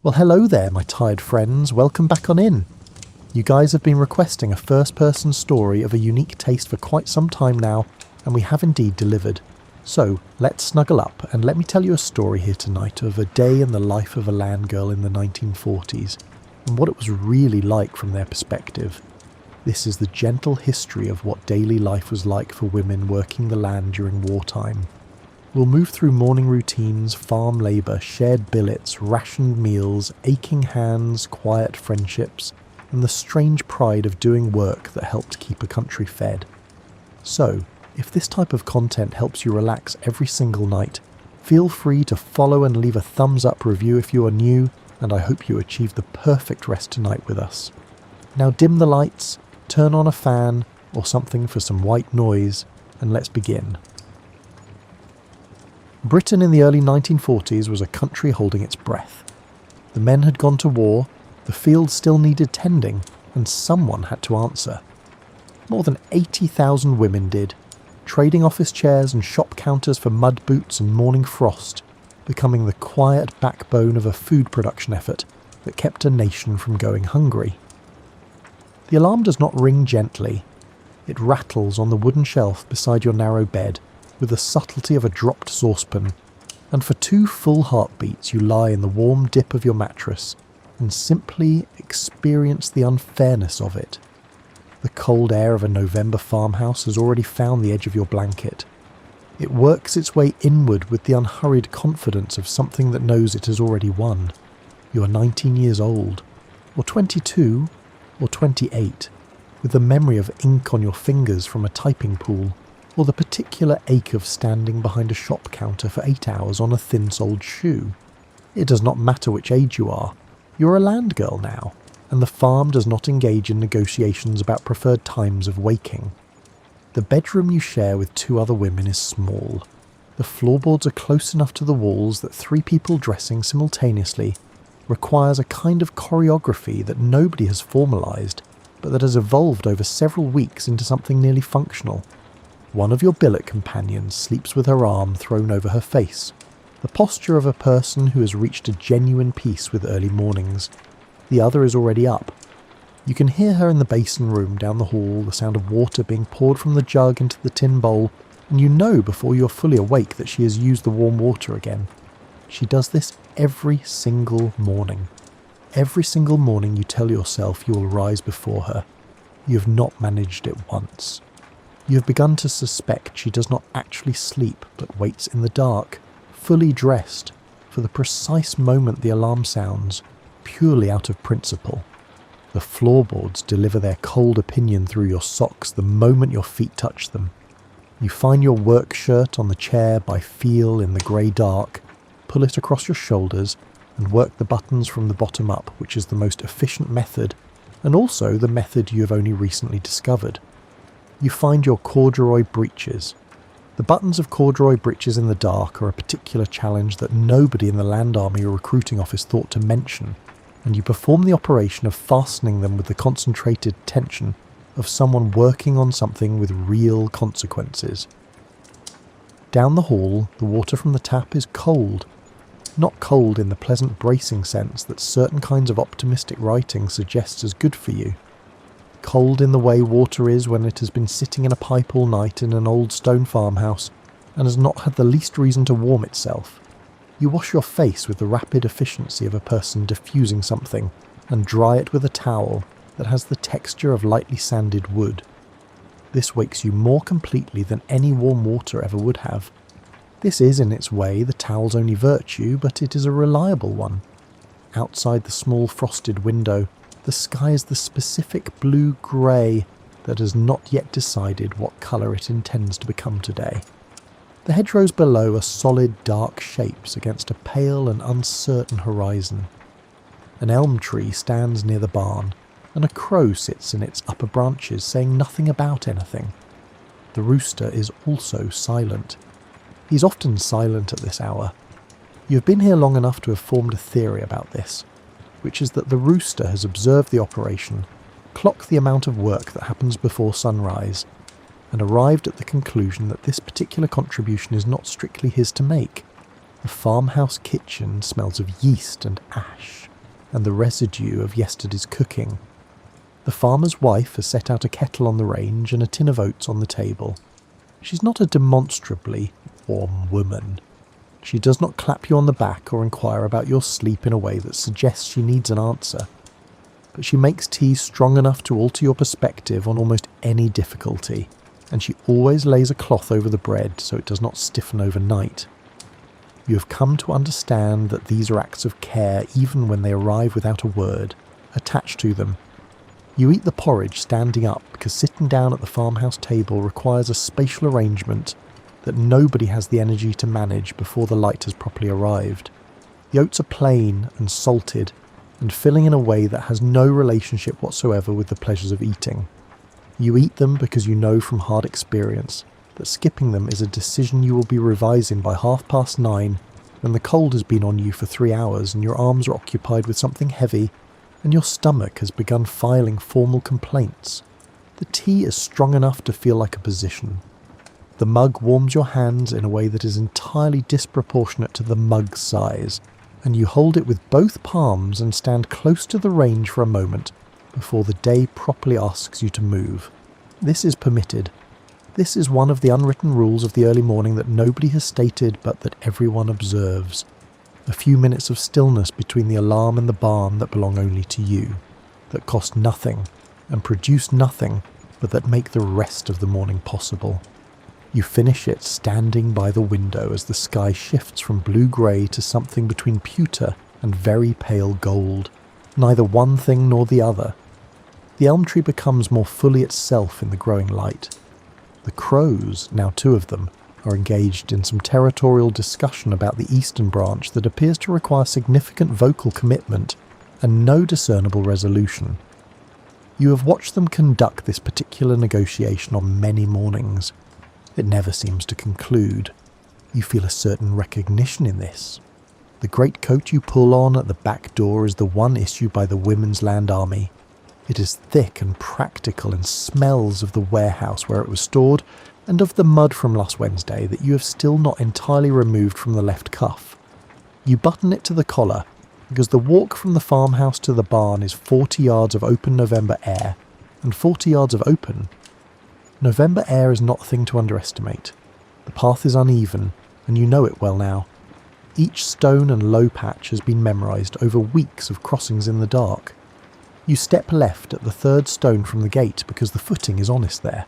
Well, hello there, my tired friends. Welcome back on in. You guys have been requesting a first-person story of a unique taste for quite some time now, and we have indeed delivered. So, let's snuggle up and let me tell you a story here tonight of a day in the life of a land girl in the 1940s, and what it was really like from their perspective. This is the gentle history of what daily life was like for women working the land during wartime. We'll move through morning routines, farm labour, shared billets, rationed meals, aching hands, quiet friendships, and the strange pride of doing work that helped keep a country fed. So, if this type of content helps you relax every single night, feel free to follow and leave a thumbs up review if you are new, and I hope you achieve the perfect rest tonight with us. Now dim the lights, turn on a fan, or something for some white noise, and let's begin. Britain in the early 1940s was a country holding its breath. The men had gone to war, the fields still needed tending, and someone had to answer. More than 80,000 women did, trading office chairs and shop counters for mud boots and morning frost, becoming the quiet backbone of a food production effort that kept a nation from going hungry. The alarm does not ring gently. It rattles on the wooden shelf beside your narrow bed, with the subtlety of a dropped saucepan, and for 2 full heartbeats you lie in the warm dip of your mattress and simply experience the unfairness of it. The cold air of a November farmhouse has already found the edge of your blanket. It works its way inward with the unhurried confidence of something that knows it has already won. You are 19 years old, or 22, or 28, with the memory of ink on your fingers from a typing pool, or the particular ache of standing behind a shop counter for 8 hours on a thin-soled shoe. It does not matter which age you are. You're a land girl now, and the farm does not engage in negotiations about preferred times of waking. The bedroom you share with 2 other women is small. The floorboards are close enough to the walls that 3 people dressing simultaneously requires a kind of choreography that nobody has formalised, but that has evolved over several weeks into something nearly functional. One of your billet companions sleeps with her arm thrown over her face, the posture of a person who has reached a genuine peace with early mornings. The other is already up. You can hear her in the basin room down the hall, the sound of water being poured from the jug into the tin bowl, and you know before you're fully awake that she has used the warm water again. She does this every single morning. Every single morning you tell yourself you will rise before her. You have not managed it once. You have begun to suspect she does not actually sleep, but waits in the dark, fully dressed, for the precise moment the alarm sounds, purely out of principle. The floorboards deliver their cold opinion through your socks the moment your feet touch them. You find your work shirt on the chair by feel in the grey dark, pull it across your shoulders, and work the buttons from the bottom up, which is the most efficient method, and also the method you have only recently discovered. You find your corduroy breeches. The buttons of corduroy breeches in the dark are a particular challenge that nobody in the Land Army or recruiting office thought to mention, and you perform the operation of fastening them with the concentrated tension of someone working on something with real consequences. Down the hall, the water from the tap is cold. Not cold in the pleasant bracing sense that certain kinds of optimistic writing suggests as good for you. Cold in the way water is when it has been sitting in a pipe all night in an old stone farmhouse and has not had the least reason to warm itself. You wash your face with the rapid efficiency of a person diffusing something and dry it with a towel that has the texture of lightly sanded wood. This wakes you more completely than any warm water ever would have. This is, in its way, the towel's only virtue, but it is a reliable one. Outside the small frosted window, the sky is the specific blue-grey that has not yet decided what colour it intends to become today. The hedgerows below are solid, dark shapes against a pale and uncertain horizon. An elm tree stands near the barn, and a crow sits in its upper branches saying nothing about anything. The rooster is also silent. He's often silent at this hour. You have been here long enough to have formed a theory about this, which is that the rooster has observed the operation, clocked the amount of work that happens before sunrise, and arrived at the conclusion that this particular contribution is not strictly his to make. The farmhouse kitchen smells of yeast and ash. and the residue of yesterday's cooking. The farmer's wife has set out a kettle on the range and a tin of oats on the table. She's not a demonstrably warm woman. She does not clap you on the back or inquire about your sleep in a way that suggests she needs an answer. But she makes tea strong enough to alter your perspective on almost any difficulty, and she always lays a cloth over the bread so it does not stiffen overnight. You have come to understand that these are acts of care even when they arrive without a word attached to them. You eat the porridge standing up because sitting down at the farmhouse table requires a spatial arrangement that nobody has the energy to manage before the light has properly arrived. The oats are plain and salted and filling in a way that has no relationship whatsoever with the pleasures of eating. You eat them because you know from hard experience that skipping them is a decision you will be revising by 9:30 when the cold has been on you for 3 hours and your arms are occupied with something heavy and your stomach has begun filing formal complaints. The tea is strong enough to feel like a position. The mug warms your hands in a way that is entirely disproportionate to the mug's size, and you hold it with both palms and stand close to the range for a moment before the day properly asks you to move. This is permitted. This is one of the unwritten rules of the early morning that nobody has stated but that everyone observes. A few minutes of stillness between the alarm and the barn that belong only to you, that cost nothing and produce nothing but that make the rest of the morning possible. You finish it standing by the window as the sky shifts from blue-grey to something between pewter and very pale gold, neither one thing nor the other. The elm tree becomes more fully itself in the growing light. The crows, now 2 of them, are engaged in some territorial discussion about the eastern branch that appears to require significant vocal commitment and no discernible resolution. You have watched them conduct this particular negotiation on many mornings. It never seems to conclude. You feel a certain recognition in this. The greatcoat you pull on at the back door is the one issued by the Women's Land Army. It is thick and practical and smells of the warehouse where it was stored and of the mud from last Wednesday that you have still not entirely removed from the left cuff. You button it to the collar because the walk from the farmhouse to the barn is 40 yards of open November air, and 40 yards of open. November air is not a thing to underestimate. The path is uneven, and you know it well now. Each stone and low patch has been memorised over weeks of crossings in the dark. You step left at the 3rd stone from the gate because the footing is honest there.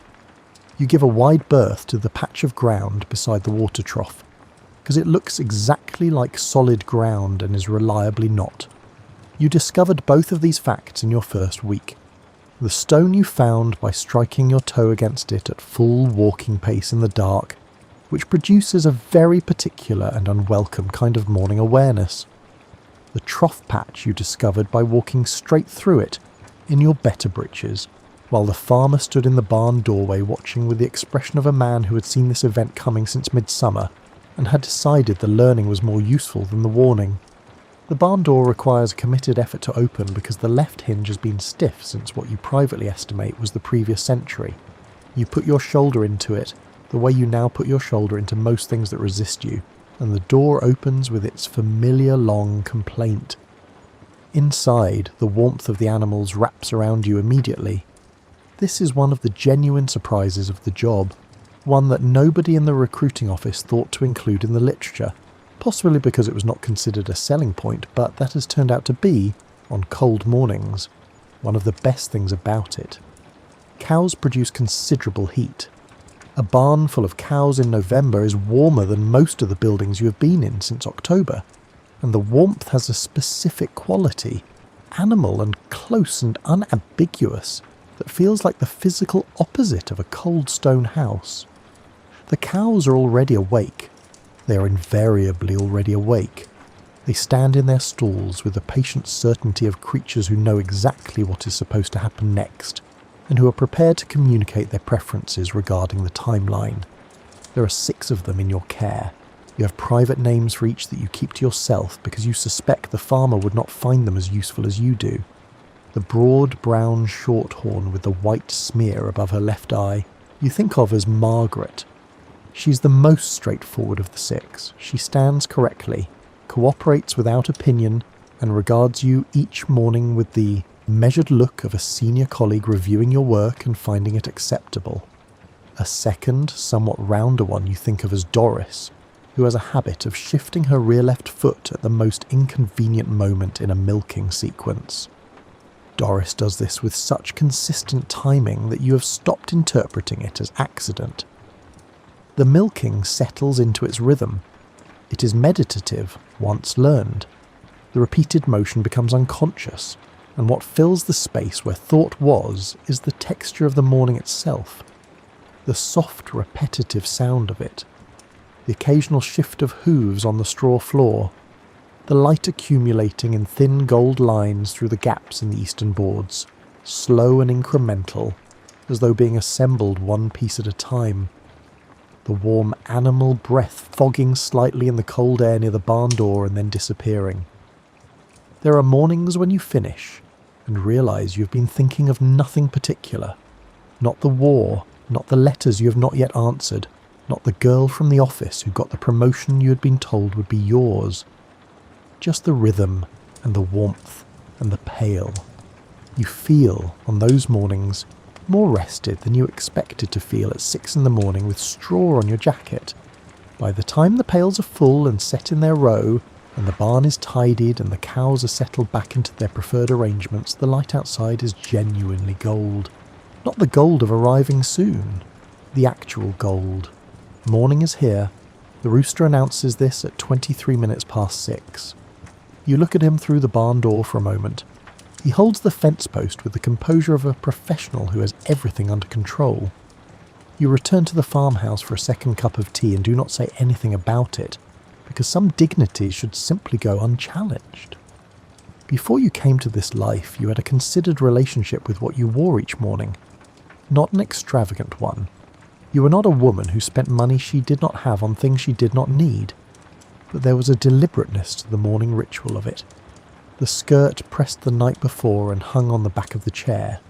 You give a wide berth to the patch of ground beside the water trough, because it looks exactly like solid ground and is reliably not. You discovered both of these facts in your first week. The stone you found by striking your toe against it at full walking pace in the dark, which produces a very particular and unwelcome kind of morning awareness. The trough patch you discovered by walking straight through it in your better breeches, while the farmer stood in the barn doorway watching with the expression of a man who had seen this event coming since midsummer and had decided the learning was more useful than the warning. The barn door requires a committed effort to open because the left hinge has been stiff since what you privately estimate was the previous century. You put your shoulder into it the way you now put your shoulder into most things that resist you, and the door opens with its familiar long complaint. Inside, the warmth of the animals wraps around you immediately. This is one of the genuine surprises of the job, one that nobody in the recruiting office thought to include in the literature, possibly because it was not considered a selling point, but that has turned out to be, on cold mornings, one of the best things about it. Cows produce considerable heat. A barn full of cows in November is warmer than most of the buildings you have been in since October, and the warmth has a specific quality, animal and close and unambiguous, that feels like the physical opposite of a cold stone house. The cows are already awake. They are invariably already awake. They stand in their stalls with the patient certainty of creatures who know exactly what is supposed to happen next, and who are prepared to communicate their preferences regarding the timeline. There are 6 of them in your care. You have private names for each that you keep to yourself because you suspect the farmer would not find them as useful as you do. The broad brown shorthorn with the white smear above her left eye you think of as Margaret. She's the most straightforward of the 6. She stands correctly, cooperates without opinion, and regards you each morning with the measured look of a senior colleague reviewing your work and finding it acceptable. A second, somewhat rounder one you think of as Doris, who has a habit of shifting her rear left foot at the most inconvenient moment in a milking sequence. Doris does this with such consistent timing that you have stopped interpreting it as accident. The milking settles into its rhythm. It is meditative, once learned. The repeated motion becomes unconscious, and what fills the space where thought was is the texture of the morning itself, the soft, repetitive sound of it, the occasional shift of hooves on the straw floor, the light accumulating in thin gold lines through the gaps in the eastern boards, slow and incremental, as though being assembled one piece at a time. The warm animal breath fogging slightly in the cold air near the barn door and then disappearing. There are mornings when you finish and realise you have been thinking of nothing particular. Not the war, not the letters you have not yet answered, not the girl from the office who got the promotion you had been told would be yours. Just the rhythm and the warmth and the pail. You feel, on those mornings, more rested than you expected to feel at 6 in the morning with straw on your jacket. By the time the pails are full and set in their row, and the barn is tidied and the cows are settled back into their preferred arrangements, the light outside is genuinely gold. Not the gold of arriving soon, the actual gold. Morning is here. The rooster announces this at 23 minutes past 6. You look at him through the barn door for a moment. He holds the fence post with the composure of a professional who has everything under control. You return to the farmhouse for a second cup of tea and do not say anything about it, because some dignities should simply go unchallenged. Before you came to this life, you had a considered relationship with what you wore each morning. Not an extravagant one. You were not a woman who spent money she did not have on things she did not need. But there was a deliberateness to the morning ritual of it. The skirt pressed the night before and hung on the back of the chair.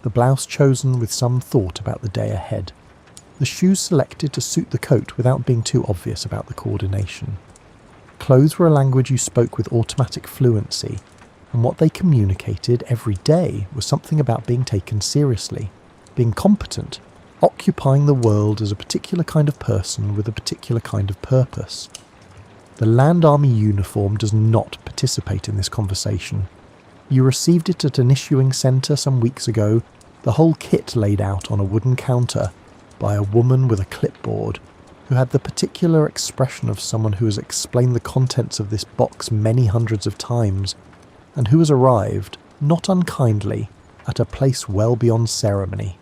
The blouse chosen with some thought about the day ahead. The shoes selected to suit the coat without being too obvious about the coordination. Clothes were a language you spoke with automatic fluency, and what they communicated every day was something about being taken seriously, being competent, occupying the world as a particular kind of person with a particular kind of purpose. The Land Army uniform does not participate in this conversation. You received it at an issuing centre some weeks ago, the whole kit laid out on a wooden counter by a woman with a clipboard who had the particular expression of someone who has explained the contents of this box many hundreds of times and who has arrived, not unkindly, at a place well beyond ceremony.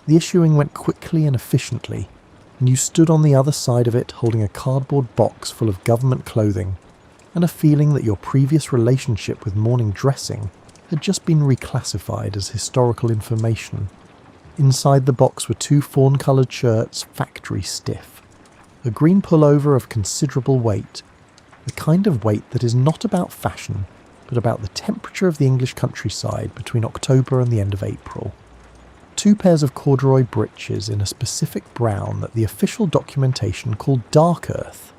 The issuing went quickly and efficiently, and you stood on the other side of it holding a cardboard box full of government clothing and a feeling that your previous relationship with morning dressing had just been reclassified as historical information. Inside the box were 2 fawn-coloured shirts, factory stiff, a green pullover of considerable weight, the kind of weight that is not about fashion, but about the temperature of the English countryside between October and the end of April. 2 pairs of corduroy breeches in a specific brown that the official documentation called dark earth,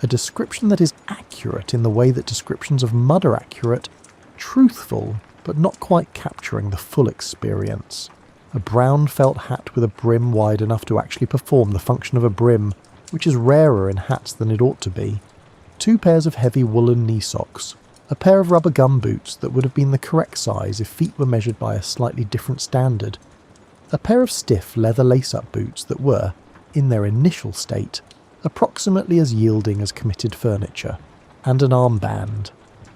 a description that is accurate in the way that descriptions of mud are accurate, truthful, but not quite capturing the full experience. A brown felt hat with a brim wide enough to actually perform the function of a brim, which is rarer in hats than it ought to be. 2 pairs of heavy woolen knee socks, a pair of rubber gum boots that would have been the correct size if feet were measured by a slightly different standard, a pair of stiff leather lace-up boots that were, in their initial state, approximately as yielding as committed furniture, and an armband,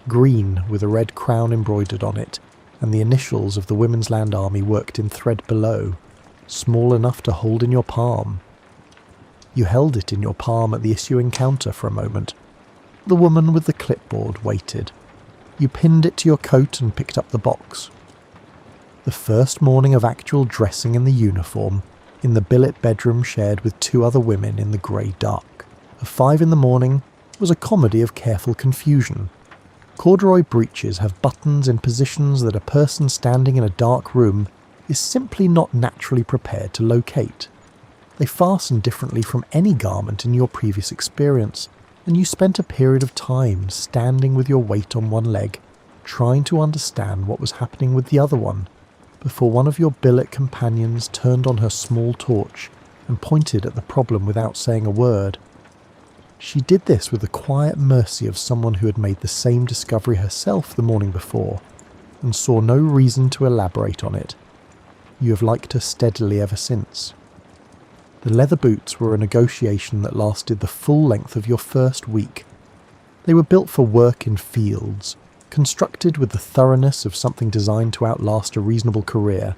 green with a red crown embroidered on it, and the initials of the Women's Land Army worked in thread below, small enough to hold in your palm. You held it in your palm at the issuing counter for a moment. The woman with the clipboard waited. You pinned it to your coat and picked up the box. The first morning of actual dressing in the uniform, in the billet bedroom shared with 2 other women in the grey dark, of 5 in the morning, was a comedy of careful confusion. Corduroy breeches have buttons in positions that a person standing in a dark room is simply not naturally prepared to locate. They fasten differently from any garment in your previous experience, and you spent a period of time standing with your weight on one leg, trying to understand what was happening with the other one, before one of your billet companions turned on her small torch and pointed at the problem without saying a word. She did this with the quiet mercy of someone who had made the same discovery herself the morning before, and saw no reason to elaborate on it. You have liked her steadily ever since. The leather boots were a negotiation that lasted the full length of your first week. They were built for work in fields, constructed with the thoroughness of something designed to outlast a reasonable career,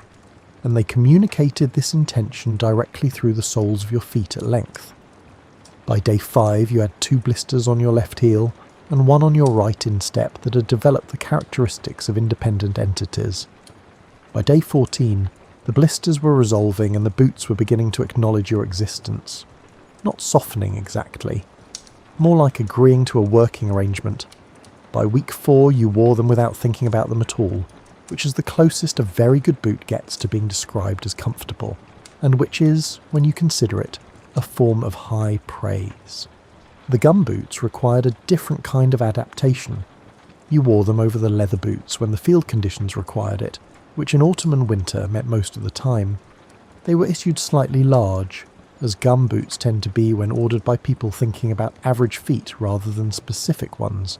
and they communicated this intention directly through the soles of your feet at length. By day 5 you had 2 blisters on your left heel and 1 on your right instep that had developed the characteristics of independent entities. By day 14 the blisters were resolving and the boots were beginning to acknowledge your existence. Not softening exactly, more like agreeing to a working arrangement. By week 4 you wore them without thinking about them at all, which is the closest a very good boot gets to being described as comfortable, and which is, when you consider it, a form of high praise. The gum boots required a different kind of adaptation. You wore them over the leather boots when the field conditions required it, which in autumn and winter meant most of the time. They were issued slightly large, as gum boots tend to be when ordered by people thinking about average feet rather than specific ones,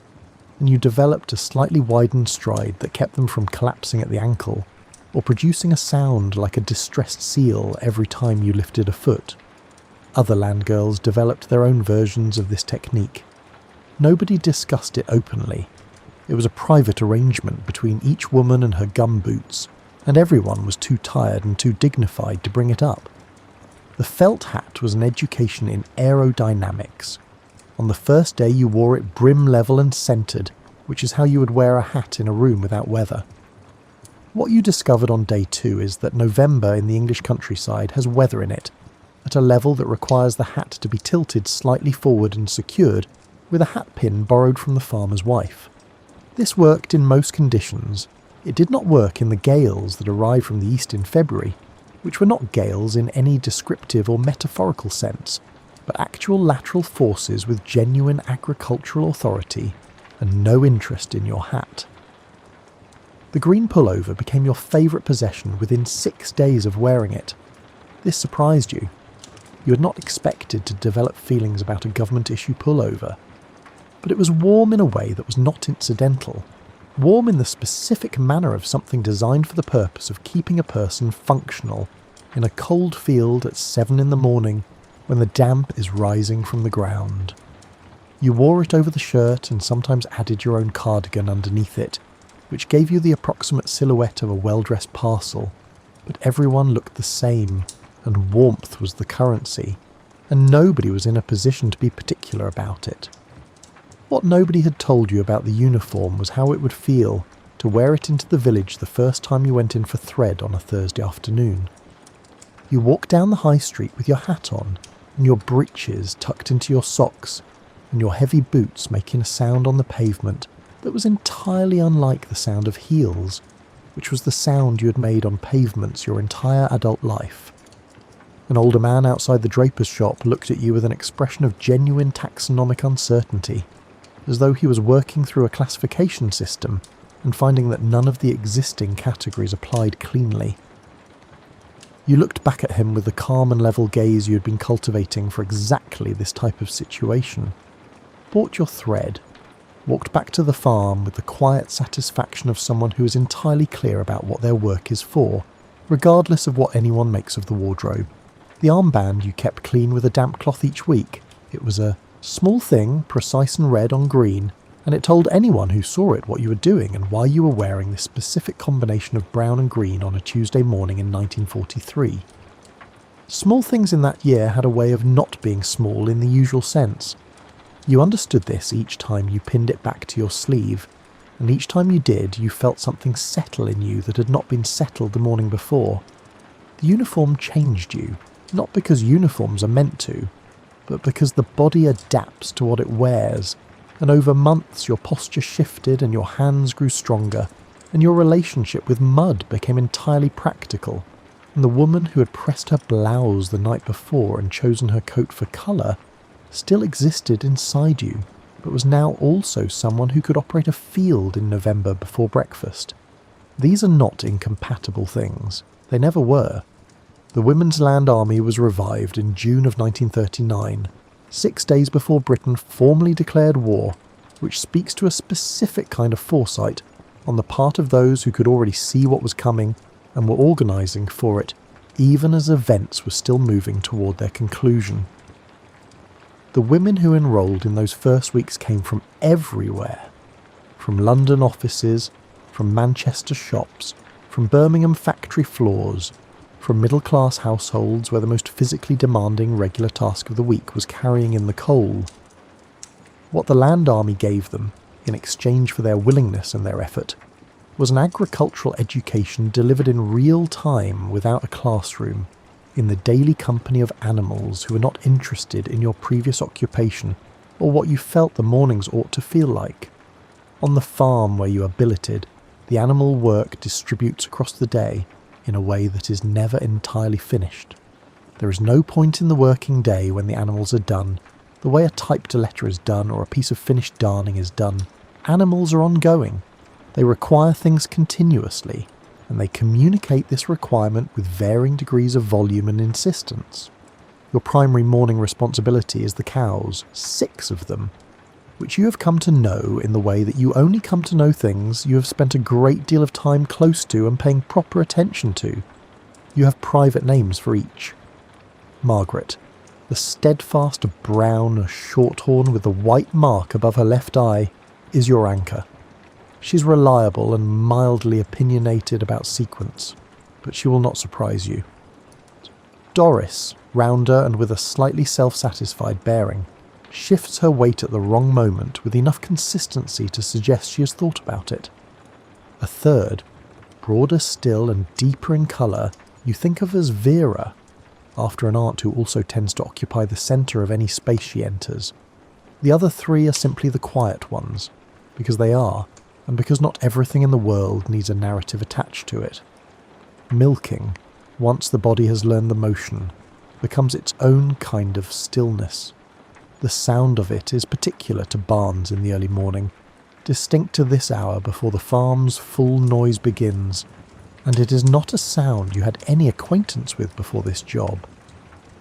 and you developed a slightly widened stride that kept them from collapsing at the ankle, or producing a sound like a distressed seal every time you lifted a foot. Other land girls developed their own versions of this technique. Nobody discussed it openly. It was a private arrangement between each woman and her gum boots, and everyone was too tired and too dignified to bring it up. The felt hat was an education in aerodynamics. On the first day you wore it brim level and centred, which is how you would wear a hat in a room without weather. What you discovered on day 2 is that November in the English countryside has weather in it, at a level that requires the hat to be tilted slightly forward and secured with a hat pin borrowed from the farmer's wife. This worked in most conditions. It did not work in the gales that arrived from the east in February, which were not gales in any descriptive or metaphorical sense, but actual lateral forces with genuine agricultural authority and no interest in your hat. The green pullover became your favourite possession within 6 days of wearing it. This surprised you. You had not expected to develop feelings about a government-issue pullover. But it was warm in a way that was not incidental, warm in the specific manner of something designed for the purpose of keeping a person functional in a cold field at 7 in the morning when the damp is rising from the ground. You wore it over the shirt and sometimes added your own cardigan underneath it, which gave you the approximate silhouette of a well-dressed parcel, but everyone looked the same, and warmth was the currency, and nobody was in a position to be particular about it. What nobody had told you about the uniform was how it would feel to wear it into the village the first time you went in for thread on a Thursday afternoon. You walked down the high street with your hat on, and your breeches tucked into your socks, and your heavy boots making a sound on the pavement that was entirely unlike the sound of heels, which was the sound you had made on pavements your entire adult life. An older man outside the draper's shop looked at you with an expression of genuine taxonomic uncertainty, as though he was working through a classification system and finding that none of the existing categories applied cleanly. You looked back at him with the calm and level gaze you had been cultivating for exactly this type of situation, bought your thread, walked back to the farm with the quiet satisfaction of someone who is entirely clear about what their work is for, regardless of what anyone makes of the wardrobe. The armband you kept clean with a damp cloth each week. It was a small thing, precise and red on green, and it told anyone who saw it what you were doing and why you were wearing this specific combination of brown and green on a Tuesday morning in 1943. Small things in that year had a way of not being small in the usual sense. You understood this each time you pinned it back to your sleeve, and each time you did, you felt something settle in you that had not been settled the morning before. The uniform changed you, not because uniforms are meant to, but because the body adapts to what it wears, and over months your posture shifted and your hands grew stronger, and your relationship with mud became entirely practical, and the woman who had pressed her blouse the night before and chosen her coat for colour still existed inside you, but was now also someone who could operate a field in November before breakfast. These are not incompatible things. They never were. The Women's Land Army was revived in June of 1939, 6 days before Britain formally declared war, which speaks to a specific kind of foresight on the part of those who could already see what was coming and were organising for it, even as events were still moving toward their conclusion. The women who enrolled in those first weeks came from everywhere, from London offices, from Manchester shops, from Birmingham factory floors, from middle-class households where the most physically demanding regular task of the week was carrying in the coal. What the Land Army gave them, in exchange for their willingness and their effort, was an agricultural education delivered in real time without a classroom, in the daily company of animals who were not interested in your previous occupation or what you felt the mornings ought to feel like. On the farm where you are billeted, the animal work distributes across the day in a way that is never entirely finished. There is no point in the working day when the animals are done, the way a typed letter is done or a piece of finished darning is done. Animals are ongoing. They require things continuously, and they communicate this requirement with varying degrees of volume and insistence. Your primary morning responsibility is the cows, 6 of them, which you have come to know in the way that you only come to know things you have spent a great deal of time close to and paying proper attention to. You have private names for each. Margaret, the steadfast brown shorthorn with the white mark above her left eye, is your anchor. She's reliable and mildly opinionated about sequence, but she will not surprise you. Doris, rounder and with a slightly self-satisfied bearing, shifts her weight at the wrong moment with enough consistency to suggest she has thought about it. A third, broader still and deeper in colour, you think of as Vera, after an aunt who also tends to occupy the centre of any space she enters. The other 3 are simply the quiet ones, because they are, and because not everything in the world needs a narrative attached to it. Milking, once the body has learned the motion, becomes its own kind of stillness. The sound of it is particular to barns in the early morning, distinct to this hour before the farm's full noise begins, and it is not a sound you had any acquaintance with before this job.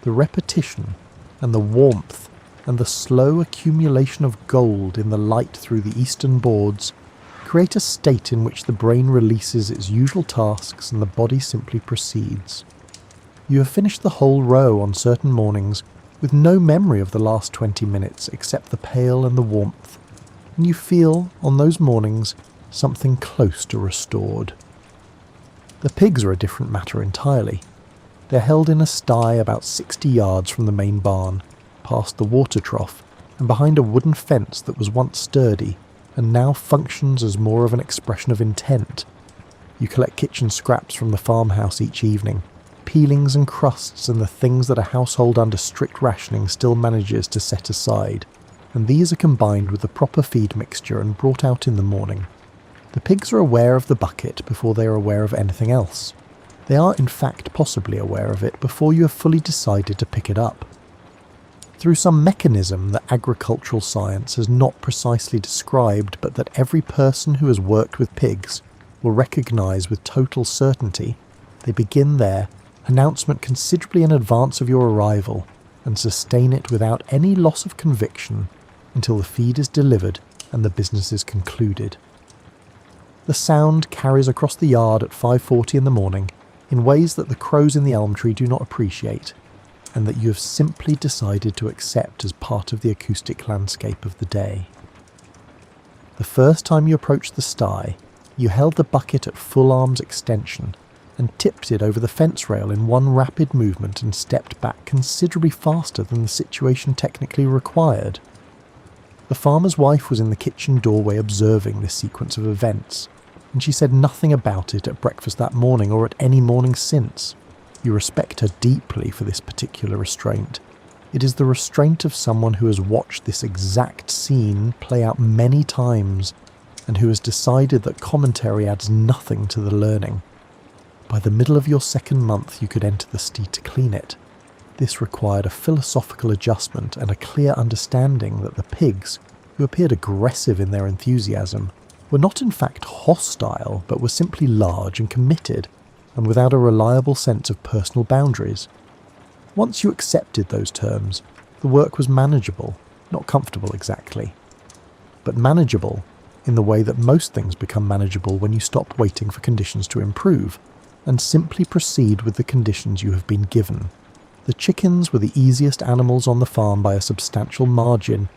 The repetition, and the warmth, and the slow accumulation of gold in the light through the eastern boards create a state in which the brain releases its usual tasks and the body simply proceeds. You have finished the whole row on certain mornings with no memory of the last 20 minutes except the pale and the warmth, and you feel, on those mornings, something close to restored. The pigs are a different matter entirely. They are held in a sty about 60 yards from the main barn, past the water trough, and behind a wooden fence that was once sturdy, and now functions as more of an expression of intent. You collect kitchen scraps from the farmhouse each evening, peelings and crusts and the things that a household under strict rationing still manages to set aside, and these are combined with the proper feed mixture and brought out in the morning. The pigs are aware of the bucket before they are aware of anything else. They are in fact possibly aware of it before you have fully decided to pick it up. Through some mechanism that agricultural science has not precisely described, but that every person who has worked with pigs will recognise with total certainty, they begin their announcement considerably in advance of your arrival and sustain it without any loss of conviction until the feed is delivered and the business is concluded. The sound carries across the yard at 5:40 in the morning in ways that the crows in the elm tree do not appreciate, and that you have simply decided to accept as part of the acoustic landscape of the day. The first time you approached the sty, you held the bucket at full arm's extension and tipped it over the fence rail in one rapid movement and stepped back considerably faster than the situation technically required. The farmer's wife was in the kitchen doorway observing this sequence of events, and she said nothing about it at breakfast that morning or at any morning since. You respect her deeply for this particular restraint. It is the restraint of someone who has watched this exact scene play out many times and who has decided that commentary adds nothing to the learning. By the middle of your second month you could enter the steed to clean it. This required a philosophical adjustment and a clear understanding that the pigs, who appeared aggressive in their enthusiasm, were not in fact hostile, but were simply large and committed, and without a reliable sense of personal boundaries. Once you accepted those terms, the work was manageable, not comfortable exactly, but manageable in the way that most things become manageable when you stop waiting for conditions to improve, and simply proceed with the conditions you have been given. The chickens were the easiest animals on the farm by a substantial margin,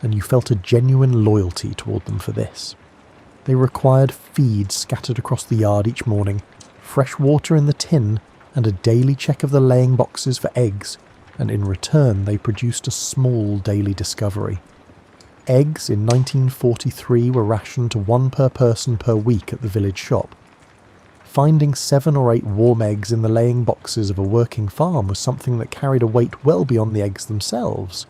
and you felt a genuine loyalty toward them for this. They required feed scattered across the yard each morning, fresh water in the tin, and a daily check of the laying boxes for eggs, and in return they produced a small daily discovery. Eggs in 1943 were rationed to 1 per person per week at the village shop. Finding 7 or 8 warm eggs in the laying boxes of a working farm was something that carried a weight well beyond the eggs themselves.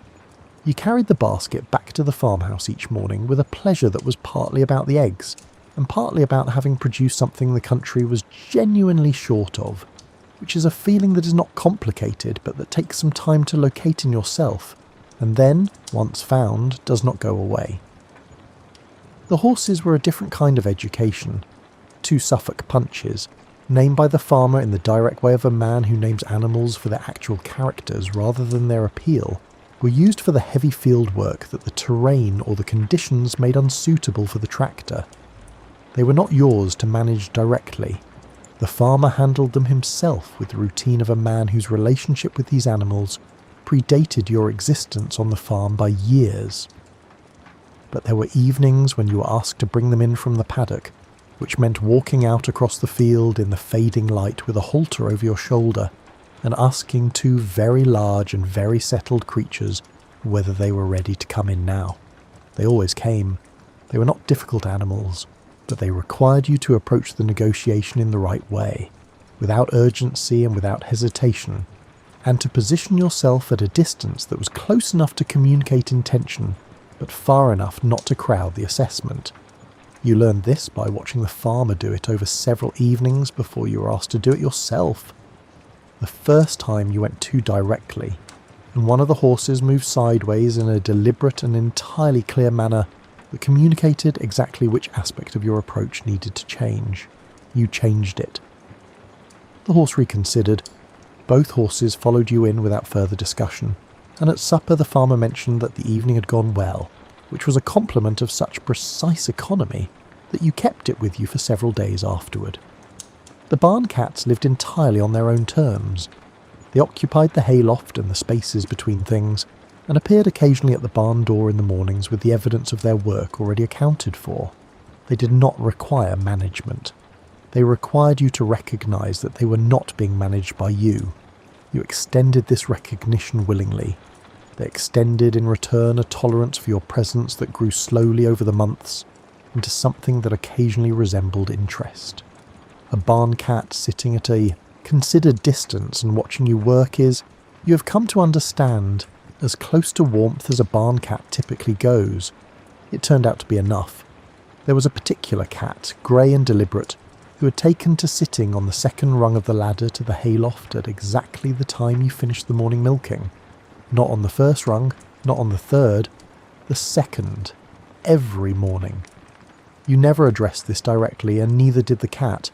You carried the basket back to the farmhouse each morning with a pleasure that was partly about the eggs, and partly about having produced something the country was genuinely short of, which is a feeling that is not complicated but that takes some time to locate in yourself, and then, once found, does not go away. The horses were a different kind of education. 2 Suffolk punches, named by the farmer in the direct way of a man who names animals for their actual characters rather than their appeal, were used for the heavy field work that the terrain or the conditions made unsuitable for the tractor. They were not yours to manage directly. The farmer handled them himself with the routine of a man whose relationship with these animals predated your existence on the farm by years. But there were evenings when you were asked to bring them in from the paddock, which meant walking out across the field in the fading light with a halter over your shoulder, and asking 2 very large and very settled creatures whether they were ready to come in now. They always came. They were not difficult animals, but they required you to approach the negotiation in the right way, without urgency and without hesitation, and to position yourself at a distance that was close enough to communicate intention, but far enough not to crowd the assessment. You learned this by watching the farmer do it over several evenings before you were asked to do it yourself. The first time you went too directly, and one of the horses moved sideways in a deliberate and entirely clear manner that communicated exactly which aspect of your approach needed to change. You changed it. The horse reconsidered. Both horses followed you in without further discussion, and at supper the farmer mentioned that the evening had gone well, which was a compliment of such precise economy that you kept it with you for several days afterward. The barn cats lived entirely on their own terms. They occupied the hayloft and the spaces between things, and appeared occasionally at the barn door in the mornings with the evidence of their work already accounted for. They did not require management. They required you to recognise that they were not being managed by you. You extended this recognition willingly. They extended in return a tolerance for your presence that grew slowly over the months into something that occasionally resembled interest. A barn cat sitting at a considered distance and watching you work is, you have come to understand, as close to warmth as a barn cat typically goes. It turned out to be enough. There was a particular cat, grey and deliberate, who had taken to sitting on the second rung of the ladder to the hayloft at exactly the time you finished the morning milking. Not on the first rung, not on the third, the second, every morning. You never addressed this directly, and neither did the cat,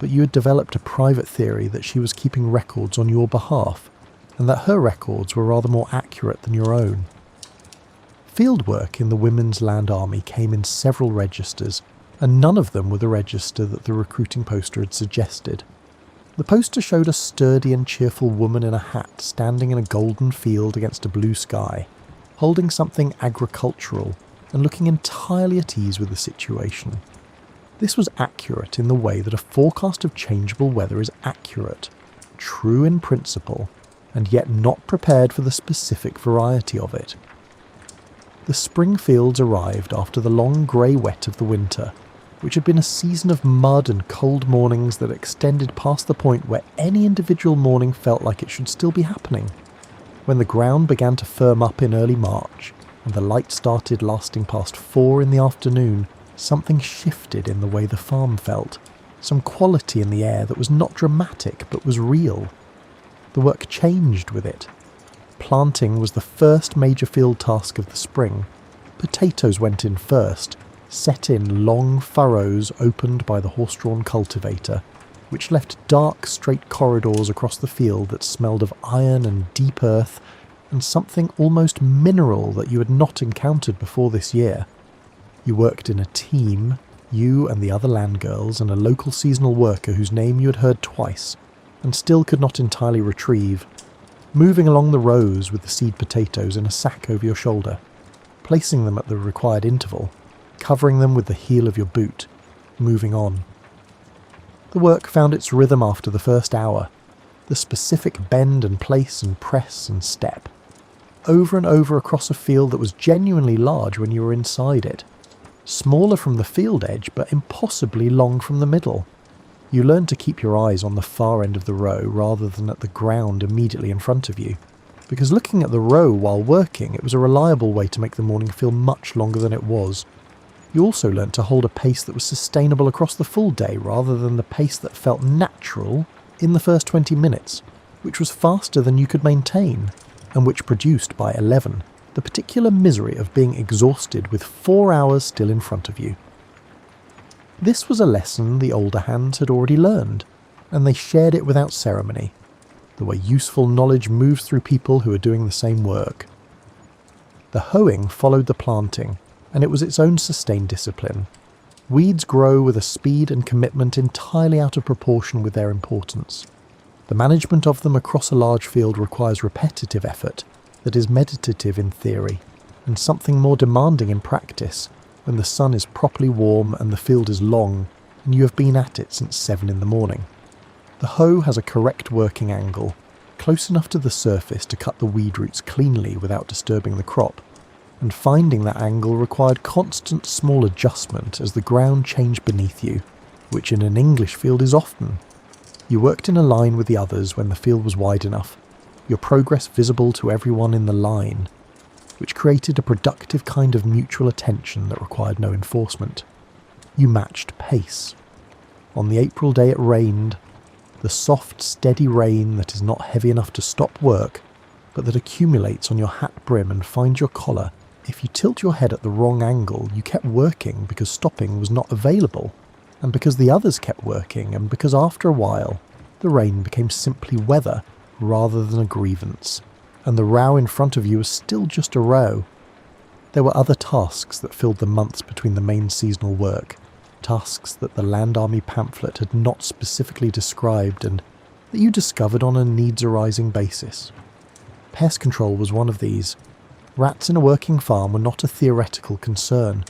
but you had developed a private theory that she was keeping records on your behalf, and that her records were rather more accurate than your own. Fieldwork in the Women's Land Army came in several registers, and none of them were the register that the recruiting poster had suggested. The poster showed a sturdy and cheerful woman in a hat standing in a golden field against a blue sky, holding something agricultural and looking entirely at ease with the situation. This was accurate in the way that a forecast of changeable weather is accurate, true in principle, and yet not prepared for the specific variety of it. The spring fields arrived after the long grey wet of the winter, which had been a season of mud and cold mornings that extended past the point where any individual morning felt like it should still be happening. When the ground began to firm up in early March, and the light started lasting past 4 in the afternoon, something shifted in the way the farm felt, some quality in the air that was not dramatic but was real. The work changed with it. Planting was the first major field task of the spring. Potatoes went in first, set in long furrows opened by the horse-drawn cultivator, which left dark, straight corridors across the field that smelled of iron and deep earth and something almost mineral that you had not encountered before this year. You worked in a team, you and the other land girls and a local seasonal worker whose name you had heard twice, and still could not entirely retrieve, moving along the rows with the seed potatoes in a sack over your shoulder, placing them at the required interval, covering them with the heel of your boot, moving on. The work found its rhythm after the first hour, the specific bend and place and press and step, over and over across a field that was genuinely large when you were inside it, smaller from the field edge but impossibly long from the middle. You learned to keep your eyes on the far end of the row rather than at the ground immediately in front of you, because looking at the row while working, it was a reliable way to make the morning feel much longer than it was. You also learnt to hold a pace that was sustainable across the full day rather than the pace that felt natural in the first 20 minutes, which was faster than you could maintain, and which produced by 11 the particular misery of being exhausted with 4 hours still in front of you. This was a lesson the older hands had already learned, and they shared it without ceremony, the way useful knowledge moves through people who are doing the same work. The hoeing followed the planting, and it was its own sustained discipline. Weeds grow with a speed and commitment entirely out of proportion with their importance. The management of them across a large field requires repetitive effort that is meditative in theory, and something more demanding in practice when the sun is properly warm and the field is long and you have been at it since 7 in the morning. The hoe has a correct working angle, close enough to the surface to cut the weed roots cleanly without disturbing the crop, and finding that angle required constant small adjustment as the ground changed beneath you, which in an English field is often. You worked in a line with the others when the field was wide enough, your progress visible to everyone in the line, which created a productive kind of mutual attention that required no enforcement. You matched pace. On the April day it rained, the soft, steady rain that is not heavy enough to stop work, but that accumulates on your hat brim and finds your collar. If you tilt your head at the wrong angle, you kept working because stopping was not available, and because the others kept working, and because after a while, the rain became simply weather rather than a grievance, and the row in front of you was still just a row. There were other tasks that filled the months between the main seasonal work, tasks that the Land Army pamphlet had not specifically described and that you discovered on a needs-arising basis. Pest control was one of these. Rats in a working farm were not a theoretical concern.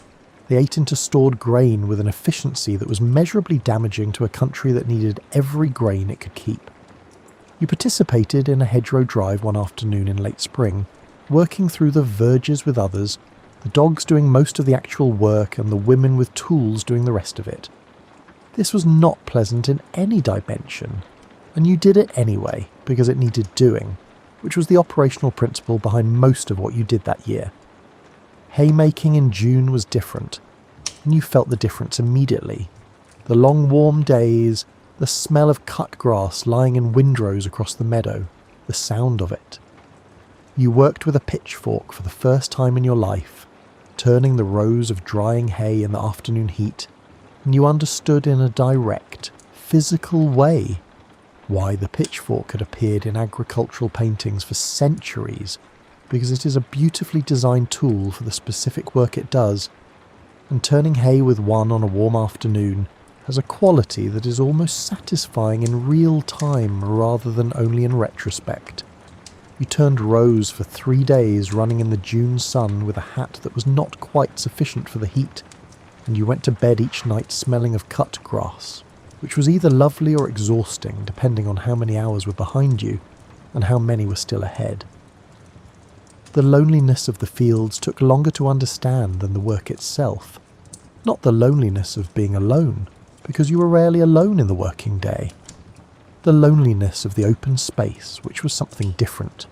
They ate into stored grain with an efficiency that was measurably damaging to a country that needed every grain it could keep. You participated in a hedgerow drive one afternoon in late spring, working through the verges with others, the dogs doing most of the actual work and the women with tools doing the rest of it. This was not pleasant in any dimension, and you did it anyway because it needed doing, which was the operational principle behind most of what you did that year. Haymaking in June was different, and you felt the difference immediately. The long warm days, the smell of cut grass lying in windrows across the meadow, the sound of it. You worked with a pitchfork for the first time in your life, turning the rows of drying hay in the afternoon heat, and you understood in a direct, physical way why the pitchfork had appeared in agricultural paintings for centuries, because it is a beautifully designed tool for the specific work it does, and turning hay with one on a warm afternoon has a quality that is almost satisfying in real time rather than only in retrospect. You turned rows for 3 days running in the June sun with a hat that was not quite sufficient for the heat, and you went to bed each night smelling of cut grass, which was either lovely or exhausting depending on how many hours were behind you and how many were still ahead. The loneliness of the fields took longer to understand than the work itself. Not the loneliness of being alone, because you were rarely alone in the working day. The loneliness of the open space, which was something different.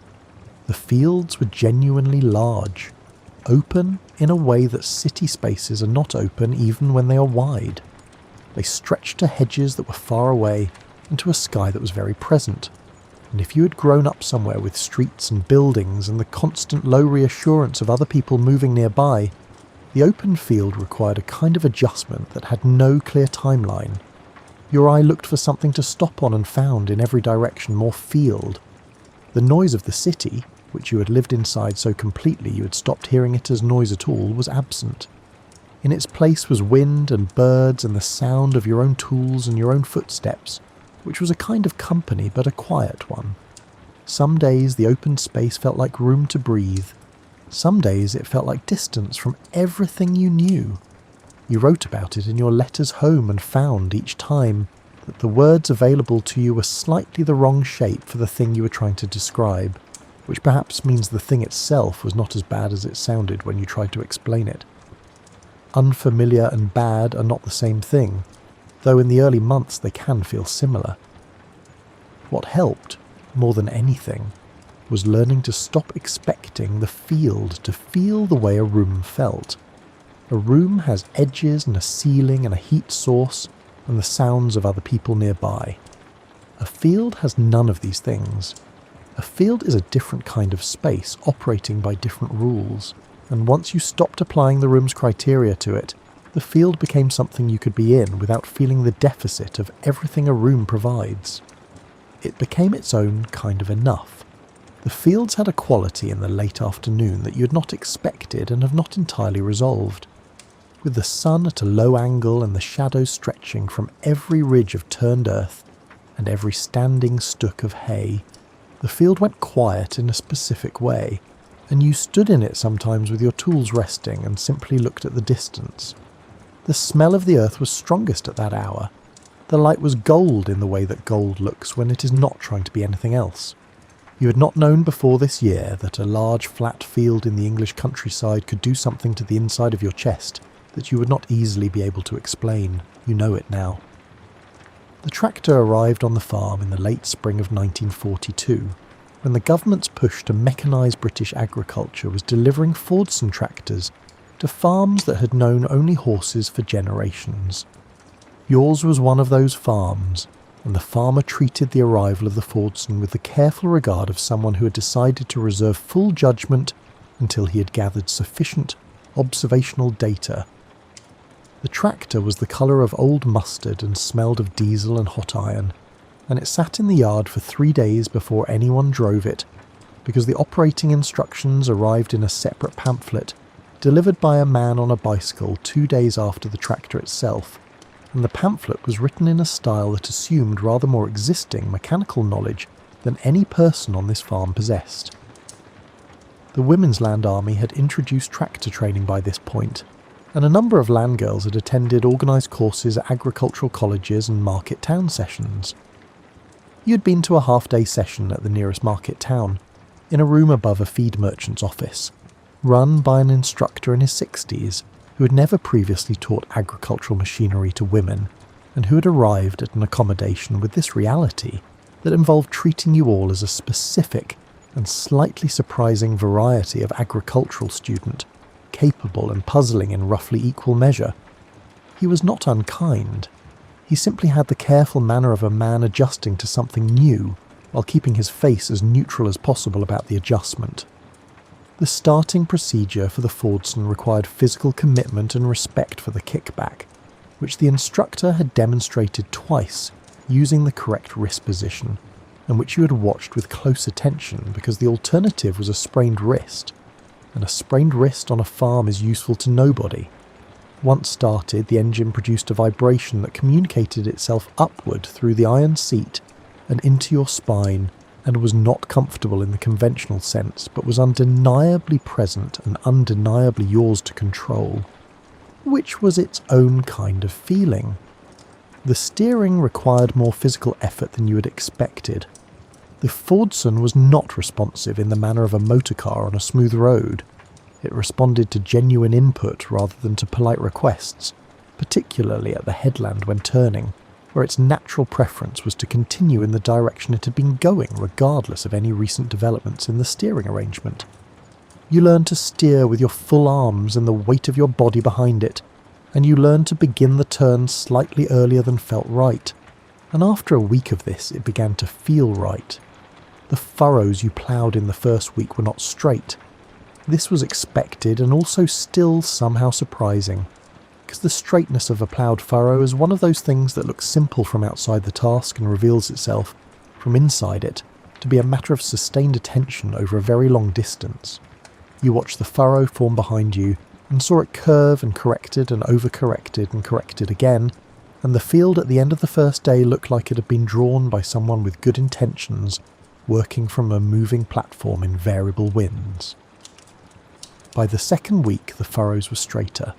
The fields were genuinely large, open in a way that city spaces are not open even when they are wide. They stretched to hedges that were far away and to a sky that was very present. and if you had grown up somewhere with streets and buildings and the constant low reassurance of other people moving nearby, the open field required a kind of adjustment that had no clear timeline. Your eye looked for something to stop on and found in every direction more field. The noise of the city, which you had lived inside so completely you had stopped hearing it as noise at all, was absent. In its place was wind and birds and the sound of your own tools and your own footsteps, which was a kind of company but a quiet one. Some days the open space felt like room to breathe. Some days it felt like distance from everything you knew. You wrote about it in your letters home and found each time that the words available to you were slightly the wrong shape for the thing you were trying to describe, which perhaps means the thing itself was not as bad as it sounded when you tried to explain it. Unfamiliar and bad are not the same thing, though in the early months they can feel similar. What helped, more than anything, was learning to stop expecting the field to feel the way a room felt. A room has edges and a ceiling and a heat source and the sounds of other people nearby. A field has none of these things. A field is a different kind of space operating by different rules, and once you stopped applying the room's criteria to it, the field became something you could be in without feeling the deficit of everything a room provides. It became its own kind of enough. The fields had a quality in the late afternoon that you had not expected and have not entirely resolved. With the sun at a low angle and the shadows stretching from every ridge of turned earth and every standing stook of hay, the field went quiet in a specific way, and you stood in it sometimes with your tools resting and simply looked at the distance. The smell of the earth was strongest at that hour. The light was gold in the way that gold looks when it is not trying to be anything else. You had not known before this year that a large flat field in the English countryside could do something to the inside of your chest that you would not easily be able to explain. You know it now. The tractor arrived on the farm in the late spring of 1942, when the government's push to mechanise British agriculture was delivering Fordson tractors to farms that had known only horses for generations. Yours was one of those farms, and the farmer treated the arrival of the Fordson with the careful regard of someone who had decided to reserve full judgment until he had gathered sufficient observational data. The tractor was the colour of old mustard and smelled of diesel and hot iron, and it sat in the yard for 3 days before anyone drove it, because the operating instructions arrived in a separate pamphlet, delivered by a man on a bicycle 2 days after the tractor itself, and the pamphlet was written in a style that assumed rather more existing mechanical knowledge than any person on this farm possessed. The Women's Land Army had introduced tractor training by this point, and a number of land girls had attended organised courses at agricultural colleges and market town sessions. You had been to a half-day session at the nearest market town, in a room above a feed merchant's office, run by an instructor in his 60s who had never previously taught agricultural machinery to women, and who had arrived at an accommodation with this reality that involved treating you all as a specific and slightly surprising variety of agricultural student, capable and puzzling in roughly equal measure. He was not unkind. He simply had the careful manner of a man adjusting to something new, while keeping his face as neutral as possible about the adjustment. The starting procedure for the Fordson required physical commitment and respect for the kickback, which the instructor had demonstrated twice using the correct wrist position, and which you had watched with close attention because the alternative was a sprained wrist, and a sprained wrist on a farm is useful to nobody. Once started, the engine produced a vibration that communicated itself upward through the iron seat and into your spine, and was not comfortable in the conventional sense, but was undeniably present and undeniably yours to control, which was its own kind of feeling. The steering required more physical effort than you had expected. The Fordson was not responsive in the manner of a motor car on a smooth road. It responded to genuine input rather than to polite requests, particularly at the headland when turning, where its natural preference was to continue in the direction it had been going regardless of any recent developments in the steering arrangement. You learned to steer with your full arms and the weight of your body behind it, and you learned to begin the turn slightly earlier than felt right, and after a week of this it began to feel right. The furrows you ploughed in the first week were not straight. This was expected and also still somehow surprising, because the straightness of a ploughed furrow is one of those things that looks simple from outside the task and reveals itself, from inside it, to be a matter of sustained attention over a very long distance. You watched the furrow form behind you, and saw it curve and corrected and overcorrected and corrected again, and the field at the end of the first day looked like it had been drawn by someone with good intentions, working from a moving platform in variable winds. By the second week, the furrows were straighter.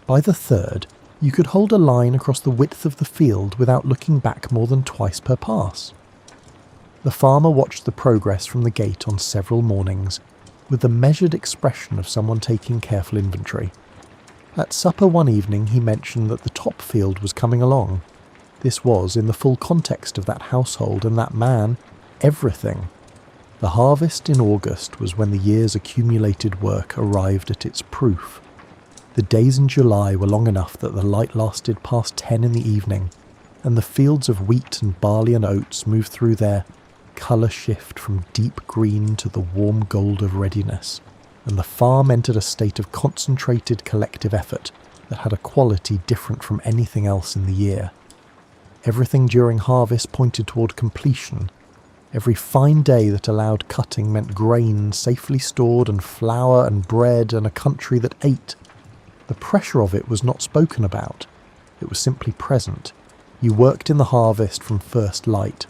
By the third, you could hold a line across the width of the field without looking back more than twice per pass. The farmer watched the progress from the gate on several mornings, with the measured expression of someone taking careful inventory. At supper one evening he mentioned that the top field was coming along. This was, in the full context of that household and that man, everything. The harvest in August was when the year's accumulated work arrived at its proof. The days in July were long enough that the light lasted past 10 in the evening, and the fields of wheat and barley and oats moved through their colour shift from deep green to the warm gold of readiness, and the farm entered a state of concentrated collective effort that had a quality different from anything else in the year. Everything during harvest pointed toward completion. Every fine day that allowed cutting meant grain safely stored and flour and bread and a country that ate. The pressure of it was not spoken about. It was simply present. You worked in the harvest from first light.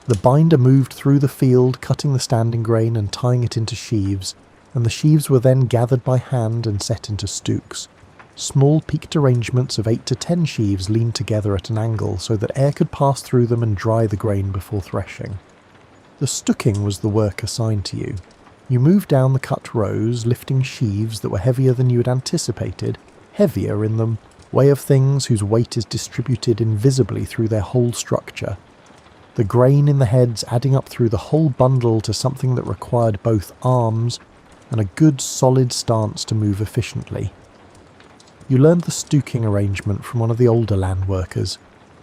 The binder moved through the field, cutting the standing grain and tying it into sheaves, and the sheaves were then gathered by hand and set into stooks. Small peaked arrangements of 8 to 10 sheaves leaned together at an angle so that air could pass through them and dry the grain before threshing. The stooking was the work assigned to you. You moved down the cut rows, lifting sheaves that were heavier than you had anticipated, heavier in the way of things whose weight is distributed invisibly through their whole structure. The grain in the heads adding up through the whole bundle to something that required both arms and a good solid stance to move efficiently. You learned the stooking arrangement from one of the older land workers,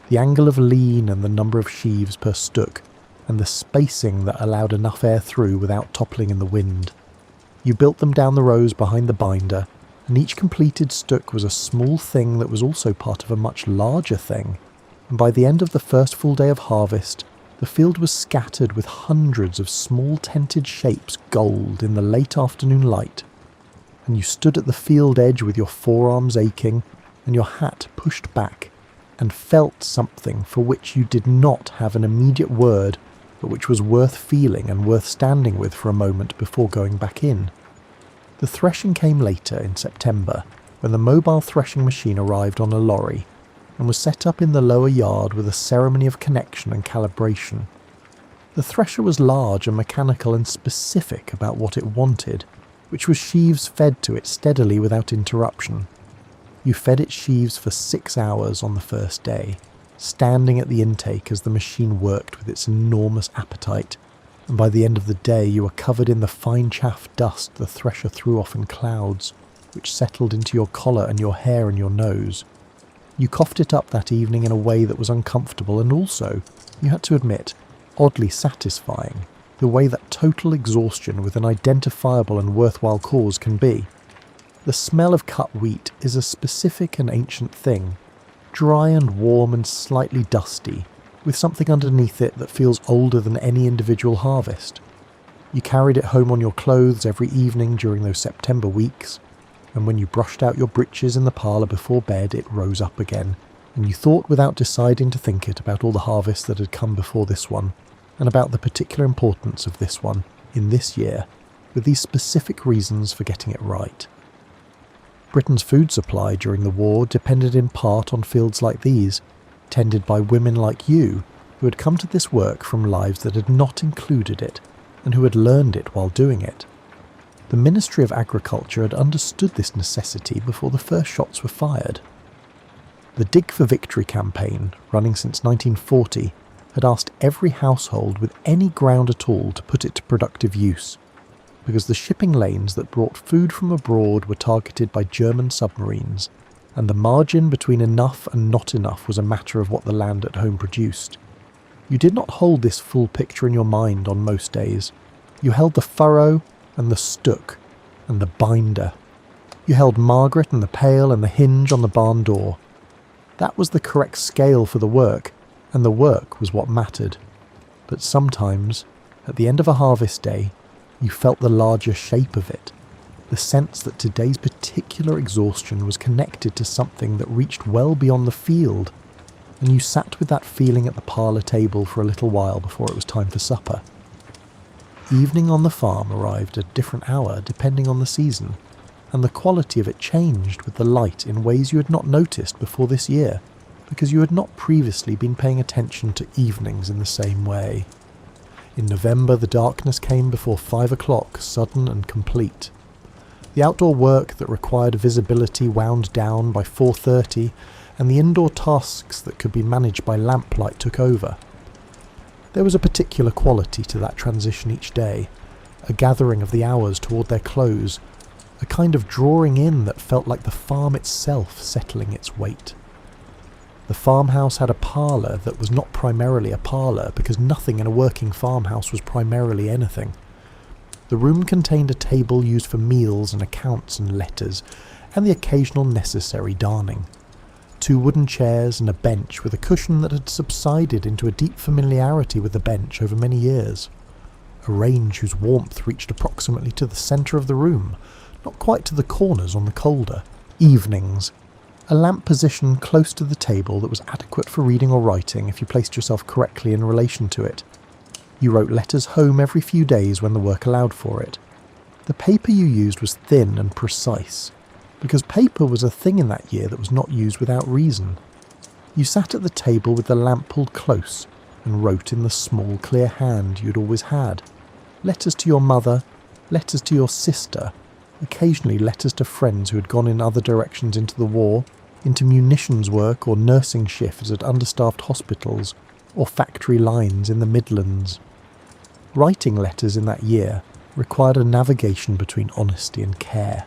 the angle of lean and the number of sheaves per stook, and the spacing that allowed enough air through without toppling in the wind. You built them down the rows behind the binder, and each completed stook was a small thing that was also part of a much larger thing, and by the end of the first full day of harvest, the field was scattered with hundreds of small tented shapes gold in the late afternoon light, and you stood at the field edge with your forearms aching and your hat pushed back, and felt something for which you did not have an immediate word, but which was worth feeling and worth standing with for a moment before going back in. The threshing came later, in September, when the mobile threshing machine arrived on a lorry, and was set up in the lower yard with a ceremony of connection and calibration. The thresher was large and mechanical and specific about what it wanted, which was sheaves fed to it steadily without interruption. You fed it sheaves for 6 hours on the first day, standing at the intake as the machine worked with its enormous appetite, and by the end of the day you were covered in the fine chaff dust the thresher threw off in clouds, which settled into your collar and your hair and your nose. You coughed it up that evening in a way that was uncomfortable and also, you had to admit, oddly satisfying, the way that total exhaustion with an identifiable and worthwhile cause can be. The smell of cut wheat is a specific and ancient thing, dry and warm and slightly dusty, with something underneath it that feels older than any individual harvest. You carried it home on your clothes every evening during those September weeks, and when you brushed out your breeches in the parlour before bed, it rose up again, and you thought without deciding to think it about all the harvests that had come before this one, and about the particular importance of this one, in this year, with these specific reasons for getting it right. Britain's food supply during the war depended in part on fields like these, tended by women like you, who had come to this work from lives that had not included it, and who had learned it while doing it. The Ministry of Agriculture had understood this necessity before the first shots were fired. The Dig for Victory campaign, running since 1940, had asked every household with any ground at all to put it to productive use, because the shipping lanes that brought food from abroad were targeted by German submarines, and the margin between enough and not enough was a matter of what the land at home produced. You did not hold this full picture in your mind on most days. You held the furrow and the stook and the binder. You held Margaret and the pail and the hinge on the barn door. That was the correct scale for the work, and the work was what mattered. But sometimes, at the end of a harvest day, you felt the larger shape of it, the sense that today's particular exhaustion was connected to something that reached well beyond the field, and you sat with that feeling at the parlour table for a little while before it was time for supper. Evening on the farm arrived at a different hour depending on the season, and the quality of it changed with the light in ways you had not noticed before this year, because you had not previously been paying attention to evenings in the same way. In November, the darkness came before 5 o'clock, sudden and complete. The outdoor work that required visibility wound down by 4:30, and the indoor tasks that could be managed by lamplight took over. There was a particular quality to that transition each day, a gathering of the hours toward their close, a kind of drawing in that felt like the farm itself settling its weight. The farmhouse had a parlour that was not primarily a parlour, because nothing in a working farmhouse was primarily anything. The room contained a table used for meals and accounts and letters, and the occasional necessary darning. 2 wooden chairs and a bench with a cushion that had subsided into a deep familiarity with the bench over many years. A range whose warmth reached approximately to the centre of the room, not quite to the corners on the colder evenings. A lamp positioned close to the table that was adequate for reading or writing if you placed yourself correctly in relation to it. You wrote letters home every few days when the work allowed for it. The paper you used was thin and precise, because paper was a thing in that year that was not used without reason. You sat at the table with the lamp pulled close and wrote in the small, clear hand you'd always had. Letters to your mother, letters to your sister, occasionally letters to friends who had gone in other directions into the war, into munitions work or nursing shifts at understaffed hospitals or factory lines in the Midlands. Writing letters in that year required a navigation between honesty and care.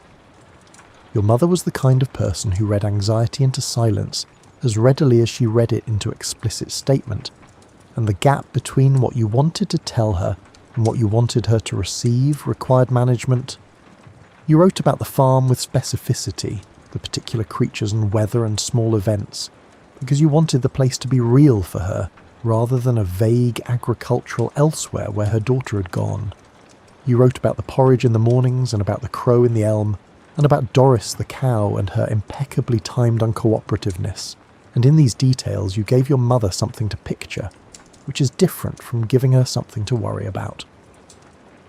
Your mother was the kind of person who read anxiety into silence as readily as she read it into explicit statement, and the gap between what you wanted to tell her and what you wanted her to receive required management. You wrote about the farm with specificity, the particular creatures and weather and small events, because you wanted the place to be real for her, rather than a vague agricultural elsewhere where her daughter had gone. You wrote about the porridge in the mornings and about the crow in the elm, and about Doris the cow and her impeccably timed uncooperativeness, and in these details you gave your mother something to picture, which is different from giving her something to worry about.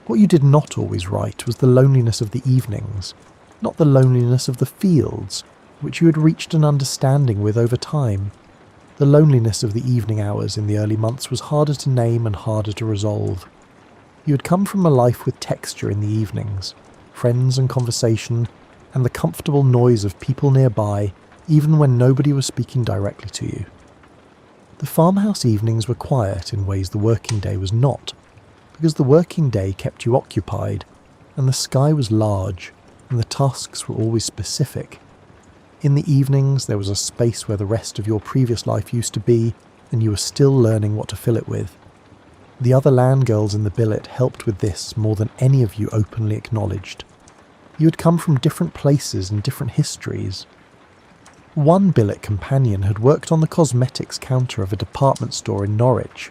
What you did not always write was the loneliness of the evenings, not the loneliness of the fields, which you had reached an understanding with over time. The loneliness of the evening hours in the early months was harder to name and harder to resolve. You had come from a life with texture in the evenings, friends and conversation, and the comfortable noise of people nearby, even when nobody was speaking directly to you. The farmhouse evenings were quiet in ways the working day was not, because the working day kept you occupied, and the sky was large, and the tasks were always specific. In the evenings there was a space where the rest of your previous life used to be, and you were still learning what to fill it with. The other land girls in the billet helped with this more than any of you openly acknowledged. You had come from different places and different histories. One billet companion had worked on the cosmetics counter of a department store in Norwich,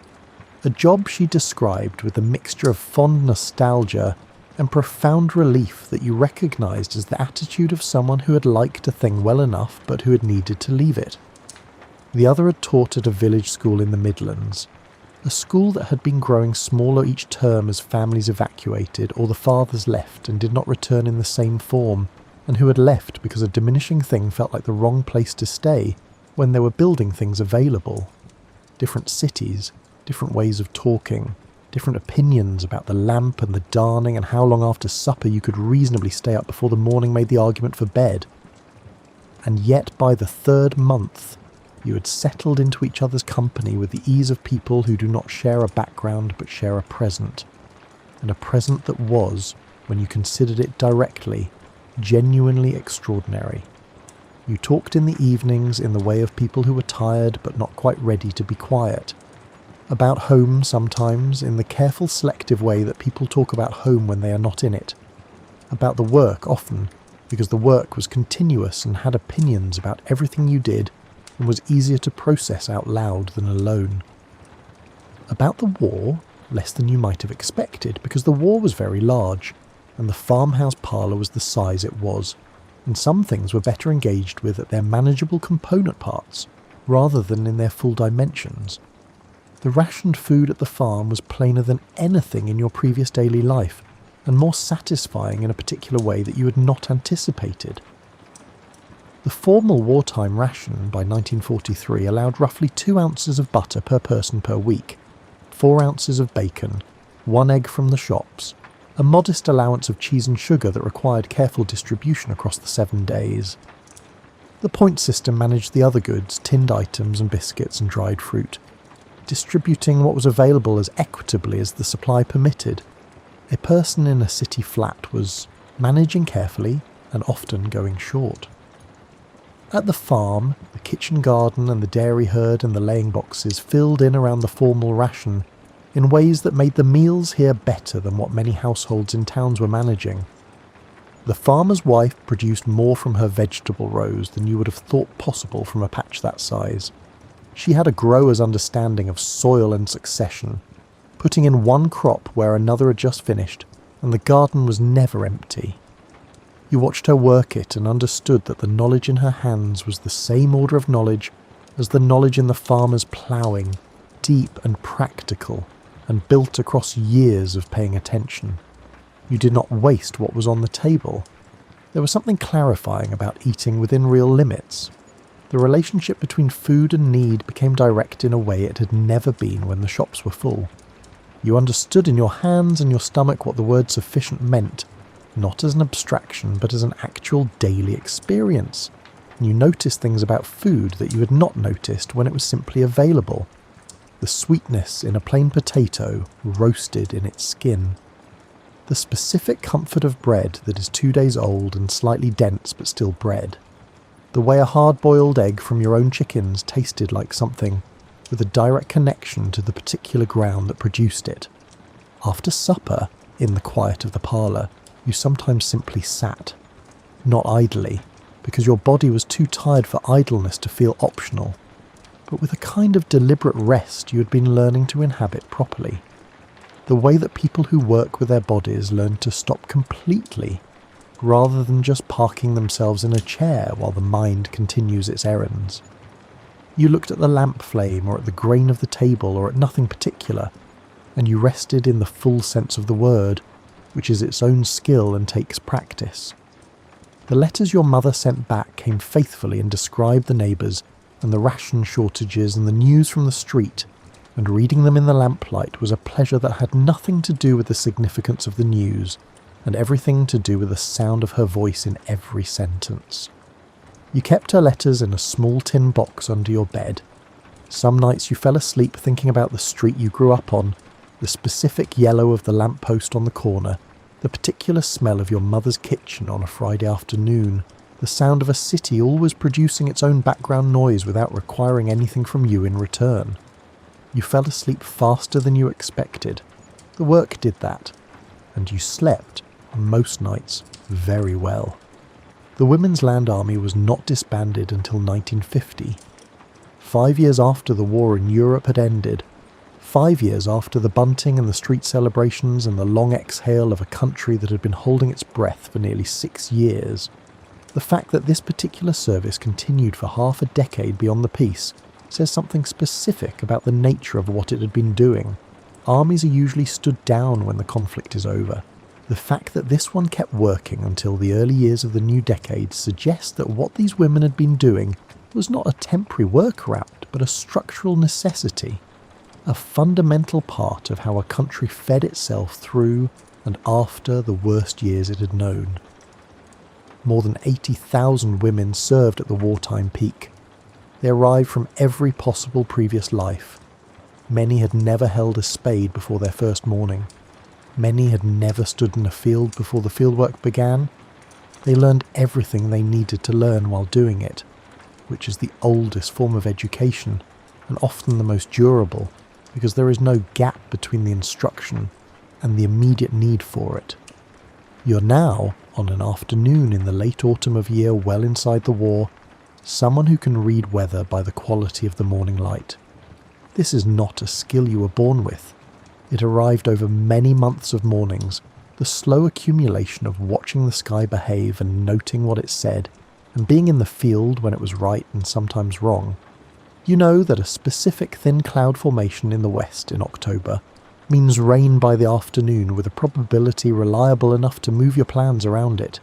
a job she described with a mixture of fond nostalgia and profound relief that you recognised as the attitude of someone who had liked a thing well enough but who had needed to leave it. The other had taught at a village school in the Midlands, a school that had been growing smaller each term as families evacuated or the fathers left and did not return in the same form, and who had left because a diminishing thing felt like the wrong place to stay when there were building things available. Different cities, different ways of talking, different opinions about the lamp and the darning and how long after supper you could reasonably stay up before the morning made the argument for bed. And yet by the 3rd month, you had settled into each other's company with the ease of people who do not share a background but share a present, and a present that was, when you considered it directly, genuinely extraordinary. You talked in the evenings in the way of people who were tired but not quite ready to be quiet. About home sometimes, in the careful selective way that people talk about home when they are not in it. About the work often, because the work was continuous and had opinions about everything you did and was easier to process out loud than alone. About the war, less than you might have expected, because the war was very large, and the farmhouse parlour was the size it was, and some things were better engaged with at their manageable component parts, rather than in their full dimensions. The rationed food at the farm was plainer than anything in your previous daily life, and more satisfying in a particular way that you had not anticipated. The formal wartime ration by 1943 allowed roughly 2 ounces of butter per person per week, 4 ounces of bacon, 1 egg from the shops, a modest allowance of cheese and sugar that required careful distribution across the 7 days. The point system managed the other goods, tinned items and biscuits and dried fruit, distributing what was available as equitably as the supply permitted. A person in a city flat was managing carefully and often going short. At the farm, the kitchen garden and the dairy herd and the laying boxes filled in around the formal ration in ways that made the meals here better than what many households in towns were managing. The farmer's wife produced more from her vegetable rows than you would have thought possible from a patch that size. She had a grower's understanding of soil and succession, putting in one crop where another had just finished, and the garden was never empty. You watched her work it and understood that the knowledge in her hands was the same order of knowledge as the knowledge in the farmer's ploughing, deep and practical, and built across years of paying attention. You did not waste what was on the table. There was something clarifying about eating within real limits. The relationship between food and need became direct in a way it had never been when the shops were full. You understood in your hands and your stomach what the word sufficient meant, not as an abstraction but as an actual daily experience. And you noticed things about food that you had not noticed when it was simply available. The sweetness in a plain potato roasted in its skin. The specific comfort of bread that is 2 days old and slightly dense but still bread. The way a hard-boiled egg from your own chickens tasted like something with a direct connection to the particular ground that produced it. After supper, in the quiet of the parlour, you sometimes simply sat. Not idly, because your body was too tired for idleness to feel optional, but with a kind of deliberate rest you had been learning to inhabit properly. The way that people who work with their bodies learn to stop completely, rather than just parking themselves in a chair while the mind continues its errands. You looked at the lamp flame or at the grain of the table or at nothing particular, and you rested in the full sense of the word, which is its own skill and takes practice. The letters your mother sent back came faithfully and described the neighbours and the ration shortages and the news from the street, and reading them in the lamplight was a pleasure that had nothing to do with the significance of the news, and everything to do with the sound of her voice in every sentence. You kept her letters in a small tin box under your bed. Some nights you fell asleep thinking about the street you grew up on, the specific yellow of the lamppost on the corner, the particular smell of your mother's kitchen on a Friday afternoon, the sound of a city always producing its own background noise without requiring anything from you in return. You fell asleep faster than you expected. The work did that, and you slept, on most nights, very well. The Women's Land Army was not disbanded until 1950. 5 years after the war in Europe had ended, 5 years after the bunting and the street celebrations and the long exhale of a country that had been holding its breath for nearly 6 years, the fact that this particular service continued for half a decade beyond the peace says something specific about the nature of what it had been doing. Armies are usually stood down when the conflict is over. The fact that this one kept working until the early years of the new decade suggests that what these women had been doing was not a temporary workaround, but a structural necessity, a fundamental part of how a country fed itself through and after the worst years it had known. More than 80,000 women served at the wartime peak. They arrived from every possible previous life. Many had never held a spade before their first morning. Many had never stood in a field before the fieldwork began. They learned everything they needed to learn while doing it, which is the oldest form of education and often the most durable, because there is no gap between the instruction and the immediate need for it. You're now, on an afternoon in the late autumn of year well inside the war, someone who can read weather by the quality of the morning light. This is not a skill you were born with. It arrived over many months of mornings, the slow accumulation of watching the sky behave and noting what it said, and being in the field when it was right and sometimes wrong. You know that a specific thin cloud formation in the west in October means rain by the afternoon with a probability reliable enough to move your plans around it.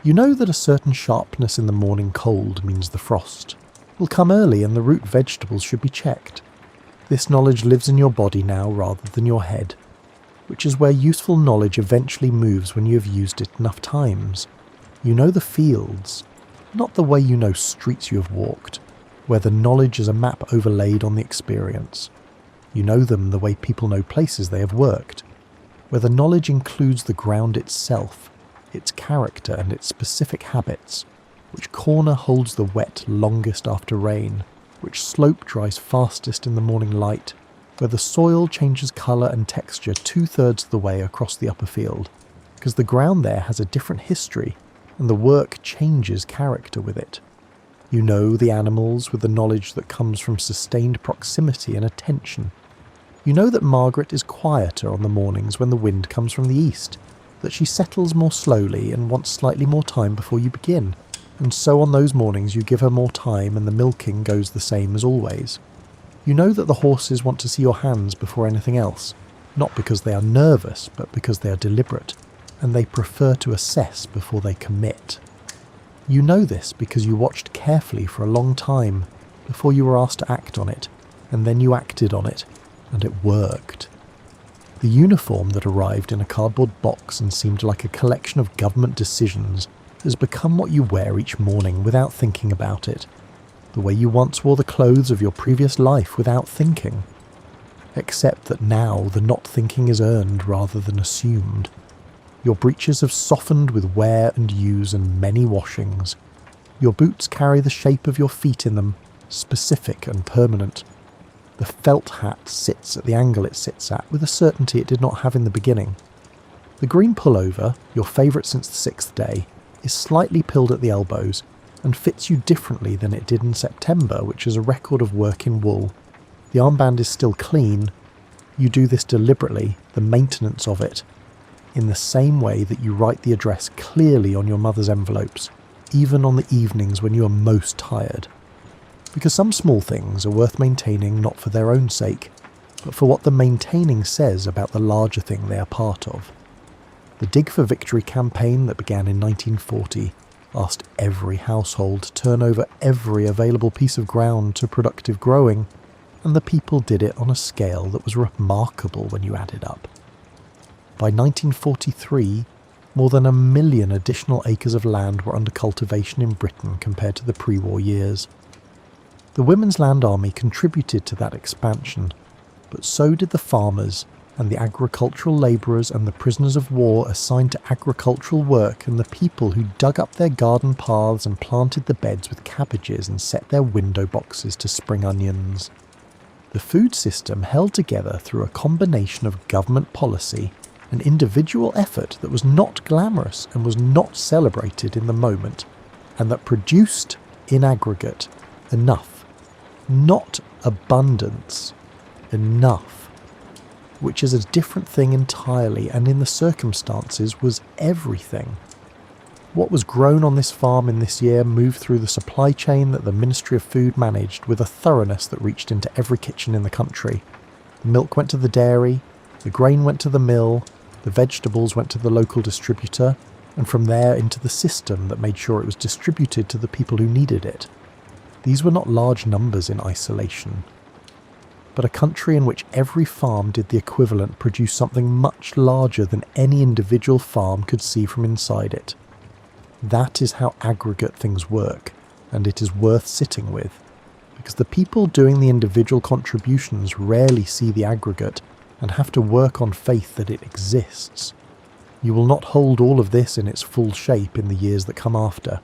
You know that a certain sharpness in the morning cold means the frost will come early and the root vegetables should be checked. This knowledge lives in your body now rather than your head, which is where useful knowledge eventually moves when you have used it enough times. You know the fields, not the way you know streets you have walked, where the knowledge is a map overlaid on the experience. You know them the way people know places they have worked, where the knowledge includes the ground itself, its character and its specific habits, which corner holds the wet longest after rain, which slope dries fastest in the morning light, where the soil changes colour and texture 2/3 of the way across the upper field, because the ground there has a different history and the work changes character with it. You know the animals with the knowledge that comes from sustained proximity and attention. You know that Margaret is quieter on the mornings when the wind comes from the east, that she settles more slowly and wants slightly more time before you begin, and so on those mornings you give her more time and the milking goes the same as always. You know that the horses want to see your hands before anything else, not because they are nervous, but because they are deliberate, and they prefer to assess before they commit. You know this because you watched carefully for a long time before you were asked to act on it, and then you acted on it, and it worked. The uniform that arrived in a cardboard box and seemed like a collection of government decisions has become what you wear each morning without thinking about it, the way you once wore the clothes of your previous life without thinking. Except that now the not thinking is earned rather than assumed. Your breeches have softened with wear and use and many washings. Your boots carry the shape of your feet in them, specific and permanent. The felt hat sits at the angle it sits at with a certainty it did not have in the beginning. The green pullover, your favourite since the 6th day, is slightly pilled at the elbows and fits you differently than it did in September, which is a record of work in wool. The armband is still clean. You do this deliberately, the maintenance of it, in the same way that you write the address clearly on your mother's envelopes, even on the evenings when you are most tired. Because some small things are worth maintaining not for their own sake, but for what the maintaining says about the larger thing they are part of. The Dig for Victory campaign that began in 1940 asked every household to turn over every available piece of ground to productive growing, and the people did it on a scale that was remarkable when you added up. By 1943, more than 1 million additional acres of land were under cultivation in Britain compared to the pre-war years. The Women's Land Army contributed to that expansion, but so did the farmers and the agricultural labourers and the prisoners of war assigned to agricultural work and the people who dug up their garden paths and planted the beds with cabbages and set their window boxes to spring onions. The food system held together through a combination of government policy and individual effort that was not glamorous and was not celebrated in the moment, and that produced, in aggregate, enough. Not abundance, enough. Which is a different thing entirely, and in the circumstances was everything. What was grown on this farm in this year moved through the supply chain that the Ministry of Food managed with a thoroughness that reached into every kitchen in the country. The milk went to the dairy, the grain went to the mill, the vegetables went to the local distributor, and from there into the system that made sure it was distributed to the people who needed it. These were not large numbers in isolation, but a country in which every farm did the equivalent produced something much larger than any individual farm could see from inside it. That is how aggregate things work, and it is worth sitting with, because the people doing the individual contributions rarely see the aggregate and have to work on faith that it exists. You will not hold all of this in its full shape in the years that come after.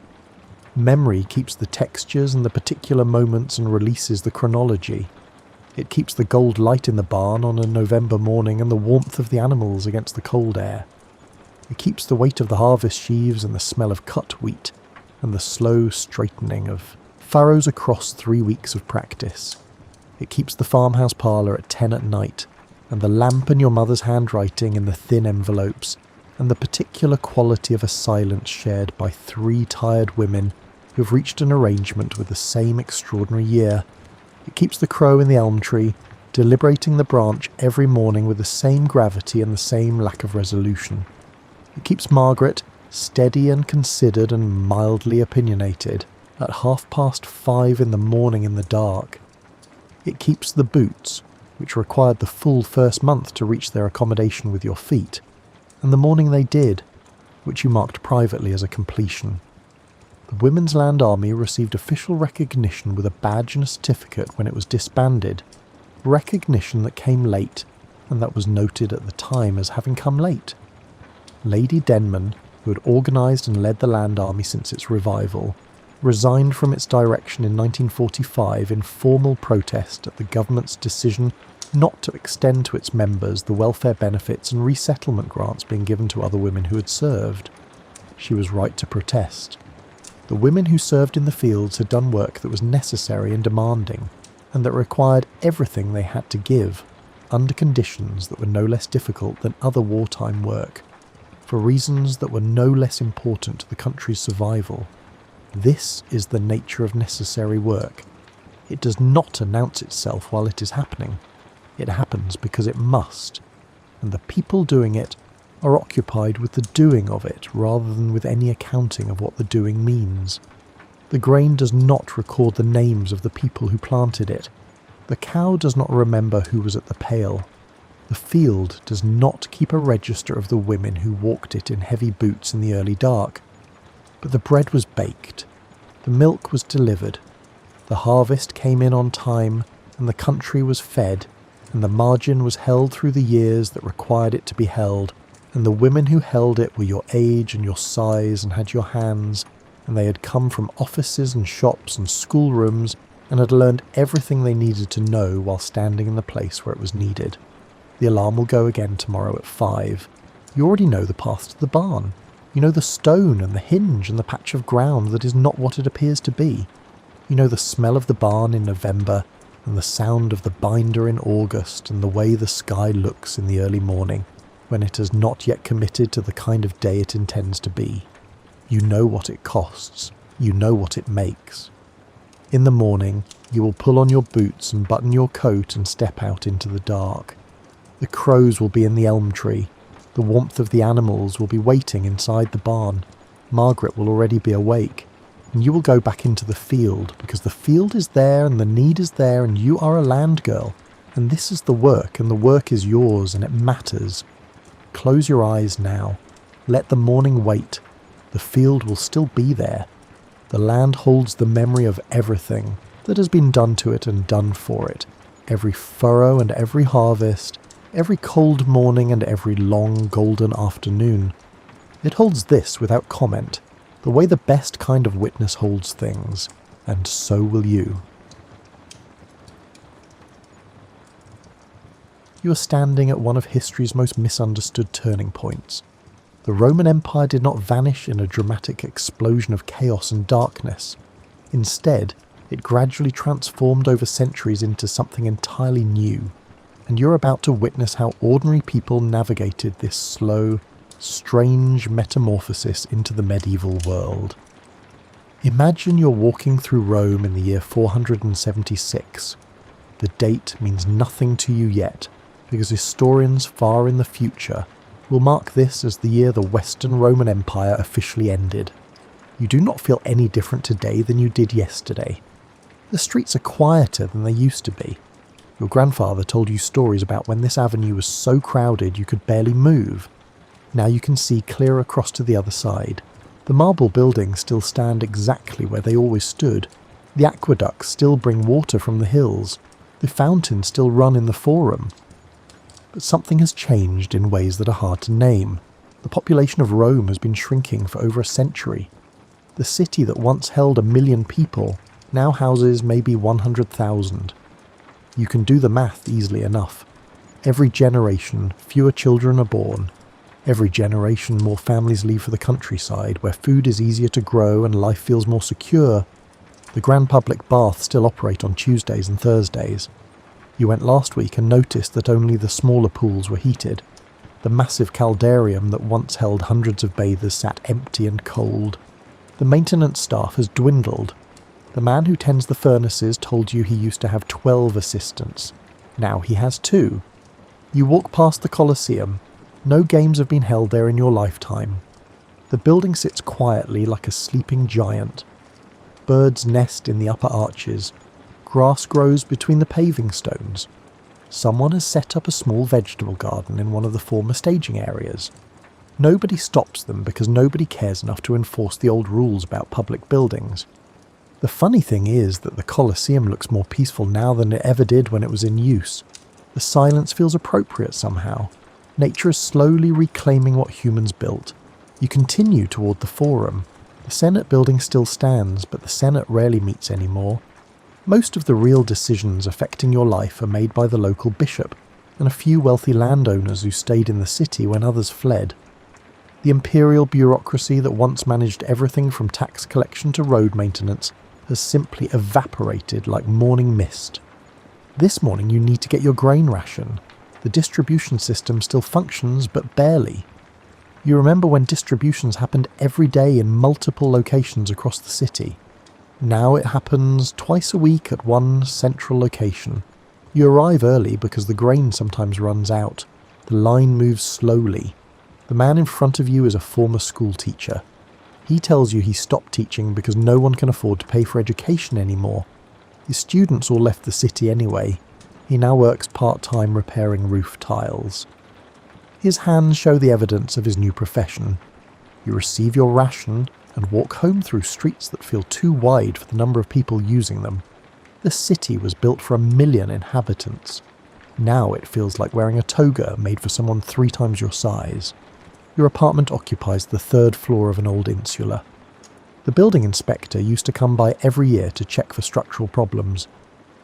Memory keeps the textures and the particular moments and releases the chronology. It keeps the gold light in the barn on a November morning and the warmth of the animals against the cold air. It keeps the weight of the harvest sheaves and the smell of cut wheat and the slow straightening of furrows across 3 weeks of practice. It keeps the farmhouse parlour at 10 at night and the lamp and your mother's handwriting in the thin envelopes and the particular quality of a silence shared by 3 tired women who have reached an arrangement with the same extraordinary year. It keeps the crow in the elm tree, deliberating the branch every morning with the same gravity and the same lack of resolution. It keeps Margaret, steady and considered and mildly opinionated, at 5:30 in the morning in the dark. It keeps the boots, which required the full first month to reach their accommodation with your feet, and the morning they did, which you marked privately as a completion. The Women's Land Army received official recognition with a badge and a certificate when it was disbanded, recognition that came late and that was noted at the time as having come late. Lady Denman, who had organised and led the Land Army since its revival, resigned from its direction in 1945 in formal protest at the government's decision not to extend to its members the welfare benefits and resettlement grants being given to other women who had served. She was right to protest. The women who served in the fields had done work that was necessary and demanding, and that required everything they had to give, under conditions that were no less difficult than other wartime work, for reasons that were no less important to the country's survival. This is the nature of necessary work. It does not announce itself while it is happening. It happens because it must, and the people doing it are occupied with the doing of it rather than with any accounting of what the doing means. The grain does not record the names of the people who planted it. The cow does not remember who was at the pail. The field does not keep a register of the women who walked it in heavy boots in the early dark. But the bread was baked, the milk was delivered, the harvest came in on time, and the country was fed, and the margin was held through the years that required it to be held, and the women who held it were your age and your size and had your hands, and they had come from offices and shops and schoolrooms and had learned everything they needed to know while standing in the place where it was needed. The alarm will go again tomorrow at 5. You already know the path to the barn. You know the stone and the hinge and the patch of ground that is not what it appears to be. You know the smell of the barn in November and the sound of the binder in August and the way the sky looks in the early morning, when it has not yet committed to the kind of day it intends to be. You know what it costs. You know what it makes. In the morning, you will pull on your boots and button your coat and step out into the dark. The crows will be in the elm tree. The warmth of the animals will be waiting inside the barn. Margaret will already be awake. And you will go back into the field, because the field is there and the need is there and you are a land girl. And this is the work, and the work is yours, and it matters. Close your eyes now. Let the morning wait. The field will still be there. The land holds the memory of everything that has been done to it and done for it. Every furrow and every harvest, every cold morning and every long golden afternoon. It holds this without comment, the way the best kind of witness holds things, and so will you. You are standing at one of history's most misunderstood turning points. The Roman Empire did not vanish in a dramatic explosion of chaos and darkness. Instead, it gradually transformed over centuries into something entirely new, and you're about to witness how ordinary people navigated this slow, strange metamorphosis into the medieval world. Imagine you're walking through Rome in the year 476. The date means nothing to you yet, because historians far in the future will mark this as the year the Western Roman Empire officially ended. You do not feel any different today than you did yesterday. The streets are quieter than they used to be. Your grandfather told you stories about when this avenue was so crowded you could barely move. Now you can see clear across to the other side. The marble buildings still stand exactly where they always stood. The aqueducts still bring water from the hills. The fountains still run in the forum. But something has changed in ways that are hard to name. The population of Rome has been shrinking for over a century. The city that once held 1 million people now houses maybe 100,000. You can do the math easily enough. Every generation, fewer children are born. Every generation, more families leave for the countryside, where food is easier to grow and life feels more secure. The grand public baths still operate on Tuesdays and Thursdays. You went last week and noticed that only the smaller pools were heated. The massive caldarium that once held hundreds of bathers sat empty and cold. The maintenance staff has dwindled. The man who tends the furnaces told you he used to have 12 assistants. Now he has 2. You walk past the Colosseum. No games have been held there in your lifetime. The building sits quietly like a sleeping giant. Birds nest in the upper arches. Grass grows between the paving stones. Someone has set up a small vegetable garden in one of the former staging areas. Nobody stops them because nobody cares enough to enforce the old rules about public buildings. The funny thing is that the Colosseum looks more peaceful now than it ever did when it was in use. The silence feels appropriate somehow. Nature is slowly reclaiming what humans built. You continue toward the Forum. The Senate building still stands, but the Senate rarely meets anymore. Most of the real decisions affecting your life are made by the local bishop and a few wealthy landowners who stayed in the city when others fled. The imperial bureaucracy that once managed everything from tax collection to road maintenance has simply evaporated like morning mist. This morning you need to get your grain ration. The distribution system still functions, but barely. You remember when distributions happened every day in multiple locations across the city. Now it happens twice a week at one central location. You arrive early because the grain sometimes runs out. The line moves slowly. The man in front of you is a former school teacher. He tells you he stopped teaching because no one can afford to pay for education anymore. His students all left the city anyway. He now works part-time repairing roof tiles. His hands show the evidence of his new profession. You receive your ration and walk home through streets that feel too wide for the number of people using them. The city was built for 1 million inhabitants. Now it feels like wearing a toga made for someone 3 times your size. Your apartment occupies the 3rd floor of an old insula. The building inspector used to come by every year to check for structural problems.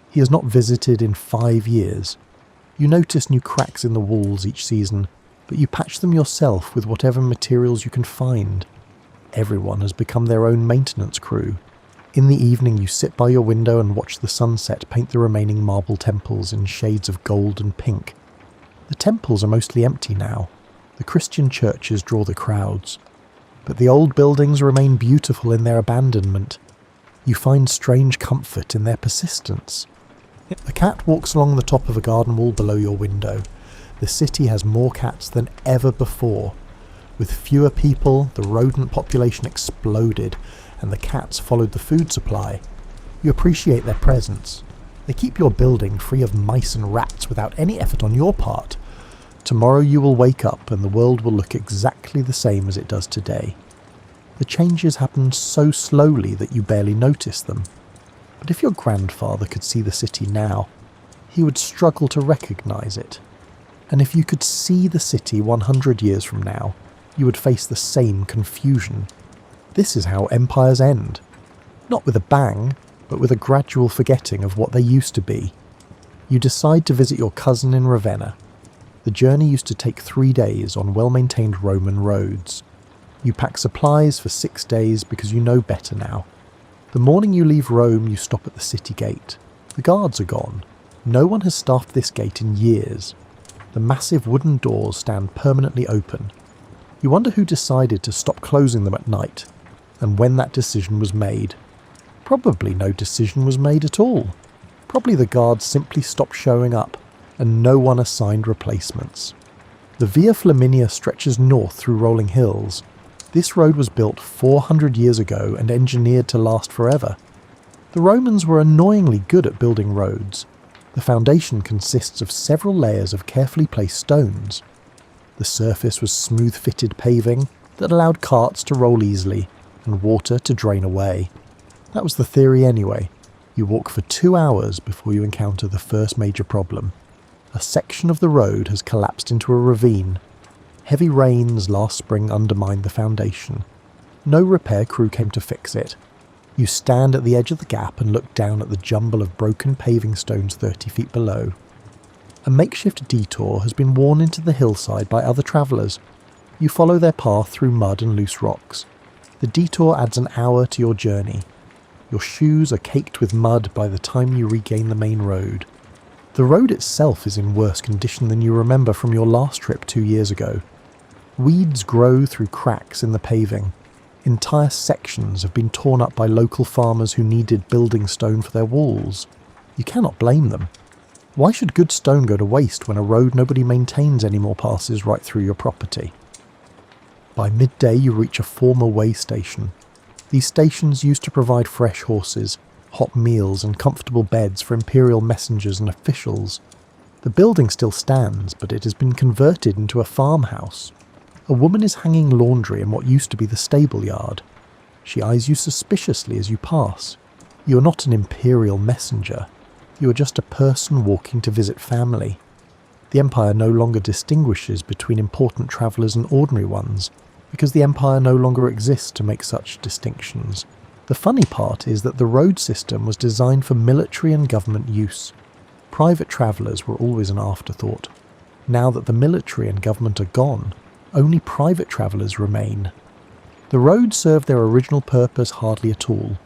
He has not visited in 5 years. You notice new cracks in the walls each season, but you patch them yourself with whatever materials you can find. Everyone has become their own maintenance crew. In the evening you sit by your window and watch the sunset paint the remaining marble temples in shades of gold and pink. The temples are mostly empty now. The Christian churches draw the crowds. But the old buildings remain beautiful in their abandonment. You find strange comfort in their persistence. A cat walks along the top of a garden wall below your window. The city has more cats than ever before. With fewer people, the rodent population exploded, and the cats followed the food supply. You appreciate their presence. They keep your building free of mice and rats without any effort on your part. Tomorrow you will wake up and the world will look exactly the same as it does today. The changes happen so slowly that you barely notice them. But if your grandfather could see the city now, he would struggle to recognise it. And if you could see the city 100 years from now, you would face the same confusion. This is how empires end. Not with a bang, but with a gradual forgetting of what they used to be. You decide to visit your cousin in Ravenna. The journey used to take 3 days on well-maintained Roman roads. You pack supplies for 6 days because you know better now. The morning you leave Rome, you stop at the city gate. The guards are gone. No one has staffed this gate in years. The massive wooden doors stand permanently open. You wonder who decided to stop closing them at night, and when that decision was made. Probably no decision was made at all. Probably the guards simply stopped showing up, and no one assigned replacements. The Via Flaminia stretches north through rolling hills. This road was built 400 years ago and engineered to last forever. The Romans were annoyingly good at building roads. The foundation consists of several layers of carefully placed stones. The surface was smooth-fitted paving that allowed carts to roll easily and water to drain away. That was the theory anyway. You walk for 2 hours before you encounter the first major problem. A section of the road has collapsed into a ravine. Heavy rains last spring undermined the foundation. No repair crew came to fix it. You stand at the edge of the gap and look down at the jumble of broken paving stones 30 feet below. A makeshift detour has been worn into the hillside by other travellers. You follow their path through mud and loose rocks. The detour adds an hour to your journey. Your shoes are caked with mud by the time you regain the main road. The road itself is in worse condition than you remember from your last trip 2 years ago. Weeds grow through cracks in the paving. Entire sections have been torn up by local farmers who needed building stone for their walls. You cannot blame them. Why should good stone go to waste when a road nobody maintains anymore passes right through your property? By midday you reach a former way station. These stations used to provide fresh horses, hot meals and comfortable beds for imperial messengers and officials. The building still stands, but it has been converted into a farmhouse. A woman is hanging laundry in what used to be the stable yard. She eyes you suspiciously as you pass. You are not an imperial messenger. You are just a person walking to visit family. The Empire no longer distinguishes between important travellers and ordinary ones, because the Empire no longer exists to make such distinctions. The funny part is that the road system was designed for military and government use. Private travellers were always an afterthought. Now that the military and government are gone, only private travellers remain. The roads serve their original purpose hardly at all,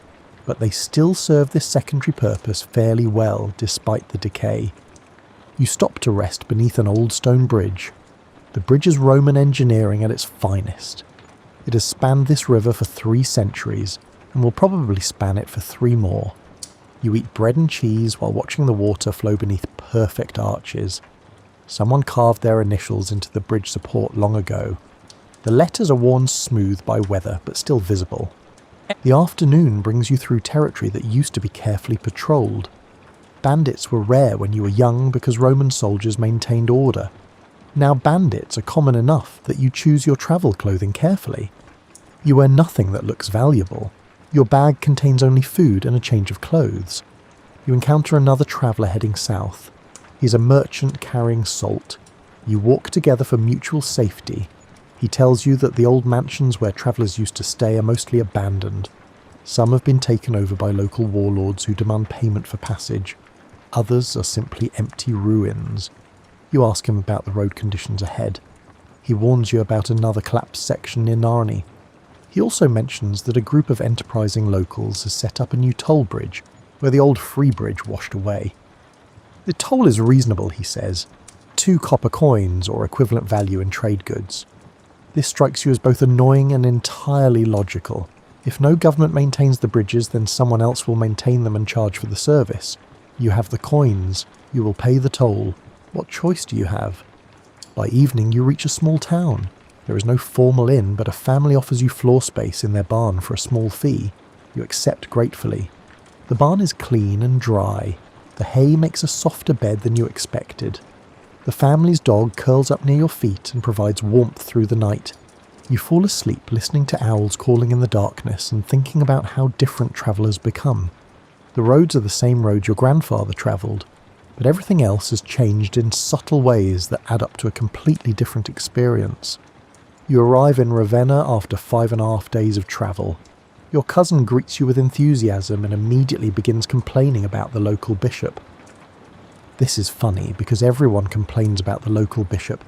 but they still serve this secondary purpose fairly well despite the decay. You stop to rest beneath an old stone bridge. The bridge is Roman engineering at its finest. It has spanned this river for 3 centuries, and will probably span it for 3 more. You eat bread and cheese while watching the water flow beneath perfect arches. Someone carved their initials into the bridge support long ago. The letters are worn smooth by weather, but still visible. The afternoon brings you through territory that used to be carefully patrolled. Bandits were rare when you were young because Roman soldiers maintained order. Now bandits are common enough that you choose your travel clothing carefully. You wear nothing that looks valuable. Your bag contains only food and a change of clothes. You encounter another traveller heading south. He's a merchant carrying salt. You walk together for mutual safety. He tells you that the old mansions where travellers used to stay are mostly abandoned. Some have been taken over by local warlords who demand payment for passage. Others are simply empty ruins. You ask him about the road conditions ahead. He warns you about another collapsed section near Narni. He also mentions that a group of enterprising locals has set up a new toll bridge, where the old free bridge washed away. The toll is reasonable, he says. 2 copper coins or equivalent value in trade goods. This strikes you as both annoying and entirely logical. If no government maintains the bridges, then someone else will maintain them and charge for the service. You have the coins. You will pay the toll. What choice do you have? By evening you reach a small town. There is no formal inn, but a family offers you floor space in their barn for a small fee. You accept gratefully. The barn is clean and dry. The hay makes a softer bed than you expected. The family's dog curls up near your feet and provides warmth through the night. You fall asleep listening to owls calling in the darkness and thinking about how different travellers become. The roads are the same roads your grandfather travelled, but everything else has changed in subtle ways that add up to a completely different experience. You arrive in Ravenna after 5.5 days of travel. Your cousin greets you with enthusiasm and immediately begins complaining about the local bishop. This is funny because everyone complains about the local bishop.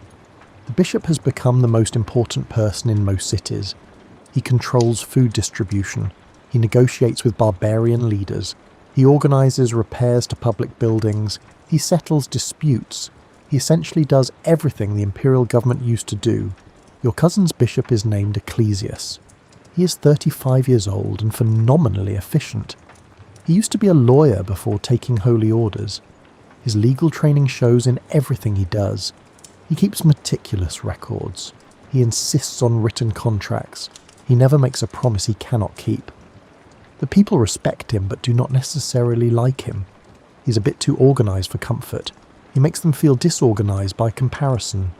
The bishop has become the most important person in most cities. He controls food distribution. He negotiates with barbarian leaders. He organises repairs to public buildings. He settles disputes. He essentially does everything the imperial government used to do. Your cousin's bishop is named Ecclesius. He is 35 years old and phenomenally efficient. He used to be a lawyer before taking holy orders. His legal training shows in everything he does. He keeps meticulous records. He insists on written contracts. He never makes a promise he cannot keep. The people respect him but do not necessarily like him. He's a bit too organised for comfort. He makes them feel disorganised by comparison.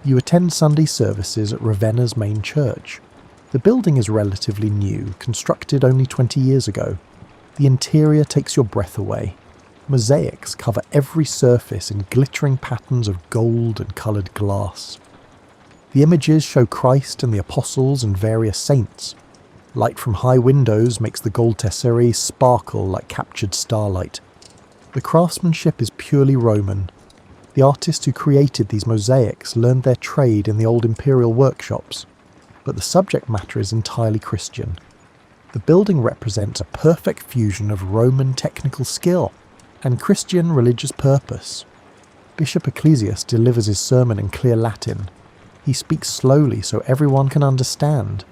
You attend Sunday services at Ravenna's main church. The building is relatively new, constructed only 20 years ago. The interior takes your breath away. Mosaics cover every surface in glittering patterns of gold and coloured glass. The images show Christ and the apostles and various saints. Light from high windows makes the gold tesserae sparkle like captured starlight. The craftsmanship is purely Roman. The artists who created these mosaics learned their trade in the old imperial workshops, but the subject matter is entirely Christian. The building represents a perfect fusion of Roman technical skill and Christian religious purpose. Bishop Ecclesius delivers his sermon in clear Latin. He speaks slowly so everyone can understand.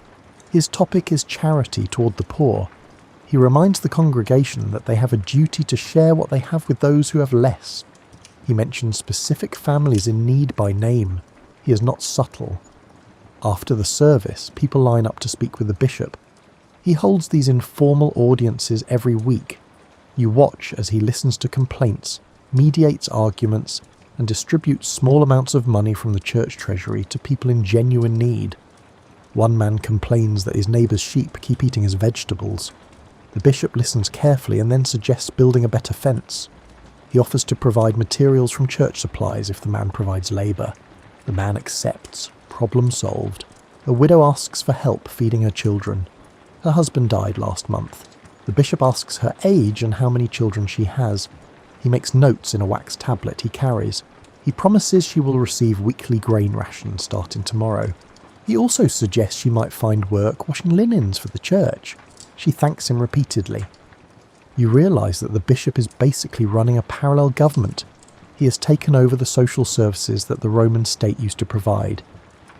His topic is charity toward the poor. He reminds the congregation that they have a duty to share what they have with those who have less. He mentions specific families in need by name. He is not subtle. After the service, people line up to speak with the bishop. He holds these informal audiences every week. You watch as he listens to complaints, mediates arguments, and distributes small amounts of money from the church treasury to people in genuine need. One man complains that his neighbour's sheep keep eating his vegetables. The bishop listens carefully and then suggests building a better fence. He offers to provide materials from church supplies if the man provides labour. The man accepts. Problem solved. A widow asks for help feeding her children. Her husband died last month. The bishop asks her age and how many children she has. He makes notes in a wax tablet he carries. He promises she will receive weekly grain rations starting tomorrow. He also suggests she might find work washing linens for the church. She thanks him repeatedly. You realise that the bishop is basically running a parallel government. He has taken over the social services that the Roman state used to provide.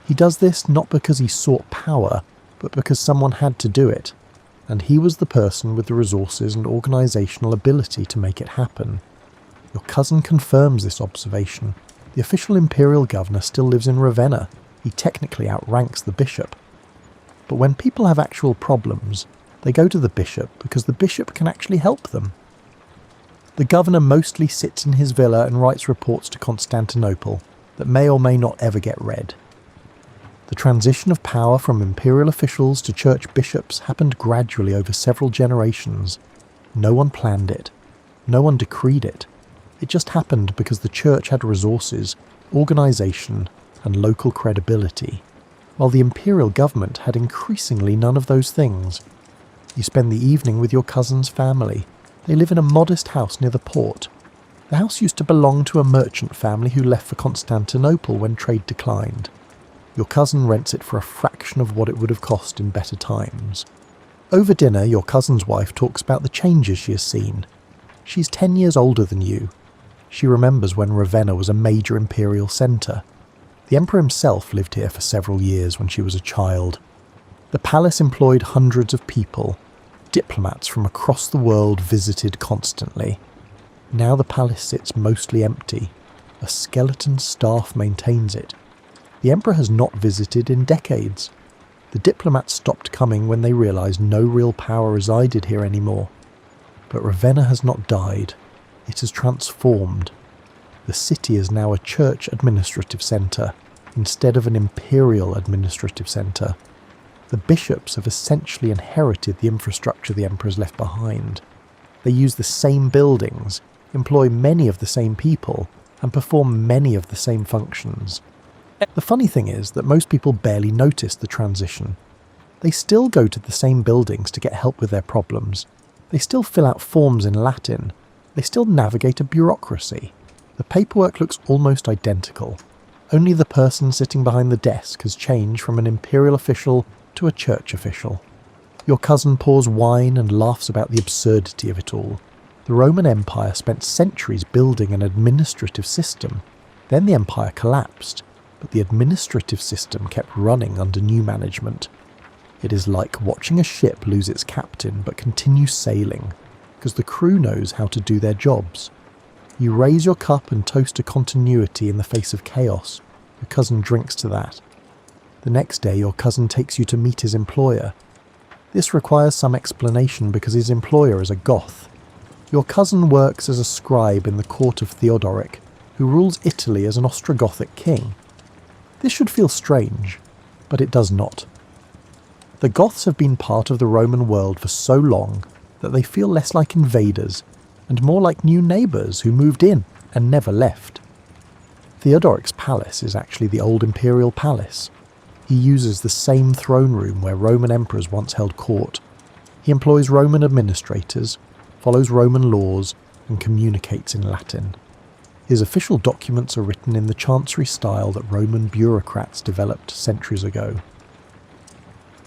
He does this not because he sought power, but because someone had to do it, and he was the person with the resources and organisational ability to make it happen. Your cousin confirms this observation. The official imperial governor still lives in Ravenna. He technically outranks the bishop. But when people have actual problems, they go to the bishop because the bishop can actually help them. The governor mostly sits in his villa and writes reports to Constantinople that may or may not ever get read. The transition of power from imperial officials to church bishops happened gradually over several generations. No one planned it. No one decreed it. It just happened because the church had resources, organisation, and local credibility, while the imperial government had increasingly none of those things. You spend the evening with your cousin's family. They live in a modest house near the port. The house used to belong to a merchant family who left for Constantinople when trade declined. Your cousin rents it for a fraction of what it would have cost in better times. Over dinner, your cousin's wife talks about the changes she has seen. She's 10 years older than you. She remembers when Ravenna was a major imperial centre. The emperor himself lived here for several years when she was a child. The palace employed hundreds of people. Diplomats from across the world visited constantly. Now the palace sits mostly empty. A skeleton staff maintains it. The emperor has not visited in decades. The diplomats stopped coming when they realised no real power resided here anymore. But Ravenna has not died. It has transformed. The city is now a church administrative centre, instead of an imperial administrative centre. The bishops have essentially inherited the infrastructure the emperors left behind. They use the same buildings, employ many of the same people, and perform many of the same functions. The funny thing is that most people barely notice the transition. They still go to the same buildings to get help with their problems. They still fill out forms in Latin. They still navigate a bureaucracy. The paperwork looks almost identical. Only the person sitting behind the desk has changed from an imperial official to a church official. Your cousin pours wine and laughs about the absurdity of it all. The Roman Empire spent centuries building an administrative system. Then the empire collapsed, but the administrative system kept running under new management. It is like watching a ship lose its captain but continue sailing, because the crew knows how to do their jobs. You raise your cup and toast to continuity in the face of chaos. Your cousin drinks to that. The next day your cousin takes you to meet his employer. This requires some explanation because his employer is a Goth. Your cousin works as a scribe in the court of Theodoric, who rules Italy as an Ostrogothic king. This should feel strange, but it does not. The Goths have been part of the Roman world for so long that they feel less like invaders and more like new neighbours who moved in and never left. Theodoric's palace is actually the old imperial palace. He uses the same throne room where Roman emperors once held court. He employs Roman administrators, follows Roman laws, and communicates in Latin. His official documents are written in the chancery style that Roman bureaucrats developed centuries ago.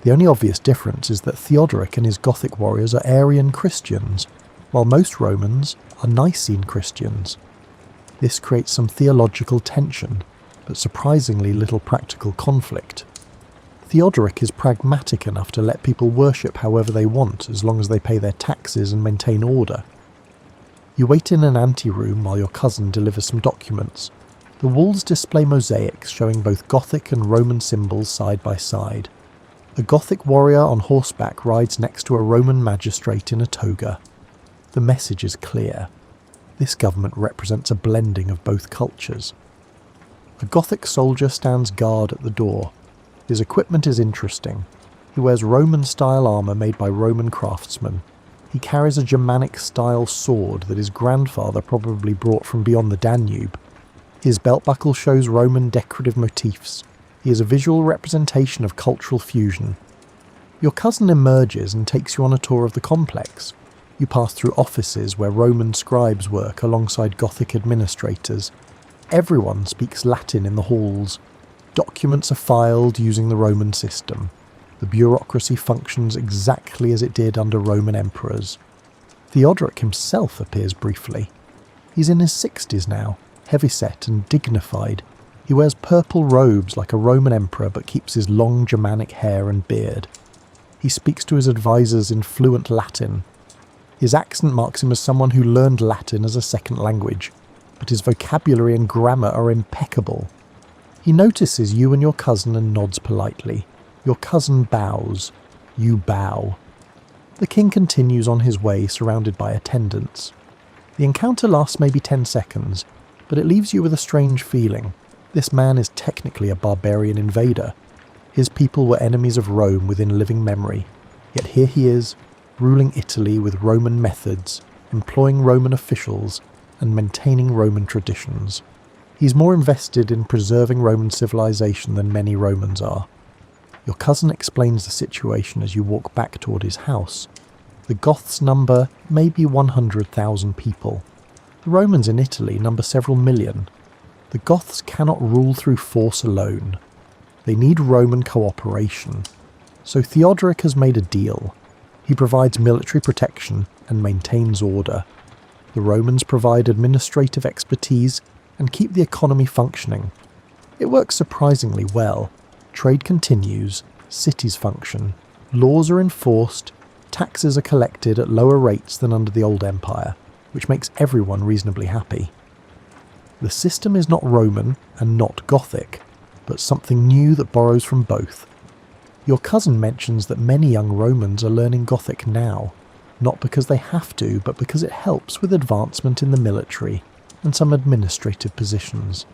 The only obvious difference is that Theodoric and his Gothic warriors are Arian Christians, while most Romans are Nicene Christians. This creates some theological tension, but surprisingly little practical conflict. Theodoric is pragmatic enough to let people worship however they want as long as they pay their taxes and maintain order. You wait in an anteroom while your cousin delivers some documents. The walls display mosaics showing both Gothic and Roman symbols side by side. A Gothic warrior on horseback rides next to a Roman magistrate in a toga. The message is clear. This government represents a blending of both cultures. A Gothic soldier stands guard at the door. His equipment is interesting. He wears Roman-style armour made by Roman craftsmen. He carries a Germanic-style sword that his grandfather probably brought from beyond the Danube. His belt buckle shows Roman decorative motifs. He is a visual representation of cultural fusion. Your cousin emerges and takes you on a tour of the complex. You pass through offices where Roman scribes work alongside Gothic administrators. Everyone speaks Latin in the halls. Documents are filed using the Roman system. The bureaucracy functions exactly as it did under Roman emperors. Theodoric himself appears briefly. He's in his 60s now, heavyset and dignified. He wears purple robes like a Roman emperor but keeps his long Germanic hair and beard. He speaks to his advisors in fluent Latin. His accent marks him as someone who learned Latin as a second language, but his vocabulary and grammar are impeccable. He notices you and your cousin and nods politely. Your cousin bows. You bow. The king continues on his way, surrounded by attendants. The encounter lasts maybe 10 seconds, but it leaves you with a strange feeling. This man is technically a barbarian invader. His people were enemies of Rome within living memory, yet here he is, ruling Italy with Roman methods, employing Roman officials, and maintaining Roman traditions. He's more invested in preserving Roman civilization than many Romans are. Your cousin explains the situation as you walk back toward his house. The Goths number maybe 100,000 people. The Romans in Italy number several million. The Goths cannot rule through force alone. They need Roman cooperation. So Theodoric has made a deal. He provides military protection and maintains order. The Romans provide administrative expertise and keep the economy functioning. It works surprisingly well. Trade continues, cities function, laws are enforced, taxes are collected at lower rates than under the old empire, which makes everyone reasonably happy. The system is not Roman and not Gothic, but something new that borrows from both. Your cousin mentions that many young Romans are learning Gothic now, not because they have to, but because it helps with advancement in the military and some administrative positions.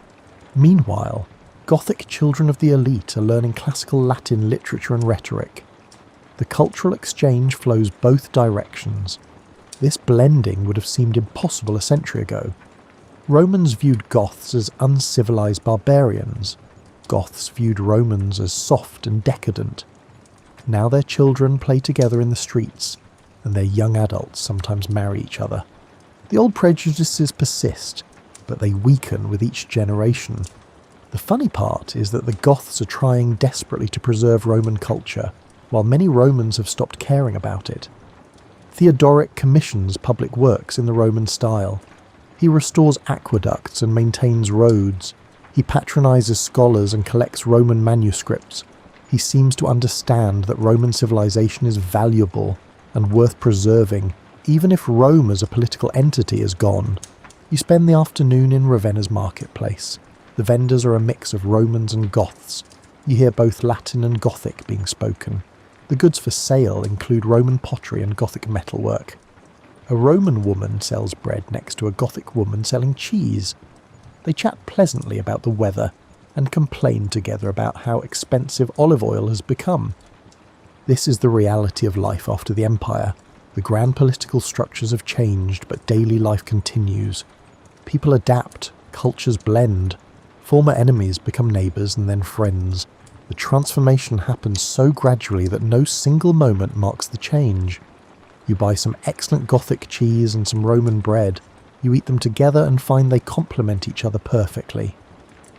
Meanwhile, Gothic children of the elite are learning classical Latin literature and rhetoric. The cultural exchange flows both directions. This blending would have seemed impossible a century ago. Romans viewed Goths as uncivilized barbarians. Goths viewed Romans as soft and decadent. Now their children play together in the streets, and their young adults sometimes marry each other. The old prejudices persist, but they weaken with each generation. The funny part is that the Goths are trying desperately to preserve Roman culture, while many Romans have stopped caring about it. Theodoric commissions public works in the Roman style. He restores aqueducts and maintains roads. He patronizes scholars and collects Roman manuscripts. He seems to understand that Roman civilization is valuable and worth preserving, even if Rome as a political entity is gone. You spend the afternoon in Ravenna's marketplace. The vendors are a mix of Romans and Goths. You hear both Latin and Gothic being spoken. The goods for sale include Roman pottery and Gothic metalwork. A Roman woman sells bread next to a Gothic woman selling cheese. They chat pleasantly about the weather and complain together about how expensive olive oil has become. This is the reality of life after the Empire. The grand political structures have changed, but daily life continues. People adapt, cultures blend. Former enemies become neighbours and then friends. The transformation happens so gradually that no single moment marks the change. You buy some excellent Gothic cheese and some Roman bread. You eat them together and find they complement each other perfectly.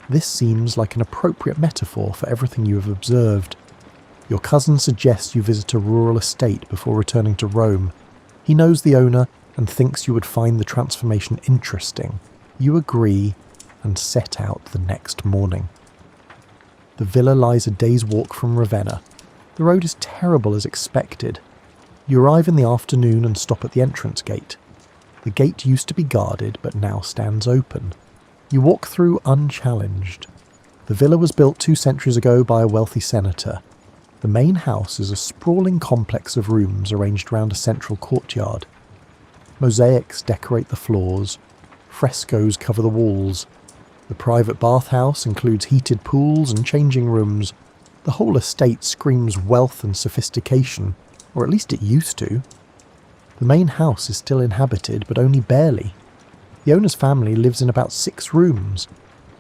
This seems like an appropriate metaphor for everything you have observed. Your cousin suggests you visit a rural estate before returning to Rome. He knows the owner and thinks you would find the transformation interesting. You agree and set out the next morning. The villa lies a day's walk from Ravenna. The road is terrible as expected. You arrive in the afternoon and stop at the entrance gate. The gate used to be guarded but now stands open. You walk through unchallenged. The villa was built 2 centuries ago by a wealthy senator. The main house is a sprawling complex of rooms arranged around a central courtyard. Mosaics decorate the floors. Frescoes cover the walls. The private bathhouse includes heated pools and changing rooms. The whole estate screams wealth and sophistication, or at least it used to. The main house is still inhabited, but only barely. The owner's family lives in about 6 rooms.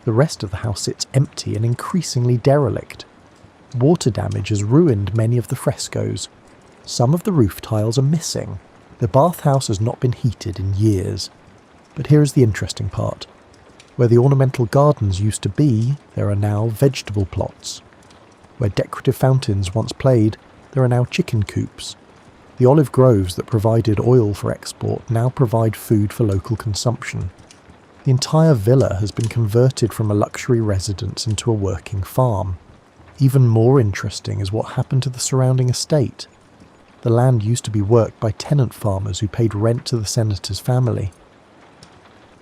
The rest of the house sits empty and increasingly derelict. Water damage has ruined many of the frescoes. Some of the roof tiles are missing. The bathhouse has not been heated in years. But here is the interesting part. Where the ornamental gardens used to be, there are now vegetable plots. Where decorative fountains once played, there are now chicken coops. The olive groves that provided oil for export now provide food for local consumption. The entire villa has been converted from a luxury residence into a working farm. Even more interesting is what happened to the surrounding estate. The land used to be worked by tenant farmers who paid rent to the senator's family.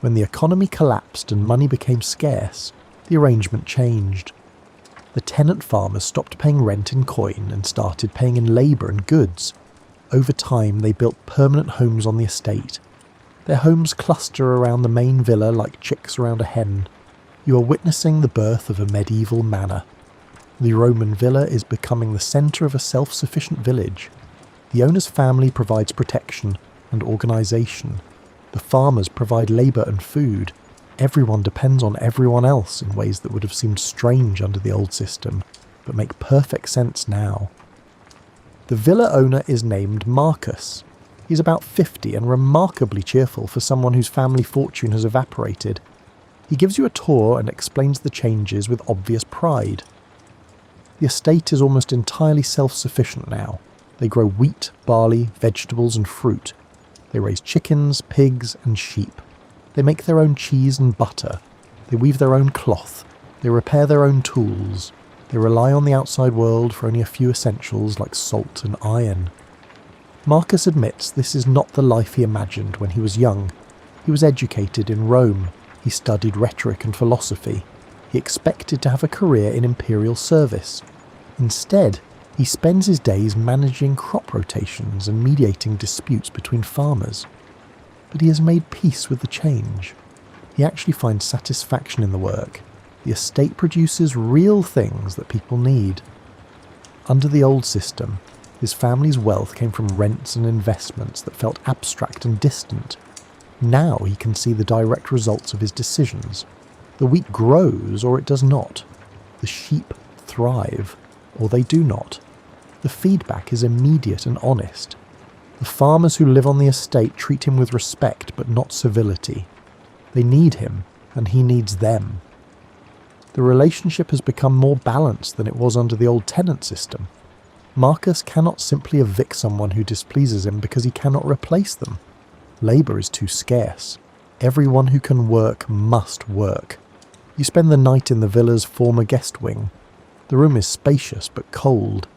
When the economy collapsed and money became scarce, the arrangement changed. The tenant farmers stopped paying rent in coin and started paying in labour and goods. Over time, they built permanent homes on the estate. Their homes cluster around the main villa like chicks around a hen. You are witnessing the birth of a medieval manor. The Roman villa is becoming the centre of a self-sufficient village. The owner's family provides protection and organisation. The farmers provide labour and food. Everyone depends on everyone else in ways that would have seemed strange under the old system, but make perfect sense now. The villa owner is named Marcus. He's about 50 and remarkably cheerful for someone whose family fortune has evaporated. He gives you a tour and explains the changes with obvious pride. The estate is almost entirely self-sufficient now. They grow wheat, barley, vegetables and fruit. They raise chickens, pigs and sheep. They make their own cheese and butter. They weave their own cloth. They repair their own tools. They rely on the outside world for only a few essentials like salt and iron. Marcus admits this is not the life he imagined when he was young. He was educated in Rome. He studied rhetoric and philosophy. He expected to have a career in imperial service. Instead, he spends his days managing crop rotations and mediating disputes between farmers. But he has made peace with the change. He actually finds satisfaction in the work. The estate produces real things that people need. Under the old system, his family's wealth came from rents and investments that felt abstract and distant. Now he can see the direct results of his decisions. The wheat grows or it does not. The sheep thrive or they do not. The feedback is immediate and honest. The farmers who live on the estate treat him with respect but not civility. They need him and he needs them. The relationship has become more balanced than it was under the old tenant system. Marcus cannot simply evict someone who displeases him because he cannot replace them. Labour is too scarce. Everyone who can work must work. You spend the night in the villa's former guest wing. The room is spacious but cold.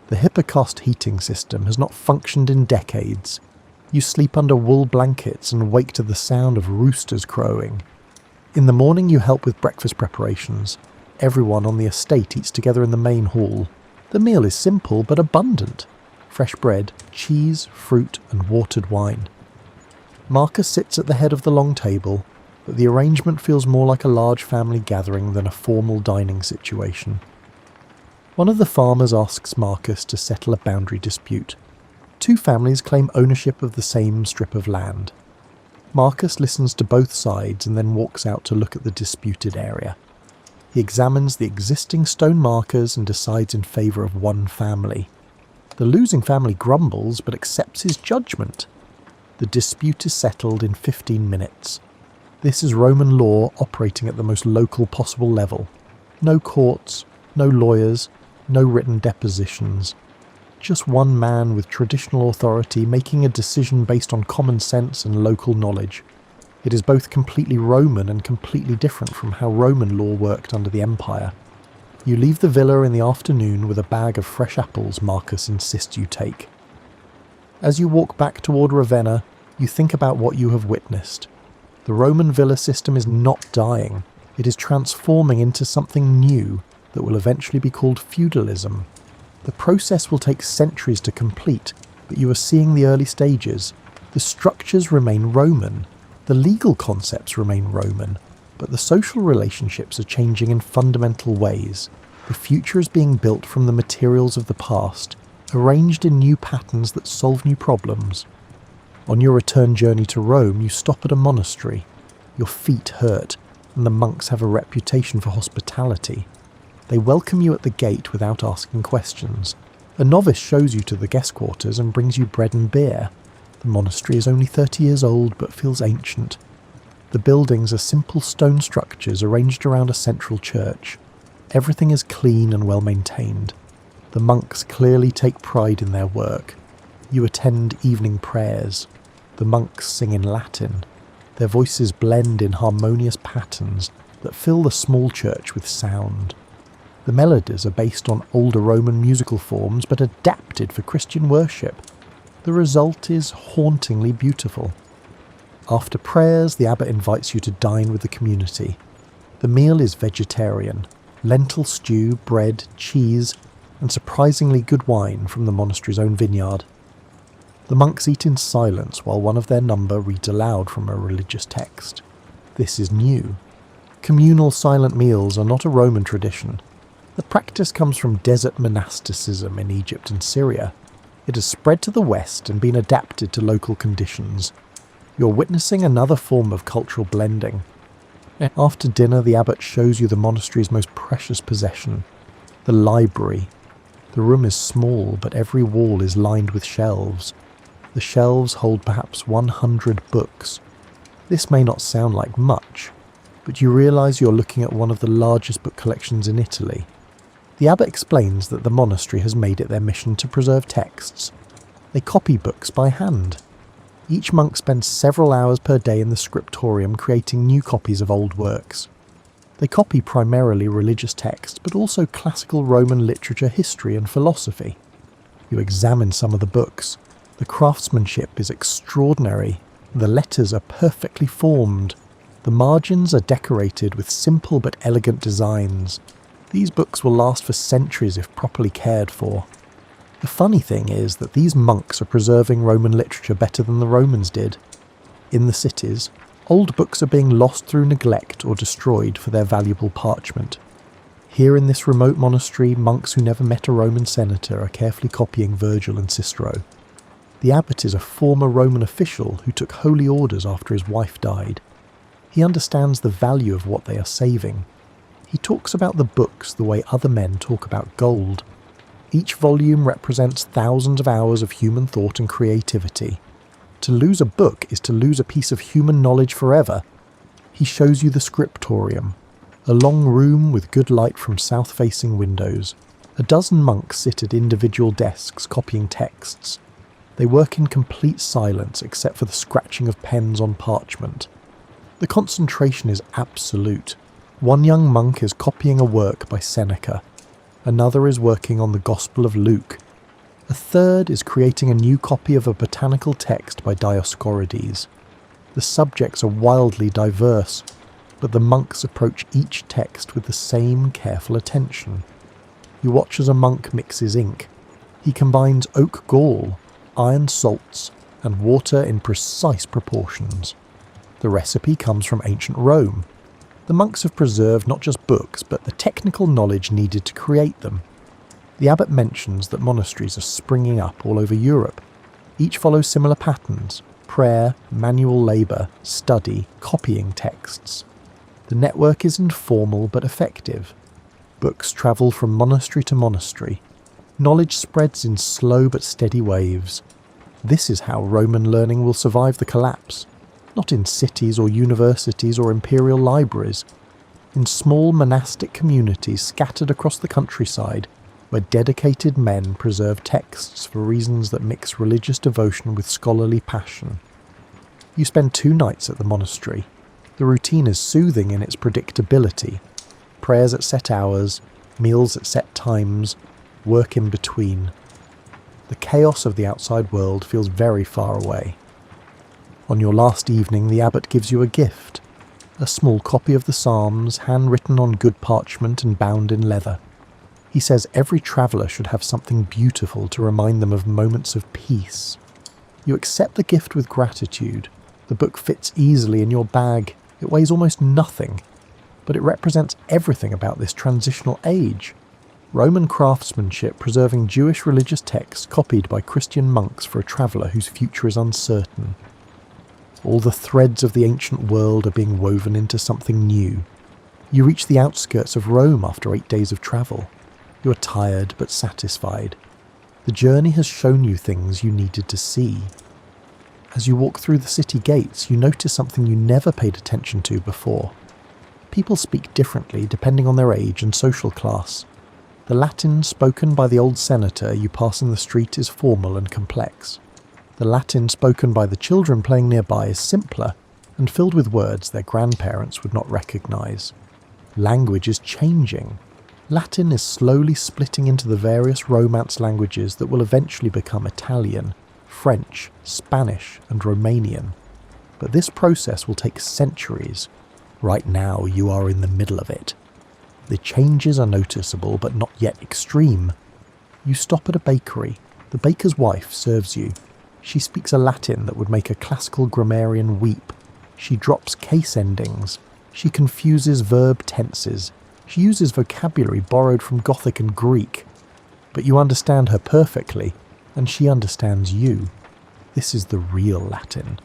The Hippocaust heating system has not functioned in decades. You sleep under wool blankets and wake to the sound of roosters crowing. In the morning you help with breakfast preparations. Everyone on the estate eats together in the main hall. The meal is simple but abundant. Fresh bread, cheese, fruit and watered wine. Marcus sits at the head of the long table, but the arrangement feels more like a large family gathering than a formal dining situation. One of the farmers asks Marcus to settle a boundary dispute. 2 families claim ownership of the same strip of land. Marcus listens to both sides and then walks out to look at the disputed area. He examines the existing stone markers and decides in favour of one family. The losing family grumbles but accepts his judgment. The dispute is settled in 15 minutes. This is Roman law operating at the most local possible level. No courts, no lawyers, no written depositions. Just one man with traditional authority making a decision based on common sense and local knowledge. It is both completely Roman and completely different from how Roman law worked under the Empire. You leave the villa in the afternoon with a bag of fresh apples Marcus insists you take. As you walk back toward Ravenna, you think about what you have witnessed. The Roman villa system is not dying. It is transforming into something new that will eventually be called feudalism. The process will take centuries to complete, but you are seeing the early stages. The structures remain Roman. The legal concepts remain Roman, but the social relationships are changing in fundamental ways. The future is being built from the materials of the past, arranged in new patterns that solve new problems. On your return journey to Rome, you stop at a monastery. Your feet hurt, and the monks have a reputation for hospitality. They welcome you at the gate without asking questions. A novice shows you to the guest quarters and brings you bread and beer. The monastery is only 30 years old but feels ancient. The buildings are simple stone structures arranged around a central church. Everything is clean and well maintained. The monks clearly take pride in their work. You attend evening prayers. The monks sing in Latin. Their voices blend in harmonious patterns that fill the small church with sound. The melodies are based on older Roman musical forms but adapted for Christian worship. The result is hauntingly beautiful. After prayers, the abbot invites you to dine with the community. The meal is vegetarian. Lentil stew, bread, cheese, and surprisingly good wine from the monastery's own vineyard. The monks eat in silence while one of their number reads aloud from a religious text. This is new. Communal silent meals are not a Roman tradition. The practice comes from desert monasticism in Egypt and Syria. It has spread to the west and been adapted to local conditions. You're witnessing another form of cultural blending. After dinner, the abbot shows you the monastery's most precious possession, the library. The room is small, but every wall is lined with shelves. The shelves hold perhaps 100 books. This may not sound like much, but you realise you're looking at one of the largest book collections in Italy. The abbot explains that the monastery has made it their mission to preserve texts. They copy books by hand. Each monk spends several hours per day in the scriptorium creating new copies of old works. They copy primarily religious texts, but also classical Roman literature, history and philosophy. You examine some of the books. The craftsmanship is extraordinary. The letters are perfectly formed. The margins are decorated with simple but elegant designs. These books will last for centuries if properly cared for. The funny thing is that these monks are preserving Roman literature better than the Romans did. In the cities, old books are being lost through neglect or destroyed for their valuable parchment. Here in this remote monastery, monks who never met a Roman senator are carefully copying Virgil and Cicero. The abbot is a former Roman official who took holy orders after his wife died. He understands the value of what they are saving. He talks about the books the way other men talk about gold. Each volume represents thousands of hours of human thought and creativity. To lose a book is to lose a piece of human knowledge forever. He shows you the scriptorium, a long room with good light from south-facing windows. A dozen monks sit at individual desks copying texts. They work in complete silence except for the scratching of pens on parchment. The concentration is absolute. One young monk is copying a work by Seneca. Another is working on the Gospel of Luke. A third is creating a new copy of a botanical text by Dioscorides. The subjects are wildly diverse, but the monks approach each text with the same careful attention. You watch as a monk mixes ink. He combines oak gall, iron salts, and water in precise proportions. The recipe comes from ancient Rome. The monks have preserved not just books, but the technical knowledge needed to create them. The abbot mentions that monasteries are springing up all over Europe. Each follows similar patterns: prayer, manual labour, study, copying texts. The network is informal but effective. Books travel from monastery to monastery. Knowledge spreads in slow but steady waves. This is how Roman learning will survive the collapse, not in cities or universities or imperial libraries, in small monastic communities scattered across the countryside where dedicated men preserve texts for reasons that mix religious devotion with scholarly passion. You spend 2 nights at the monastery. The routine is soothing in its predictability. Prayers at set hours, meals at set times, work in between. The chaos of the outside world feels very far away. On your last evening, the abbot gives you a gift, a small copy of the Psalms, handwritten on good parchment and bound in leather. He says every traveller should have something beautiful to remind them of moments of peace. You accept the gift with gratitude. The book fits easily in your bag. It weighs almost nothing, but it represents everything about this transitional age. Roman craftsmanship preserving Jewish religious texts copied by Christian monks for a traveller whose future is uncertain. All the threads of the ancient world are being woven into something new. You reach the outskirts of Rome after 8 days of travel. You are tired but satisfied. The journey has shown you things you needed to see. As you walk through the city gates, you notice something you never paid attention to before. People speak differently depending on their age and social class. The Latin spoken by the old senator you pass in the street is formal and complex. The Latin spoken by the children playing nearby is simpler and filled with words their grandparents would not recognise. Language is changing. Latin is slowly splitting into the various Romance languages that will eventually become Italian, French, Spanish and Romanian. But this process will take centuries. Right now you are in the middle of it. The changes are noticeable but not yet extreme. You stop at a bakery. The baker's wife serves you. She speaks a Latin that would make a classical grammarian weep. She drops case endings. She confuses verb tenses. She uses vocabulary borrowed from Gothic and Greek. But you understand her perfectly, and she understands you. This is the real Latin.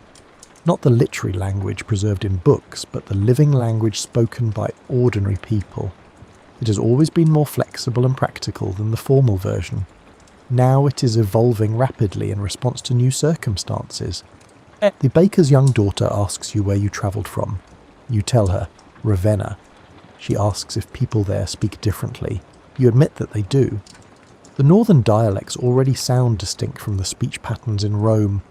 Not the literary language preserved in books, but the living language spoken by ordinary people. It has always been more flexible and practical than the formal version. Now it is evolving rapidly in response to new circumstances. The baker's young daughter asks you where you travelled from. You tell her, Ravenna. She asks if people there speak differently. You admit that they do. The northern dialects already sound distinct from the speech patterns in Rome.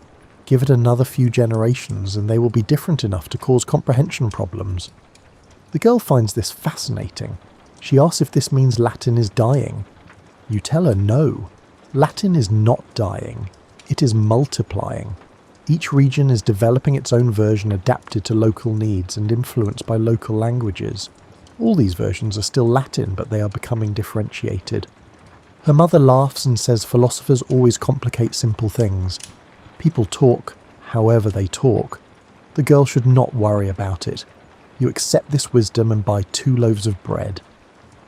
Give it another few generations and they will be different enough to cause comprehension problems. The girl finds this fascinating. She asks if this means Latin is dying. You tell her no. Latin is not dying. It is multiplying. Each region is developing its own version adapted to local needs and influenced by local languages. All these versions are still Latin, but they are becoming differentiated. Her mother laughs and says philosophers always complicate simple things. People talk, however they talk. The girl should not worry about it. You accept this wisdom and buy 2 loaves of bread.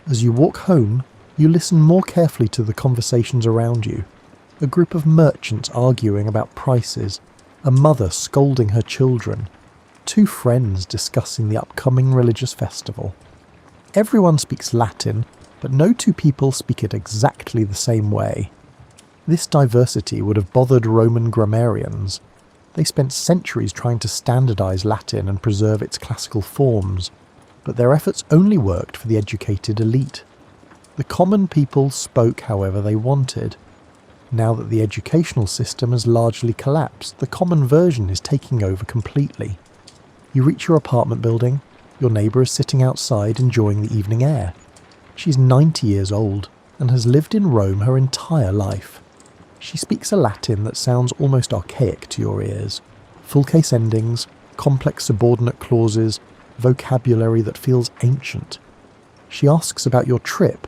As you walk home, you listen more carefully to the conversations around you. A group of merchants arguing about prices, a mother scolding her children, 2 friends discussing the upcoming religious festival. Everyone speaks Latin, but no 2 people speak it exactly the same way. This diversity would have bothered Roman grammarians. They spent centuries trying to standardize Latin and preserve its classical forms, but their efforts only worked for the educated elite. The common people spoke however they wanted. Now that the educational system has largely collapsed, the common version is taking over completely. You reach your apartment building. Your neighbour is sitting outside enjoying the evening air. She's 90 years old and has lived in Rome her entire life. She speaks a Latin that sounds almost archaic to your ears. Full case endings, complex subordinate clauses, vocabulary that feels ancient. She asks about your trip.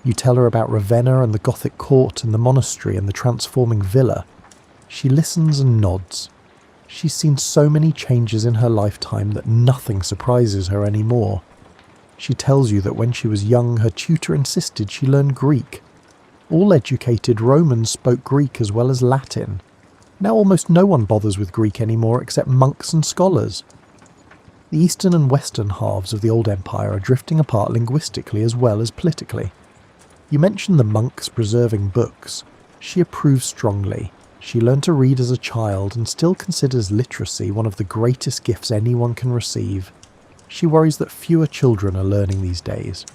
You tell her about Ravenna and the Gothic court and the monastery and the transforming villa. She listens and nods. She's seen so many changes in her lifetime that nothing surprises her anymore. She tells you that when she was young, her tutor insisted she learn Greek. All educated Romans spoke Greek as well as Latin. Now almost no one bothers with Greek anymore except monks and scholars. The eastern and western halves of the old empire are drifting apart linguistically as well as politically. You mentioned the monks preserving books. She approves strongly. She learned to read as a child and still considers literacy one of the greatest gifts anyone can receive. She worries that fewer children are learning these days.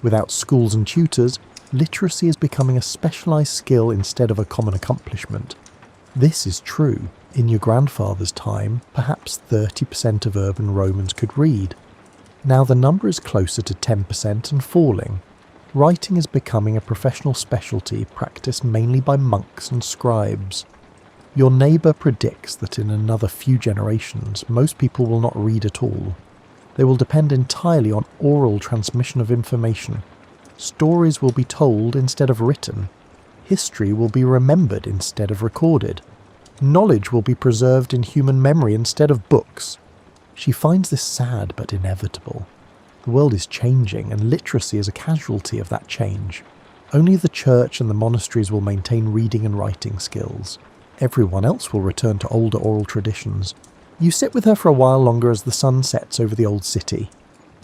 Without schools and tutors, literacy is becoming a specialised skill instead of a common accomplishment. This is true. In your grandfather's time, perhaps 30% of urban Romans could read. Now the number is closer to 10% and falling. Writing is becoming a professional specialty practiced mainly by monks and scribes. Your neighbour predicts that in another few generations, most people will not read at all. They will depend entirely on oral transmission of information. Stories will be told instead of written. History will be remembered instead of recorded. Knowledge will be preserved in human memory instead of books. She finds this sad but inevitable. The world is changing, and literacy is a casualty of that change. Only the church and the monasteries will maintain reading and writing skills. Everyone else will return to older oral traditions. You sit with her for a while longer as the sun sets over the old city.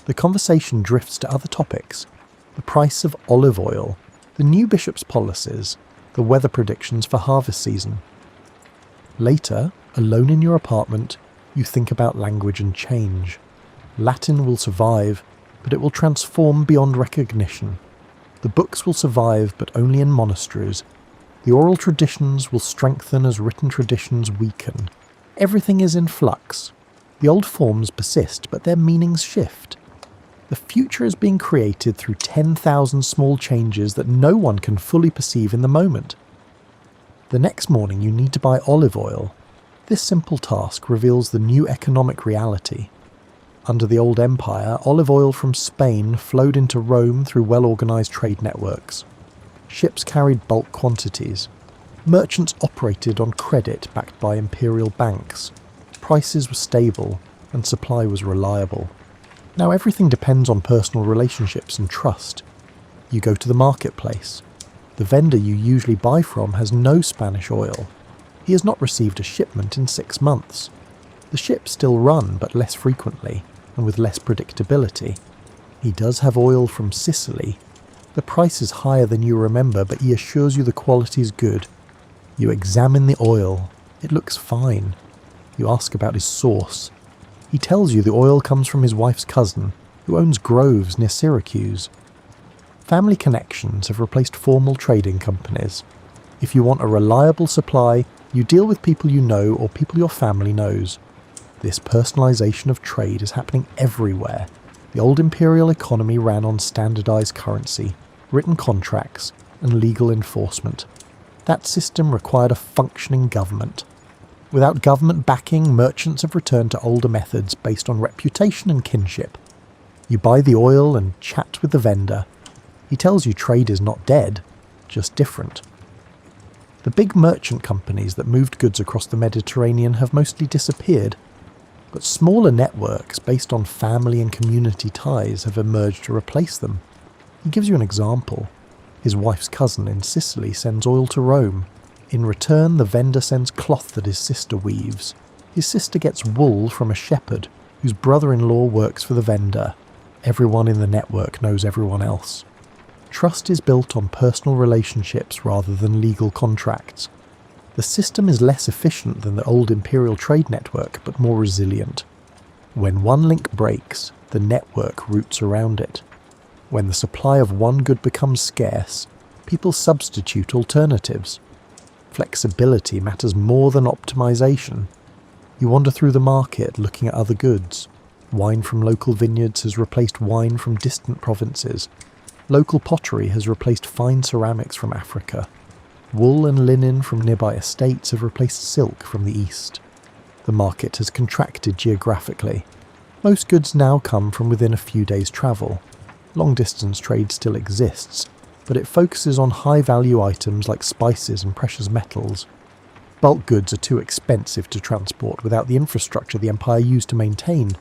The conversation drifts to other topics. The price of olive oil, the new bishop's policies, the weather predictions for harvest season. Later, alone in your apartment, you think about language and change. Latin will survive, but it will transform beyond recognition. The books will survive, but only in monasteries. The oral traditions will strengthen as written traditions weaken. Everything is in flux. The old forms persist, but their meanings shift. The future is being created through 10,000 small changes that no one can fully perceive in the moment. The next morning you need to buy olive oil. This simple task reveals the new economic reality. Under the old empire, olive oil from Spain flowed into Rome through well-organised trade networks. Ships carried bulk quantities. Merchants operated on credit backed by imperial banks. Prices were stable and supply was reliable. Now everything depends on personal relationships and trust. You go to the marketplace. The vendor you usually buy from has no Spanish oil. He has not received a shipment in 6 months. The ships still run, but less frequently, and with less predictability. He does have oil from Sicily. The price is higher than you remember, but he assures you the quality is good. You examine the oil. It looks fine. You ask about his source. He tells you the oil comes from his wife's cousin, who owns groves near Syracuse. Family connections have replaced formal trading companies. If you want a reliable supply, you deal with people you know or people your family knows. This personalisation of trade is happening everywhere. The old imperial economy ran on standardised currency, written contracts, and legal enforcement. That system required a functioning government. Without government backing, merchants have returned to older methods based on reputation and kinship. You buy the oil and chat with the vendor. He tells you trade is not dead, just different. The big merchant companies that moved goods across the Mediterranean have mostly disappeared, but smaller networks based on family and community ties have emerged to replace them. He gives you an example. His wife's cousin in Sicily sends oil to Rome. In return, the vendor sends cloth that his sister weaves. His sister gets wool from a shepherd, whose brother-in-law works for the vendor. Everyone in the network knows everyone else. Trust is built on personal relationships rather than legal contracts. The system is less efficient than the old imperial trade network, but more resilient. When one link breaks, the network routes around it. When the supply of one good becomes scarce, people substitute alternatives. Flexibility matters more than optimization. You wander through the market looking at other goods. Wine from local vineyards has replaced wine from distant provinces. Local pottery has replaced fine ceramics from Africa. Wool and linen from nearby estates have replaced silk from the east. The market has contracted geographically. Most goods now come from within a few days' travel. Long-distance trade still exists, but it focuses on high-value items like spices and precious metals. Bulk goods are too expensive to transport without the infrastructure the empire used to maintain.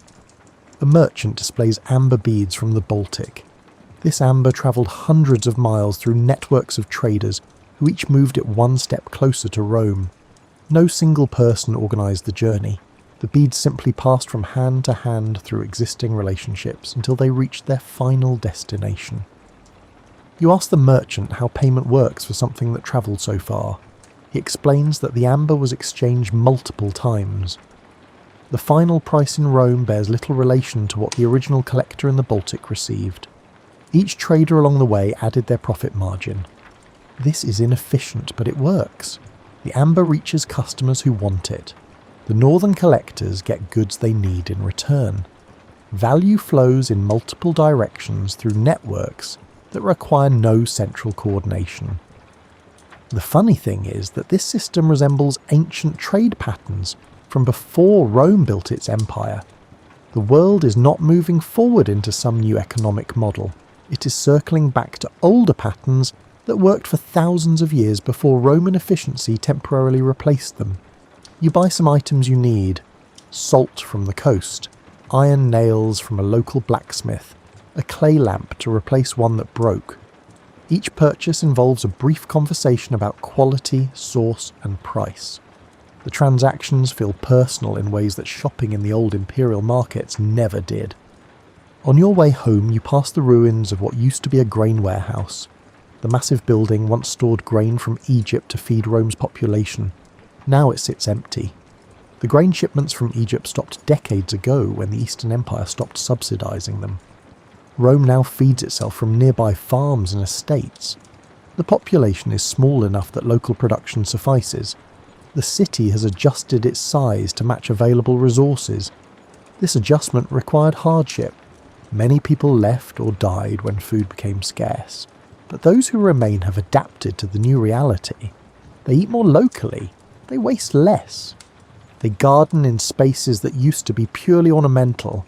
A merchant displays amber beads from the Baltic. This amber travelled hundreds of miles through networks of traders who each moved it one step closer to Rome. No single person organised the journey. The beads simply passed from hand to hand through existing relationships until they reached their final destination. You ask the merchant how payment works for something that travelled so far. He explains that the amber was exchanged multiple times. The final price in Rome bears little relation to what the original collector in the Baltic received. Each trader along the way added their profit margin. This is inefficient, but it works. The amber reaches customers who want it. The northern collectors get goods they need in return. Value flows in multiple directions through networks that require no central coordination. The funny thing is that this system resembles ancient trade patterns from before Rome built its empire. The world is not moving forward into some new economic model. It is circling back to older patterns that worked for thousands of years before Roman efficiency temporarily replaced them. You buy some items you need: salt from the coast, iron nails from a local blacksmith, a clay lamp to replace one that broke. Each purchase involves a brief conversation about quality, source, and price. The transactions feel personal in ways that shopping in the old imperial markets never did. On your way home, you pass the ruins of what used to be a grain warehouse. The massive building once stored grain from Egypt to feed Rome's population. Now it sits empty. The grain shipments from Egypt stopped decades ago when the Eastern Empire stopped subsidizing them. Rome now feeds itself from nearby farms and estates. The population is small enough that local production suffices. The city has adjusted its size to match available resources. This adjustment required hardship. Many people left or died when food became scarce. But those who remain have adapted to the new reality. They eat more locally. They waste less. They garden in spaces that used to be purely ornamental.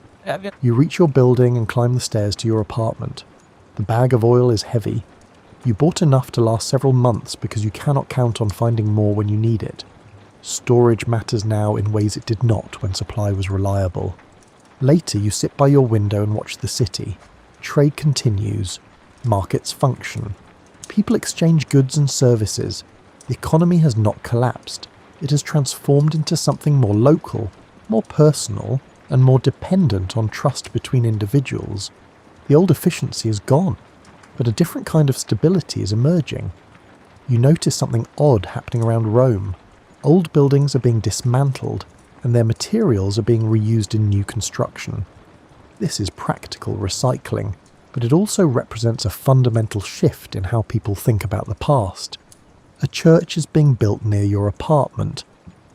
You reach your building and climb the stairs to your apartment. The bag of oil is heavy. You bought enough to last several months because you cannot count on finding more when you need it. Storage matters now in ways it did not when supply was reliable. Later you sit by your window and watch the city. Trade continues. Markets function. People exchange goods and services. The economy has not collapsed. It has transformed into something more local, more personal, and more dependent on trust between individuals. The old efficiency is gone, but a different kind of stability is emerging. You notice something odd happening around Rome. Old buildings are being dismantled, and their materials are being reused in new construction. This is practical recycling, but it also represents a fundamental shift in how people think about the past. A church is being built near your apartment.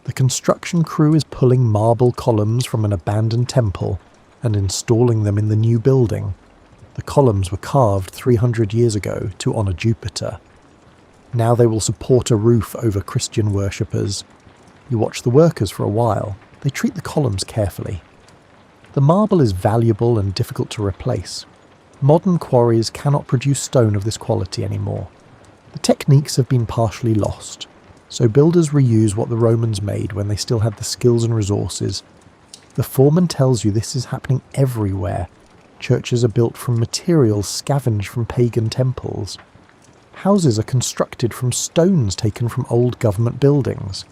The construction crew is pulling marble columns from an abandoned temple and installing them in the new building. The columns were carved 300 years ago to honour Jupiter. Now they will support a roof over Christian worshippers. You watch the workers for a while. They treat the columns carefully. The marble is valuable and difficult to replace. Modern quarries cannot produce stone of this quality anymore. The techniques have been partially lost, so builders reuse what the Romans made when they still had the skills and resources. The foreman tells you this is happening everywhere. Churches are built from materials scavenged from pagan temples. Houses are constructed from stones taken from old government buildings.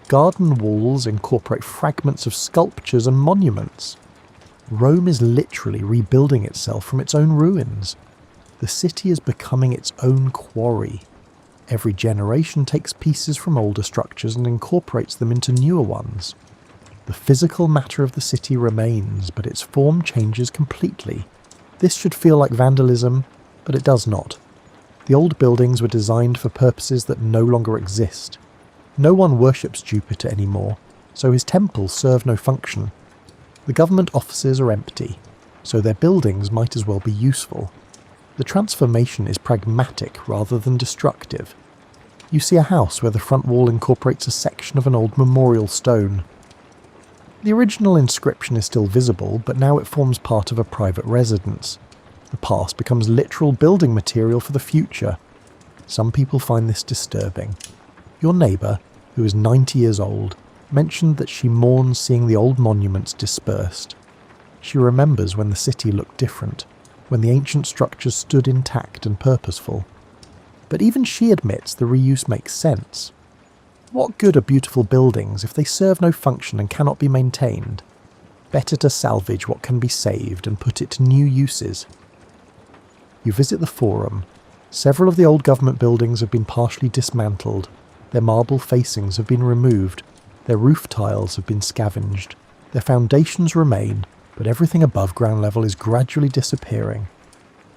Garden walls incorporate fragments of sculptures and monuments. Rome is literally rebuilding itself from its own ruins. The city is becoming its own quarry. Every generation takes pieces from older structures and incorporates them into newer ones. The physical matter of the city remains, but its form changes completely. This should feel like vandalism, but it does not. The old buildings were designed for purposes that no longer exist. No one worships Jupiter anymore, so his temples serve no function. The government offices are empty, so their buildings might as well be useful. The transformation is pragmatic rather than destructive. You see a house where the front wall incorporates a section of an old memorial stone. The original inscription is still visible, but now it forms part of a private residence. The past becomes literal building material for the future. Some people find this disturbing. Your neighbour, who is 90 years old, mentioned that she mourns seeing the old monuments dispersed. She remembers when the city looked different, when the ancient structures stood intact and purposeful. But even she admits the reuse makes sense. What good are beautiful buildings if they serve no function and cannot be maintained? Better to salvage what can be saved and put it to new uses. You visit the Forum. Several of the old government buildings have been partially dismantled. Their marble facings have been removed. Their roof tiles have been scavenged. Their foundations remain, but everything above ground level is gradually disappearing.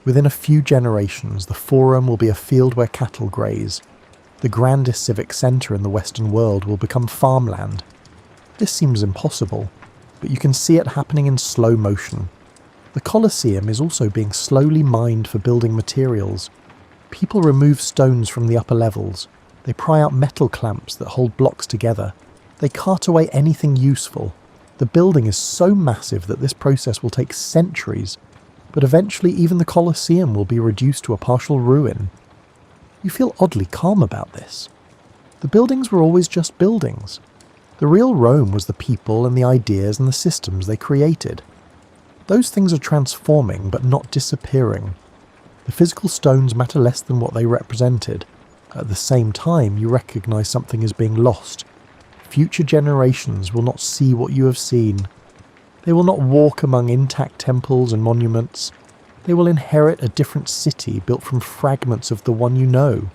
Within a few generations, the Forum will be a field where cattle graze. The grandest civic centre in the Western world will become farmland. This seems impossible, but you can see it happening in slow motion. The Colosseum is also being slowly mined for building materials. People remove stones from the upper levels. They pry out metal clamps that hold blocks together. They cart away anything useful. The building is so massive that this process will take centuries, but eventually even the Colosseum will be reduced to a partial ruin. You feel oddly calm about this. The buildings were always just buildings. The real Rome was the people and the ideas and the systems they created. Those things are transforming but not disappearing. The physical stones matter less than what they represented. At the same time, you recognise something is being lost. Future generations will not see what you have seen. They will not walk among intact temples and monuments. They will inherit a different city built from fragments of the one you know.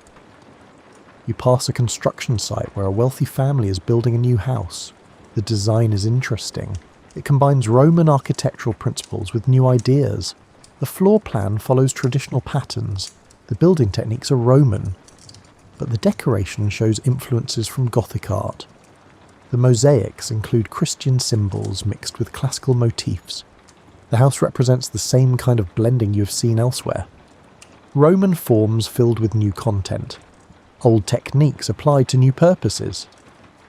You pass a construction site where a wealthy family is building a new house. The design is interesting. It combines Roman architectural principles with new ideas. The floor plan follows traditional patterns. The building techniques are Roman, but the decoration shows influences from Gothic art. The mosaics include Christian symbols mixed with classical motifs. The house represents the same kind of blending you have seen elsewhere. Roman forms filled with new content. Old techniques applied to new purposes.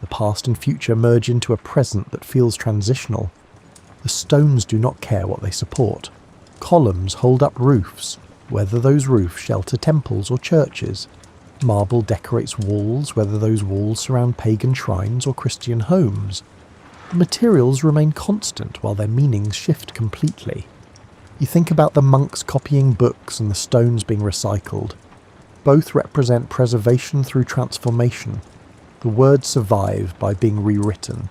The past and future merge into a present that feels transitional. The stones do not care what they support. Columns hold up roofs, whether those roofs shelter temples or churches. Marble decorates walls, whether those walls surround pagan shrines or Christian homes. The materials remain constant while their meanings shift completely. You think about the monks copying books and the stones being recycled. Both represent preservation through transformation. The words survive by being rewritten.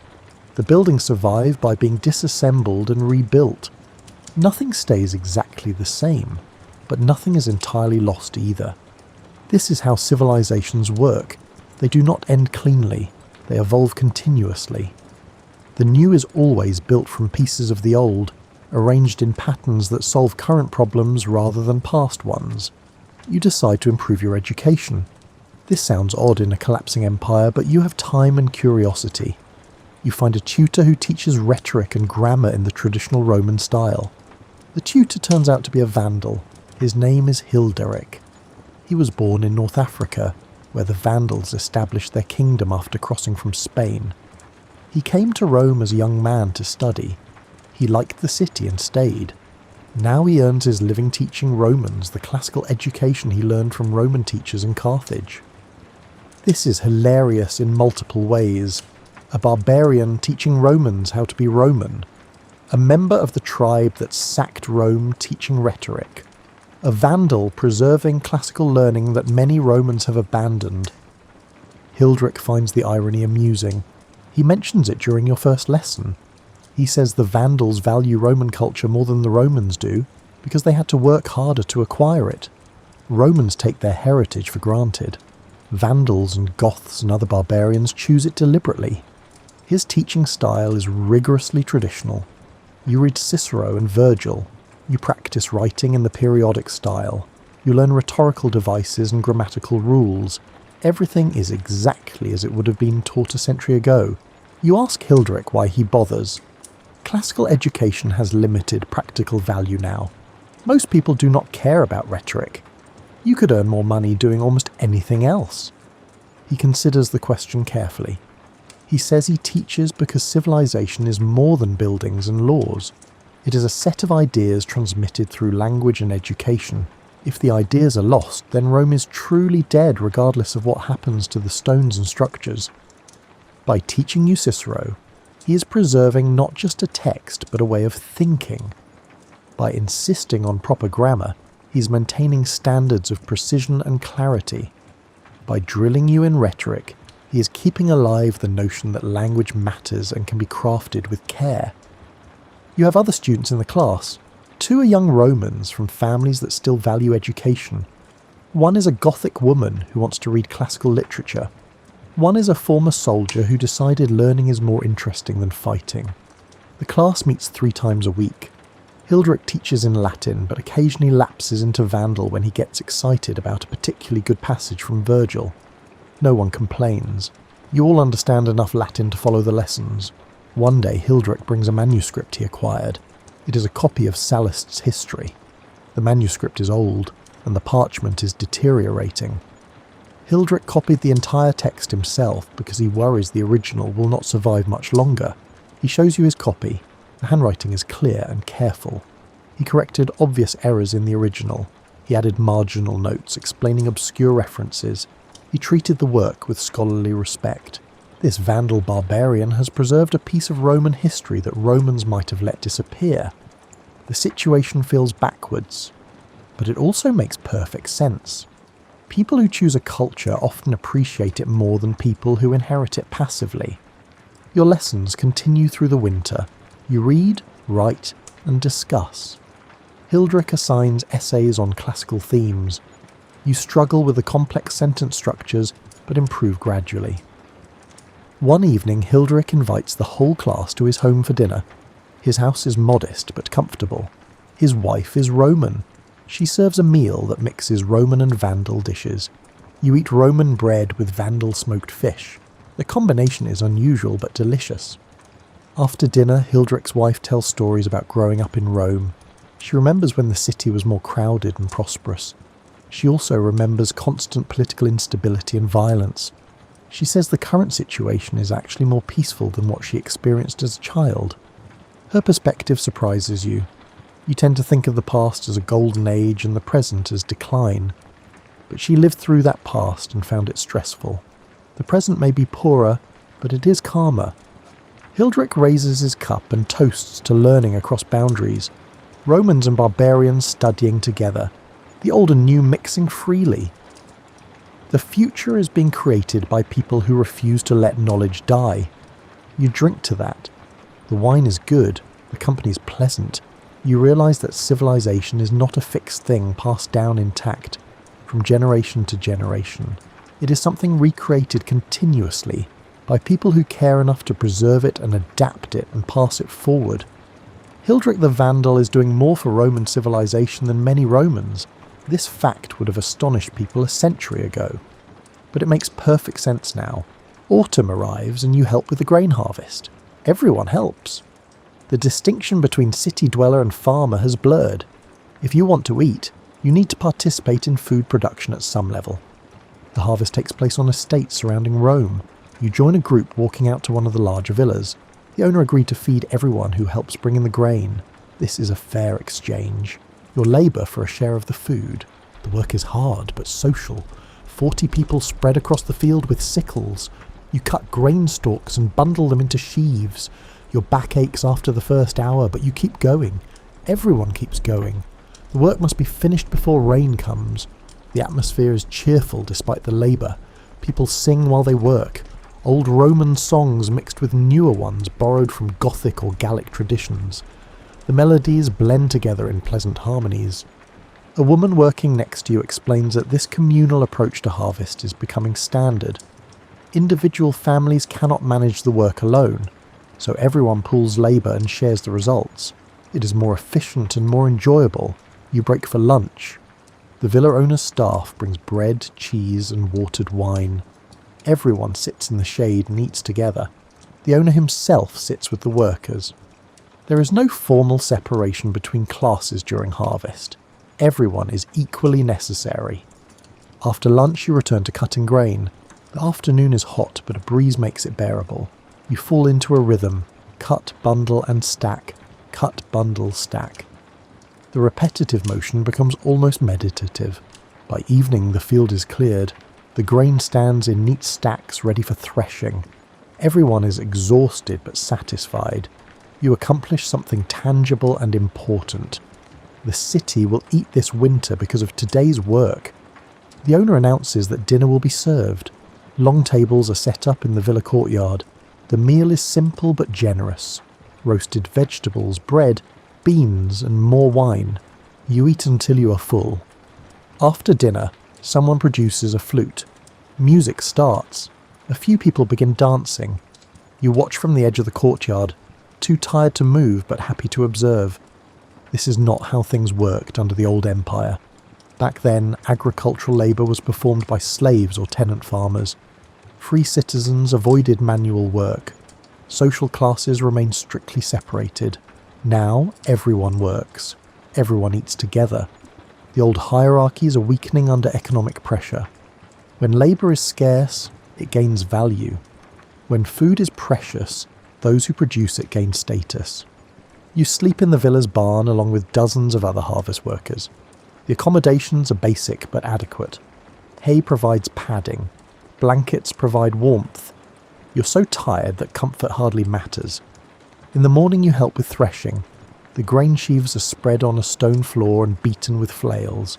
The buildings survive by being disassembled and rebuilt. Nothing stays exactly the same, but nothing is entirely lost either. This is how civilizations work. They do not end cleanly. They evolve continuously. The new is always built from pieces of the old, arranged in patterns that solve current problems rather than past ones. You decide to improve your education. This sounds odd in a collapsing empire, but you have time and curiosity. You find a tutor who teaches rhetoric and grammar in the traditional Roman style. The tutor turns out to be a Vandal. His name is Hilderic. He was born in North Africa, where the Vandals established their kingdom after crossing from Spain. He came to Rome as a young man to study. He liked the city and stayed. Now he earns his living teaching Romans the classical education he learned from Roman teachers in Carthage. This is hilarious in multiple ways. A barbarian teaching Romans how to be Roman. A member of the tribe that sacked Rome teaching rhetoric. A Vandal preserving classical learning that many Romans have abandoned. Hilderic finds the irony amusing. He mentions it during your first lesson. He says the Vandals value Roman culture more than the Romans do because they had to work harder to acquire it. Romans take their heritage for granted. Vandals and Goths and other barbarians choose it deliberately. His teaching style is rigorously traditional. You read Cicero and Virgil. You practice writing in the periodic style. You learn rhetorical devices and grammatical rules. Everything is exactly as it would have been taught a century ago. You ask Hilderic why he bothers. Classical education has limited practical value now. Most people do not care about rhetoric. You could earn more money doing almost anything else. He considers the question carefully. He says he teaches because civilization is more than buildings and laws. It is a set of ideas transmitted through language and education. If the ideas are lost, then Rome is truly dead regardless of what happens to the stones and structures. By teaching you Cicero, he is preserving not just a text but a way of thinking. By insisting on proper grammar, he is maintaining standards of precision and clarity. By drilling you in rhetoric, He is keeping alive the notion that language matters and can be crafted with care. You have other students in the class. 2 are young Romans from families that still value education. One is a Gothic woman who wants to read classical literature. One is a former soldier who decided learning is more interesting than fighting. The class meets 3 times a week. Hilderic teaches in Latin, but occasionally lapses into Vandal when he gets excited about a particularly good passage from Virgil. No one complains. You all understand enough Latin to follow the lessons. One day Hilderic brings a manuscript he acquired. It is a copy of Sallust's history. The manuscript is old, and the parchment is deteriorating. Hilderic copied the entire text himself because he worries the original will not survive much longer. He shows you his copy. The handwriting is clear and careful. He corrected obvious errors in the original. He added marginal notes explaining obscure references. He treated the work with scholarly respect. This Vandal barbarian has preserved a piece of Roman history that Romans might have let disappear. The situation feels backwards, but it also makes perfect sense. People who choose a culture often appreciate it more than people who inherit it passively. Your lessons continue through the winter. You read, write, and discuss. Hilderic assigns essays on classical themes. You struggle with the complex sentence structures, but improve gradually. One evening, Hilderic invites the whole class to his home for dinner. His house is modest but comfortable. His wife is Roman. She serves a meal that mixes Roman and Vandal dishes. You eat Roman bread with Vandal smoked fish. The combination is unusual but delicious. After dinner, Hilderic's wife tells stories about growing up in Rome. She remembers when the city was more crowded and prosperous. She also remembers constant political instability and violence. She says the current situation is actually more peaceful than what she experienced as a child. Her perspective surprises you. You tend to think of the past as a golden age and the present as decline. But she lived through that past and found it stressful. The present may be poorer, but it is calmer. Hilderic raises his cup and toasts to learning across boundaries. Romans and barbarians studying together. The old and new mixing freely. The future is being created by people who refuse to let knowledge die. You drink to that. The wine is good, the company is pleasant. You realise that civilization is not a fixed thing passed down intact, from generation to generation. It is something recreated continuously by people who care enough to preserve it and adapt it and pass it forward. Hilderic the Vandal is doing more for Roman civilization than many Romans. This fact would have astonished people a century ago. But it makes perfect sense now. Autumn arrives and you help with the grain harvest. Everyone helps. The distinction between city dweller and farmer has blurred. If you want to eat, you need to participate in food production at some level. The harvest takes place on estates surrounding Rome. You join a group walking out to one of the larger villas. The owner agreed to feed everyone who helps bring in the grain. This is a fair exchange. Your labour for a share of the food. The work is hard but social. 40 people spread across the field with sickles. You cut grain stalks and bundle them into sheaves. Your back aches after the first hour, but you keep going. Everyone keeps going. The work must be finished before rain comes. The atmosphere is cheerful despite the labour. People sing while they work. Old Roman songs mixed with newer ones borrowed from Gothic or Gallic traditions. The melodies blend together in pleasant harmonies. A woman working next to you explains that this communal approach to harvest is becoming standard. Individual families cannot manage the work alone, so everyone pools labour and shares the results. It is more efficient and more enjoyable. You break for lunch. The villa owner's staff brings bread, cheese and watered wine. Everyone sits in the shade and eats together. The owner himself sits with the workers. There is no formal separation between classes during harvest. Everyone is equally necessary. After lunch you return to cutting grain. The afternoon is hot, but a breeze makes it bearable. You fall into a rhythm. Cut, bundle and stack. Cut, bundle, stack. The repetitive motion becomes almost meditative. By evening the field is cleared. The grain stands in neat stacks ready for threshing. Everyone is exhausted but satisfied. You accomplish something tangible and important. The city will eat this winter because of today's work. The owner announces that dinner will be served. Long tables are set up in the villa courtyard. The meal is simple but generous. Roasted vegetables, bread, beans, and more wine. You eat until you are full. After dinner, someone produces a flute. Music starts. A few people begin dancing. You watch from the edge of the courtyard, too tired to move but happy to observe. This is not how things worked under the old empire. Back then, agricultural labour was performed by slaves or tenant farmers. Free citizens avoided manual work. Social classes remained strictly separated. Now, everyone works. Everyone eats together. The old hierarchies are weakening under economic pressure. When labour is scarce, it gains value. When food is precious, those who produce it gain status. You sleep in the villa's barn along with dozens of other harvest workers. The accommodations are basic but adequate. Hay provides padding. Blankets provide warmth. You're so tired that comfort hardly matters. In the morning you help with threshing. The grain sheaves are spread on a stone floor and beaten with flails.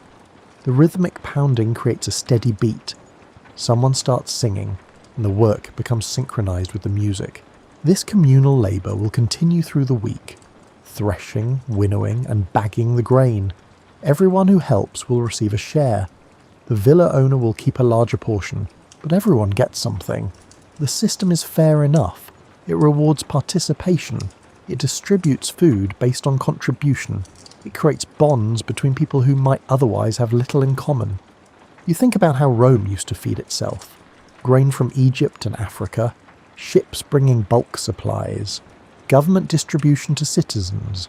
The rhythmic pounding creates a steady beat. Someone starts singing, and the work becomes synchronized with the music. This communal labour will continue through the week. Threshing, winnowing, and bagging the grain. Everyone who helps will receive a share. The villa owner will keep a larger portion, but everyone gets something. The system is fair enough. It rewards participation. It distributes food based on contribution. It creates bonds between people who might otherwise have little in common. You think about how Rome used to feed itself. Grain from Egypt and Africa, ships bringing bulk supplies, government distribution to citizens.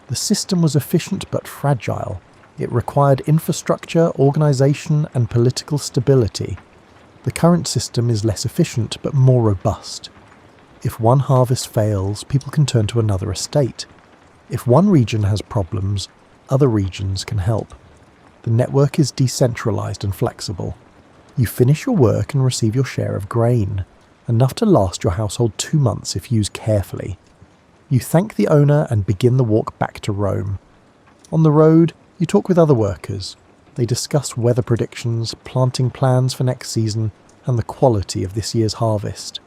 The system was efficient but fragile. It required infrastructure, organisation, and political stability. The current system is less efficient but more robust. If one harvest fails, people can turn to another estate. If one region has problems, other regions can help. The network is decentralised and flexible. You finish your work and receive your share of grain, enough to last your household 2 months if used carefully. You thank the owner and begin the walk back to Rome. On the road, you talk with other workers. They discuss weather predictions, planting plans for next season, and the quality of this year's harvest.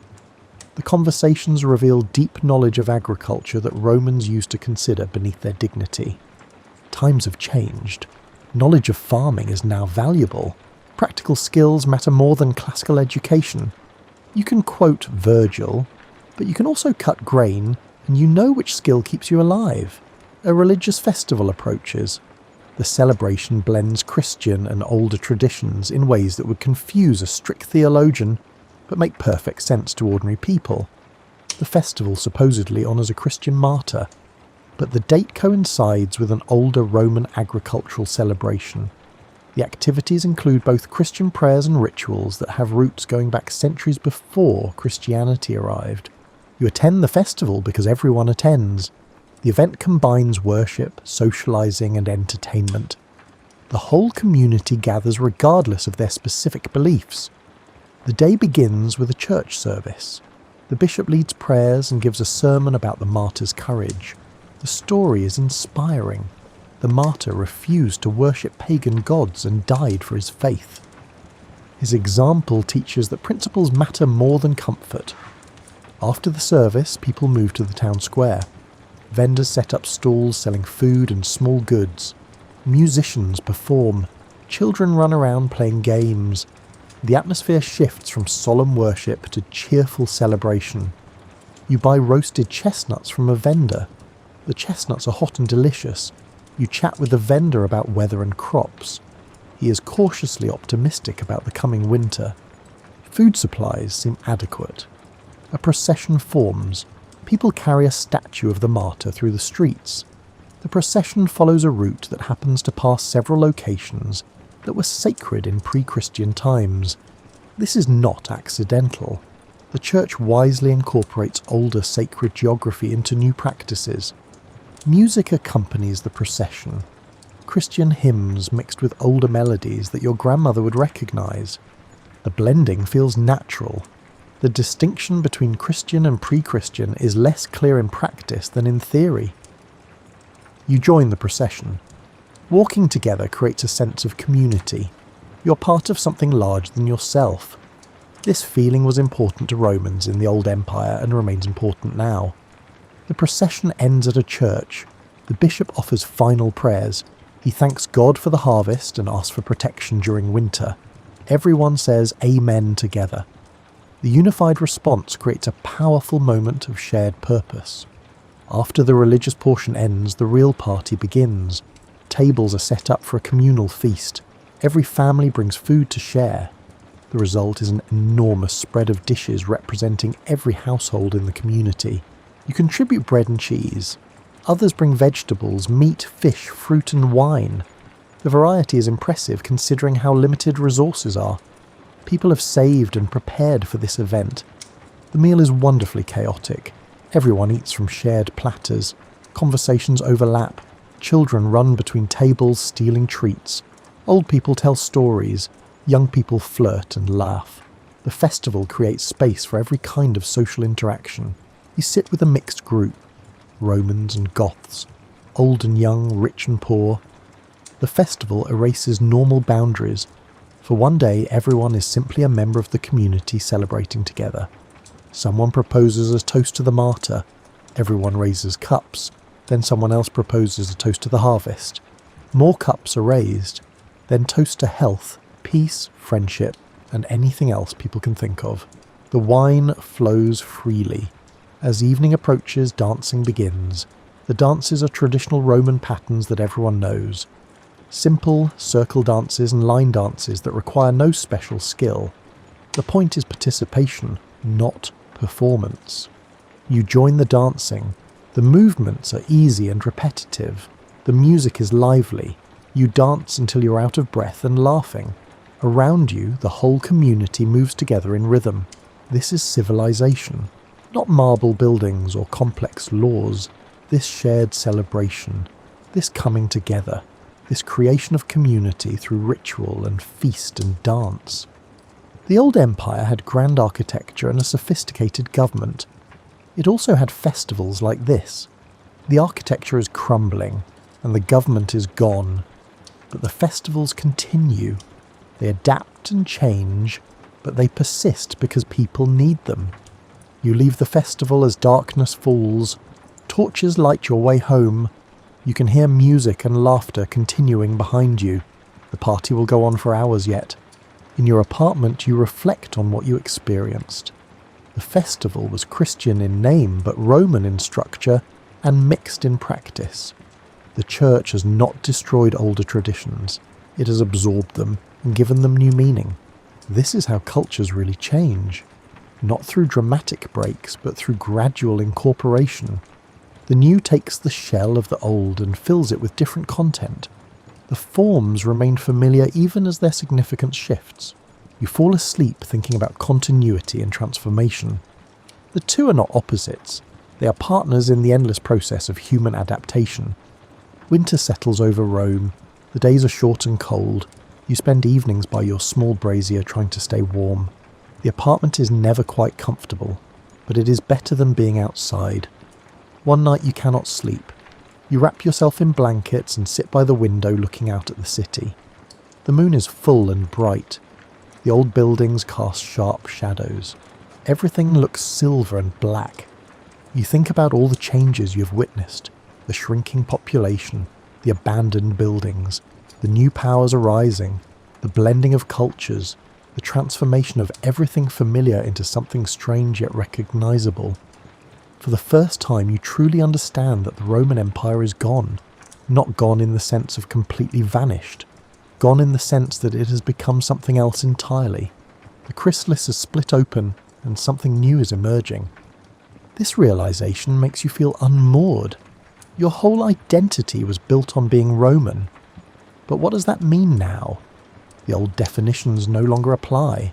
The conversations reveal deep knowledge of agriculture that Romans used to consider beneath their dignity. Times have changed. Knowledge of farming is now valuable. Practical skills matter more than classical education. You can quote Virgil, but you can also cut grain, and you know which skill keeps you alive. A religious festival approaches. The celebration blends Christian and older traditions in ways that would confuse a strict theologian, but make perfect sense to ordinary people. The festival supposedly honours a Christian martyr, but the date coincides with an older Roman agricultural celebration. The activities include both Christian prayers and rituals that have roots going back centuries before Christianity arrived. You attend the festival because everyone attends. The event combines worship, socialising, and entertainment. The whole community gathers regardless of their specific beliefs. The day begins with a church service. The bishop leads prayers and gives a sermon about the martyr's courage. The story is inspiring. The martyr refused to worship pagan gods and died for his faith. His example teaches that principles matter more than comfort. After the service, people move to the town square. Vendors set up stalls selling food and small goods. Musicians perform. Children run around playing games. The atmosphere shifts from solemn worship to cheerful celebration. You buy roasted chestnuts from a vendor. The chestnuts are hot and delicious. You chat with the vendor about weather and crops. He is cautiously optimistic about the coming winter. Food supplies seem adequate. A procession forms. People carry a statue of the martyr through the streets. The procession follows a route that happens to pass several locations that were sacred in pre-Christian times. This is not accidental. The church wisely incorporates older sacred geography into new practices. Music accompanies the procession. Christian hymns mixed with older melodies that your grandmother would recognise. The blending feels natural. The distinction between Christian and pre-Christian is less clear in practice than in theory. You join the procession. Walking together creates a sense of community. You're part of something larger than yourself. This feeling was important to Romans in the Old Empire and remains important now. The procession ends at a church. The bishop offers final prayers. He thanks God for the harvest and asks for protection during winter. Everyone says Amen together. The unified response creates a powerful moment of shared purpose. After the religious portion ends, the real party begins. Tables are set up for a communal feast. Every family brings food to share. The result is an enormous spread of dishes representing every household in the community. You contribute bread and cheese. Others bring vegetables, meat, fish, fruit and wine. The variety is impressive considering how limited resources are. People have saved and prepared for this event. The meal is wonderfully chaotic. Everyone eats from shared platters. Conversations overlap. Children run between tables stealing treats. Old people tell stories. Young people flirt and laugh. The festival creates space for every kind of social interaction. You sit with a mixed group. Romans and Goths. Old and young, rich and poor. The festival erases normal boundaries. For one day, everyone is simply a member of the community celebrating together. Someone proposes a toast to the martyr. Everyone raises cups. Then someone else proposes a toast to the harvest. More cups are raised. Then toast to health, peace, friendship, and anything else people can think of. The wine flows freely. As evening approaches, dancing begins. The dances are traditional Roman patterns that everyone knows. Simple circle dances and line dances that require no special skill. The point is participation, not performance. You join the dancing. The movements are easy and repetitive. The music is lively. You dance until you're out of breath and laughing. Around you, the whole community moves together in rhythm. This is civilization. Not marble buildings or complex laws. This shared celebration. This coming together. This creation of community through ritual and feast and dance. The old empire had grand architecture and a sophisticated government. It also had festivals like this. The architecture is crumbling, and the government is gone. But the festivals continue. They adapt and change, but they persist because people need them. You leave the festival as darkness falls. Torches light your way home. You can hear music and laughter continuing behind you. The party will go on for hours yet. In your apartment, you reflect on what you experienced. The festival was Christian in name, but Roman in structure and mixed in practice. The church has not destroyed older traditions. It has absorbed them and given them new meaning. This is how cultures really change. Not through dramatic breaks, but through gradual incorporation. The new takes the shell of the old and fills it with different content. The forms remain familiar even as their significance shifts. You fall asleep thinking about continuity and transformation. The two are not opposites. They are partners in the endless process of human adaptation. Winter settles over Rome. The days are short and cold. You spend evenings by your small brazier trying to stay warm. The apartment is never quite comfortable, but it is better than being outside. One night you cannot sleep. You wrap yourself in blankets and sit by the window looking out at the city. The moon is full and bright. The old buildings cast sharp shadows. Everything looks silver and black. You think about all the changes you have witnessed. The shrinking population, the abandoned buildings, the new powers arising, the blending of cultures, the transformation of everything familiar into something strange yet recognizable. For the first time, you truly understand that the Roman Empire is gone. Not gone in the sense of completely vanished. Gone in the sense that it has become something else entirely. The chrysalis is split open and something new is emerging. This realization makes you feel unmoored. Your whole identity was built on being Roman. But what does that mean now? The old definitions no longer apply.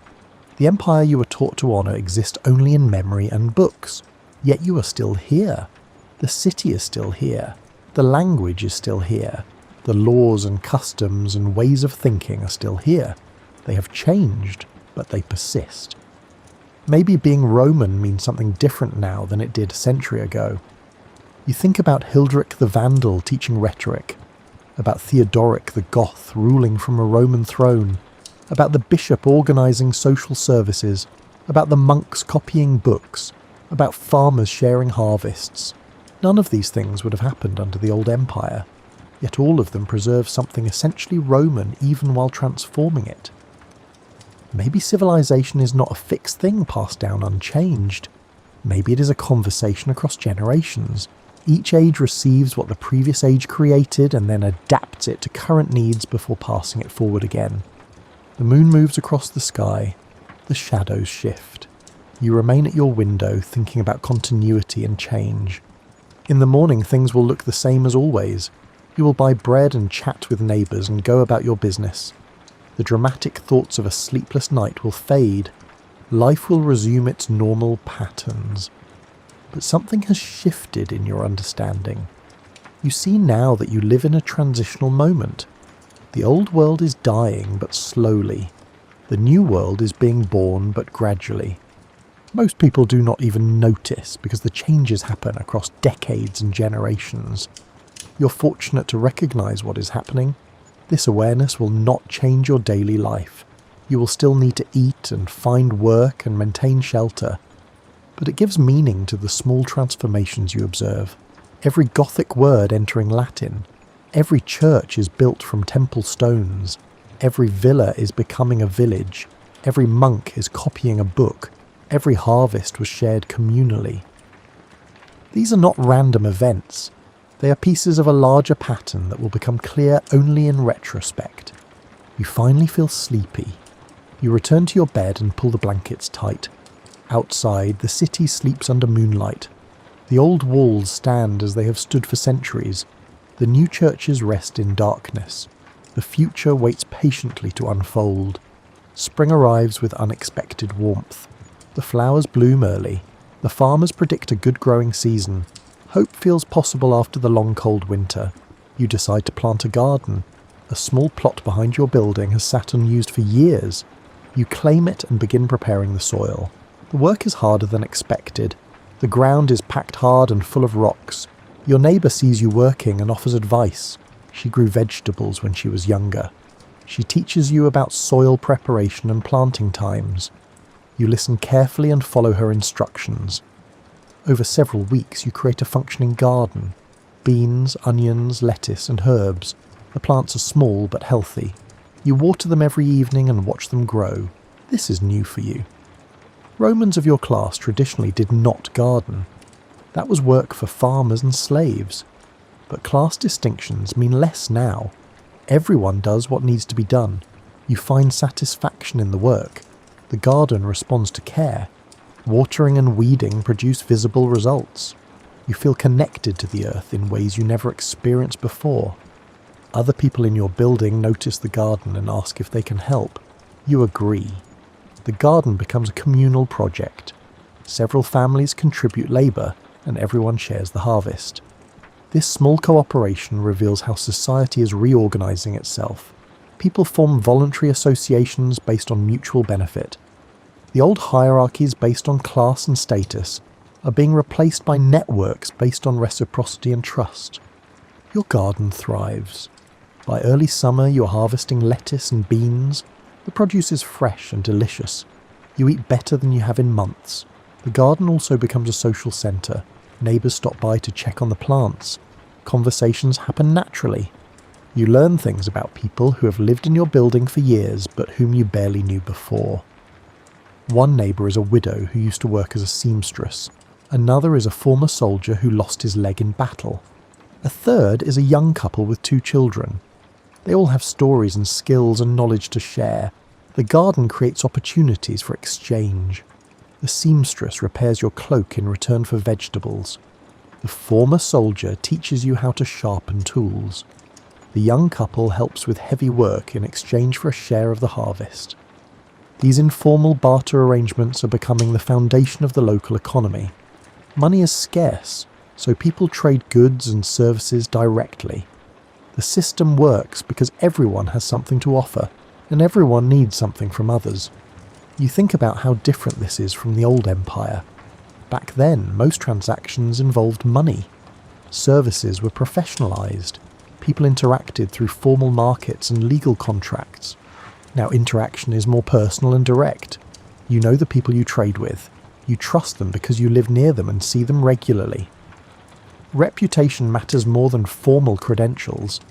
The empire you were taught to honour exists only in memory and books. Yet you are still here. The city is still here. The language is still here. The laws and customs and ways of thinking are still here. They have changed, but they persist. Maybe being Roman means something different now than it did a century ago. You think about Hilderic the Vandal teaching rhetoric, about Theodoric the Goth ruling from a Roman throne, about the bishop organising social services, about the monks copying books, about farmers sharing harvests. None of these things would have happened under the old empire, yet all of them preserve something essentially Roman even while transforming it. Maybe civilization is not a fixed thing passed down unchanged. Maybe it is a conversation across generations. Each age receives what the previous age created and then adapts it to current needs before passing it forward again. The moon moves across the sky. The shadows shift. You remain at your window thinking about continuity and change. In the morning things will look the same as always. You will buy bread and chat with neighbours and go about your business. The dramatic thoughts of a sleepless night will fade. Life will resume its normal patterns. But something has shifted in your understanding. You see now that you live in a transitional moment. The old world is dying, but slowly. The new world is being born, but gradually. Most people do not even notice because the changes happen across decades and generations. You're fortunate to recognise what is happening. This awareness will not change your daily life. You will still need to eat and find work and maintain shelter. But it gives meaning to the small transformations you observe. Every Gothic word entering Latin. Every church is built from temple stones. Every villa is becoming a village. Every monk is copying a book. Every harvest was shared communally. These are not random events. They are pieces of a larger pattern that will become clear only in retrospect. You finally feel sleepy. You return to your bed and pull the blankets tight. Outside, the city sleeps under moonlight. The old walls stand as they have stood for centuries. The new churches rest in darkness. The future waits patiently to unfold. Spring arrives with unexpected warmth. The flowers bloom early. The farmers predict a good growing season. Hope feels possible after the long cold winter. You decide to plant a garden. A small plot behind your building has sat unused for years. You claim it and begin preparing the soil. The work is harder than expected. The ground is packed hard and full of rocks. Your neighbour sees you working and offers advice. She grew vegetables when she was younger. She teaches you about soil preparation and planting times. You listen carefully and follow her instructions. Over several weeks you create a functioning garden. Beans, onions, lettuce and herbs. The plants are small but healthy. You water them every evening and watch them grow. This is new for you. Romans of your class traditionally did not garden. That was work for farmers and slaves. But class distinctions mean less now. Everyone does what needs to be done. You find satisfaction in the work. The garden responds to care. Watering and weeding produce visible results. You feel connected to the earth in ways you never experienced before. Other people in your building notice the garden and ask if they can help. You agree. The garden becomes a communal project. Several families contribute labour, and everyone shares the harvest. This small cooperation reveals how society is reorganising itself. People form voluntary associations based on mutual benefit. The old hierarchies based on class and status are being replaced by networks based on reciprocity and trust. Your garden thrives. By early summer you're harvesting lettuce and beans. The produce is fresh and delicious. You eat better than you have in months. The garden also becomes a social centre. Neighbours stop by to check on the plants. Conversations happen naturally. You learn things about people who have lived in your building for years but whom you barely knew before. One neighbour is a widow who used to work as a seamstress. Another is a former soldier who lost his leg in battle. A third is a young couple with 2 children. They all have stories and skills and knowledge to share. The garden creates opportunities for exchange. The seamstress repairs your cloak in return for vegetables. The former soldier teaches you how to sharpen tools. The young couple helps with heavy work in exchange for a share of the harvest. These informal barter arrangements are becoming the foundation of the local economy. Money is scarce, so people trade goods and services directly. The system works because everyone has something to offer, and everyone needs something from others. You think about how different this is from the old empire. Back then, most transactions involved money. Services were professionalised. People interacted through formal markets and legal contracts. Now interaction is more personal and direct. You know the people you trade with. You trust them because you live near them and see them regularly. Reputation matters more than formal credentials.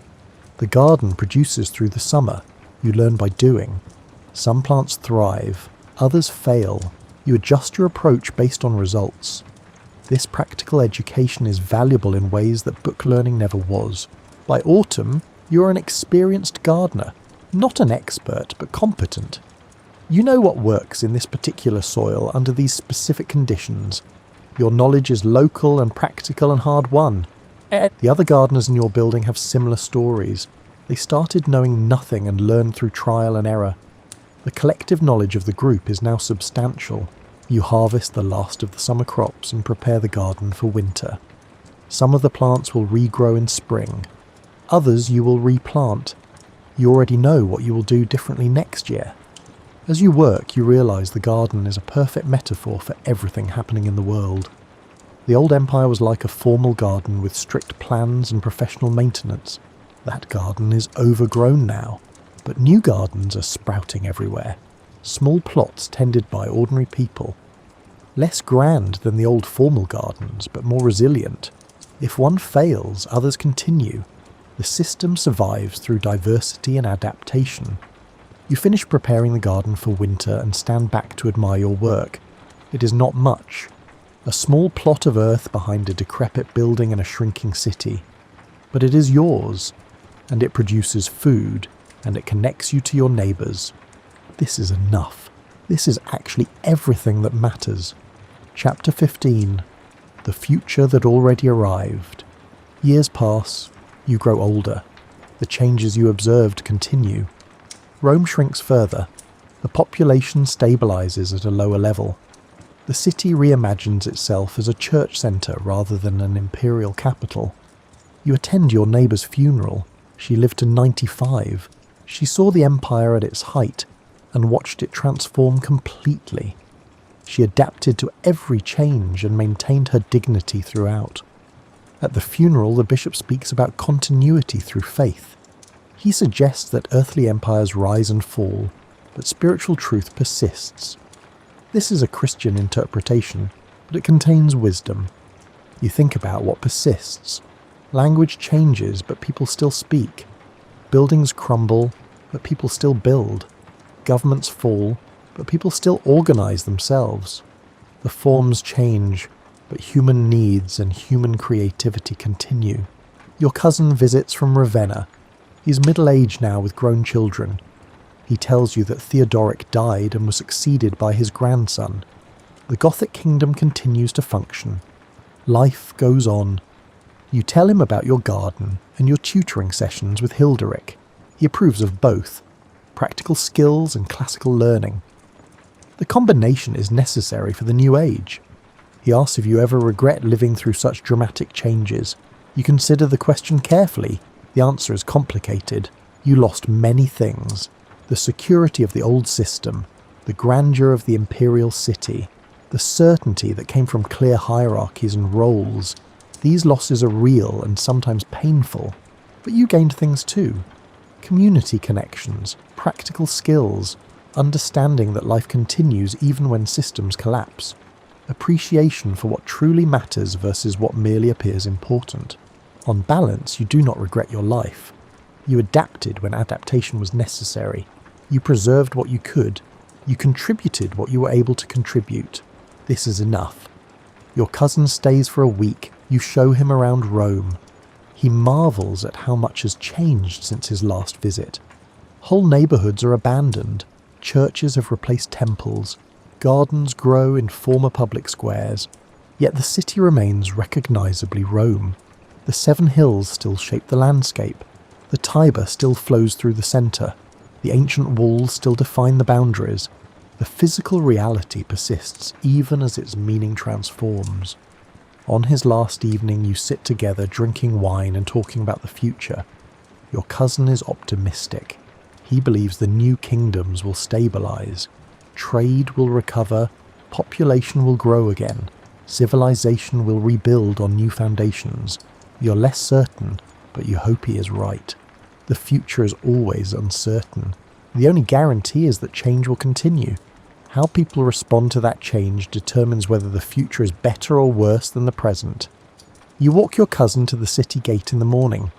The garden produces through the summer. You learn by doing. Some plants thrive, others fail. You adjust your approach based on results. This practical education is valuable in ways that book learning never was. By autumn, you're an experienced gardener, not an expert, but competent. You know what works in this particular soil under these specific conditions. Your knowledge is local and practical and hard-won. The other gardeners in your building have similar stories. They started knowing nothing and learned through trial and error. The collective knowledge of the group is now substantial. You harvest the last of the summer crops and prepare the garden for winter. Some of the plants will regrow in spring. Others you will replant. You already know what you will do differently next year. As you work, you realise the garden is a perfect metaphor for everything happening in the world. The old empire was like a formal garden with strict plans and professional maintenance. That garden is overgrown now, but new gardens are sprouting everywhere. Small plots tended by ordinary people. Less grand than the old formal gardens, but more resilient. If one fails, others continue. The system survives through diversity and adaptation. You finish preparing the garden for winter and stand back to admire your work. It is not much. A small plot of earth behind a decrepit building in a shrinking city. But it is yours, and it produces food, and it connects you to your neighbours. This is enough. This is actually everything that matters. Chapter 15. The future that already arrived. Years pass. You grow older. The changes you observed continue. Rome shrinks further. The population stabilises at a lower level. The city reimagines itself as a church centre rather than an imperial capital. You attend your neighbour's funeral. She lived to 95. She saw the empire at its height and watched it transform completely. She adapted to every change and maintained her dignity throughout. At the funeral, the bishop speaks about continuity through faith. He suggests that earthly empires rise and fall, but spiritual truth persists. This is a Christian interpretation, but it contains wisdom. You think about what persists. Language changes, but people still speak. Buildings crumble, but people still build. Governments fall, but people still organise themselves. The forms change, but human needs and human creativity continue. Your cousin visits from Ravenna. He's middle-aged now with grown children. He tells you that Theodoric died and was succeeded by his grandson. The Gothic kingdom continues to function. Life goes on. You tell him about your garden and your tutoring sessions with Hilderic. He approves of both, practical skills and classical learning. The combination is necessary for the new age. He asks if you ever regret living through such dramatic changes. You consider the question carefully. The answer is complicated. You lost many things. The security of the old system, the grandeur of the imperial city, the certainty that came from clear hierarchies and roles. These losses are real and sometimes painful, but you gained things too. Community connections, practical skills, understanding that life continues even when systems collapse, appreciation for what truly matters versus what merely appears important. On balance, you do not regret your life. You adapted when adaptation was necessary. You preserved what you could. You contributed what you were able to contribute. This is enough. Your cousin stays for a week. You show him around Rome. He marvels at how much has changed since his last visit. Whole neighbourhoods are abandoned. Churches have replaced temples. Gardens grow in former public squares. Yet the city remains recognisably Rome. The 7 hills still shape the landscape. The Tiber still flows through the centre. The ancient walls still define the boundaries. The physical reality persists even as its meaning transforms. On his last evening, you sit together drinking wine and talking about the future. Your cousin is optimistic. He believes the new kingdoms will stabilise. Trade will recover. Population will grow again. Civilization will rebuild on new foundations. You're less certain, but you hope he is right. The future is always uncertain. The only guarantee is that change will continue. How people respond to that change determines whether the future is better or worse than the present. You walk your cousin to the city gate in the morning.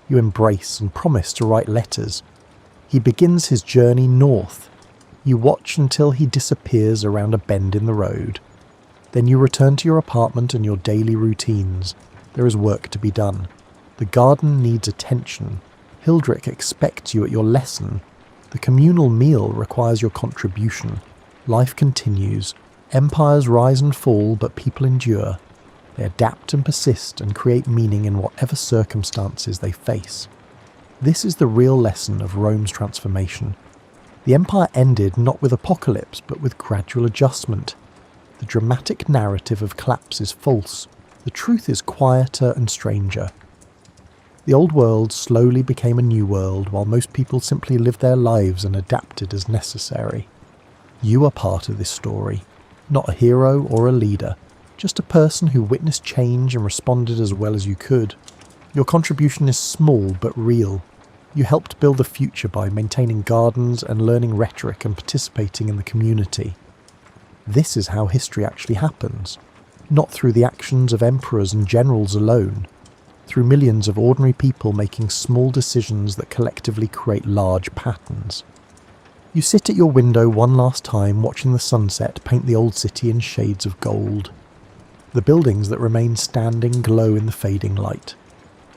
You embrace and promise to write letters. He begins his journey north. You watch until he disappears around a bend in the road. Then you return to your apartment and your daily routines. There is work to be done. The garden needs attention. Hildrick expects you at your lesson. The communal meal requires your contribution. Life continues. Empires rise and fall, but people endure. They adapt and persist and create meaning in whatever circumstances they face. This is the real lesson of Rome's transformation. The empire ended not with apocalypse, but with gradual adjustment. The dramatic narrative of collapse is false. The truth is quieter and stranger. The old world slowly became a new world, while most people simply lived their lives and adapted as necessary. You are part of this story, not a hero or a leader, just a person who witnessed change and responded as well as you could. Your contribution is small but real. You helped build the future by maintaining gardens and learning rhetoric and participating in the community. This is how history actually happens, not through the actions of emperors and generals alone, through millions of ordinary people making small decisions that collectively create large patterns. You sit at your window one last time watching the sunset paint the old city in shades of gold. The buildings that remain standing glow in the fading light.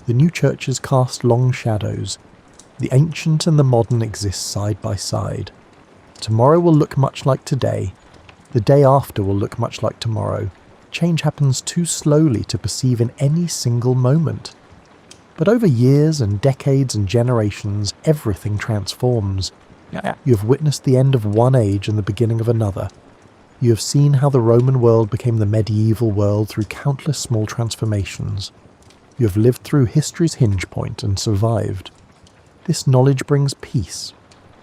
The new churches cast long shadows. The ancient and the modern exist side by side. Tomorrow will look much like today. The day after will look much like tomorrow. Change happens too slowly to perceive in any single moment. But over years and decades and generations, everything transforms. You have witnessed the end of one age and the beginning of another. You have seen how the Roman world became the medieval world through countless small transformations. You have lived through history's hinge point and survived. This knowledge brings peace.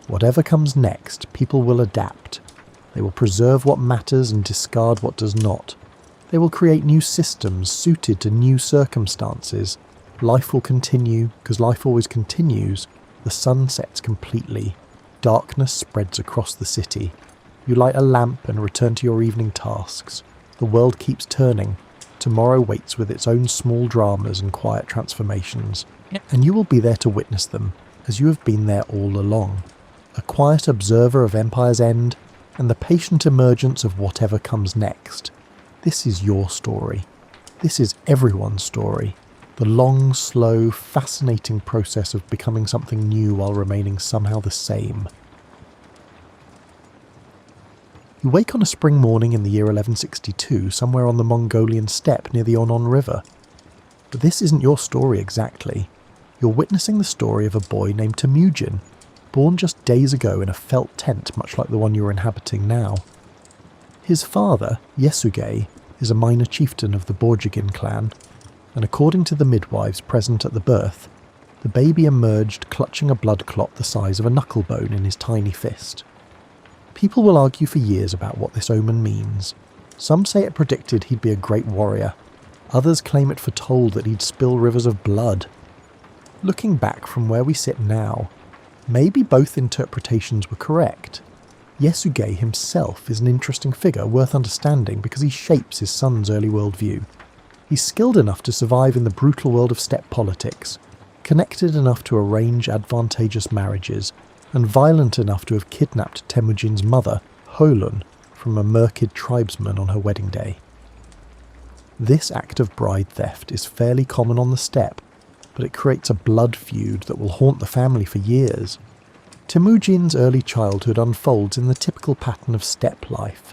Whatever comes next, people will adapt. They will preserve what matters and discard what does not. They will create new systems suited to new circumstances. Life will continue, because life always continues. The sun sets completely. Darkness spreads across the city. You light a lamp and return to your evening tasks. The world keeps turning. Tomorrow waits with its own small dramas and quiet transformations. And you will be there to witness them, as you have been there all along. A quiet observer of empire's end, and the patient emergence of whatever comes next. This is your story. This is everyone's story. The long, slow, fascinating process of becoming something new while remaining somehow the same. You wake on a spring morning in the year 1162 somewhere on the Mongolian steppe near the Onon River. But this isn't your story exactly. You're witnessing the story of a boy named Temujin, born just days ago in a felt tent much like the one you're inhabiting now. His father, Yesugei, is a minor chieftain of the Borjigin clan, and according to the midwives present at the birth, the baby emerged clutching a blood clot the size of a knuckle bone in his tiny fist. People will argue for years about what this omen means. Some say it predicted he'd be a great warrior. Others claim it foretold that he'd spill rivers of blood. Looking back from where we sit now, maybe both interpretations were correct. Yesugei himself is an interesting figure worth understanding because he shapes his son's early worldview. He's skilled enough to survive in the brutal world of steppe politics, connected enough to arrange advantageous marriages, and violent enough to have kidnapped Temujin's mother, Holun, from a Merkid tribesman on her wedding day. This act of bride theft is fairly common on the steppe, but it creates a blood feud that will haunt the family for years. Temujin's early childhood unfolds in the typical pattern of steppe life.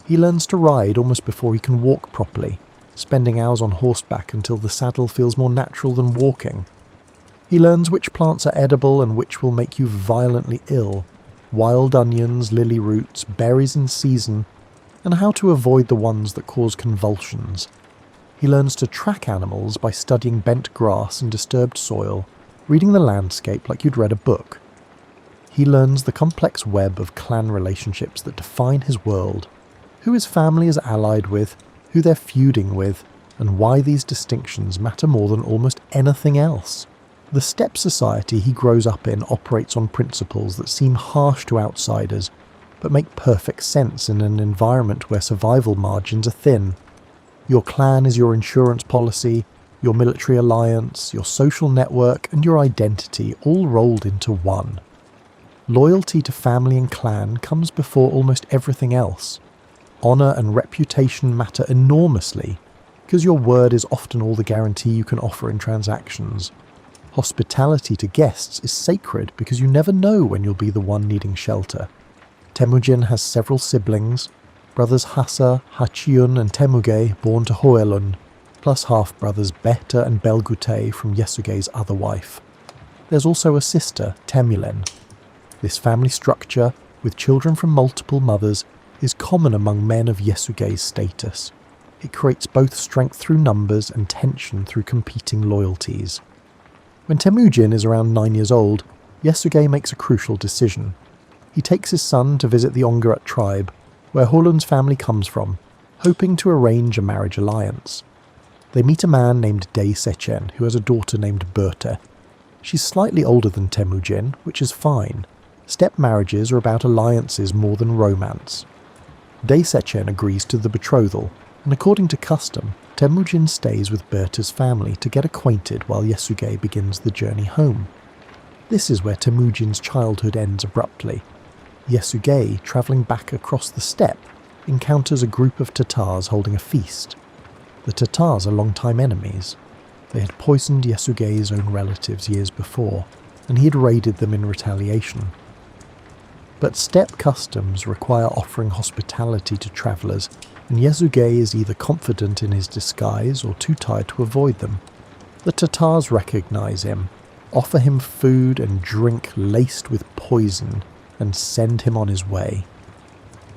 He learns to ride almost before he can walk properly, spending hours on horseback until the saddle feels more natural than walking. He learns which plants are edible and which will make you violently ill, wild onions, lily roots, berries in season, and how to avoid the ones that cause convulsions. He learns to track animals by studying bent grass and disturbed soil, reading the landscape like you'd read a book. He learns the complex web of clan relationships that define his world, who his family is allied with, who they're feuding with, and why these distinctions matter more than almost anything else. The steppe society he grows up in operates on principles that seem harsh to outsiders, but make perfect sense in an environment where survival margins are thin. Your clan is your insurance policy, your military alliance, your social network, and your identity all rolled into one. Loyalty to family and clan comes before almost everything else. Honour and reputation matter enormously, because your word is often all the guarantee you can offer in transactions. Hospitality to guests is sacred because you never know when you'll be the one needing shelter. Temujin has several siblings, brothers Hassa, Hachiun and Temuge born to Hoelun, plus half-brothers Beta and Belgute from Yasuge's other wife. There's also a sister, Temulen. This family structure, with children from multiple mothers, is common among men of Yasuge's status. It creates both strength through numbers and tension through competing loyalties. When Temujin is around 9 years old, Yasuge makes a crucial decision. He takes his son to visit the Ongarat tribe, where Holun's family comes from, hoping to arrange a marriage alliance. They meet a man named Dei Sechen, who has a daughter named Berta. She's slightly older than Temujin, which is fine. Steppe marriages are about alliances more than romance. Dei Sechen agrees to the betrothal, and according to custom, Temujin stays with Berta's family to get acquainted while Yasuge begins the journey home. This is where Temujin's childhood ends abruptly. Yasuge, travelling back across the steppe, encounters a group of Tatars holding a feast. The Tatars are long-time enemies. They had poisoned Yasuge's own relatives years before, and he had raided them in retaliation. But steppe customs require offering hospitality to travellers, and Yasuge is either confident in his disguise or too tired to avoid them. The Tatars recognise him, offer him food and drink laced with poison, and send him on his way.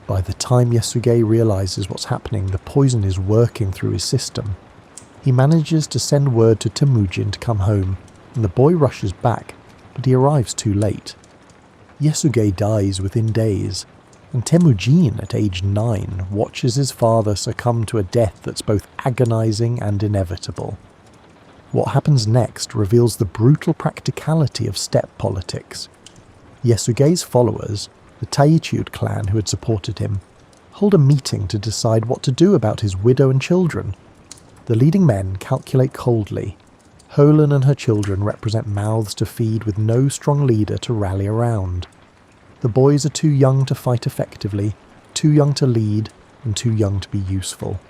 By the time Yasuge realises what's happening, the poison is working through his system. He manages to send word to Temujin to come home, and the boy rushes back, but he arrives too late. Yasuge dies within days, and Temujin, at age 9, watches his father succumb to a death that's both agonising and inevitable. What happens next reveals the brutal practicality of steppe politics. Yasuge's followers, the Taichud clan who had supported him, hold a meeting to decide what to do about his widow and children. The leading men calculate coldly. Holun and her children represent mouths to feed with no strong leader to rally around. The boys are too young to fight effectively, too young to lead, and too young to be useful.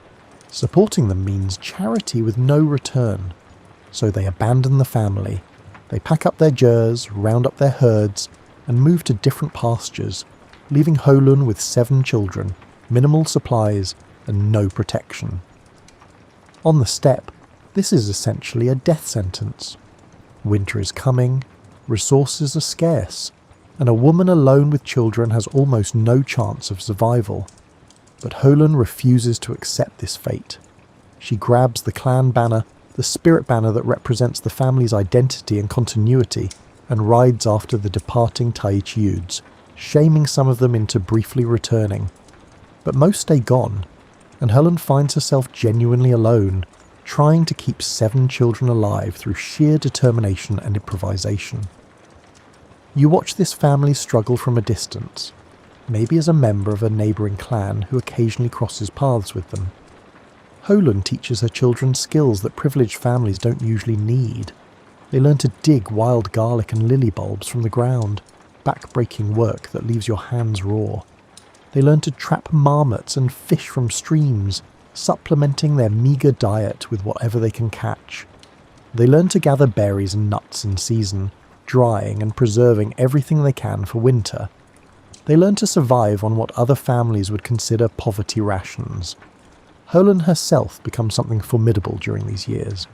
Supporting them means charity with no return. So they abandon the family. They pack up their chores, round up their herds, and move to different pastures, leaving Holun with 7 children, minimal supplies, and no protection. On the steppe, this is essentially a death sentence. Winter is coming, resources are scarce, and a woman alone with children has almost no chance of survival. But Holun refuses to accept this fate. She grabs the clan banner, the spirit banner that represents the family's identity and continuity, and rides after the departing Taichiuds, shaming some of them into briefly returning. But most stay gone, and Holun finds herself genuinely alone, trying to keep 7 children alive through sheer determination and improvisation. You watch this family struggle from a distance, maybe as a member of a neighbouring clan who occasionally crosses paths with them. Holun teaches her children skills that privileged families don't usually need. They learn to dig wild garlic and lily bulbs from the ground, back-breaking work that leaves your hands raw. They learn to trap marmots and fish from streams, supplementing their meagre diet with whatever they can catch. They learn to gather berries and nuts in season, drying and preserving everything they can for winter. They learn to survive on what other families would consider poverty rations. Holun herself becomes something formidable during these years.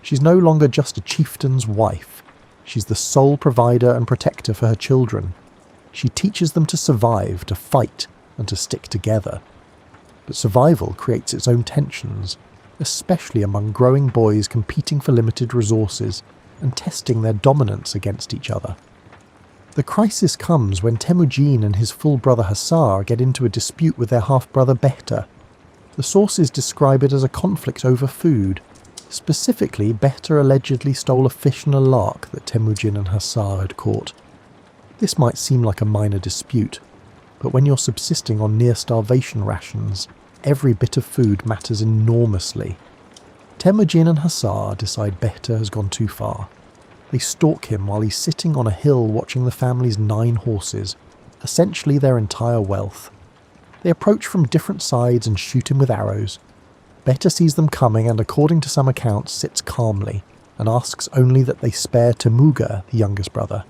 She's no longer just a chieftain's wife. She's the sole provider and protector for her children. She teaches them to survive, to fight, and to stick together. But survival creates its own tensions, especially among growing boys competing for limited resources and testing their dominance against each other. The crisis comes when Temujin and his full brother Hassar get into a dispute with their half-brother Beta. The sources describe it as a conflict over food, Specifically, Behter allegedly stole a fish and a lark that Temujin and Hasar had caught. This might seem like a minor dispute, but when you're subsisting on near-starvation rations, every bit of food matters enormously. Temujin and Hasar decide Behter has gone too far. They stalk him while he's sitting on a hill watching the family's 9 horses, essentially their entire wealth. They approach from different sides and shoot him with arrows. Behter sees them coming and, according to some accounts, sits calmly and asks only that they spare Temuga, the youngest brother.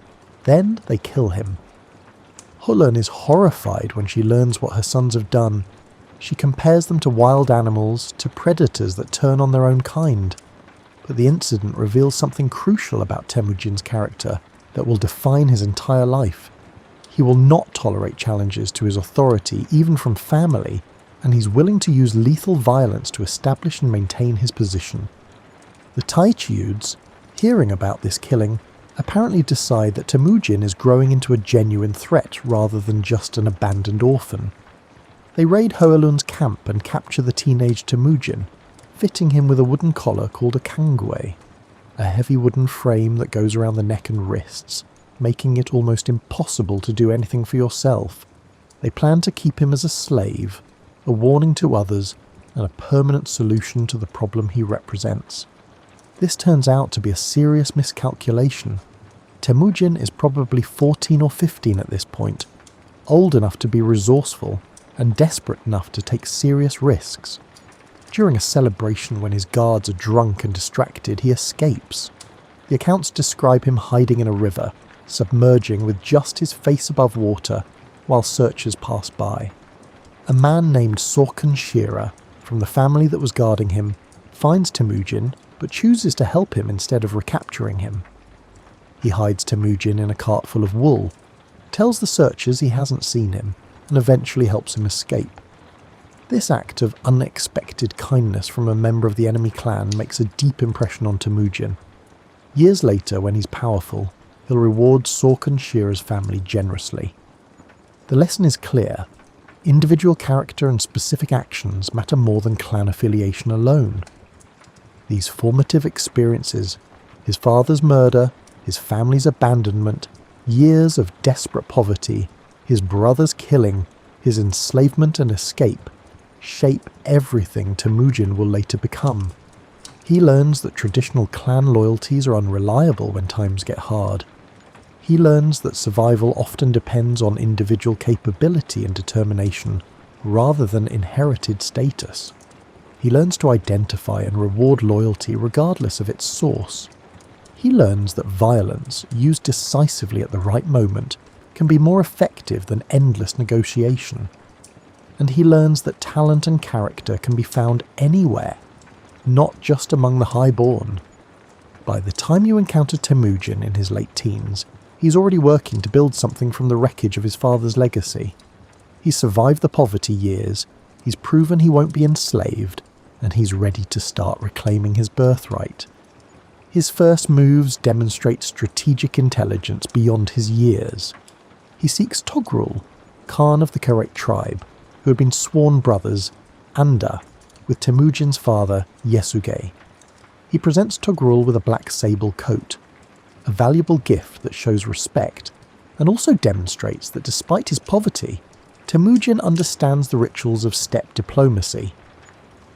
Then they kill him. Hulun is horrified when she learns what her sons have done. She compares them to wild animals, to predators that turn on their own kind. But the incident reveals something crucial about Temujin's character that will define his entire life. He will not tolerate challenges to his authority, even from family, and he's willing to use lethal violence to establish and maintain his position. The Taichiuds, hearing about this killing, apparently decide that Temujin is growing into a genuine threat rather than just an abandoned orphan. They raid Hoelun's camp and capture the teenage Temujin, fitting him with a wooden collar called a kangwe, a heavy wooden frame that goes around the neck and wrists, making it almost impossible to do anything for yourself. They plan to keep him as a slave, a warning to others, and a permanent solution to the problem he represents. This turns out to be a serious miscalculation. Temujin is probably 14 or 15 at this point, old enough to be resourceful and desperate enough to take serious risks. During a celebration when his guards are drunk and distracted, he escapes. The accounts describe him hiding in a river, submerging with just his face above water while searchers pass by. A man named Sorkan Shira, from the family that was guarding him, finds Temujin but chooses to help him instead of recapturing him. He hides Temujin in a cart full of wool, tells the searchers he hasn't seen him, and eventually helps him escape. This act of unexpected kindness from a member of the enemy clan makes a deep impression on Temujin. Years later, when he's powerful, he'll reward Sorkan Shira's family generously. The lesson is clear. Individual character and specific actions matter more than clan affiliation alone. These formative experiences, his father's murder, his family's abandonment, years of desperate poverty, his brother's killing, his enslavement and escape, shape everything Temujin will later become. He learns that traditional clan loyalties are unreliable when times get hard. He learns that survival often depends on individual capability and determination, rather than inherited status. He learns to identify and reward loyalty regardless of its source. He learns that violence, used decisively at the right moment, can be more effective than endless negotiation. And he learns that talent and character can be found anywhere, not just among the highborn. By the time you encounter Temujin in his late teens, he's already working to build something from the wreckage of his father's legacy. He's survived the poverty years, he's proven he won't be enslaved, and he's ready to start reclaiming his birthright. His first moves demonstrate strategic intelligence beyond his years. He seeks Togrul, Khan of the Karet tribe, who had been sworn brothers, Anda, with Temujin's father, Yesuge. He presents Togrul with a black sable coat, a valuable gift that shows respect, and also demonstrates that despite his poverty, Temujin understands the rituals of steppe diplomacy.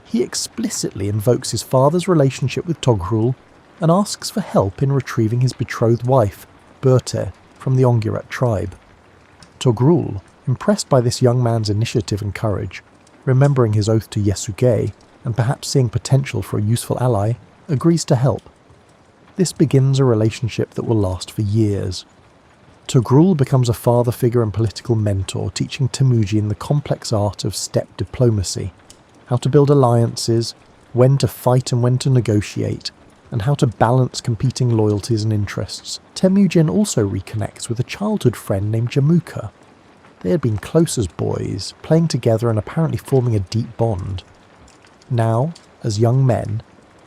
He explicitly invokes his father's relationship with Togrul and asks for help in retrieving his betrothed wife, Berte, from the Ongirat tribe. Togrul, impressed by this young man's initiative and courage, remembering his oath to Yesuge, and perhaps seeing potential for a useful ally, agrees to help. This begins a relationship that will last for years. Togrul becomes a father figure and political mentor, teaching Temujin the complex art of steppe diplomacy, how to build alliances, when to fight and when to negotiate, and how to balance competing loyalties and interests. Temujin also reconnects with a childhood friend named Jamuka. They had been close as boys, playing together and apparently forming a deep bond. Now, as young men,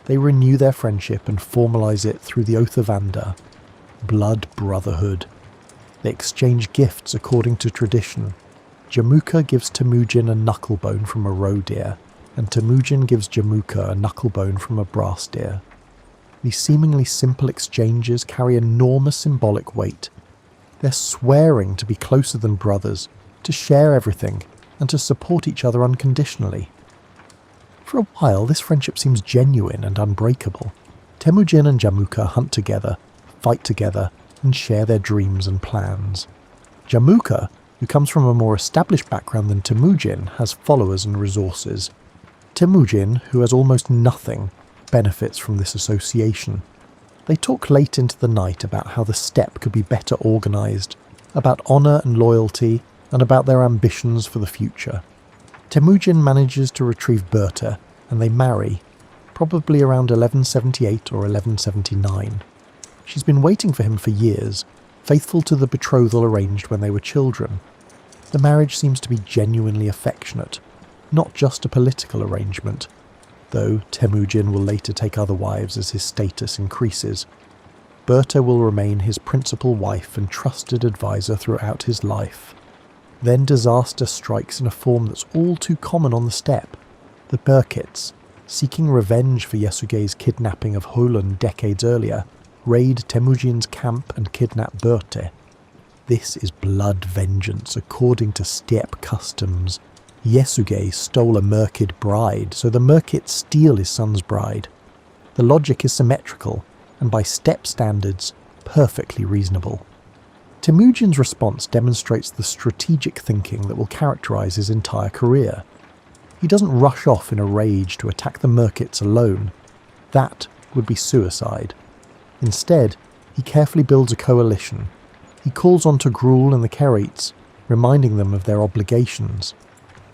they renew their friendship and formalize it through the Oath of Anda, blood brotherhood. They exchange gifts according to tradition. Jamuka gives Temujin a knucklebone from a roe deer, and Temujin gives Jamuka a knucklebone from a brass deer. These seemingly simple exchanges carry enormous symbolic weight. They're swearing to be closer than brothers, to share everything, and to support each other unconditionally. For a while, this friendship seems genuine and unbreakable. Temujin and Jamuka hunt together, fight together, and share their dreams and plans. Jamuka, who comes from a more established background than Temujin, has followers and resources. Temujin, who has almost nothing, benefits from this association. They talk late into the night about how the steppe could be better organised, about honour and loyalty, and about their ambitions for the future. Temujin manages to retrieve Berta, and they marry, probably around 1178 or 1179. She's been waiting for him for years, faithful to the betrothal arranged when they were children. The marriage seems to be genuinely affectionate, not just a political arrangement, though Temujin will later take other wives as his status increases. Berta will remain his principal wife and trusted advisor throughout his life. Then disaster strikes in a form that's all too common on the steppe. The Burkits, seeking revenge for Yasuge's kidnapping of Holun decades earlier, raid Temujin's camp and kidnap Berta. This is blood vengeance according to steppe customs. Yasuge stole a Merkid bride, so the Merkits steal his son's bride. The logic is symmetrical, and by steppe standards, perfectly reasonable. Temujin's response demonstrates the strategic thinking that will characterise his entire career. He doesn't rush off in a rage to attack the Merkits alone. That would be suicide. Instead, he carefully builds a coalition. He calls on Togrul and the Kerates, reminding them of their obligations.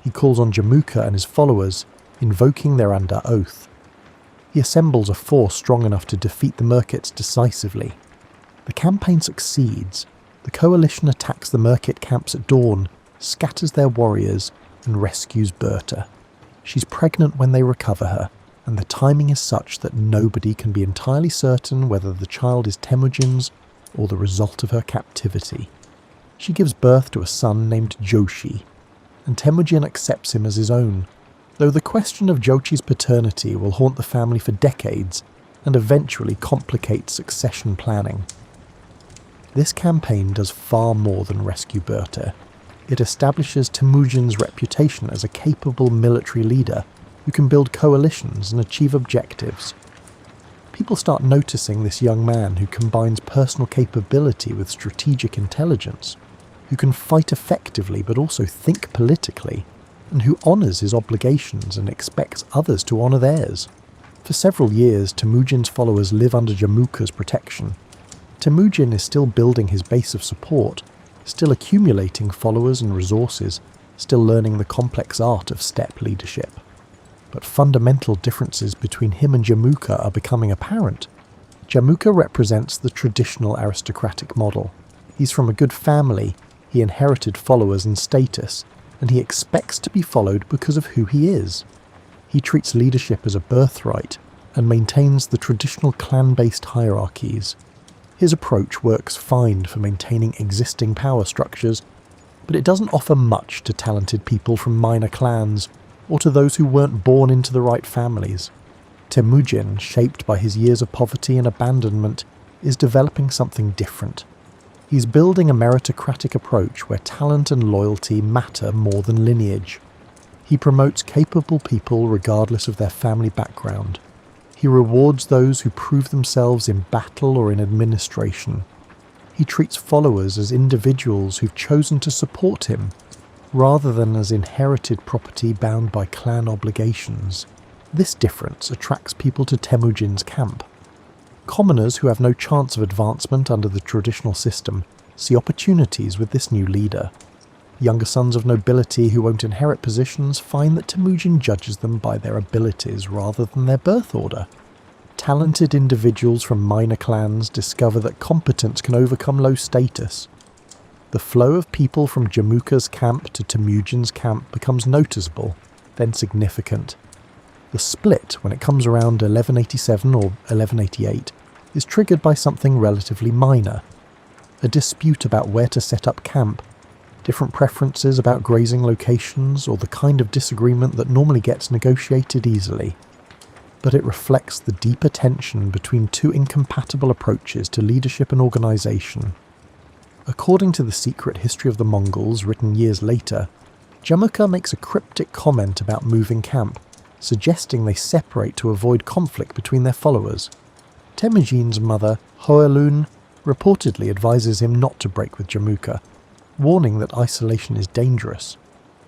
He calls on Jamuka and his followers, invoking their under oath. He assembles a force strong enough to defeat the Merkits decisively. The campaign succeeds. The coalition attacks the Merkit camps at dawn, scatters their warriors, and rescues Berta. She's pregnant when they recover her, and the timing is such that nobody can be entirely certain whether the child is Temujin's or the result of her captivity. She gives birth to a son named Joshi, and Temujin accepts him as his own, though the question of Jochi's paternity will haunt the family for decades and eventually complicate succession planning. This campaign does far more than rescue Berta. It establishes Temujin's reputation as a capable military leader who can build coalitions and achieve objectives. People start noticing this young man who combines personal capability with strategic intelligence, who can fight effectively but also think politically, and who honours his obligations and expects others to honour theirs. For several years, Temujin's followers live under Jamuka's protection. Temujin is still building his base of support, still accumulating followers and resources, still learning the complex art of steppe leadership. But fundamental differences between him and Jamuka are becoming apparent. Jamuka represents the traditional aristocratic model. He's from a good family, he inherited followers and status, and he expects to be followed because of who he is. He treats leadership as a birthright, and maintains the traditional clan-based hierarchies. His approach works fine for maintaining existing power structures, but it doesn't offer much to talented people from minor clans, or to those who weren't born into the right families. Temujin, shaped by his years of poverty and abandonment, is developing something different. He's building a meritocratic approach where talent and loyalty matter more than lineage. He promotes capable people regardless of their family background. He rewards those who prove themselves in battle or in administration. He treats followers as individuals who've chosen to support him, rather than as inherited property bound by clan obligations. This difference attracts people to Temujin's camp. Commoners who have no chance of advancement under the traditional system see opportunities with this new leader. Younger sons of nobility who won't inherit positions find that Temujin judges them by their abilities rather than their birth order. Talented individuals from minor clans discover that competence can overcome low status. The flow of people from Jamuka's camp to Temujin's camp becomes noticeable, then significant. The split, when it comes around 1187 or 1188, is triggered by something relatively minor. A dispute about where to set up camp, different preferences about grazing locations, or the kind of disagreement that normally gets negotiated easily. But it reflects the deeper tension between two incompatible approaches to leadership and organisation. According to The Secret History of the Mongols, written years later, Jamukha makes a cryptic comment about moving camp, suggesting they separate to avoid conflict between their followers. Temujin's mother, Hoelun, reportedly advises him not to break with Jamukha, warning that isolation is dangerous.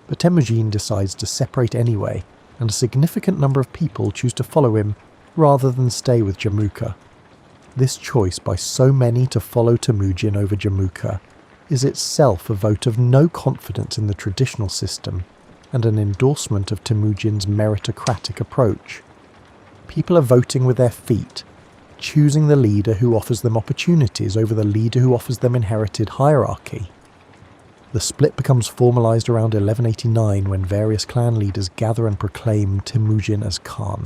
But Temujin decides to separate anyway, and a significant number of people choose to follow him rather than stay with Jamukha. This choice by so many to follow Temujin over Jamukha is itself a vote of no confidence in the traditional system and an endorsement of Temujin's meritocratic approach. People are voting with their feet, choosing the leader who offers them opportunities over the leader who offers them inherited hierarchy. The split becomes formalised around 1189 when various clan leaders gather and proclaim Temujin as Khan.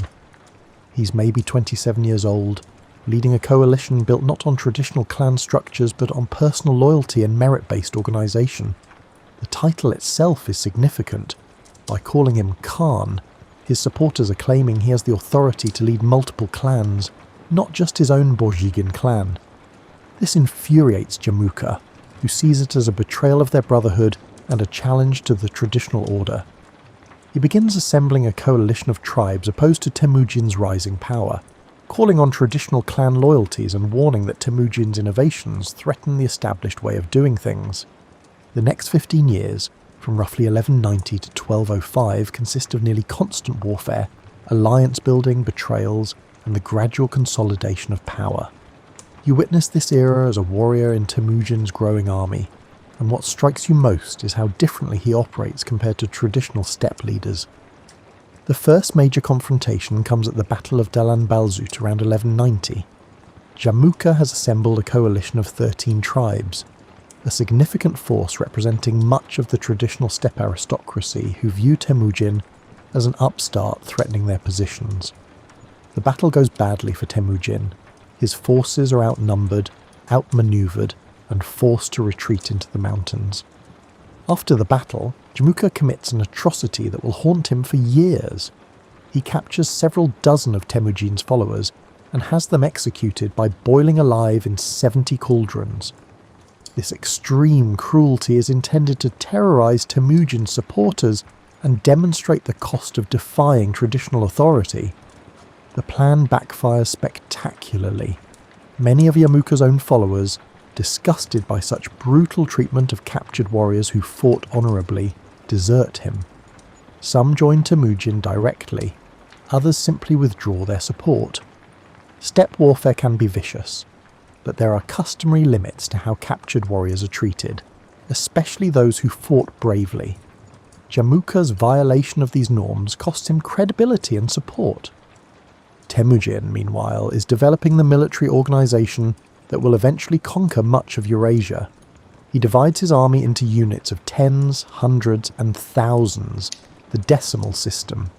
He's maybe 27 years old, leading a coalition built not on traditional clan structures but on personal loyalty and merit-based organisation. The title itself is significant. By calling him Khan, his supporters are claiming he has the authority to lead multiple clans, not just his own Borjigin clan. This infuriates Jamukha, who sees it as a betrayal of their brotherhood and a challenge to the traditional order. He begins assembling a coalition of tribes opposed to Temujin's rising power, calling on traditional clan loyalties and warning that Temujin's innovations threaten the established way of doing things. The next 15 years, from roughly 1190 to 1205, consist of nearly constant warfare, alliance building, betrayals, and the gradual consolidation of power. You witness this era as a warrior in Temujin's growing army, and what strikes you most is how differently he operates compared to traditional steppe leaders. The first major confrontation comes at the Battle of Dalan Balzut around 1190. Jamukha has assembled a coalition of 13 tribes, a significant force representing much of the traditional steppe aristocracy who view Temujin as an upstart threatening their positions. The battle goes badly for Temujin. His forces are outnumbered, outmaneuvered, and forced to retreat into the mountains. After the battle, Jamukha commits an atrocity that will haunt him for years. He captures several dozen of Temujin's followers and has them executed by boiling alive in 70 cauldrons. This extreme cruelty is intended to terrorise Temujin's supporters and demonstrate the cost of defying traditional authority. The plan backfires spectacularly. Many of Jamukha's own followers, disgusted by such brutal treatment of captured warriors who fought honourably, desert him. Some join Temujin directly, others simply withdraw their support. Steppe warfare can be vicious, but there are customary limits to how captured warriors are treated, especially those who fought bravely. Jamukha's violation of these norms costs him credibility and support. Temujin, meanwhile, is developing the military organisation that will eventually conquer much of Eurasia. He divides his army into units of tens, hundreds, and thousands, the decimal system.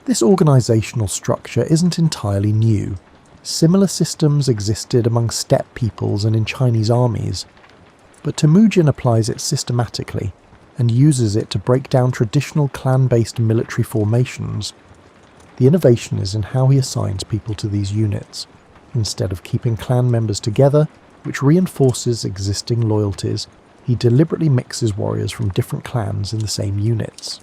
This organisational structure isn't entirely new. Similar systems existed among steppe peoples and in Chinese armies, but Temujin applies it systematically and uses it to break down traditional clan-based military formations. The innovation is in how he assigns people to these units. Instead of keeping clan members together, which reinforces existing loyalties, he deliberately mixes warriors from different clans in the same units.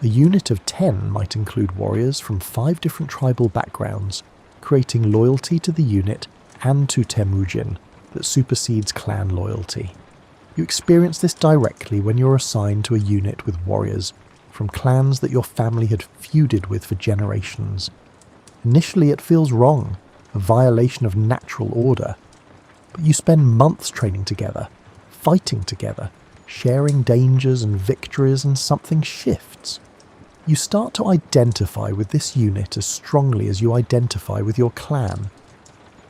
A unit of 10 might include warriors from 5 different tribal backgrounds, creating loyalty to the unit and to Temujin that supersedes clan loyalty. You experience this directly when you're assigned to a unit with warriors from clans that your family had feuded with for generations. Initially it feels wrong, a violation of natural order, but you spend months training together, fighting together, sharing dangers and victories, and something shifts. You start to identify with this unit as strongly as you identify with your clan.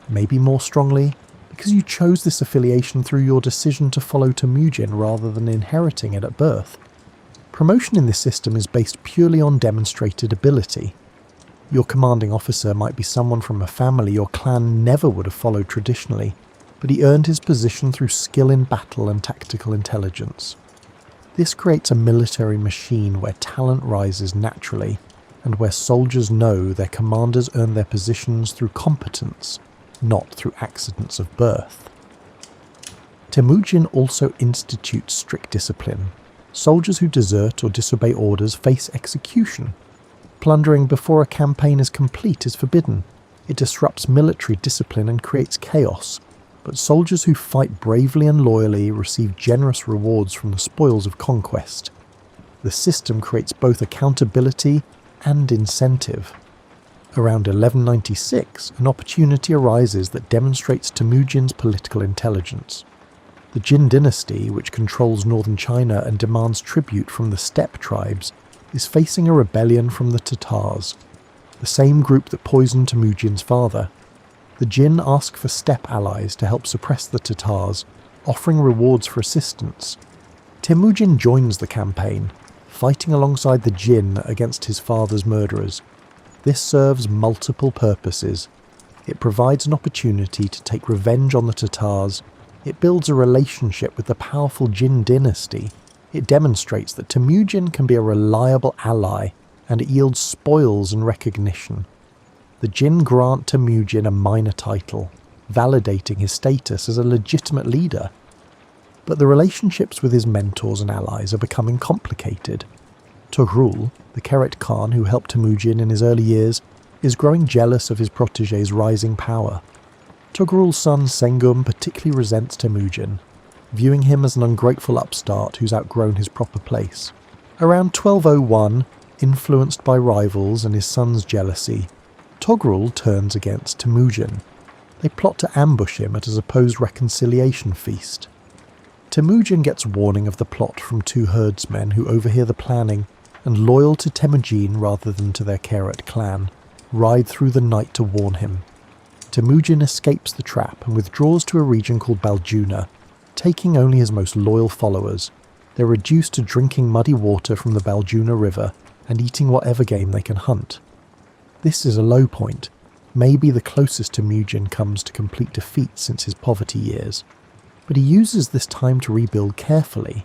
Maybe more strongly, because you chose this affiliation through your decision to follow Temujin rather than inheriting it at birth. Promotion in this system is based purely on demonstrated ability. Your commanding officer might be someone from a family your clan never would have followed traditionally, but he earned his position through skill in battle and tactical intelligence. This creates a military machine where talent rises naturally and where soldiers know their commanders earn their positions through competence, not through accidents of birth. Temujin also institutes strict discipline. Soldiers who desert or disobey orders face execution. Plundering before a campaign is complete is forbidden. It disrupts military discipline and creates chaos. But soldiers who fight bravely and loyally receive generous rewards from the spoils of conquest. The system creates both accountability and incentive. Around 1196, an opportunity arises that demonstrates Temujin's political intelligence. The Jin dynasty, which controls northern China and demands tribute from the steppe tribes, is facing a rebellion from the Tatars, the same group that poisoned Temujin's father. The Jin ask for steppe allies to help suppress the Tatars, offering rewards for assistance. Temujin joins the campaign, fighting alongside the Jin against his father's murderers. This serves multiple purposes. It provides an opportunity to take revenge on the Tatars. It builds a relationship with the powerful Jin dynasty. It demonstrates that Temujin can be a reliable ally, and it yields spoils and recognition. The Jin grant Temujin a minor title, validating his status as a legitimate leader. But the relationships with his mentors and allies are becoming complicated. Tughrul, the Keret Khan who helped Temujin in his early years, is growing jealous of his protégé's rising power. Tughrul's son Sengum particularly resents Temujin, viewing him as an ungrateful upstart who's outgrown his proper place. Around 1201, influenced by rivals and his son's jealousy, Tughrul turns against Temujin. They plot to ambush him at a supposed reconciliation feast. Temujin gets warning of the plot from two herdsmen who overhear the planning and, loyal to Temujin rather than to their Keret clan, ride through the night to warn him. Temujin escapes the trap and withdraws to a region called Baljuna, taking only his most loyal followers. They're reduced to drinking muddy water from the Baljuna River and eating whatever game they can hunt. This is a low point, maybe the closest Temujin comes to complete defeat since his poverty years. But he uses this time to rebuild carefully.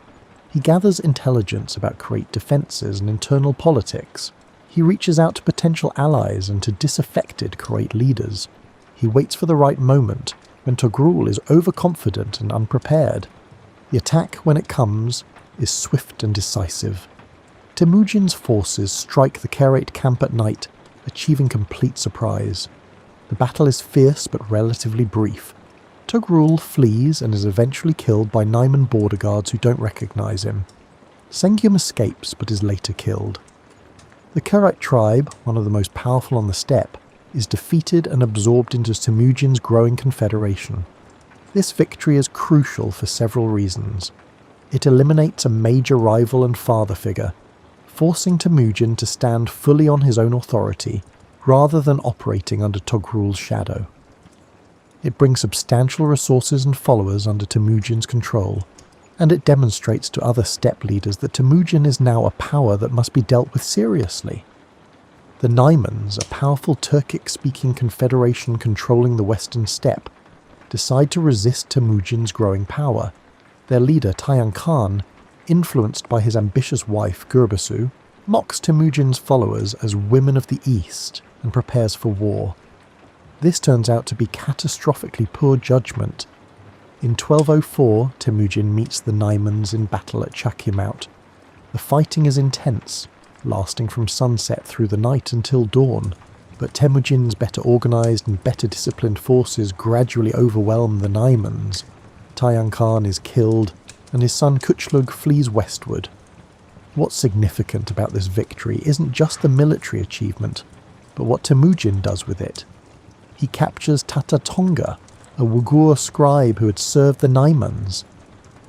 He gathers intelligence about Keret defences and internal politics. He reaches out to potential allies and to disaffected Keret leaders. He waits for the right moment, when Tughrul is overconfident and unprepared. The attack, when it comes, is swift and decisive. Temujin's forces strike the Keret camp at night, achieving complete surprise. The battle is fierce but relatively brief. Tughrul flees and is eventually killed by Naiman border guards who don't recognise him. Sengum escapes but is later killed. The Keret tribe, one of the most powerful on the steppe, is defeated and absorbed into Temujin's growing confederation. This victory is crucial for several reasons. It eliminates a major rival and father figure, forcing Temujin to stand fully on his own authority, rather than operating under Tughrul's shadow. It brings substantial resources and followers under Temujin's control, and it demonstrates to other steppe leaders that Temujin is now a power that must be dealt with seriously. The Naimans, a powerful Turkic-speaking confederation controlling the western steppe, decide to resist Temujin's growing power. Their leader, Tayan Khan, influenced by his ambitious wife, Gurbasu, mocks Temujin's followers as women of the East and prepares for war. This turns out to be catastrophically poor judgment. In 1204, Temujin meets the Naimans in battle at Chakyamount. The fighting is intense, lasting from sunset through the night until dawn, but Temujin's better organised and better disciplined forces gradually overwhelm the Naimans. Tayan Khan is killed, and his son Kuchlug flees westward. What's significant about this victory isn't just the military achievement, but what Temujin does with it. He captures Tata Tonga, a Uyghur scribe who had served the Naimans.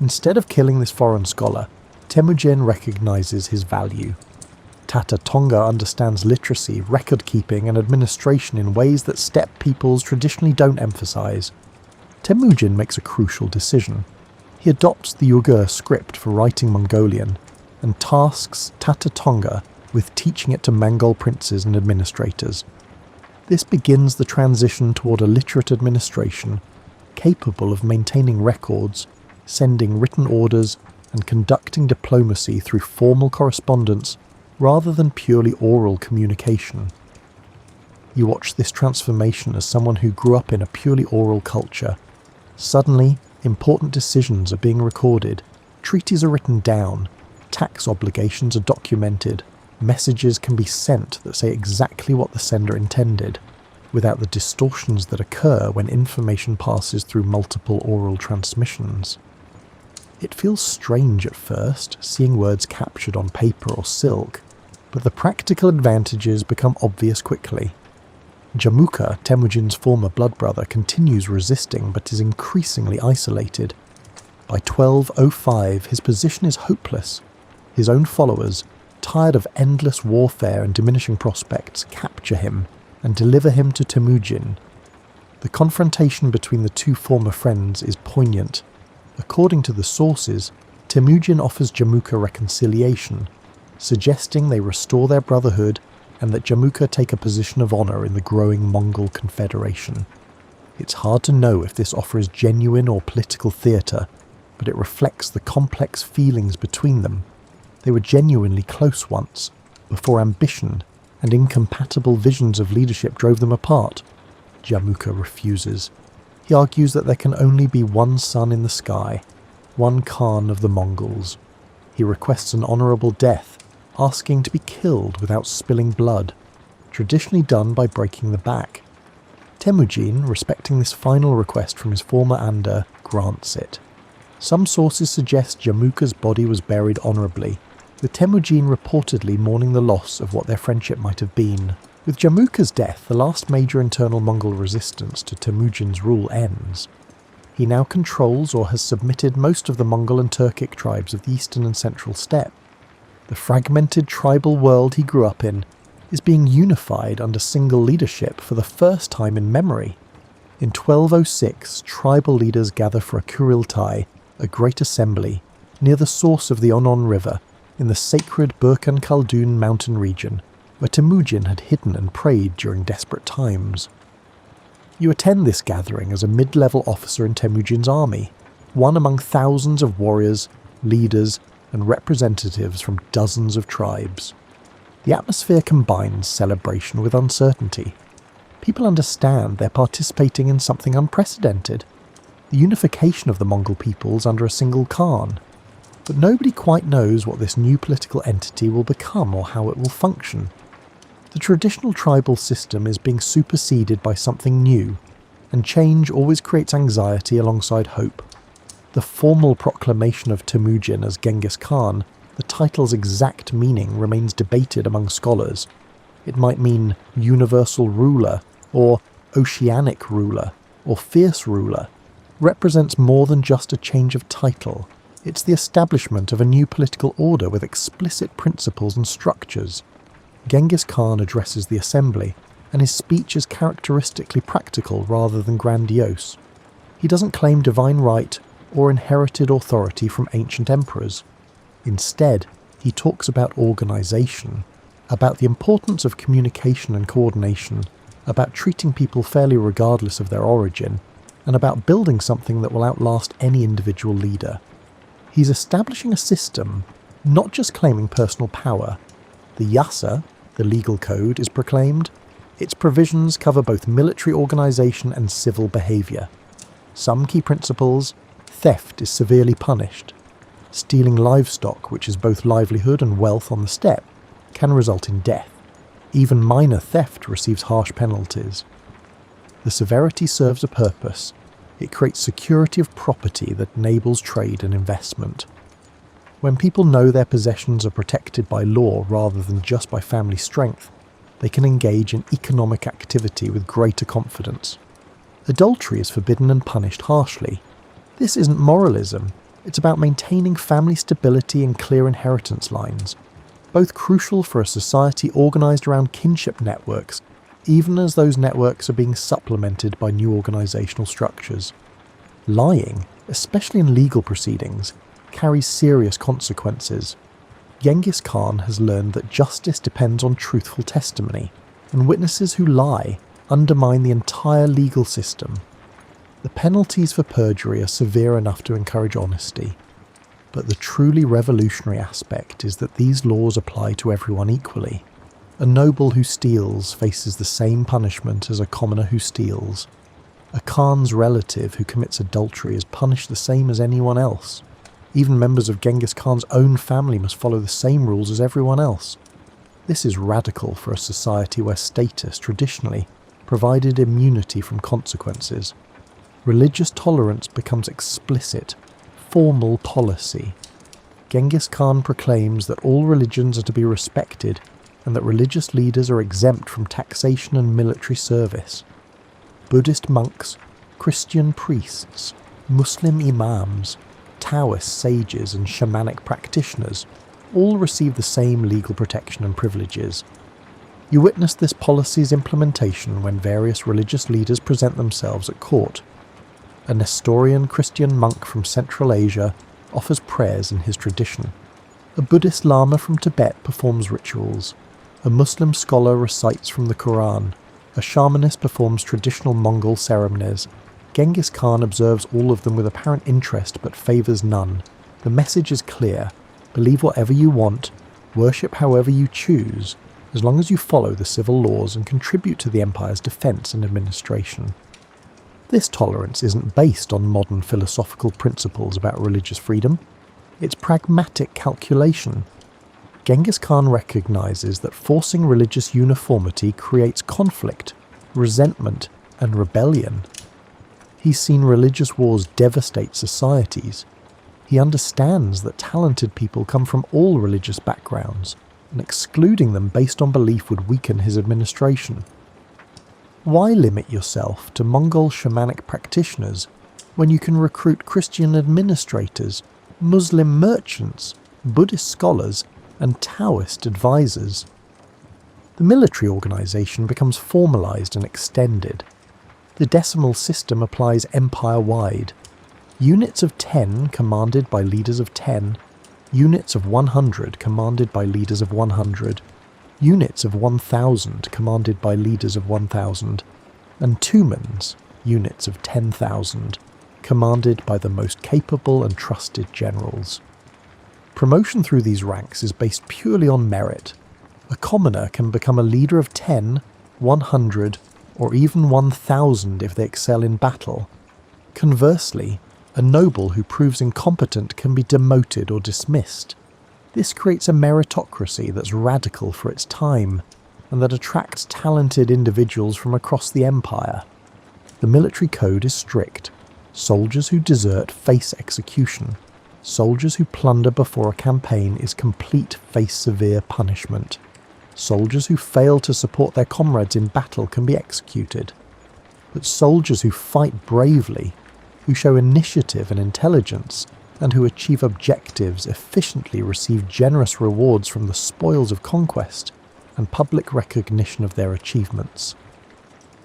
Instead of killing this foreign scholar, Temujin recognises his value. Tata Tonga understands literacy, record-keeping and administration in ways that steppe peoples traditionally don't emphasise. Temujin makes a crucial decision. He adopts the Uyghur script for writing Mongolian, and tasks Tata Tonga with teaching it to Mongol princes and administrators. This begins the transition toward a literate administration, capable of maintaining records, sending written orders, and conducting diplomacy through formal correspondence rather than purely oral communication. You watch this transformation as someone who grew up in a purely oral culture. Suddenly, important decisions are being recorded, treaties are written down, tax obligations are documented, messages can be sent that say exactly what the sender intended, without the distortions that occur when information passes through multiple oral transmissions. It feels strange at first, seeing words captured on paper or silk, but the practical advantages become obvious quickly. Jamuka, Temujin's former blood brother, continues resisting but is increasingly isolated. By 1205, his position is hopeless. His own followers, tired of endless warfare and diminishing prospects, capture him and deliver him to Temujin. The confrontation between the two former friends is poignant. According to the sources, Temujin offers Jamuka reconciliation, suggesting they restore their brotherhood and that Jamuka take a position of honour in the growing Mongol confederation. It's hard to know if this offer is genuine or political theatre, but it reflects the complex feelings between them. They were genuinely close once, before ambition and incompatible visions of leadership drove them apart. Jamuka refuses. He argues that there can only be one sun in the sky, one Khan of the Mongols. He requests an honourable death, asking to be killed without spilling blood, traditionally done by breaking the back. Temujin, respecting this final request from his former Anda, grants it. Some sources suggest Jamuka's body was buried honourably, with Temujin reportedly mourning the loss of what their friendship might have been. With Jamuka's death, the last major internal Mongol resistance to Temujin's rule ends. He now controls or has submitted most of the Mongol and Turkic tribes of the eastern and central steppe. The fragmented tribal world he grew up in is being unified under single leadership for the first time in memory. In 1206, tribal leaders gather for a Kuriltai, a great assembly, near the source of the Onon River, in the sacred Burkan Khaldun mountain region, where Temujin had hidden and prayed during desperate times. You attend this gathering as a mid-level officer in Temujin's army, one among thousands of warriors, leaders, and representatives from dozens of tribes. The atmosphere combines celebration with uncertainty. People understand they're participating in something unprecedented, the unification of the Mongol peoples under a single Khan. But nobody quite knows what this new political entity will become or how it will function. The traditional tribal system is being superseded by something new, and change always creates anxiety alongside hope. The formal proclamation of Temujin as Genghis Khan, the title's exact meaning remains debated among scholars. It might mean universal ruler, or oceanic ruler, or fierce ruler. It represents more than just a change of title. It's the establishment of a new political order with explicit principles and structures. Genghis Khan addresses the assembly, and his speech is characteristically practical rather than grandiose. He doesn't claim divine right or inherited authority from ancient emperors. Instead, he talks about organisation, about the importance of communication and coordination, about treating people fairly regardless of their origin, and about building something that will outlast any individual leader. He's establishing a system, not just claiming personal power. The Yasa, the legal code, is proclaimed. Its provisions cover both military organisation and civil behaviour. Some key principles: theft is severely punished. Stealing livestock, which is both livelihood and wealth on the steppe, can result in death. Even minor theft receives harsh penalties. The severity serves a purpose. It creates security of property that enables trade and investment. When people know their possessions are protected by law rather than just by family strength, they can engage in economic activity with greater confidence. Adultery is forbidden and punished harshly. This isn't moralism, it's about maintaining family stability and clear inheritance lines, both crucial for a society organised around kinship networks, even as those networks are being supplemented by new organisational structures. Lying, especially in legal proceedings, carries serious consequences. Genghis Khan has learned that justice depends on truthful testimony, and witnesses who lie undermine the entire legal system. The penalties for perjury are severe enough to encourage honesty. But the truly revolutionary aspect is that these laws apply to everyone equally. A noble who steals faces the same punishment as a commoner who steals. A Khan's relative who commits adultery is punished the same as anyone else. Even members of Genghis Khan's own family must follow the same rules as everyone else. This is radical for a society where status, traditionally, provided immunity from consequences. Religious tolerance becomes explicit, formal policy. Genghis Khan proclaims that all religions are to be respected and that religious leaders are exempt from taxation and military service. Buddhist monks, Christian priests, Muslim imams, Taoist sages and shamanic practitioners all receive the same legal protection and privileges. You witness this policy's implementation when various religious leaders present themselves at court. A Nestorian Christian monk from Central Asia offers prayers in his tradition. A Buddhist Lama from Tibet performs rituals. A Muslim scholar recites from the Quran. A shamanist performs traditional Mongol ceremonies. Genghis Khan observes all of them with apparent interest but favours none. The message is clear. Believe whatever you want, worship however you choose, as long as you follow the civil laws and contribute to the empire's defence and administration. This tolerance isn't based on modern philosophical principles about religious freedom. It's pragmatic calculation. Genghis Khan recognises that forcing religious uniformity creates conflict, resentment, and rebellion. He's seen religious wars devastate societies. He understands that talented people come from all religious backgrounds, and excluding them based on belief would weaken his administration. Why limit yourself to Mongol shamanic practitioners when you can recruit Christian administrators, Muslim merchants, Buddhist scholars, and Taoist advisors? The military organisation becomes formalised and extended. The decimal system applies empire-wide. Units of 10 commanded by leaders of 10, units of 100 commanded by leaders of 100, units of 1,000 commanded by leaders of 1,000, and tumens, units of 10,000, commanded by the most capable and trusted generals. Promotion through these ranks is based purely on merit. A commoner can become a leader of 10, 100, or even 1,000 if they excel in battle. Conversely, a noble who proves incompetent can be demoted or dismissed. This creates a meritocracy that's radical for its time, and that attracts talented individuals from across the empire. The military code is strict. Soldiers who desert face execution. Soldiers who plunder before a campaign is complete face severe punishment. Soldiers who fail to support their comrades in battle can be executed. But soldiers who fight bravely, who show initiative and intelligence, and who achieve objectives efficiently receive generous rewards from the spoils of conquest and public recognition of their achievements.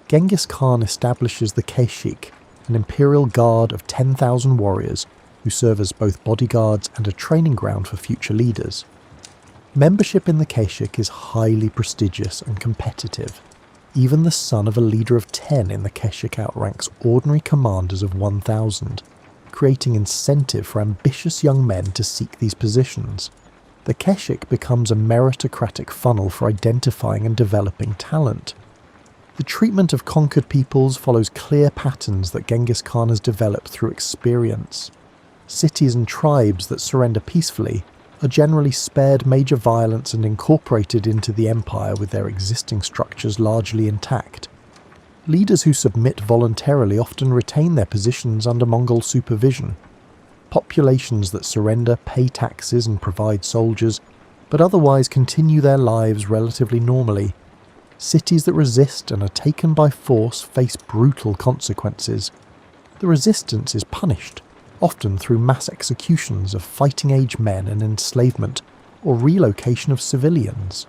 Genghis Khan establishes the Keshik, an imperial guard of 10,000 warriors who serve as both bodyguards and a training ground for future leaders. Membership in the Keshik is highly prestigious and competitive. Even the son of a leader of 10 in the Keshik outranks ordinary commanders of 1,000, creating incentive for ambitious young men to seek these positions. The Keshik becomes a meritocratic funnel for identifying and developing talent. The treatment of conquered peoples follows clear patterns that Genghis Khan has developed through experience. Cities and tribes that surrender peacefully are generally spared major violence and incorporated into the empire with their existing structures largely intact. Leaders who submit voluntarily often retain their positions under Mongol supervision. Populations that surrender pay taxes and provide soldiers, but otherwise continue their lives relatively normally. Cities that resist and are taken by force face brutal consequences. The resistance is punished, often through mass executions of fighting-age men and enslavement, or relocation of civilians.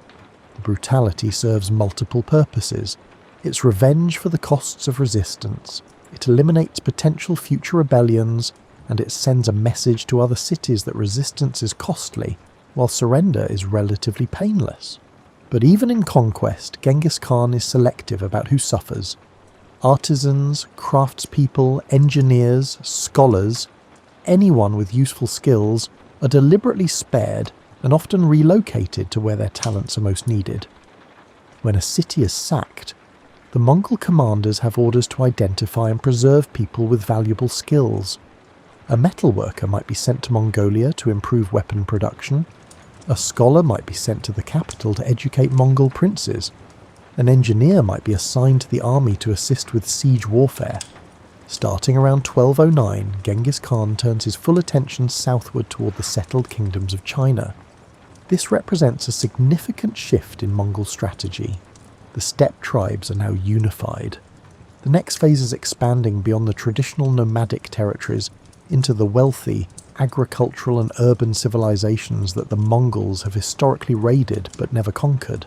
The brutality serves multiple purposes. It's revenge for the costs of resistance, it eliminates potential future rebellions, and it sends a message to other cities that resistance is costly, while surrender is relatively painless. But even in conquest, Genghis Khan is selective about who suffers. Artisans, craftspeople, engineers, scholars, anyone with useful skills are deliberately spared and often relocated to where their talents are most needed. When a city is sacked, the Mongol commanders have orders to identify and preserve people with valuable skills. A metalworker might be sent to Mongolia to improve weapon production. A scholar might be sent to the capital to educate Mongol princes. An engineer might be assigned to the army to assist with siege warfare. Starting around 1209, Genghis Khan turns his full attention southward toward the settled kingdoms of China. This represents a significant shift in Mongol strategy. The steppe tribes are now unified. The next phase is expanding beyond the traditional nomadic territories into the wealthy, agricultural and urban civilizations that the Mongols have historically raided but never conquered.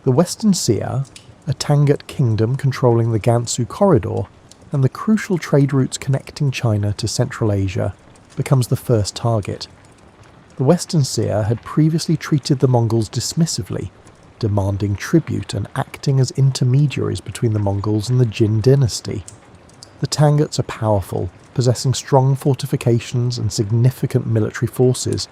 The Western Xia, a Tangut kingdom controlling the Gansu corridor, and the crucial trade routes connecting China to Central Asia, becomes the first target. The Western Xia had previously treated the Mongols dismissively, demanding tribute and acting as intermediaries between the Mongols and the Jin dynasty. The Tanguts are powerful, possessing strong fortifications and significant military forces,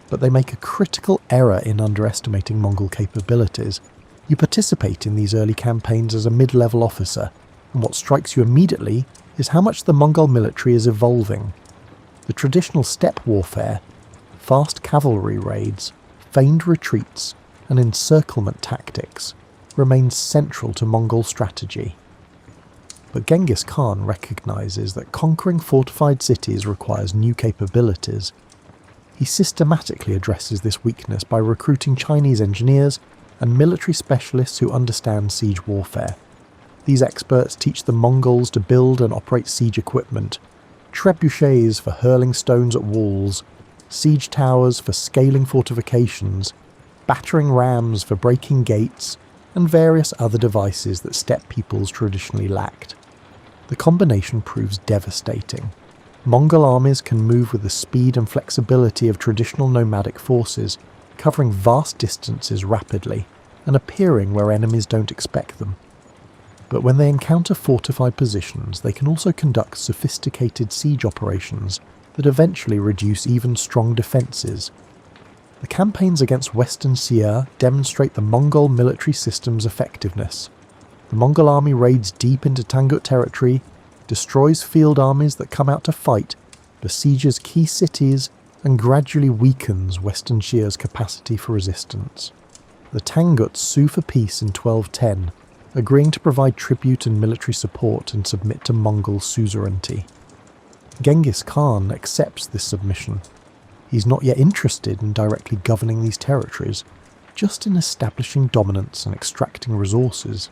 but they make a critical error in underestimating Mongol capabilities. You participate in these early campaigns as a mid-level officer, and what strikes you immediately is how much the Mongol military is evolving. The traditional steppe warfare, fast cavalry raids, feigned retreats, and encirclement tactics remains central to Mongol strategy. But Genghis Khan recognizes that conquering fortified cities requires new capabilities. He systematically addresses this weakness by recruiting Chinese engineers and military specialists who understand siege warfare. These experts teach the Mongols to build and operate siege equipment, trebuchets for hurling stones at walls, siege towers for scaling fortifications, battering rams for breaking gates, and various other devices that steppe peoples traditionally lacked. The combination proves devastating. Mongol armies can move with the speed and flexibility of traditional nomadic forces, covering vast distances rapidly and appearing where enemies don't expect them. But when they encounter fortified positions, they can also conduct sophisticated siege operations that eventually reduce even strong defences. The campaigns against Western Xia demonstrate the Mongol military system's effectiveness. The Mongol army raids deep into Tangut territory, destroys field armies that come out to fight, besieges key cities, and gradually weakens Western Xia's capacity for resistance. The Tanguts sue for peace in 1210, agreeing to provide tribute and military support and submit to Mongol suzerainty. Genghis Khan accepts this submission. He's not yet interested in directly governing these territories, just in establishing dominance and extracting resources.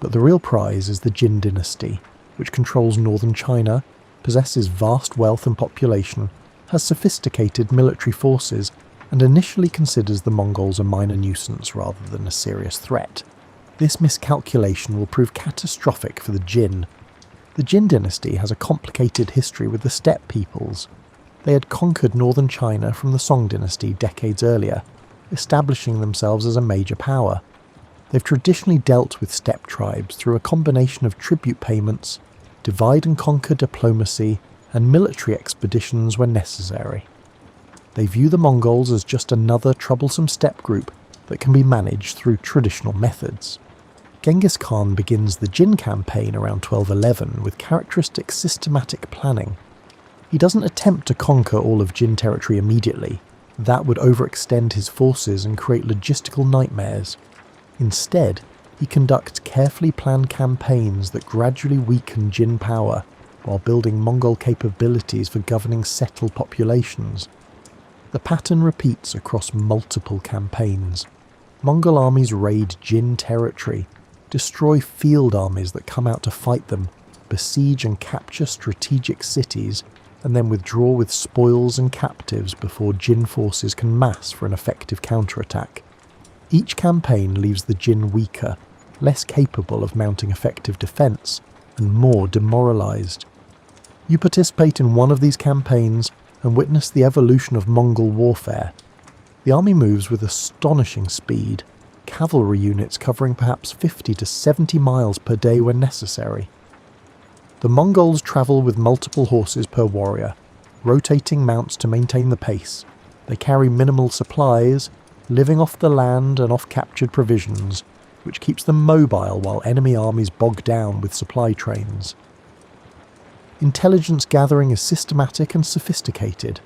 But the real prize is the Jin dynasty, which controls northern China, possesses vast wealth and population, has sophisticated military forces, and initially considers the Mongols a minor nuisance rather than a serious threat. This miscalculation will prove catastrophic for the Jin. The Jin dynasty has a complicated history with the steppe peoples. They had conquered northern China from the Song dynasty decades earlier, establishing themselves as a major power. They've traditionally dealt with steppe tribes through a combination of tribute payments, divide and conquer diplomacy, and military expeditions when necessary. They view the Mongols as just another troublesome steppe group that can be managed through traditional methods. Genghis Khan begins the Jin campaign around 1211 with characteristic systematic planning. He doesn't attempt to conquer all of Jin territory immediately. That would overextend his forces and create logistical nightmares. Instead, he conducts carefully planned campaigns that gradually weaken Jin power while building Mongol capabilities for governing settled populations. The pattern repeats across multiple campaigns. Mongol armies raid Jin territory, destroy field armies that come out to fight them, besiege and capture strategic cities, and then withdraw with spoils and captives before Jin forces can mass for an effective counterattack. Each campaign leaves the Jin weaker, less capable of mounting effective defence, and more demoralised. You participate in one of these campaigns and witness the evolution of Mongol warfare. The army moves with astonishing speed, cavalry units covering perhaps 50 to 70 miles per day when necessary. The Mongols travel with multiple horses per warrior, rotating mounts to maintain the pace. They carry minimal supplies, living off the land and off captured provisions, which keeps them mobile while enemy armies bog down with supply trains. Intelligence gathering is systematic and sophisticated.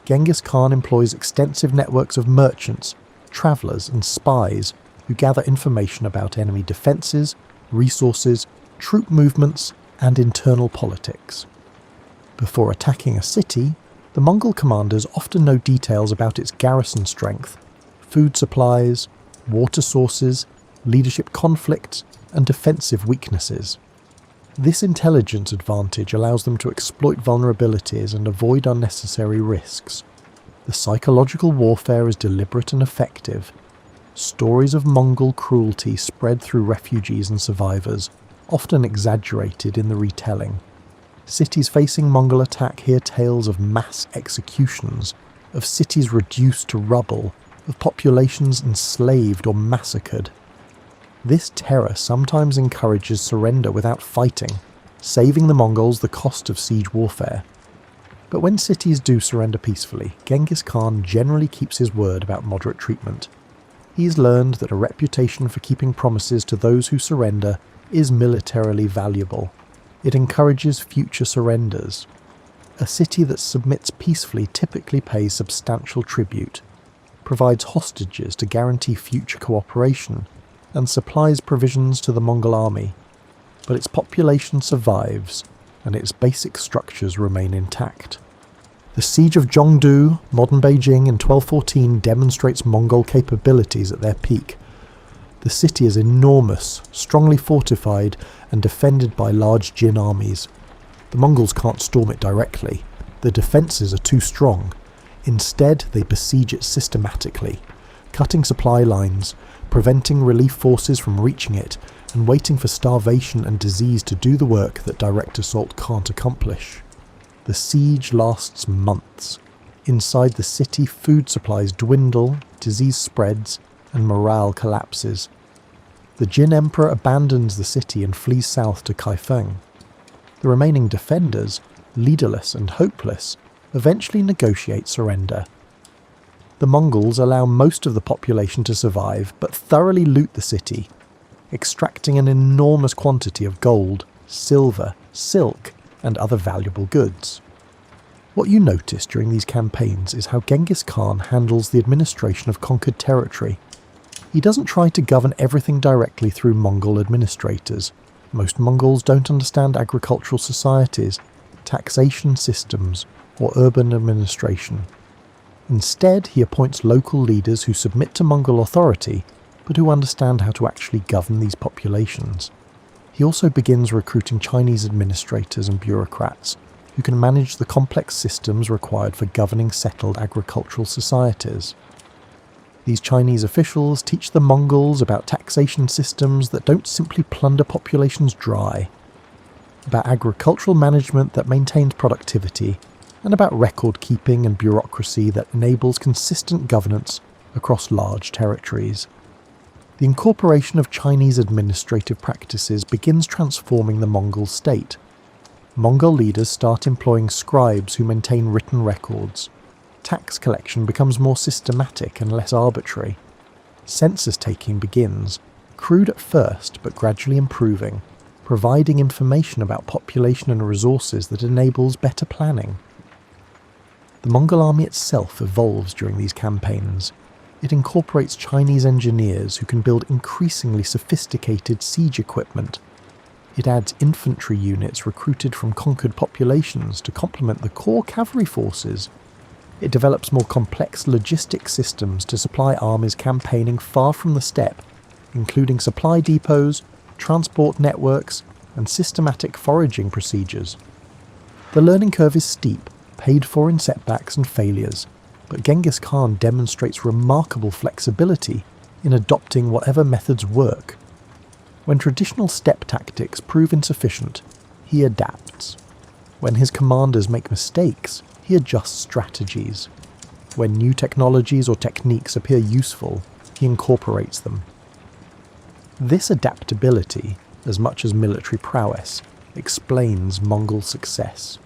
Genghis Khan employs extensive networks of merchants, travellers and spies who gather information about enemy defences, resources, troop movements and internal politics. Before attacking a city, the Mongol commanders often know details about its garrison strength, food supplies, water sources, leadership conflicts, and defensive weaknesses. This intelligence advantage allows them to exploit vulnerabilities and avoid unnecessary risks. The psychological warfare is deliberate and effective. Stories of Mongol cruelty spread through refugees and survivors, often exaggerated in the retelling. Cities facing Mongol attack hear tales of mass executions, of cities reduced to rubble, of populations enslaved or massacred. This terror sometimes encourages surrender without fighting, saving the Mongols the cost of siege warfare. But when cities do surrender peacefully, Genghis Khan generally keeps his word about moderate treatment. He's learned that a reputation for keeping promises to those who surrender is militarily valuable. It encourages future surrenders. A city that submits peacefully typically pays substantial tribute, provides hostages to guarantee future cooperation, and supplies provisions to the Mongol army. But its population survives, and its basic structures remain intact. The siege of Zhongdu, modern Beijing, in 1214 demonstrates Mongol capabilities at their peak. The city is enormous, strongly fortified, and defended by large Jin armies. The Mongols can't storm it directly. The defences are too strong. Instead, they besiege it systematically, cutting supply lines, preventing relief forces from reaching it, and waiting for starvation and disease to do the work that direct assault can't accomplish. The siege lasts months. Inside the city, food supplies dwindle, disease spreads, and morale collapses. The Jin Emperor abandons the city and flees south to Kaifeng. The remaining defenders, leaderless and hopeless, eventually negotiate surrender. The Mongols allow most of the population to survive, but thoroughly loot the city, extracting an enormous quantity of gold, silver, silk, and other valuable goods. What you notice during these campaigns is how Genghis Khan handles the administration of conquered territory. He doesn't try to govern everything directly through Mongol administrators. Most Mongols don't understand agricultural societies, taxation systems, or urban administration. Instead, he appoints local leaders who submit to Mongol authority, but who understand how to actually govern these populations. He also begins recruiting Chinese administrators and bureaucrats, who can manage the complex systems required for governing settled agricultural societies. These Chinese officials teach the Mongols about taxation systems that don't simply plunder populations dry, about agricultural management that maintains productivity, and about record keeping and bureaucracy that enables consistent governance across large territories. The incorporation of Chinese administrative practices begins transforming the Mongol state. Mongol leaders start employing scribes who maintain written records. Tax collection becomes more systematic and less arbitrary. Census taking begins, crude at first but gradually improving, providing information about population and resources that enables better planning. The Mongol army itself evolves during these campaigns. It incorporates Chinese engineers who can build increasingly sophisticated siege equipment. It adds infantry units recruited from conquered populations to complement the core cavalry forces. It develops more complex logistic systems to supply armies campaigning far from the steppe, including supply depots, transport networks, and systematic foraging procedures. The learning curve is steep, paid for in setbacks and failures, but Genghis Khan demonstrates remarkable flexibility in adopting whatever methods work. When traditional steppe tactics prove insufficient, he adapts. When his commanders make mistakes, he adjusts strategies. When new technologies or techniques appear useful, he incorporates them. This adaptability, as much as military prowess, explains Mongol success.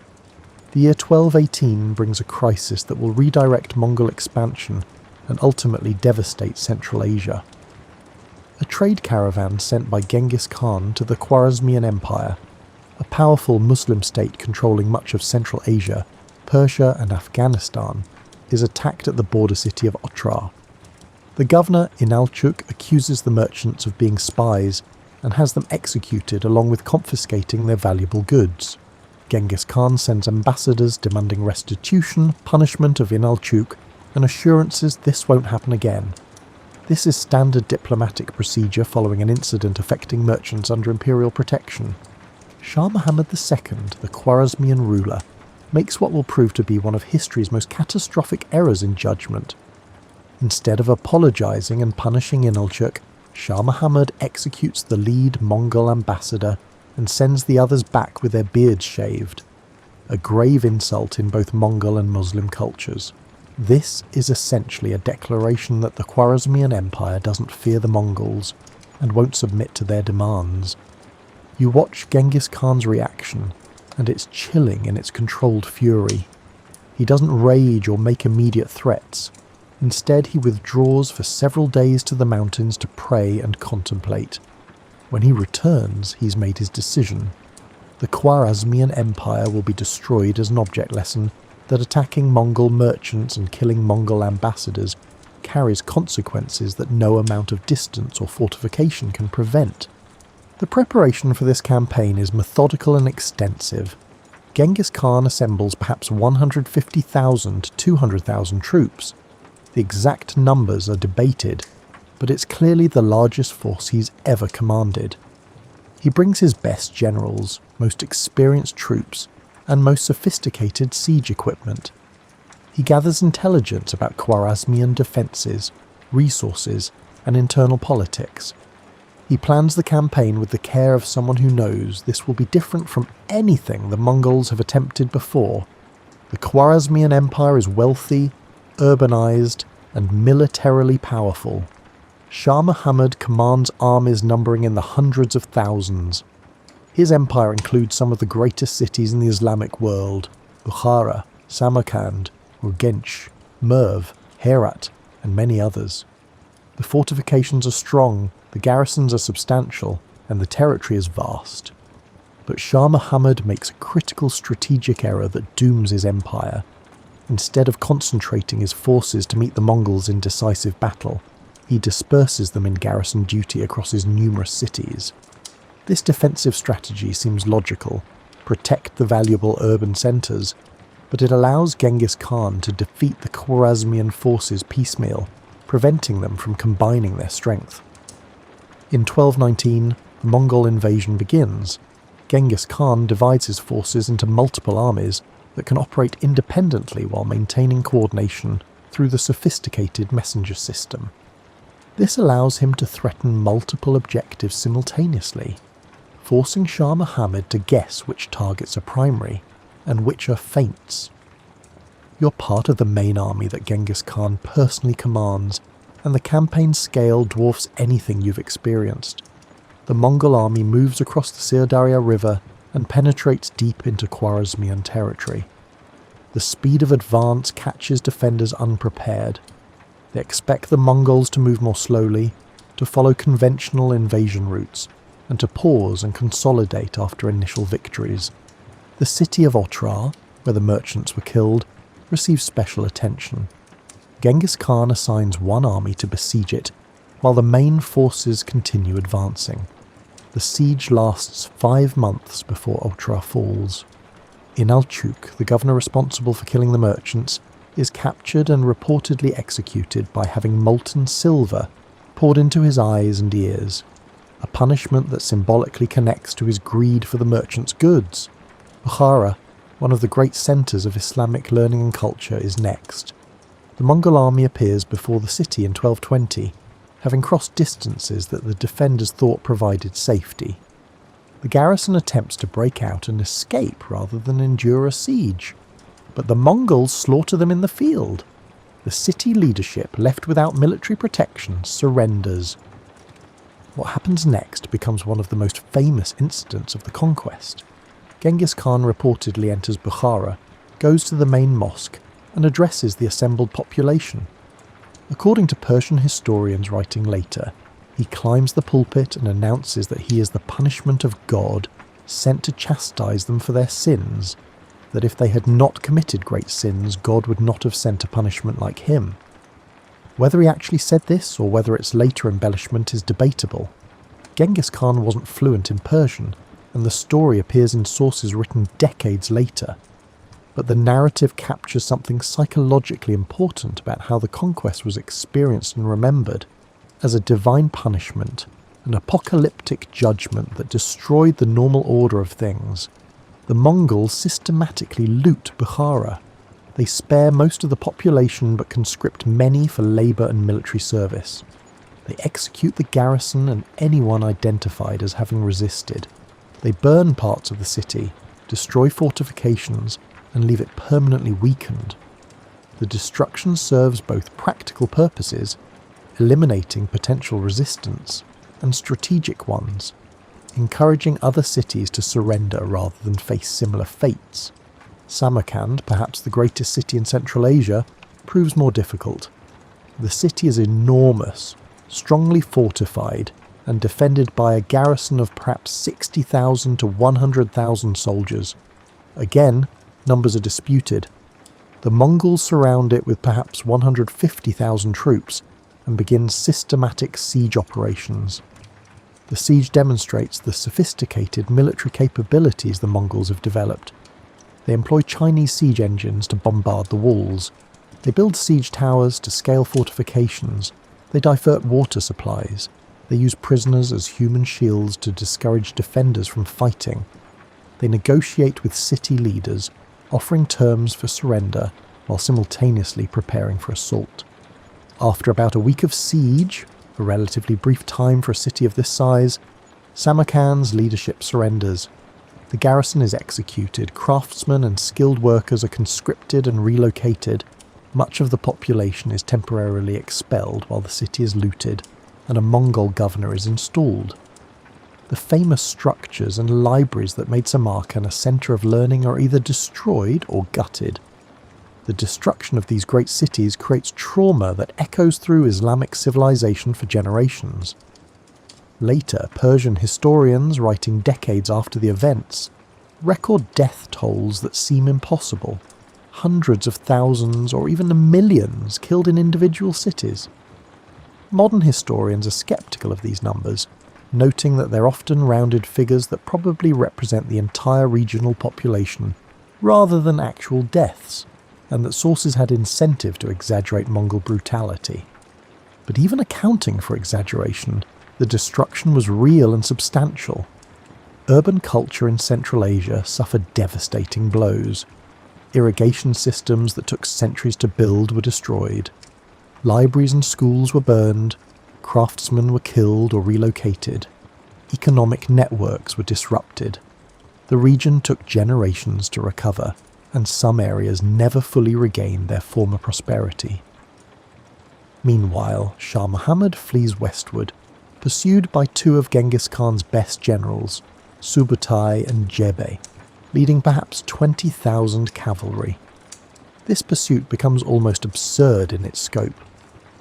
The year 1218 brings a crisis that will redirect Mongol expansion and ultimately devastate Central Asia. A trade caravan sent by Genghis Khan to the Khwarezmian Empire, a powerful Muslim state controlling much of Central Asia, Persia and Afghanistan, is attacked at the border city of Otrar. The governor, Inalchuk, accuses the merchants of being spies and has them executed along with confiscating their valuable goods. Genghis Khan sends ambassadors demanding restitution, punishment of Inalchuk, and assurances this won't happen again. This is standard diplomatic procedure following an incident affecting merchants under imperial protection. Shah Muhammad II, the Khwarezmian ruler, makes what will prove to be one of history's most catastrophic errors in judgment. Instead of apologising and punishing Inalchuk, Shah Muhammad executes the lead Mongol ambassador and sends the others back with their beards shaved, a grave insult in both Mongol and Muslim cultures. This is essentially a declaration that the Khwarezmian Empire doesn't fear the Mongols and won't submit to their demands. You watch Genghis Khan's reaction, and it's chilling in its controlled fury. He doesn't rage or make immediate threats. Instead, he withdraws for several days to the mountains to pray and contemplate. When he returns, he's made his decision. The Khwarezmian Empire will be destroyed as an object lesson that attacking Mongol merchants and killing Mongol ambassadors carries consequences that no amount of distance or fortification can prevent. The preparation for this campaign is methodical and extensive. Genghis Khan assembles perhaps 150,000 to 200,000 troops. The exact numbers are debated, but it's clearly the largest force he's ever commanded. He brings his best generals, most experienced troops, and most sophisticated siege equipment. He gathers intelligence about Khwarezmian defences, resources, and internal politics. He plans the campaign with the care of someone who knows this will be different from anything the Mongols have attempted before. The Khwarezmian Empire is wealthy, urbanized, and militarily powerful. Shah Muhammad commands armies numbering in the hundreds of thousands. His empire includes some of the greatest cities in the Islamic world: Bukhara, Samarkand, Urgench, Merv, Herat, and many others. The fortifications are strong, the garrisons are substantial, and the territory is vast. But Shah Muhammad makes a critical strategic error that dooms his empire. Instead of concentrating his forces to meet the Mongols in decisive battle, he disperses them in garrison duty across his numerous cities. This defensive strategy seems logical: protect the valuable urban centres, but it allows Genghis Khan to defeat the Khwarezmian forces piecemeal, preventing them from combining their strength. In 1219, the Mongol invasion begins. Genghis Khan divides his forces into multiple armies that can operate independently while maintaining coordination through the sophisticated messenger system. This allows him to threaten multiple objectives simultaneously, forcing Shah Muhammad to guess which targets are primary and which are feints. You're part of the main army that Genghis Khan personally commands, and the campaign's scale dwarfs anything you've experienced. The Mongol army moves across the Sirdarya River and penetrates deep into Khwarezmian territory. The speed of advance catches defenders unprepared. They expect the Mongols to move more slowly, to follow conventional invasion routes, and to pause and consolidate after initial victories. The city of Otrar, where the merchants were killed, receives special attention. Genghis Khan assigns one army to besiege it, while the main forces continue advancing. The siege lasts 5 months before Otrar falls. Inalchuk, the governor responsible for killing the merchants, is captured and reportedly executed by having molten silver poured into his eyes and ears, a punishment that symbolically connects to his greed for the merchants' goods. Bukhara, one of the great centres of Islamic learning and culture, is next. The Mongol army appears before the city in 1220, having crossed distances that the defenders thought provided safety. The garrison attempts to break out and escape rather than endure a siege, but the Mongols slaughter them in the field. The city leadership, left without military protection, surrenders. What happens next becomes one of the most famous incidents of the conquest. Genghis Khan reportedly enters Bukhara, goes to the main mosque and addresses the assembled population. According to Persian historians writing later, he climbs the pulpit and announces that he is the punishment of God sent to chastise them for their sins, that if they had not committed great sins, God would not have sent a punishment like him. Whether he actually said this or whether its later embellishment is debatable. Genghis Khan wasn't fluent in Persian, and the story appears in sources written decades later. But the narrative captures something psychologically important about how the conquest was experienced and remembered as a divine punishment, an apocalyptic judgment that destroyed the normal order of things. The Mongols systematically loot Bukhara. They spare most of the population but conscript many for labour and military service. They execute the garrison and anyone identified as having resisted. They burn parts of the city, destroy fortifications, and leave it permanently weakened. The destruction serves both practical purposes, eliminating potential resistance, and strategic ones, encouraging other cities to surrender rather than face similar fates. Samarkand, perhaps the greatest city in Central Asia, proves more difficult. The city is enormous, strongly fortified, and defended by a garrison of perhaps 60,000 to 100,000 soldiers. Again, numbers are disputed. The Mongols surround it with perhaps 150,000 troops and begin systematic siege operations. The siege demonstrates the sophisticated military capabilities the Mongols have developed. They employ Chinese siege engines to bombard the walls. They build siege towers to scale fortifications. They divert water supplies. They use prisoners as human shields to discourage defenders from fighting. They negotiate with city leaders, offering terms for surrender while simultaneously preparing for assault. After about a week of siege, a relatively brief time for a city of this size, Samarkand's leadership surrenders. The garrison is executed, craftsmen and skilled workers are conscripted and relocated, much of the population is temporarily expelled while the city is looted, and a Mongol governor is installed. The famous structures and libraries that made Samarkand a centre of learning are either destroyed or gutted. The destruction of these great cities creates trauma that echoes through Islamic civilization for generations. Later, Persian historians, writing decades after the events, record death tolls that seem impossible. Hundreds of thousands or even millions killed in individual cities. Modern historians are sceptical of these numbers, noting that they're often rounded figures that probably represent the entire regional population, rather than actual deaths, and that sources had incentive to exaggerate Mongol brutality. But even accounting for exaggeration, the destruction was real and substantial. Urban culture in Central Asia suffered devastating blows. Irrigation systems that took centuries to build were destroyed. Libraries and schools were burned. Craftsmen were killed or relocated. Economic networks were disrupted. The region took generations to recover, and some areas never fully regained their former prosperity. Meanwhile, Shah Muhammad flees westward, pursued by two of Genghis Khan's best generals, Subutai and Jebe, leading perhaps 20,000 cavalry. This pursuit becomes almost absurd in its scope.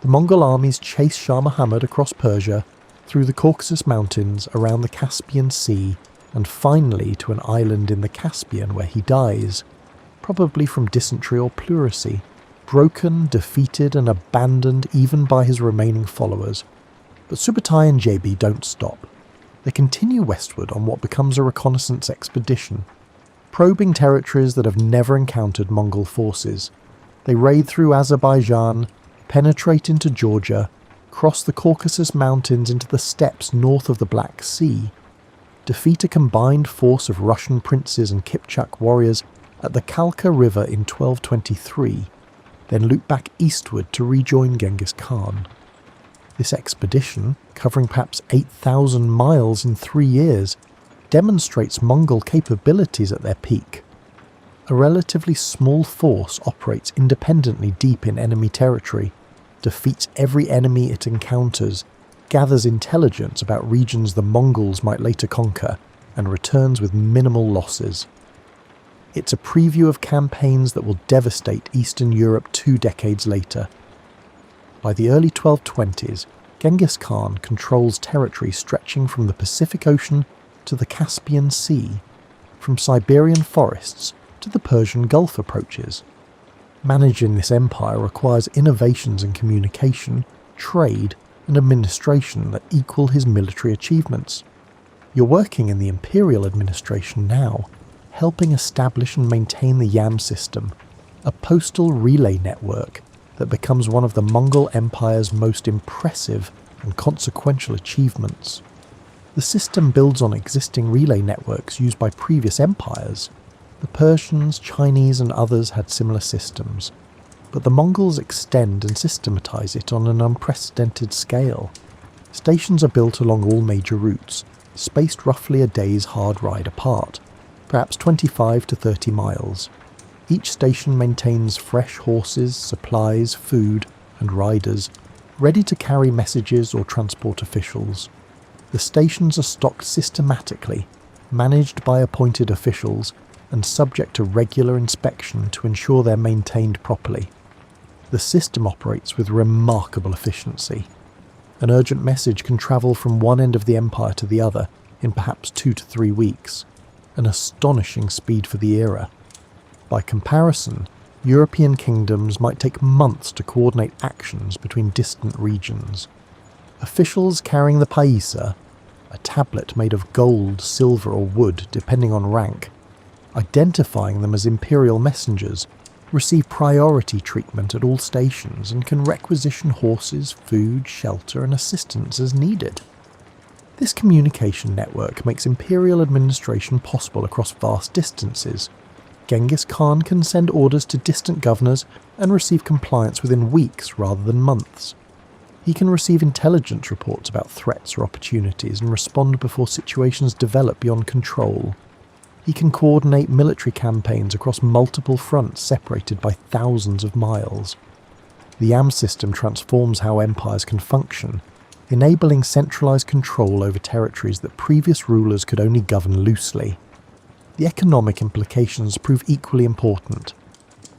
The Mongol armies chase Shah Muhammad across Persia, through the Caucasus Mountains, around the Caspian Sea, and finally to an island in the Caspian where he dies, probably from dysentery or pleurisy, broken, defeated and abandoned even by his remaining followers. But Subutai and Jebe don't stop. They continue westward on what becomes a reconnaissance expedition, probing territories that have never encountered Mongol forces. They raid through Azerbaijan, penetrate into Georgia, cross the Caucasus Mountains into the steppes north of the Black Sea, defeat a combined force of Russian princes and Kipchak warriors at the Kalka River in 1223, then loop back eastward to rejoin Genghis Khan. This expedition, covering perhaps 8,000 miles in 3 years, demonstrates Mongol capabilities at their peak. A relatively small force operates independently deep in enemy territory, defeats every enemy it encounters, gathers intelligence about regions the Mongols might later conquer, and returns with minimal losses. It's a preview of campaigns that will devastate Eastern Europe 2 decades later. By the early 1220s, Genghis Khan controls territory stretching from the Pacific Ocean to the Caspian Sea, from Siberian forests to the Persian Gulf approaches. Managing this empire requires innovations in communication, trade, and administration that equal his military achievements. You're working in the imperial administration now, helping establish and maintain the Yam system, a postal relay network that becomes one of the Mongol Empire's most impressive and consequential achievements. The system builds on existing relay networks used by previous empires. The Persians, Chinese and others had similar systems, but the Mongols extend and systematize it on an unprecedented scale. Stations are built along all major routes, spaced roughly a day's hard ride apart, perhaps 25 to 30 miles. Each station maintains fresh horses, supplies, food, and riders, ready to carry messages or transport officials. The stations are stocked systematically, managed by appointed officials, and subject to regular inspection to ensure they're maintained properly. The system operates with remarkable efficiency. An urgent message can travel from one end of the empire to the other in perhaps 2 to 3 weeks, an astonishing speed for the era. By comparison, European kingdoms might take months to coordinate actions between distant regions. Officials carrying the paisa, a tablet made of gold, silver or wood depending on rank, identifying them as imperial messengers, receive priority treatment at all stations and can requisition horses, food, shelter and assistance as needed. This communication network makes imperial administration possible across vast distances. Genghis Khan can send orders to distant governors and receive compliance within weeks rather than months. He can receive intelligence reports about threats or opportunities and respond before situations develop beyond control. He can coordinate military campaigns across multiple fronts separated by thousands of miles. The Yam system transforms how empires can function, enabling centralized control over territories that previous rulers could only govern loosely. The economic implications prove equally important.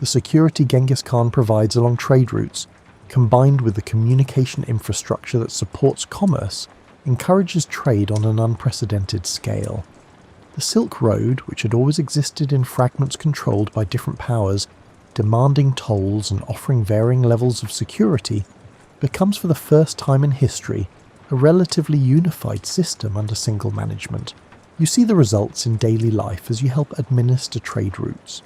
The security Genghis Khan provides along trade routes, combined with the communication infrastructure that supports commerce, encourages trade on an unprecedented scale. The Silk Road, which had always existed in fragments controlled by different powers, demanding tolls and offering varying levels of security, becomes for the first time in history a relatively unified system under single management. You see the results in daily life as you help administer trade routes.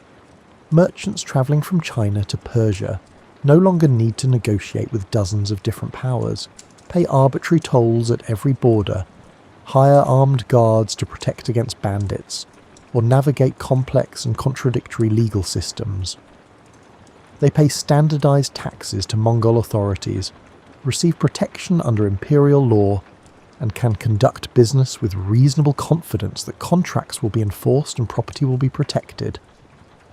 Merchants travelling from China to Persia no longer need to negotiate with dozens of different powers, pay arbitrary tolls at every border, hire armed guards to protect against bandits, or navigate complex and contradictory legal systems. They pay standardized taxes to Mongol authorities, receive protection under imperial law, and can conduct business with reasonable confidence that contracts will be enforced and property will be protected.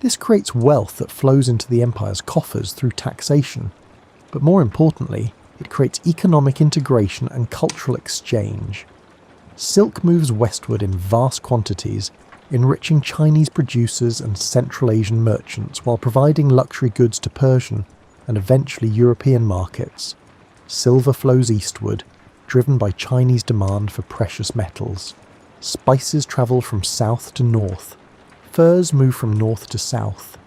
This creates wealth that flows into the empire's coffers through taxation, but more importantly, it creates economic integration and cultural exchange. Silk moves westward in vast quantities, enriching Chinese producers and Central Asian merchants while providing luxury goods to Persian and eventually European markets. Silver flows eastward, driven by Chinese demand for precious metals. Spices travel from south to north. Furs move from north to south.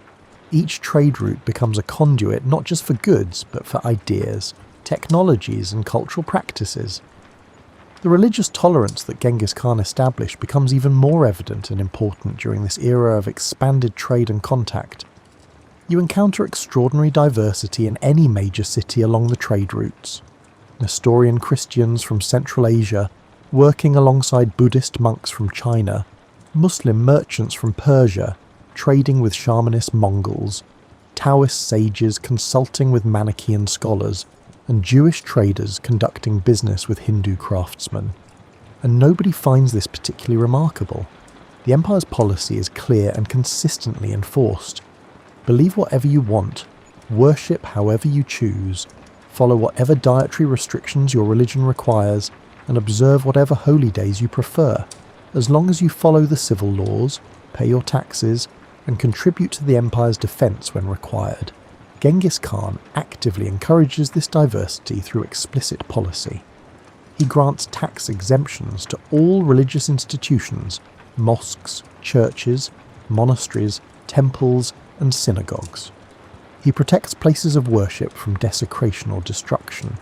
Each trade route becomes a conduit not just for goods, but for ideas, technologies and cultural practices. The religious tolerance that Genghis Khan established becomes even more evident and important during this era of expanded trade and contact. You encounter extraordinary diversity in any major city along the trade routes. Nestorian Christians from Central Asia working alongside Buddhist monks from China, Muslim merchants from Persia trading with shamanist Mongols, Taoist sages consulting with Manichaean scholars, and Jewish traders conducting business with Hindu craftsmen. And nobody finds this particularly remarkable. The empire's policy is clear and consistently enforced. Believe whatever you want, worship however you choose, follow whatever dietary restrictions your religion requires, and observe whatever holy days you prefer, as long as you follow the civil laws, pay your taxes, and contribute to the empire's defence when required. Genghis Khan actively encourages this diversity through explicit policy. He grants tax exemptions to all religious institutions, mosques, churches, monasteries, temples, and synagogues. He protects places of worship from desecration or destruction.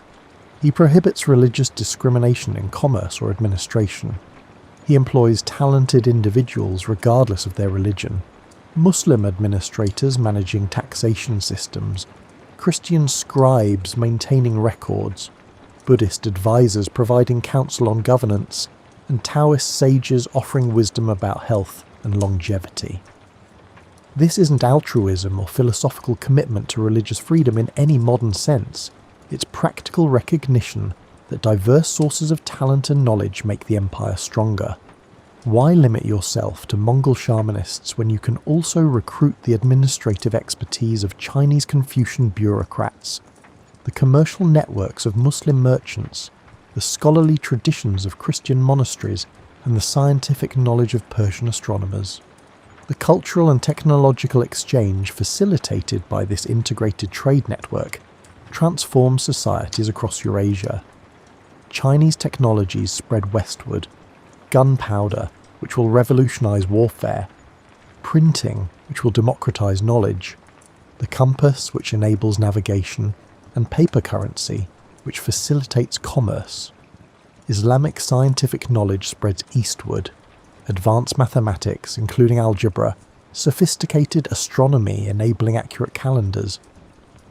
He prohibits religious discrimination in commerce or administration. He employs talented individuals regardless of their religion. Muslim administrators managing taxation systems, Christian scribes maintaining records, Buddhist advisors providing counsel on governance, and Taoist sages offering wisdom about health and longevity. This isn't altruism or philosophical commitment to religious freedom in any modern sense. It's practical recognition that diverse sources of talent and knowledge make the empire stronger. Why limit yourself to Mongol shamanists when you can also recruit the administrative expertise of Chinese Confucian bureaucrats, the commercial networks of Muslim merchants, the scholarly traditions of Christian monasteries, and the scientific knowledge of Persian astronomers? The cultural and technological exchange facilitated by this integrated trade network transforms societies across Eurasia. Chinese technologies spread westward: gunpowder, which will revolutionize warfare; printing, which will democratize knowledge; the compass, which enables navigation; and paper currency, which facilitates commerce. Islamic scientific knowledge spreads eastward: advanced mathematics, including algebra; sophisticated astronomy, enabling accurate calendars;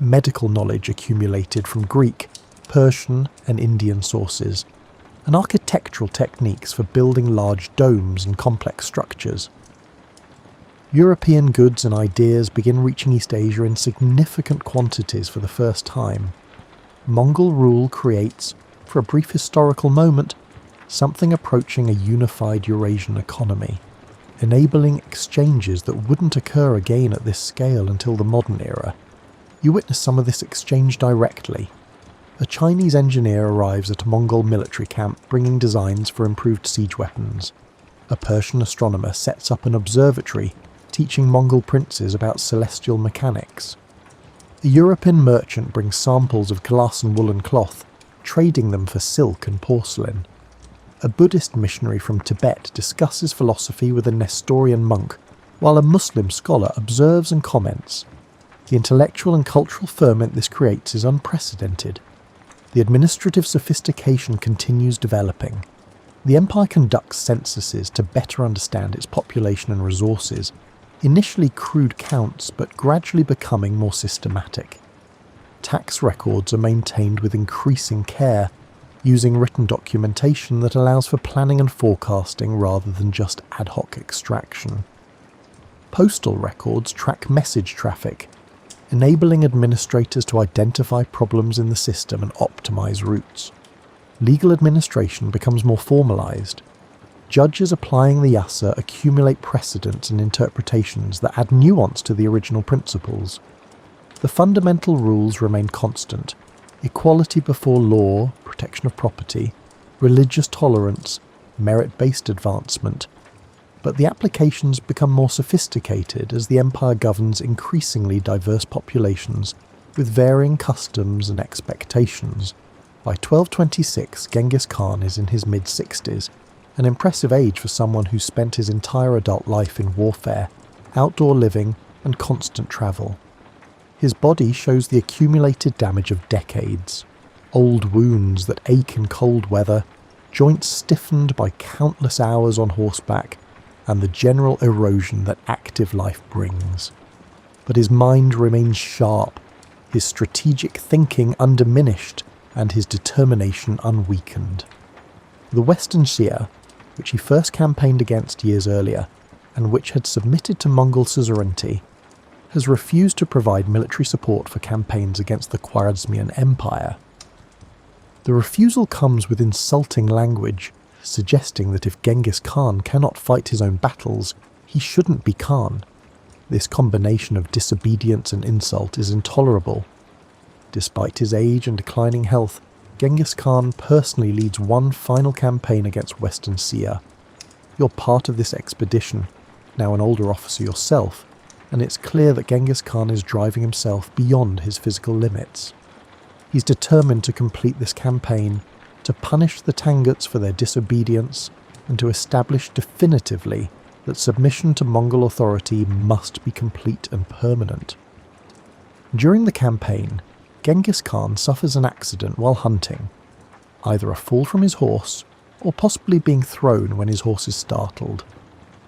medical knowledge accumulated from Greek, Persian, and Indian sources; and architectural techniques for building large domes and complex structures. European goods and ideas begin reaching East Asia in significant quantities for the first time. Mongol rule creates, for a brief historical moment, something approaching a unified Eurasian economy, enabling exchanges that wouldn't occur again at this scale until the modern era. You witness some of this exchange directly. A Chinese engineer arrives at a Mongol military camp bringing designs for improved siege weapons. A Persian astronomer sets up an observatory teaching Mongol princes about celestial mechanics. A European merchant brings samples of glass and woolen cloth, trading them for silk and porcelain. A Buddhist missionary from Tibet discusses philosophy with a Nestorian monk, while a Muslim scholar observes and comments. The intellectual and cultural ferment this creates is unprecedented. The administrative sophistication continues developing. The empire conducts censuses to better understand its population and resources, initially crude counts but gradually becoming more systematic. Tax records are maintained with increasing care, using written documentation that allows for planning and forecasting rather than just ad hoc extraction. Postal records track message traffic, enabling administrators to identify problems in the system and optimize routes. Legal administration becomes more formalized. Judges applying the yasa accumulate precedents and interpretations that add nuance to the original principles. The fundamental rules remain constant: equality before law, protection of property, religious tolerance, merit-based advancement. But the applications become more sophisticated as the empire governs increasingly diverse populations with varying customs and expectations. By 1226, Genghis Khan is in his mid-60s, an impressive age for someone who spent his entire adult life in warfare, outdoor living, and constant travel. His body shows the accumulated damage of decades: old wounds that ache in cold weather, joints stiffened by countless hours on horseback, and the general erosion that active life brings. But his mind remains sharp, his strategic thinking undiminished, and his determination unweakened. The Western Xia, which he first campaigned against years earlier, and which had submitted to Mongol suzerainty, has refused to provide military support for campaigns against the Khwarezmian Empire. The refusal comes with insulting language, suggesting that if Genghis Khan cannot fight his own battles, he shouldn't be Khan. This combination of disobedience and insult is intolerable. Despite his age and declining health, Genghis Khan personally leads one final campaign against Western Xia. You're part of this expedition, now an older officer yourself, and it's clear that Genghis Khan is driving himself beyond his physical limits. He's determined to complete this campaign, to punish the Tanguts for their disobedience, and to establish definitively that submission to Mongol authority must be complete and permanent. During the campaign, Genghis Khan suffers an accident while hunting, either a fall from his horse or possibly being thrown when his horse is startled.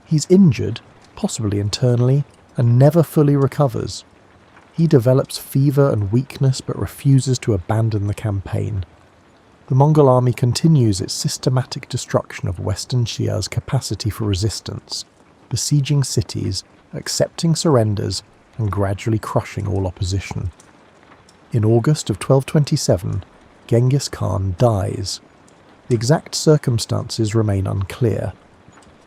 He's injured, possibly internally, and never fully recovers. He develops fever and weakness but refuses to abandon the campaign. The Mongol army continues its systematic destruction of Western Xia's capacity for resistance, besieging cities, accepting surrenders, and gradually crushing all opposition. In August of 1227, Genghis Khan dies. The exact circumstances remain unclear.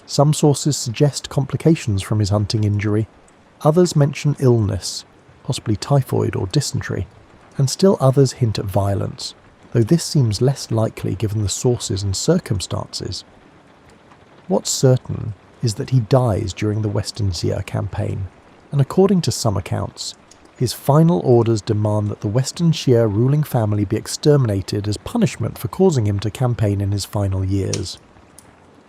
Some sources suggest complications from his hunting injury, others mention illness, possibly typhoid or dysentery, and still others hint at violence, though this seems less likely given the sources and circumstances. What's certain is that he dies during the Western Xia campaign, and according to some accounts, his final orders demand that the Western Xia ruling family be exterminated as punishment for causing him to campaign in his final years.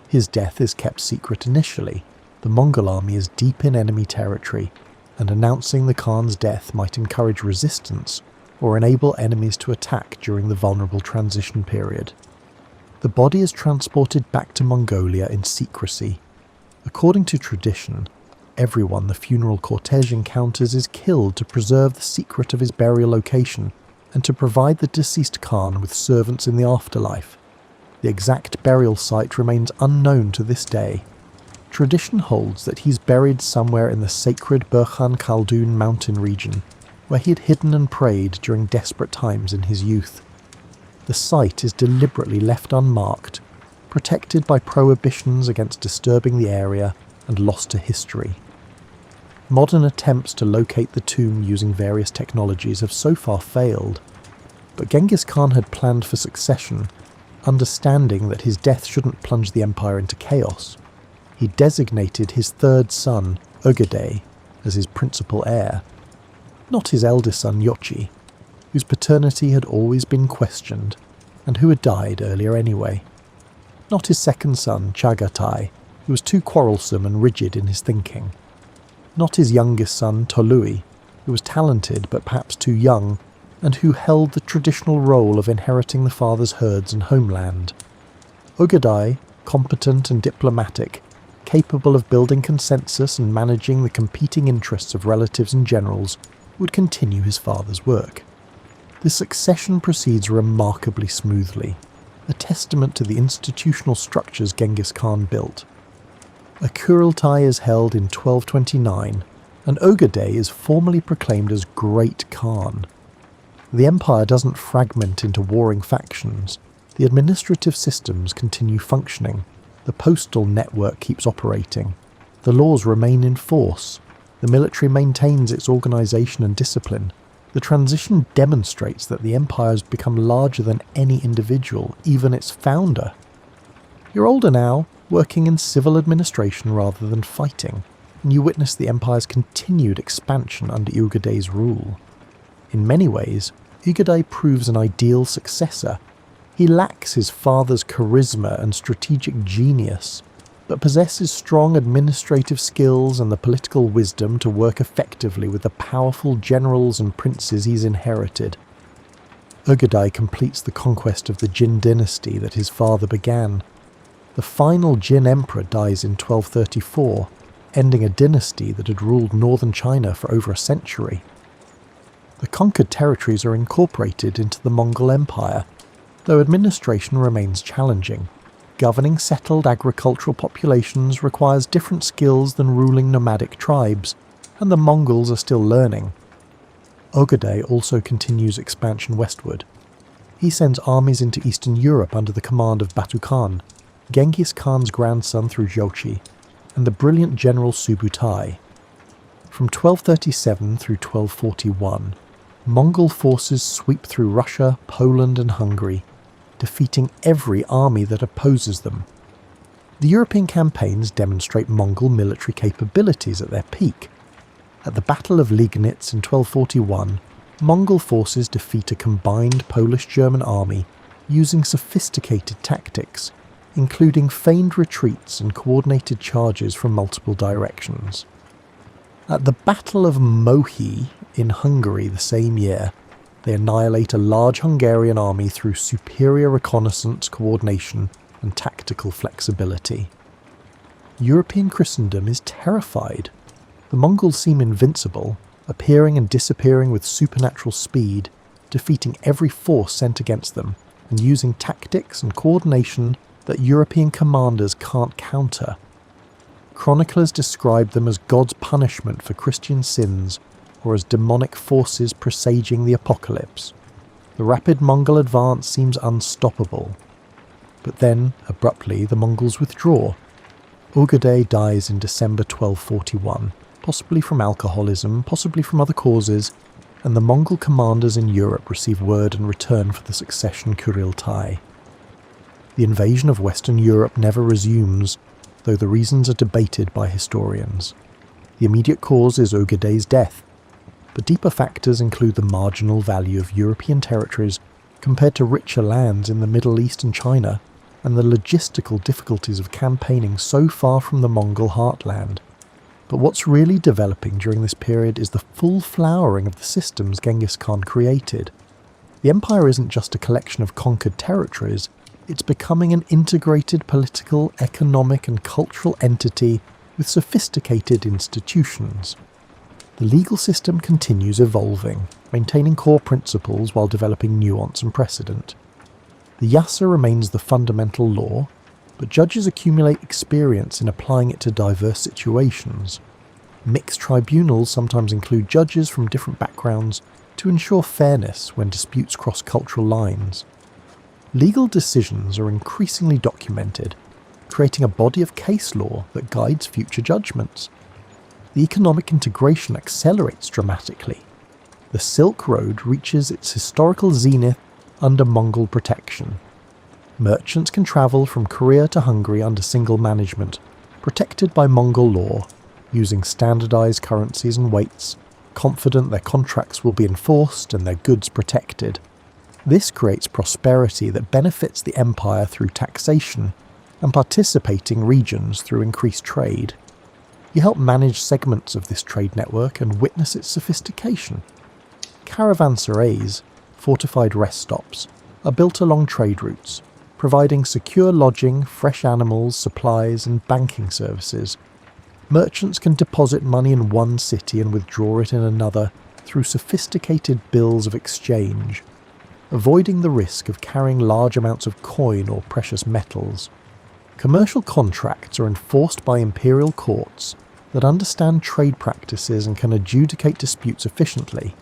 His death is kept secret initially. The Mongol army is deep in enemy territory, and announcing the Khan's death might encourage resistance or enable enemies to attack during the vulnerable transition period. The body is transported back to Mongolia in secrecy. According to tradition, everyone the funeral cortege encounters is killed to preserve the secret of his burial location and to provide the deceased Khan with servants in the afterlife. The exact burial site remains unknown to this day. Tradition holds that he's buried somewhere in the sacred Burkhan Khaldun mountain region, where he had hidden and prayed during desperate times in his youth. The site is deliberately left unmarked, protected by prohibitions against disturbing the area and lost to history. Modern attempts to locate the tomb using various technologies have so far failed, but Genghis Khan had planned for succession, understanding that his death shouldn't plunge the empire into chaos. He designated his third son, Ögedei, as his principal heir, not his eldest son Yochi, whose paternity had always been questioned, and who had died earlier anyway. Not his second son, Chagatai, who was too quarrelsome and rigid in his thinking. Not his youngest son, Tolui, who was talented but perhaps too young, and who held the traditional role of inheriting the father's herds and homeland. Ögedei, competent and diplomatic, capable of building consensus and managing the competing interests of relatives and generals, would continue his father's work. The succession proceeds remarkably smoothly, a testament to the institutional structures Genghis Khan built. A Kurultai is held in 1229, and Ögedei is formally proclaimed as Great Khan. The empire doesn't fragment into warring factions. The administrative systems continue functioning. The postal network keeps operating. The laws remain in force. The military maintains its organization and discipline. The transition demonstrates that the empire has become larger than any individual, even its founder. You're older now, working in civil administration rather than fighting, and you witness the empire's continued expansion under Ögedei's rule. In many ways, Ögedei proves an ideal successor. He lacks his father's charisma and strategic genius, but possesses strong administrative skills and the political wisdom to work effectively with the powerful generals and princes he's inherited. Ögedei completes the conquest of the Jin dynasty that his father began. The final Jin emperor dies in 1234, ending a dynasty that had ruled northern China for over a century. The conquered territories are incorporated into the Mongol Empire, though administration remains challenging. Governing settled agricultural populations requires different skills than ruling nomadic tribes, and the Mongols are still learning. Ögedei also continues expansion westward. He sends armies into Eastern Europe under the command of Batu Khan, Genghis Khan's grandson through Jochi, and the brilliant general Subutai. From 1237 through 1241, Mongol forces sweep through Russia, Poland and Hungary, defeating every army that opposes them. The European campaigns demonstrate Mongol military capabilities at their peak. At the Battle of Liegnitz in 1241, Mongol forces defeat a combined Polish-German army using sophisticated tactics, including feigned retreats and coordinated charges from multiple directions. At the Battle of Mohi in Hungary the same year, they annihilate a large Hungarian army through superior reconnaissance, coordination, and tactical flexibility. European Christendom is terrified. The Mongols seem invincible, appearing and disappearing with supernatural speed, defeating every force sent against them, and using tactics and coordination that European commanders can't counter. Chroniclers describe them as God's punishment for Christian sins, or as demonic forces presaging the apocalypse. The rapid Mongol advance seems unstoppable. But then, abruptly, the Mongols withdraw. Ogedei dies in December 1241, possibly from alcoholism, possibly from other causes, and the Mongol commanders in Europe receive word and return for the succession Kuriltai. The invasion of Western Europe never resumes, though the reasons are debated by historians. The immediate cause is Ogedei's death, but deeper factors include the marginal value of European territories compared to richer lands in the Middle East and China, and the logistical difficulties of campaigning so far from the Mongol heartland. But what's really developing during this period is the full flowering of the systems Genghis Khan created. The empire isn't just a collection of conquered territories, it's becoming an integrated political, economic and cultural entity with sophisticated institutions. The legal system continues evolving, maintaining core principles while developing nuance and precedent. The yasa remains the fundamental law, but judges accumulate experience in applying it to diverse situations. Mixed tribunals sometimes include judges from different backgrounds to ensure fairness when disputes cross cultural lines. Legal decisions are increasingly documented, creating a body of case law that guides future judgments. The economic integration accelerates dramatically. The Silk Road reaches its historical zenith under Mongol protection. Merchants can travel from Korea to Hungary under single management, protected by Mongol law, using standardized currencies and weights, confident their contracts will be enforced and their goods protected. This creates prosperity that benefits the empire through taxation and participating regions through increased trade. You help manage segments of this trade network and witness its sophistication. Caravanserais, fortified rest stops, are built along trade routes, providing secure lodging, fresh animals, supplies and banking services. Merchants can deposit money in one city and withdraw it in another through sophisticated bills of exchange, avoiding the risk of carrying large amounts of coin or precious metals. Commercial contracts are enforced by imperial courts that understand trade practices and can adjudicate disputes efficiently.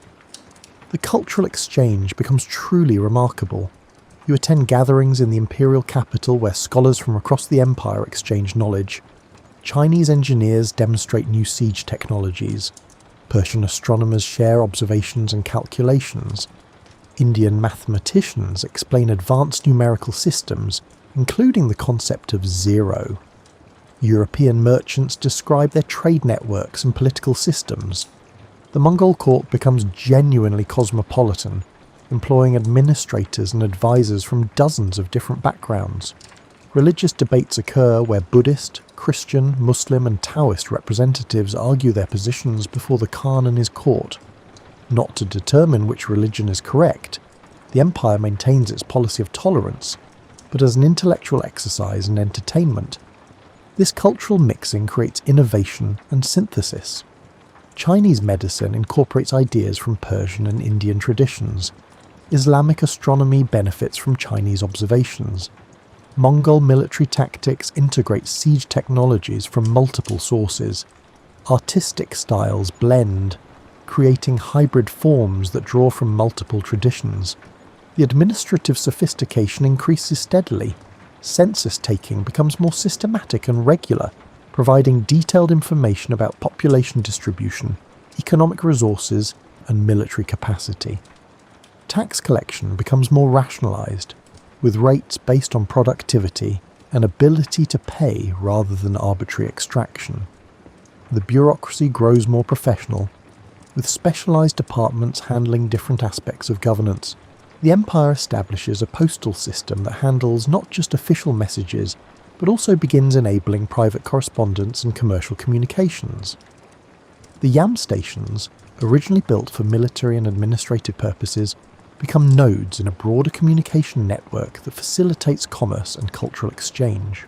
The cultural exchange becomes truly remarkable. You attend gatherings in the imperial capital where scholars from across the empire exchange knowledge. Chinese engineers demonstrate new siege technologies. Persian astronomers share observations and calculations. Indian mathematicians explain advanced numerical systems, including the concept of zero. European merchants describe their trade networks and political systems. The Mongol court becomes genuinely cosmopolitan, employing administrators and advisors from dozens of different backgrounds. Religious debates occur where Buddhist, Christian, Muslim and Taoist representatives argue their positions before the Khan and his court. Not to determine which religion is correct, the empire maintains its policy of tolerance, but as an intellectual exercise and entertainment. This cultural mixing creates innovation and synthesis. Chinese medicine incorporates ideas from Persian and Indian traditions. Islamic astronomy benefits from Chinese observations. Mongol military tactics integrate siege technologies from multiple sources. Artistic styles blend, creating hybrid forms that draw from multiple traditions. The administrative sophistication increases steadily. Census taking becomes more systematic and regular, providing detailed information about population distribution, economic resources, and military capacity. Tax collection becomes more rationalized, with rates based on productivity and ability to pay rather than arbitrary extraction. The bureaucracy grows more professional, with specialised departments handling different aspects of governance. The empire establishes a postal system that handles not just official messages, but also begins enabling private correspondence and commercial communications. The yam stations, originally built for military and administrative purposes, become nodes in a broader communication network that facilitates commerce and cultural exchange.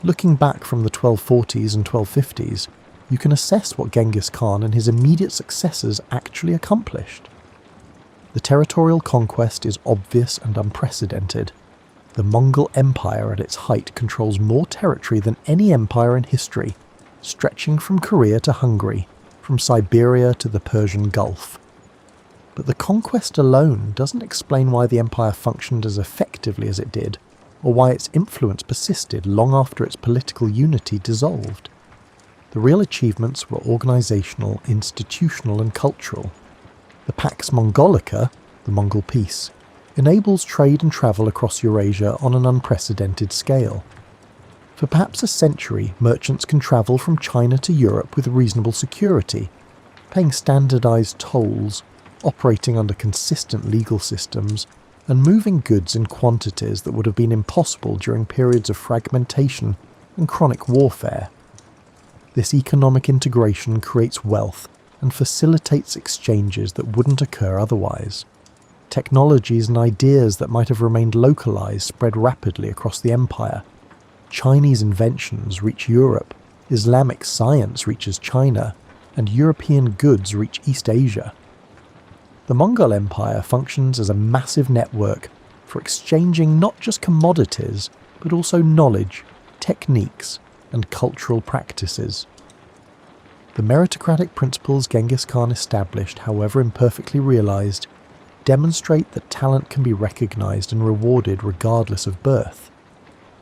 Looking back from the 1240s and 1250s, you can assess what Genghis Khan and his immediate successors actually accomplished. The territorial conquest is obvious and unprecedented. The Mongol Empire at its height controls more territory than any empire in history, stretching from Korea to Hungary, from Siberia to the Persian Gulf. But the conquest alone doesn't explain why the empire functioned as effectively as it did, or why its influence persisted long after its political unity dissolved. The real achievements were organisational, institutional and cultural. The Pax Mongolica, the Mongol Peace, enables trade and travel across Eurasia on an unprecedented scale. For perhaps a century, merchants can travel from China to Europe with reasonable security, paying standardised tolls, operating under consistent legal systems, and moving goods in quantities that would have been impossible during periods of fragmentation and chronic warfare. This economic integration creates wealth and facilitates exchanges that wouldn't occur otherwise. Technologies and ideas that might have remained localised spread rapidly across the empire. Chinese inventions reach Europe, Islamic science reaches China, and European goods reach East Asia. The Mongol Empire functions as a massive network for exchanging not just commodities, but also knowledge, techniques, and cultural practices. The meritocratic principles Genghis Khan established, however imperfectly realised, demonstrate that talent can be recognised and rewarded regardless of birth.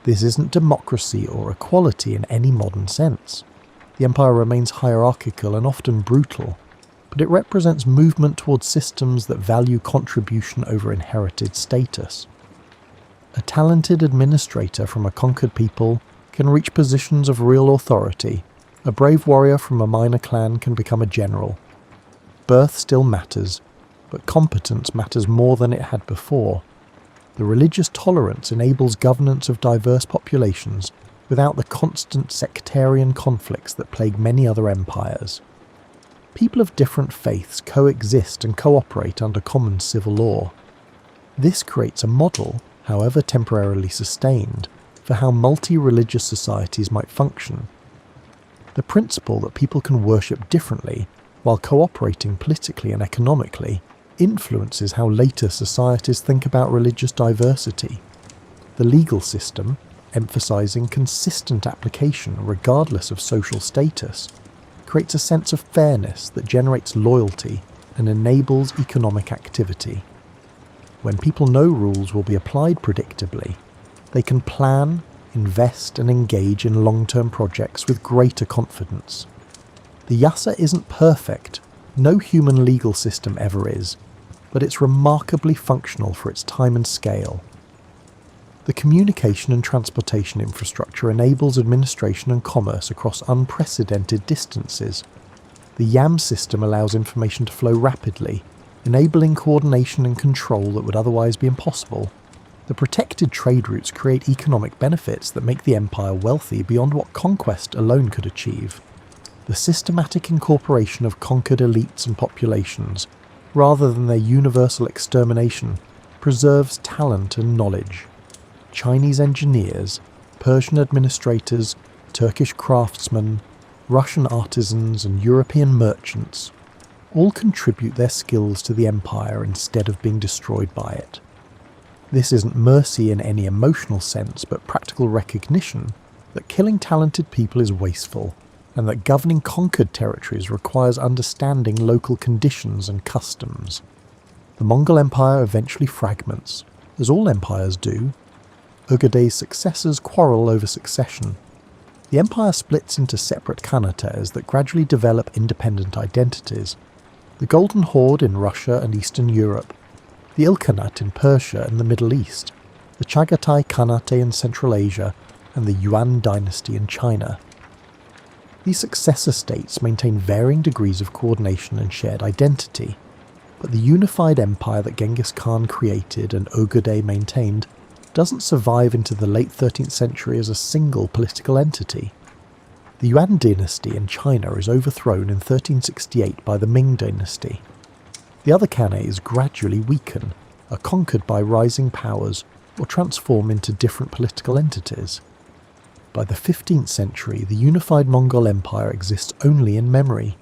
This isn't democracy or equality in any modern sense. The empire remains hierarchical and often brutal, but it represents movement towards systems that value contribution over inherited status. A talented administrator from a conquered people can reach positions of real authority. A brave warrior from a minor clan can become a general. Birth still matters, but competence matters more than it had before. The religious tolerance enables governance of diverse populations without the constant sectarian conflicts that plague many other empires. People of different faiths coexist and cooperate under common civil law. This creates a model, however temporarily sustained, for how multi-religious societies might function. The principle that people can worship differently while cooperating politically and economically influences how later societies think about religious diversity. The legal system, emphasising consistent application regardless of social status, creates a sense of fairness that generates loyalty and enables economic activity. When people know rules will be applied predictably, they can plan, invest and engage in long-term projects with greater confidence. The Yasa isn't perfect, no human legal system ever is, but it's remarkably functional for its time and scale. The communication and transportation infrastructure enables administration and commerce across unprecedented distances. The YAM system allows information to flow rapidly, enabling coordination and control that would otherwise be impossible. The protected trade routes create economic benefits that make the empire wealthy beyond what conquest alone could achieve. The systematic incorporation of conquered elites and populations, rather than their universal extermination, preserves talent and knowledge. Chinese engineers, Persian administrators, Turkish craftsmen, Russian artisans and European merchants all contribute their skills to the empire instead of being destroyed by it. This isn't mercy in any emotional sense, but practical recognition that killing talented people is wasteful, and that governing conquered territories requires understanding local conditions and customs. The Mongol Empire eventually fragments, as all empires do. Ugedei's successors quarrel over succession. The empire splits into separate khanates that gradually develop independent identities. The Golden Horde in Russia and Eastern Europe, the Ilkhanate in Persia and the Middle East, the Chagatai Khanate in Central Asia, and the Yuan dynasty in China. These successor states maintain varying degrees of coordination and shared identity, but the unified empire that Genghis Khan created and Ogedei maintained doesn't survive into the late 13th century as a single political entity. The Yuan dynasty in China is overthrown in 1368 by the Ming dynasty. The other khanate gradually weaken, are conquered by rising powers, or transform into different political entities. By the 15th century, the unified Mongol Empire exists only in memory.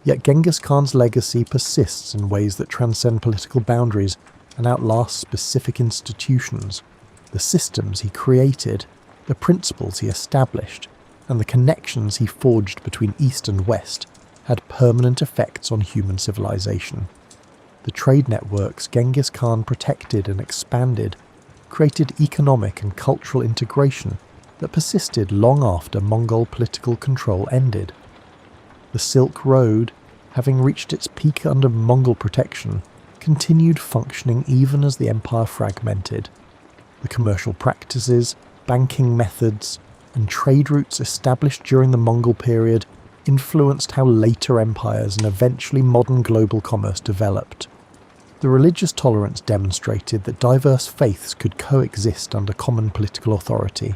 Yet Genghis Khan's legacy persists in ways that transcend political boundaries and outlast specific institutions. The systems he created, the principles he established, and the connections he forged between East and West had permanent effects on human civilization. The trade networks Genghis Khan protected and expanded created economic and cultural integration that persisted long after Mongol political control ended. The Silk Road, having reached its peak under Mongol protection, continued functioning even as the empire fragmented. The commercial practices, banking methods, and trade routes established during the Mongol period influenced how later empires and eventually modern global commerce developed. The religious tolerance demonstrated that diverse faiths could coexist under common political authority.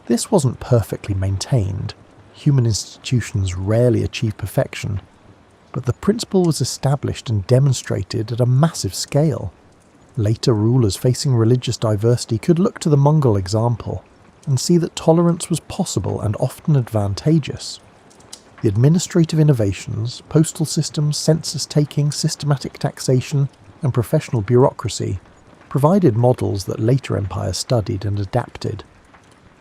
This wasn't perfectly maintained. Human institutions rarely achieve perfection, but the principle was established and demonstrated at a massive scale. Later rulers facing religious diversity could look to the Mongol example and see that tolerance was possible and often advantageous. The administrative innovations, postal systems, census-taking, systematic taxation, and professional bureaucracy provided models that later empires studied and adapted.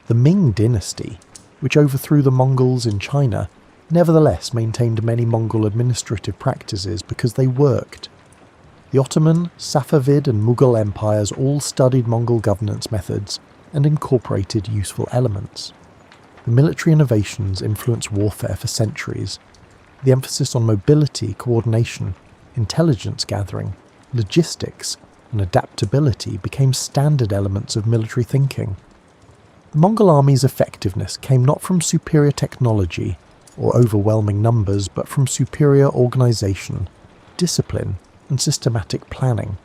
The Ming dynasty, which overthrew the Mongols in China, nevertheless maintained many Mongol administrative practices because they worked. The Ottoman, Safavid, and Mughal empires all studied Mongol governance methods and incorporated useful elements. The military innovations influenced warfare for centuries. The emphasis on mobility, coordination, intelligence gathering, logistics, and adaptability became standard elements of military thinking. The Mongol army's effectiveness came not from superior technology or overwhelming numbers, but from superior organization, discipline, and systematic planning.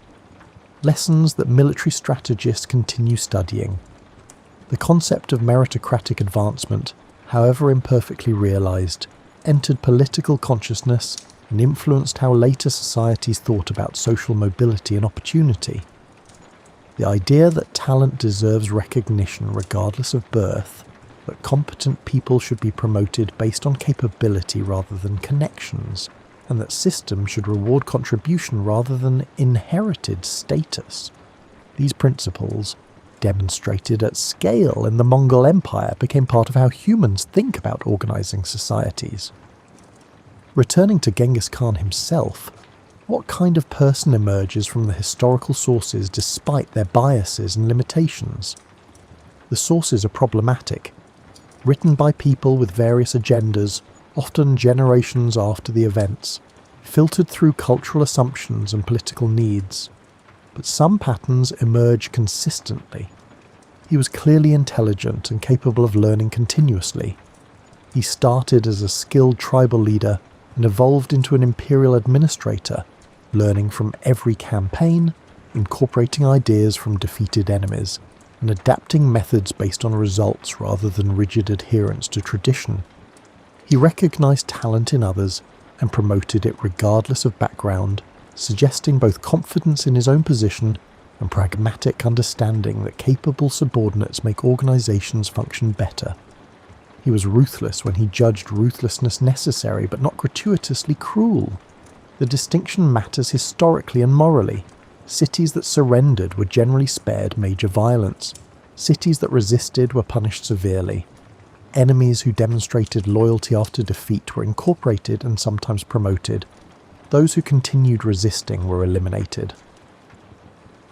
Lessons that military strategists continue studying. The concept of meritocratic advancement, however imperfectly realized, entered political consciousness and influenced how later societies thought about social mobility and opportunity. The idea that talent deserves recognition regardless of birth, that competent people should be promoted based on capability rather than connections, and that systems should reward contribution rather than inherited status. These principles, demonstrated at scale in the Mongol Empire, became part of how humans think about organizing societies. Returning to Genghis Khan himself, what kind of person emerges from the historical sources despite their biases and limitations? The sources are problematic, written by people with various agendas, often generations after the events, filtered through cultural assumptions and political needs. But some patterns emerge consistently. He was clearly intelligent and capable of learning continuously. He started as a skilled tribal leader and evolved into an imperial administrator, learning from every campaign, incorporating ideas from defeated enemies, and adapting methods based on results rather than rigid adherence to tradition. He recognized talent in others and promoted it regardless of background, suggesting both confidence in his own position and pragmatic understanding that capable subordinates make organizations function better. He was ruthless when he judged ruthlessness necessary but not gratuitously cruel. The distinction matters historically and morally. Cities that surrendered were generally spared major violence. Cities that resisted were punished severely. Enemies who demonstrated loyalty after defeat were incorporated and sometimes promoted. Those who continued resisting were eliminated.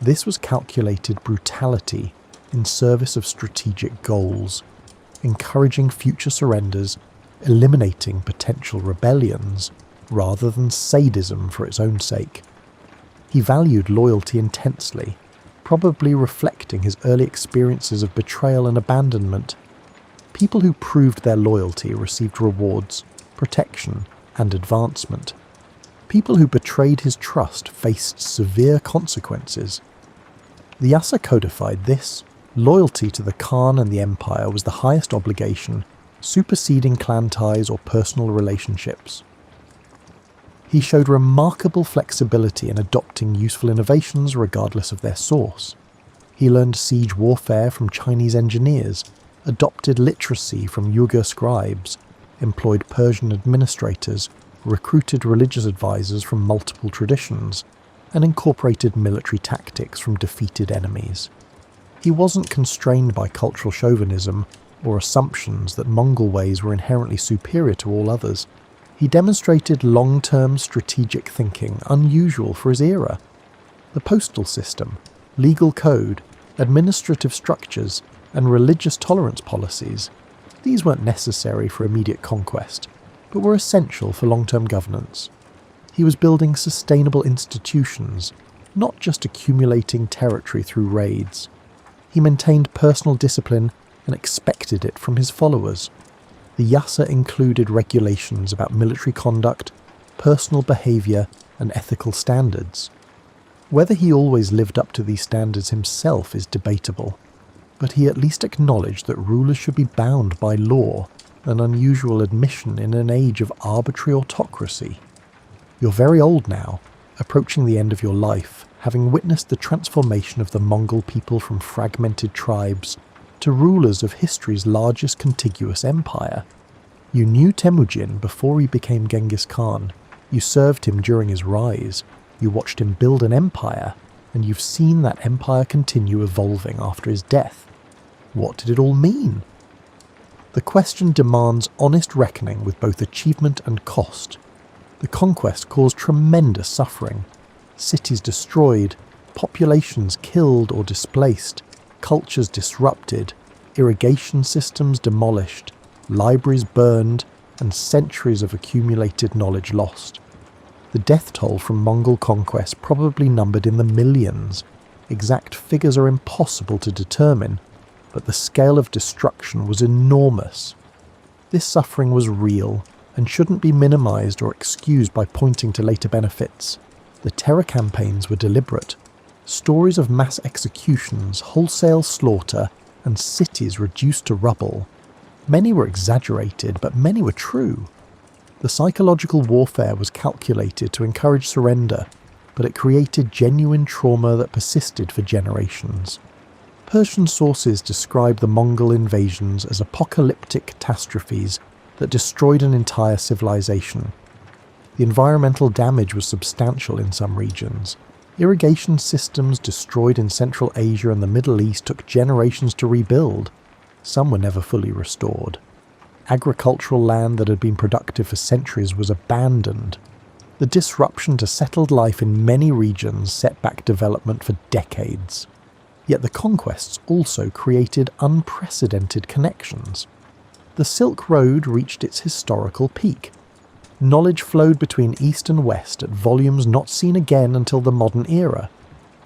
This was calculated brutality in service of strategic goals, encouraging future surrenders, eliminating potential rebellions, rather than sadism for its own sake. He valued loyalty intensely, probably reflecting his early experiences of betrayal and abandonment. People who proved their loyalty received rewards, protection, and advancement. People who betrayed his trust faced severe consequences. The Yasa codified this. Loyalty to the Khan and the empire was the highest obligation, superseding clan ties or personal relationships. He showed remarkable flexibility in adopting useful innovations regardless of their source. He learned siege warfare from Chinese engineers, adopted literacy from Uyghur scribes, employed Persian administrators, recruited religious advisors from multiple traditions, and incorporated military tactics from defeated enemies. He wasn't constrained by cultural chauvinism or assumptions that Mongol ways were inherently superior to all others. He demonstrated long-term strategic thinking unusual for his era. The postal system, legal code, administrative structures, and religious tolerance policies, these weren't necessary for immediate conquest, but were essential for long-term governance. He was building sustainable institutions, not just accumulating territory through raids. He maintained personal discipline and expected it from his followers. The Yasa included regulations about military conduct, personal behaviour, and ethical standards. Whether he always lived up to these standards himself is debatable, but he at least acknowledged that rulers should be bound by law, an unusual admission in an age of arbitrary autocracy. You're very old now, approaching the end of your life, having witnessed the transformation of the Mongol people from fragmented tribes to rulers of history's largest contiguous empire. You knew Temujin before he became Genghis Khan. You served him during his rise. You watched him build an empire, and you've seen that empire continue evolving after his death. What did it all mean? The question demands honest reckoning with both achievement and cost. The conquest caused tremendous suffering. Cities destroyed, populations killed or displaced, cultures disrupted, irrigation systems demolished, libraries burned, and centuries of accumulated knowledge lost. The death toll from Mongol conquest probably numbered in the millions. Exact figures are impossible to determine, but the scale of destruction was enormous. This suffering was real and shouldn't be minimized or excused by pointing to later benefits. The terror campaigns were deliberate. Stories of mass executions, wholesale slaughter, and cities reduced to rubble. Many were exaggerated, but many were true. The psychological warfare was calculated to encourage surrender, but it created genuine trauma that persisted for generations. Persian sources describe the Mongol invasions as apocalyptic catastrophes that destroyed an entire civilization. The environmental damage was substantial in some regions. Irrigation systems destroyed in Central Asia and the Middle East took generations to rebuild. Some were never fully restored. Agricultural land that had been productive for centuries was abandoned. The disruption to settled life in many regions set back development for decades. Yet the conquests also created unprecedented connections. The Silk Road reached its historical peak. Knowledge flowed between East and West at volumes not seen again until the modern era.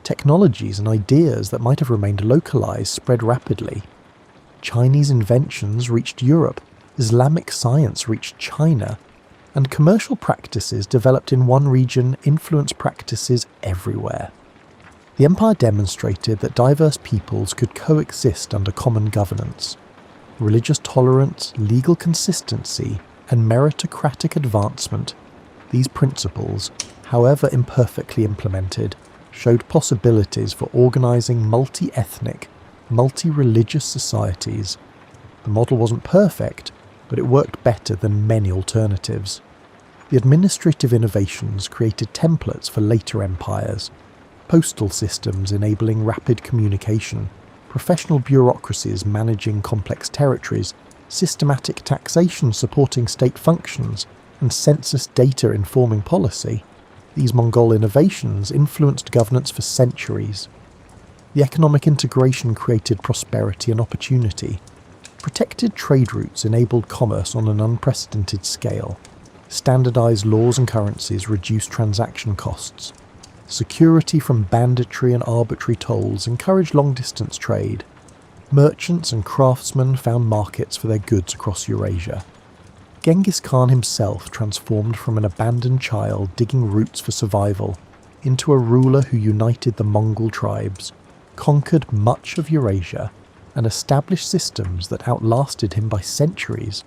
Technologies and ideas that might have remained localized spread rapidly. Chinese inventions reached Europe, Islamic science reached China, and commercial practices developed in one region influenced practices everywhere. The empire demonstrated that diverse peoples could coexist under common governance. Religious tolerance, legal consistency, and meritocratic advancement, these principles, however imperfectly implemented, showed possibilities for organizing multi-ethnic, multi-religious societies. The model wasn't perfect, but it worked better than many alternatives. The administrative innovations created templates for later empires, postal systems enabling rapid communication, professional bureaucracies managing complex territories, systematic taxation supporting state functions, and census data informing policy. These Mongol innovations influenced governance for centuries. The economic integration created prosperity and opportunity. Protected trade routes enabled commerce on an unprecedented scale. Standardized laws and currencies reduced transaction costs. Security from banditry and arbitrary tolls encouraged long-distance trade. Merchants and craftsmen found markets for their goods across Eurasia. Genghis Khan himself transformed from an abandoned child digging roots for survival into a ruler who united the Mongol tribes, conquered much of Eurasia, and established systems that outlasted him by centuries.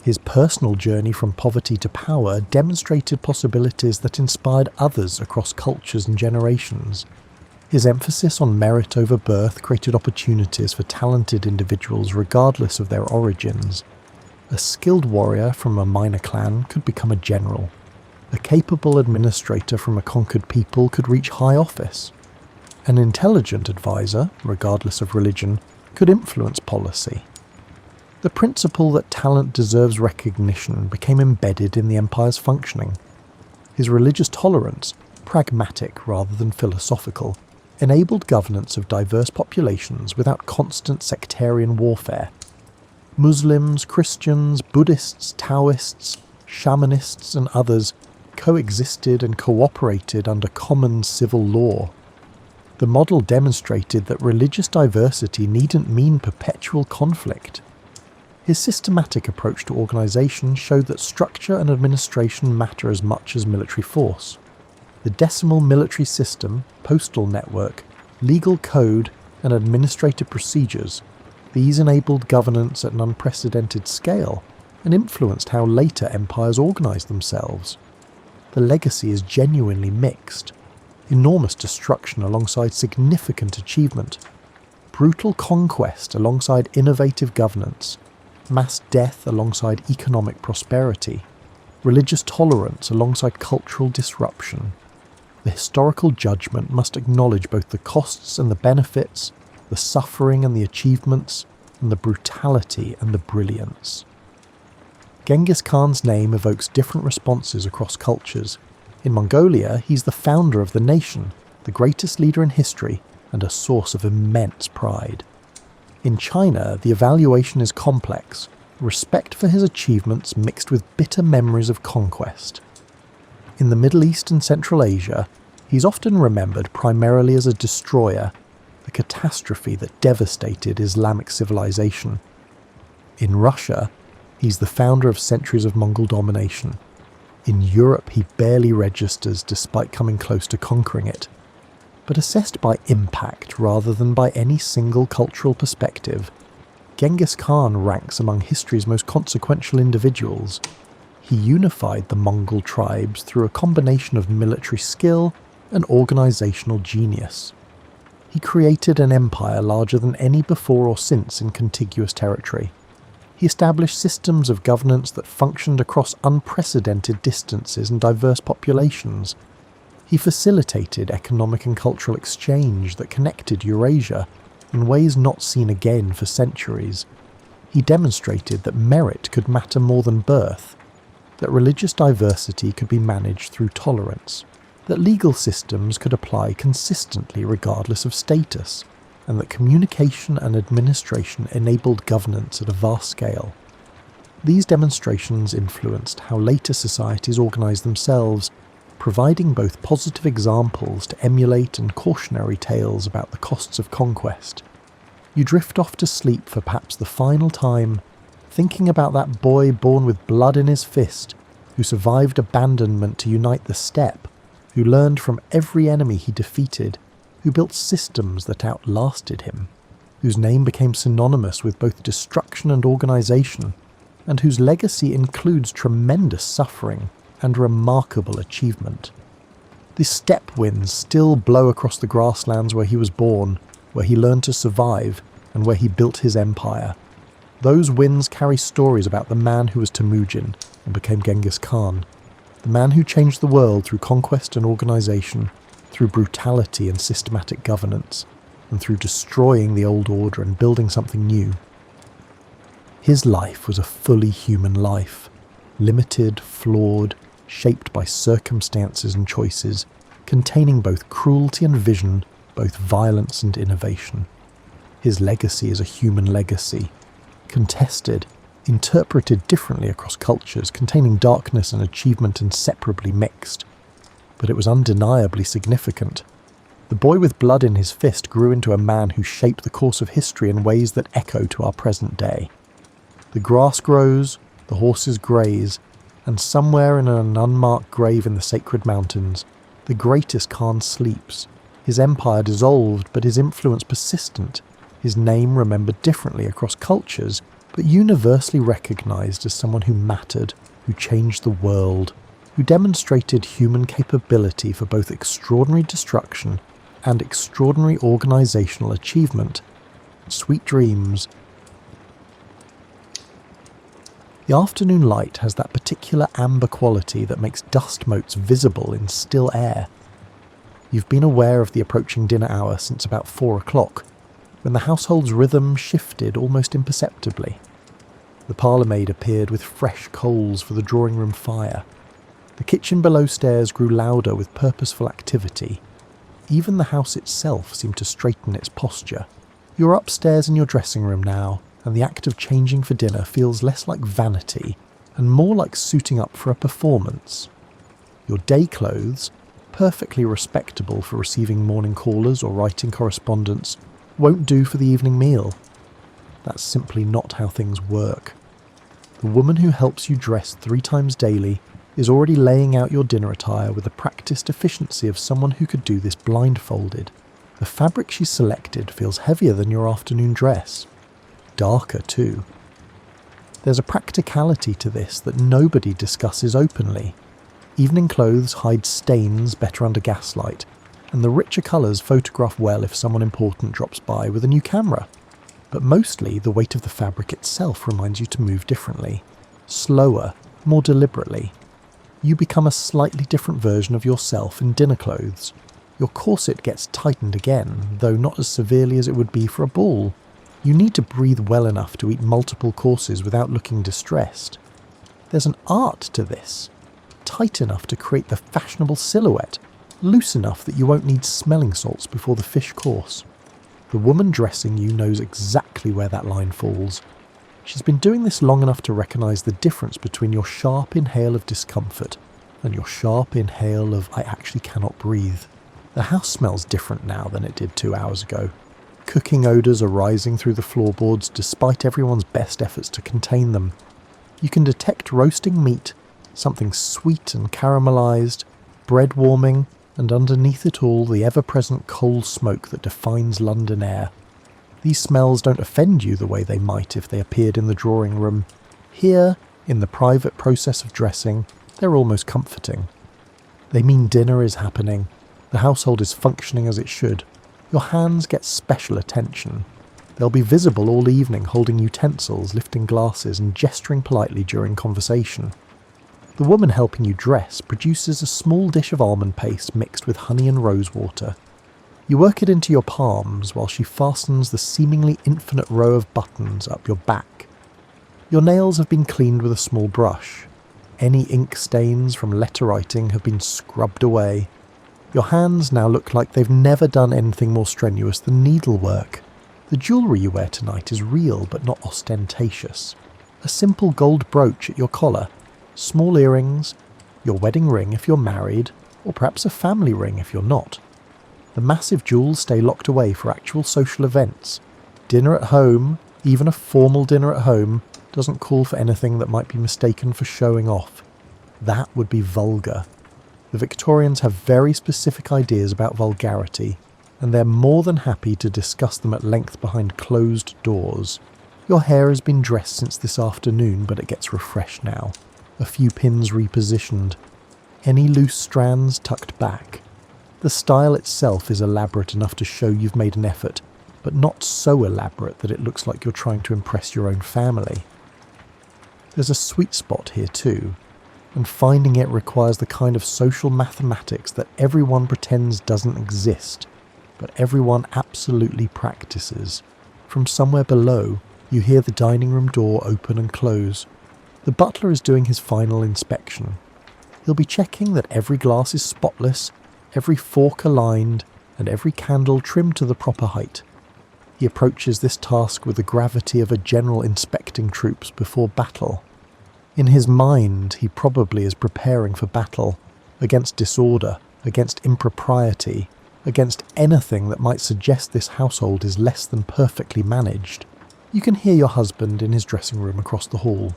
His personal journey from poverty to power demonstrated possibilities that inspired others across cultures and generations. His emphasis on merit over birth created opportunities for talented individuals regardless of their origins. A skilled warrior from a minor clan could become a general. A capable administrator from a conquered people could reach high office. An intelligent advisor, regardless of religion, could influence policy. The principle that talent deserves recognition became embedded in the empire's functioning. His religious tolerance, pragmatic rather than philosophical, enabled governance of diverse populations without constant sectarian warfare. Muslims, Christians, Buddhists, Taoists, shamanists and others coexisted and cooperated under common civil law. The model demonstrated that religious diversity needn't mean perpetual conflict. His systematic approach to organisation showed that structure and administration matter as much as military force. The decimal military system, postal network, legal code, and administrative procedures, these enabled governance at an unprecedented scale and influenced how later empires organised themselves. The legacy is genuinely mixed. Enormous destruction alongside significant achievement, brutal conquest alongside innovative governance, mass death alongside economic prosperity, religious tolerance alongside cultural disruption. The historical judgment must acknowledge both the costs and the benefits, the suffering and the achievements, and the brutality and the brilliance. Genghis Khan's name evokes different responses across cultures. In Mongolia, he's the founder of the nation, the greatest leader in history, and a source of immense pride. In China, the evaluation is complex, respect for his achievements mixed with bitter memories of conquest. In the Middle East and Central Asia, he's often remembered primarily as a destroyer, the catastrophe that devastated Islamic civilization. In Russia, he's the founder of centuries of Mongol domination. In Europe, he barely registers despite coming close to conquering it. But assessed by impact rather than by any single cultural perspective, Genghis Khan ranks among history's most consequential individuals. He unified the Mongol tribes through a combination of military skill and organizational genius. He created an empire larger than any before or since in contiguous territory. He established systems of governance that functioned across unprecedented distances and diverse populations. He facilitated economic and cultural exchange that connected Eurasia in ways not seen again for centuries. He demonstrated that merit could matter more than birth, that religious diversity could be managed through tolerance, that legal systems could apply consistently regardless of status, and that communication and administration enabled governance at a vast scale. These demonstrations influenced how later societies organised themselves, providing both positive examples to emulate and cautionary tales about the costs of conquest. You drift off to sleep for perhaps the final time, thinking about that boy born with blood in his fist, who survived abandonment to unite the steppe, who learned from every enemy he defeated, who built systems that outlasted him, whose name became synonymous with both destruction and organisation, and whose legacy includes tremendous suffering and remarkable achievement. The steppe winds still blow across the grasslands where he was born, where he learned to survive, and where he built his empire. Those winds carry stories about the man who was Temujin and became Genghis Khan, the man who changed the world through conquest and organisation, through brutality and systematic governance, and through destroying the old order and building something new. His life was a fully human life, limited, flawed, shaped by circumstances and choices, containing both cruelty and vision, both violence and innovation. His legacy is a human legacy, contested, interpreted differently across cultures, containing darkness and achievement inseparably mixed. But it was undeniably significant. The boy with blood in his fist grew into a man who shaped the course of history in ways that echo to our present day. The grass grows, the horses graze, and somewhere in an unmarked grave in the sacred mountains, the greatest Khan sleeps, his empire dissolved but his influence persistent, his name remembered differently across cultures, but universally recognised as someone who mattered, who changed the world, who demonstrated human capability for both extraordinary destruction and extraordinary organisational achievement. Sweet dreams. The afternoon light has that particular amber quality that makes dust motes visible in still air. You've been aware of the approaching dinner hour since about 4 o'clock, when the household's rhythm shifted almost imperceptibly. The parlour-maid appeared with fresh coals for the drawing-room fire. The kitchen below stairs grew louder with purposeful activity. Even the house itself seemed to straighten its posture. You're upstairs in your dressing room now, and the act of changing for dinner feels less like vanity and more like suiting up for a performance. Your day clothes, perfectly respectable for receiving morning callers or writing correspondence, won't do for the evening meal. That's simply not how things work. The woman who helps you dress 3 times daily is already laying out your dinner attire with the practiced efficiency of someone who could do this blindfolded. The fabric she's selected feels heavier than your afternoon dress. Darker too. There's a practicality to this that nobody discusses openly. Evening clothes hide stains better under gaslight, and the richer colours photograph well if someone important drops by with a new camera. But mostly the weight of the fabric itself reminds you to move differently, slower, more deliberately. You become a slightly different version of yourself in dinner clothes. Your corset gets tightened again, though not as severely as it would be for a ball. You need to breathe well enough to eat multiple courses without looking distressed. There's an art to this. Tight enough to create the fashionable silhouette, loose enough that you won't need smelling salts before the fish course. The woman dressing you knows exactly where that line falls. She's been doing this long enough to recognise the difference between your sharp inhale of discomfort and your sharp inhale of I actually cannot breathe. The house smells different now than it did 2 hours ago. Cooking odours are rising through the floorboards despite everyone's best efforts to contain them. You can detect roasting meat, something sweet and caramelised, bread warming, and underneath it all the ever-present coal smoke that defines London air. These smells don't offend you the way they might if they appeared in the drawing room. Here, in the private process of dressing, they're almost comforting. They mean dinner is happening. The household is functioning as it should. Your hands get special attention. They'll be visible all evening holding utensils, lifting glasses and gesturing politely during conversation. The woman helping you dress produces a small dish of almond paste mixed with honey and rose water. You work it into your palms while she fastens the seemingly infinite row of buttons up your back. Your nails have been cleaned with a small brush. Any ink stains from letter writing have been scrubbed away. Your hands now look like they've never done anything more strenuous than needlework. The jewellery you wear tonight is real but not ostentatious. A simple gold brooch at your collar, small earrings, your wedding ring if you're married, or perhaps a family ring if you're not. The massive jewels stay locked away for actual social events. Dinner at home, even a formal dinner at home, doesn't call for anything that might be mistaken for showing off. That would be vulgar. The Victorians have very specific ideas about vulgarity, and they're more than happy to discuss them at length behind closed doors. Your hair has been dressed since this afternoon, but it gets refreshed now. A few pins repositioned. Any loose strands tucked back. The style itself is elaborate enough to show you've made an effort, but not so elaborate that it looks like you're trying to impress your own family. There's a sweet spot here too, and finding it requires the kind of social mathematics that everyone pretends doesn't exist, but everyone absolutely practices. From somewhere below, you hear the dining room door open and close. The butler is doing his final inspection. He'll be checking that every glass is spotless, every fork aligned, and every candle trimmed to the proper height. He approaches this task with the gravity of a general inspecting troops before battle. In his mind, he probably is preparing for battle, against disorder, against impropriety, against anything that might suggest this household is less than perfectly managed. You can hear your husband in his dressing room across the hall.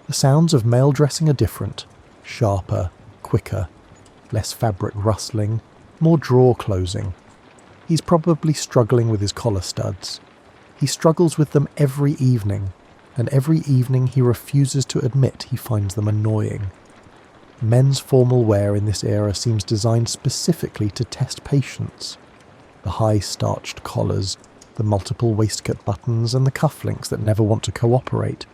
The sounds of male dressing are different, sharper, quicker, less fabric rustling, more drawer closing. He's probably struggling with his collar studs. He struggles with them every evening, and every evening he refuses to admit he finds them annoying. Men's formal wear in this era seems designed specifically to test patience. The high starched collars, the multiple waistcoat buttons and the cufflinks that never want to cooperate.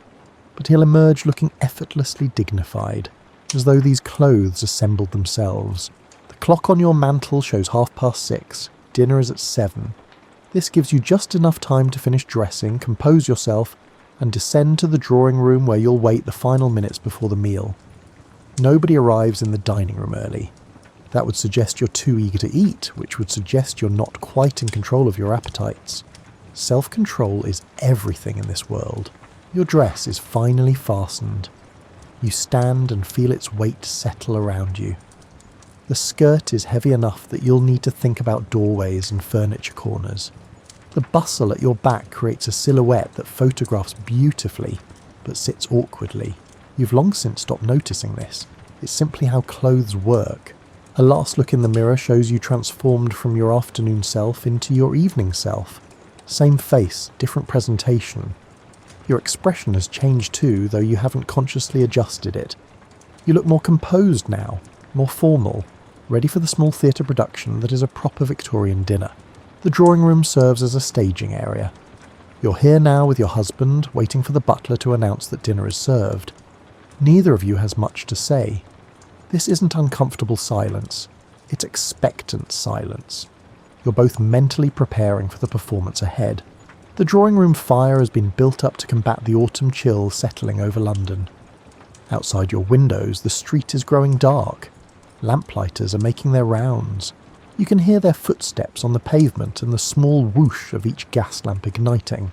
But he'll emerge looking effortlessly dignified, as though these clothes assembled themselves. The clock on your mantel shows 6:30. Dinner is at 7. This gives you just enough time to finish dressing, compose yourself, and descend to the drawing room where you'll wait the final minutes before the meal. Nobody arrives in the dining room early. That would suggest you're too eager to eat, which would suggest you're not quite in control of your appetites. Self-control is everything in this world. Your dress is finally fastened. You stand and feel its weight settle around you. The skirt is heavy enough that you'll need to think about doorways and furniture corners. The bustle at your back creates a silhouette that photographs beautifully, but sits awkwardly. You've long since stopped noticing this. It's simply how clothes work. A last look in the mirror shows you transformed from your afternoon self into your evening self. Same face, different presentation. Your expression has changed too, though you haven't consciously adjusted it. You look more composed now, more formal, ready for the small theatre production that is a proper Victorian dinner. The drawing room serves as a staging area. You're here now with your husband, waiting for the butler to announce that dinner is served. Neither of you has much to say. This isn't uncomfortable silence, it's expectant silence. You're both mentally preparing for the performance ahead. The drawing room fire has been built up to combat the autumn chill settling over London. Outside your windows, the street is growing dark. Lamplighters are making their rounds. You can hear their footsteps on the pavement and the small whoosh of each gas lamp igniting.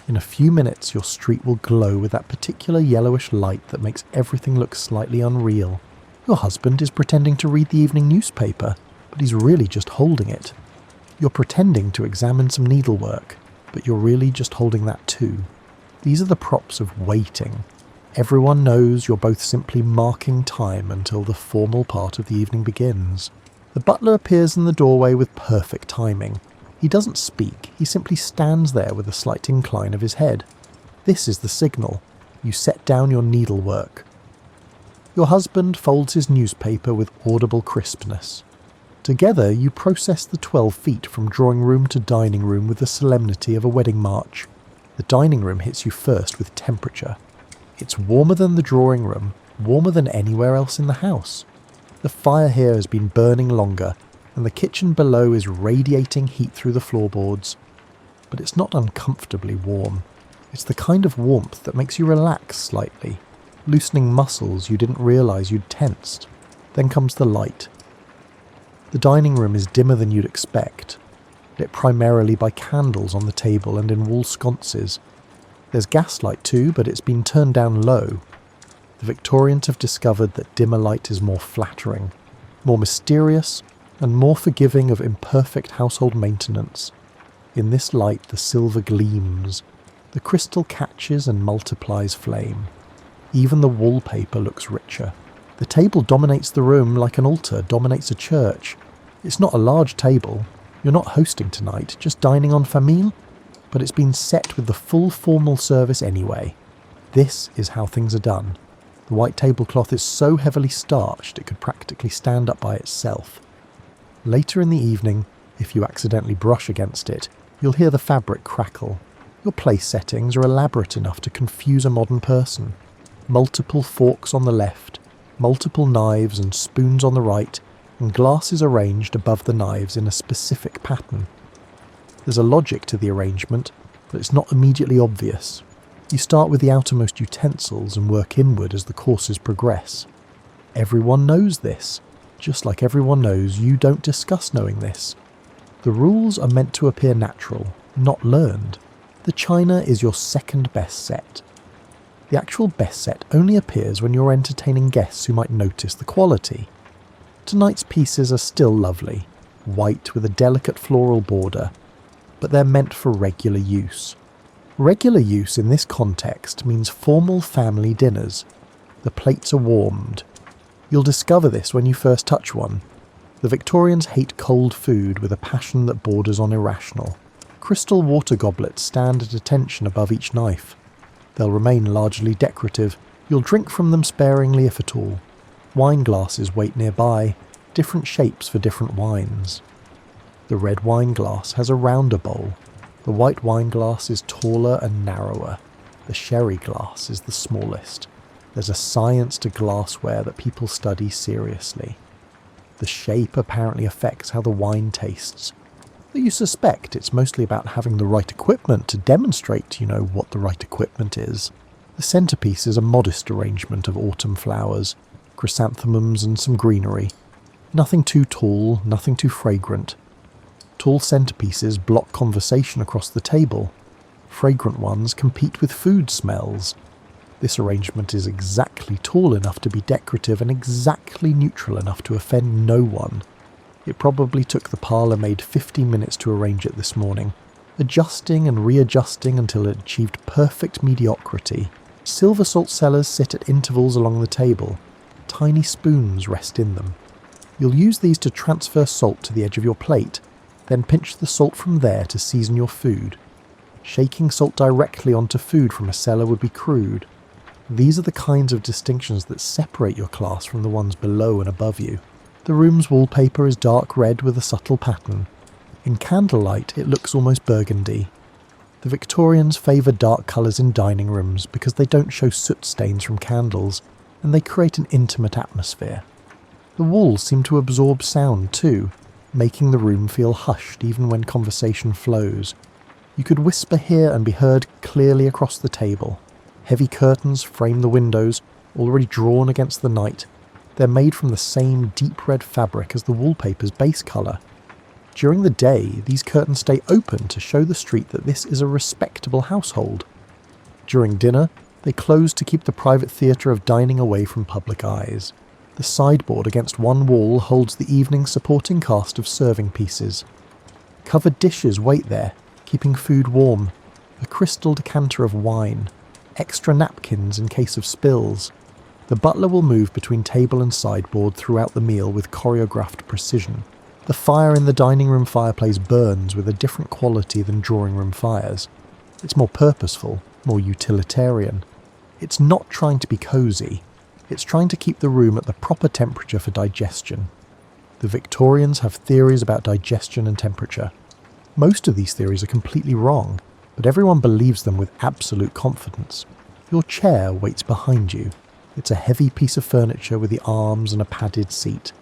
In a few minutes your street will glow with that particular yellowish light that makes everything look slightly unreal. Your husband is pretending to read the evening newspaper, but he's really just holding it. You're pretending to examine some needlework, but you're really just holding that too. These are the props of waiting. Everyone knows you're both simply marking time until the formal part of the evening begins. The butler appears in the doorway with perfect timing. He doesn't speak, he simply stands there with a slight incline of his head. This is the signal. You set down your needlework. Your husband folds his newspaper with audible crispness. Together you process the 12 feet from drawing room to dining room with the solemnity of a wedding march. The dining room hits you first with temperature. It's warmer than the drawing room, warmer than anywhere else in the house. The fire here has been burning longer, and the kitchen below is radiating heat through the floorboards. But it's not uncomfortably warm. It's the kind of warmth that makes you relax slightly, loosening muscles you didn't realise you'd tensed. Then comes the light. The dining room is dimmer than you'd expect, lit primarily by candles on the table and in wall sconces. There's gaslight too, but it's been turned down low. The Victorians have discovered that dimmer light is more flattering, more mysterious, and more forgiving of imperfect household maintenance. In this light the silver gleams, the crystal catches and multiplies flame. Even the wallpaper looks richer. The table dominates the room like an altar dominates a church. It's not a large table. You're not hosting tonight, just dining en famille. But it's been set with the full formal service anyway. This is how things are done. The white tablecloth is so heavily starched it could practically stand up by itself. Later in the evening, if you accidentally brush against it, you'll hear the fabric crackle. Your place settings are elaborate enough to confuse a modern person. Multiple forks on the left, multiple knives and spoons on the right, and glasses arranged above the knives in a specific pattern. There's a logic to the arrangement, but it's not immediately obvious. You start with the outermost utensils and work inward as the courses progress. Everyone knows this, just like everyone knows you don't discuss knowing this. The rules are meant to appear natural, not learned. The china is your second best set. The actual best set only appears when you're entertaining guests who might notice the quality. Tonight's pieces are still lovely. white with a delicate floral border, but they're meant for regular use. Regular use in this context means formal family dinners. The plates are warmed. You'll discover this when you first touch one. The Victorians hate cold food with a passion that borders on irrational. Crystal water goblets stand at attention above each knife. They'll remain largely decorative. You'll drink from them sparingly if at all. Wine glasses wait nearby, different shapes for different wines. The red wine glass has a rounder bowl. The white wine glass is taller and narrower. The sherry glass is the smallest. There's a science to glassware that people study seriously. The shape apparently affects how the wine tastes. Though you suspect it's mostly about having the right equipment to demonstrate you know what the right equipment is. The centrepiece is a modest arrangement of autumn flowers, chrysanthemums and some greenery. Nothing too tall, nothing too fragrant. Tall centerpieces block conversation across the table. Fragrant ones compete with food smells. This arrangement is exactly tall enough to be decorative and exactly neutral enough to offend no one. It probably took the parlour-maid 50 minutes to arrange it this morning, adjusting and readjusting until it achieved perfect mediocrity. Silver salt cellars sit at intervals along the table. Tiny spoons rest in them. You'll use these to transfer salt to the edge of your plate, then pinch the salt from there to season your food. Shaking salt directly onto food from a cellar would be crude. These are the kinds of distinctions that separate your class from the ones below and above you. The room's wallpaper is dark red with a subtle pattern. In candlelight it looks almost burgundy. The Victorians favour dark colours in dining rooms because they don't show soot stains from candles, and they create an intimate atmosphere. The walls seem to absorb sound too, making the room feel hushed even when conversation flows. You could whisper here and be heard clearly across the table. Heavy curtains frame the windows, already drawn against the night. They're made from the same deep red fabric as the wallpaper's base colour. During the day, these curtains stay open to show the street that this is a respectable household. During dinner, they close to keep the private theatre of dining away from public eyes. The sideboard against one wall holds the evening's supporting cast of serving pieces. Covered dishes wait there, keeping food warm. A crystal decanter of wine. Extra napkins in case of spills. The butler will move between table and sideboard throughout the meal with choreographed precision. The fire in the dining room fireplace burns with a different quality than drawing room fires. It's more purposeful, more utilitarian. It's not trying to be cosy. It's trying to keep the room at the proper temperature for digestion. The Victorians have theories about digestion and temperature. Most of these theories are completely wrong, but everyone believes them with absolute confidence. Your chair waits behind you. It's a heavy piece of furniture with the arms and a padded seat.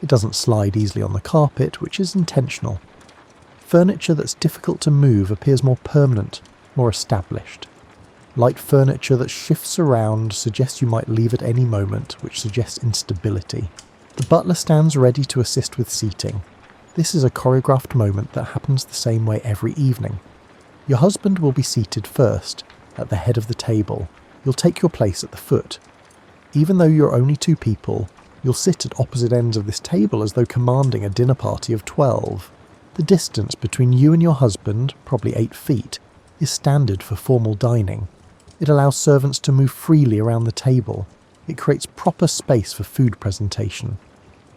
It doesn't slide easily on the carpet, which is intentional. Furniture that's difficult to move appears more permanent, more established. Light furniture that shifts around suggests you might leave at any moment, which suggests instability. The butler stands ready to assist with seating. This is a choreographed moment that happens the same way every evening. Your husband will be seated first, at the head of the table. You'll take your place at the foot. Even though you're only 2 people, you'll sit at opposite ends of this table as though commanding a dinner party of 12. The distance between you and your husband, probably 8 feet, is standard for formal dining. It allows servants to move freely around the table. It creates proper space for food presentation.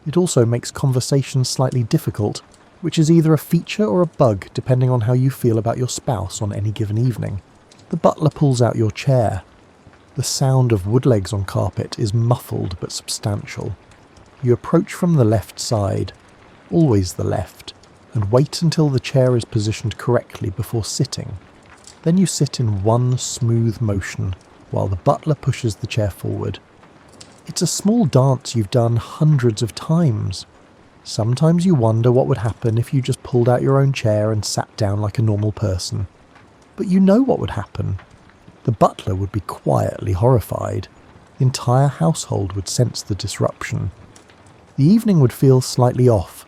It also makes conversation slightly difficult, which is either a feature or a bug depending on how you feel about your spouse on any given evening. The butler pulls out your chair. The sound of wood legs on carpet is muffled but substantial. You approach from the left side, always the left, and wait until the chair is positioned correctly before sitting. Then you sit in one smooth motion while the butler pushes the chair forward. It's a small dance you've done hundreds of times. Sometimes you wonder what would happen if you just pulled out your own chair and sat down like a normal person. But you know what would happen. The butler would be quietly horrified. The entire household would sense the disruption. The evening would feel slightly off,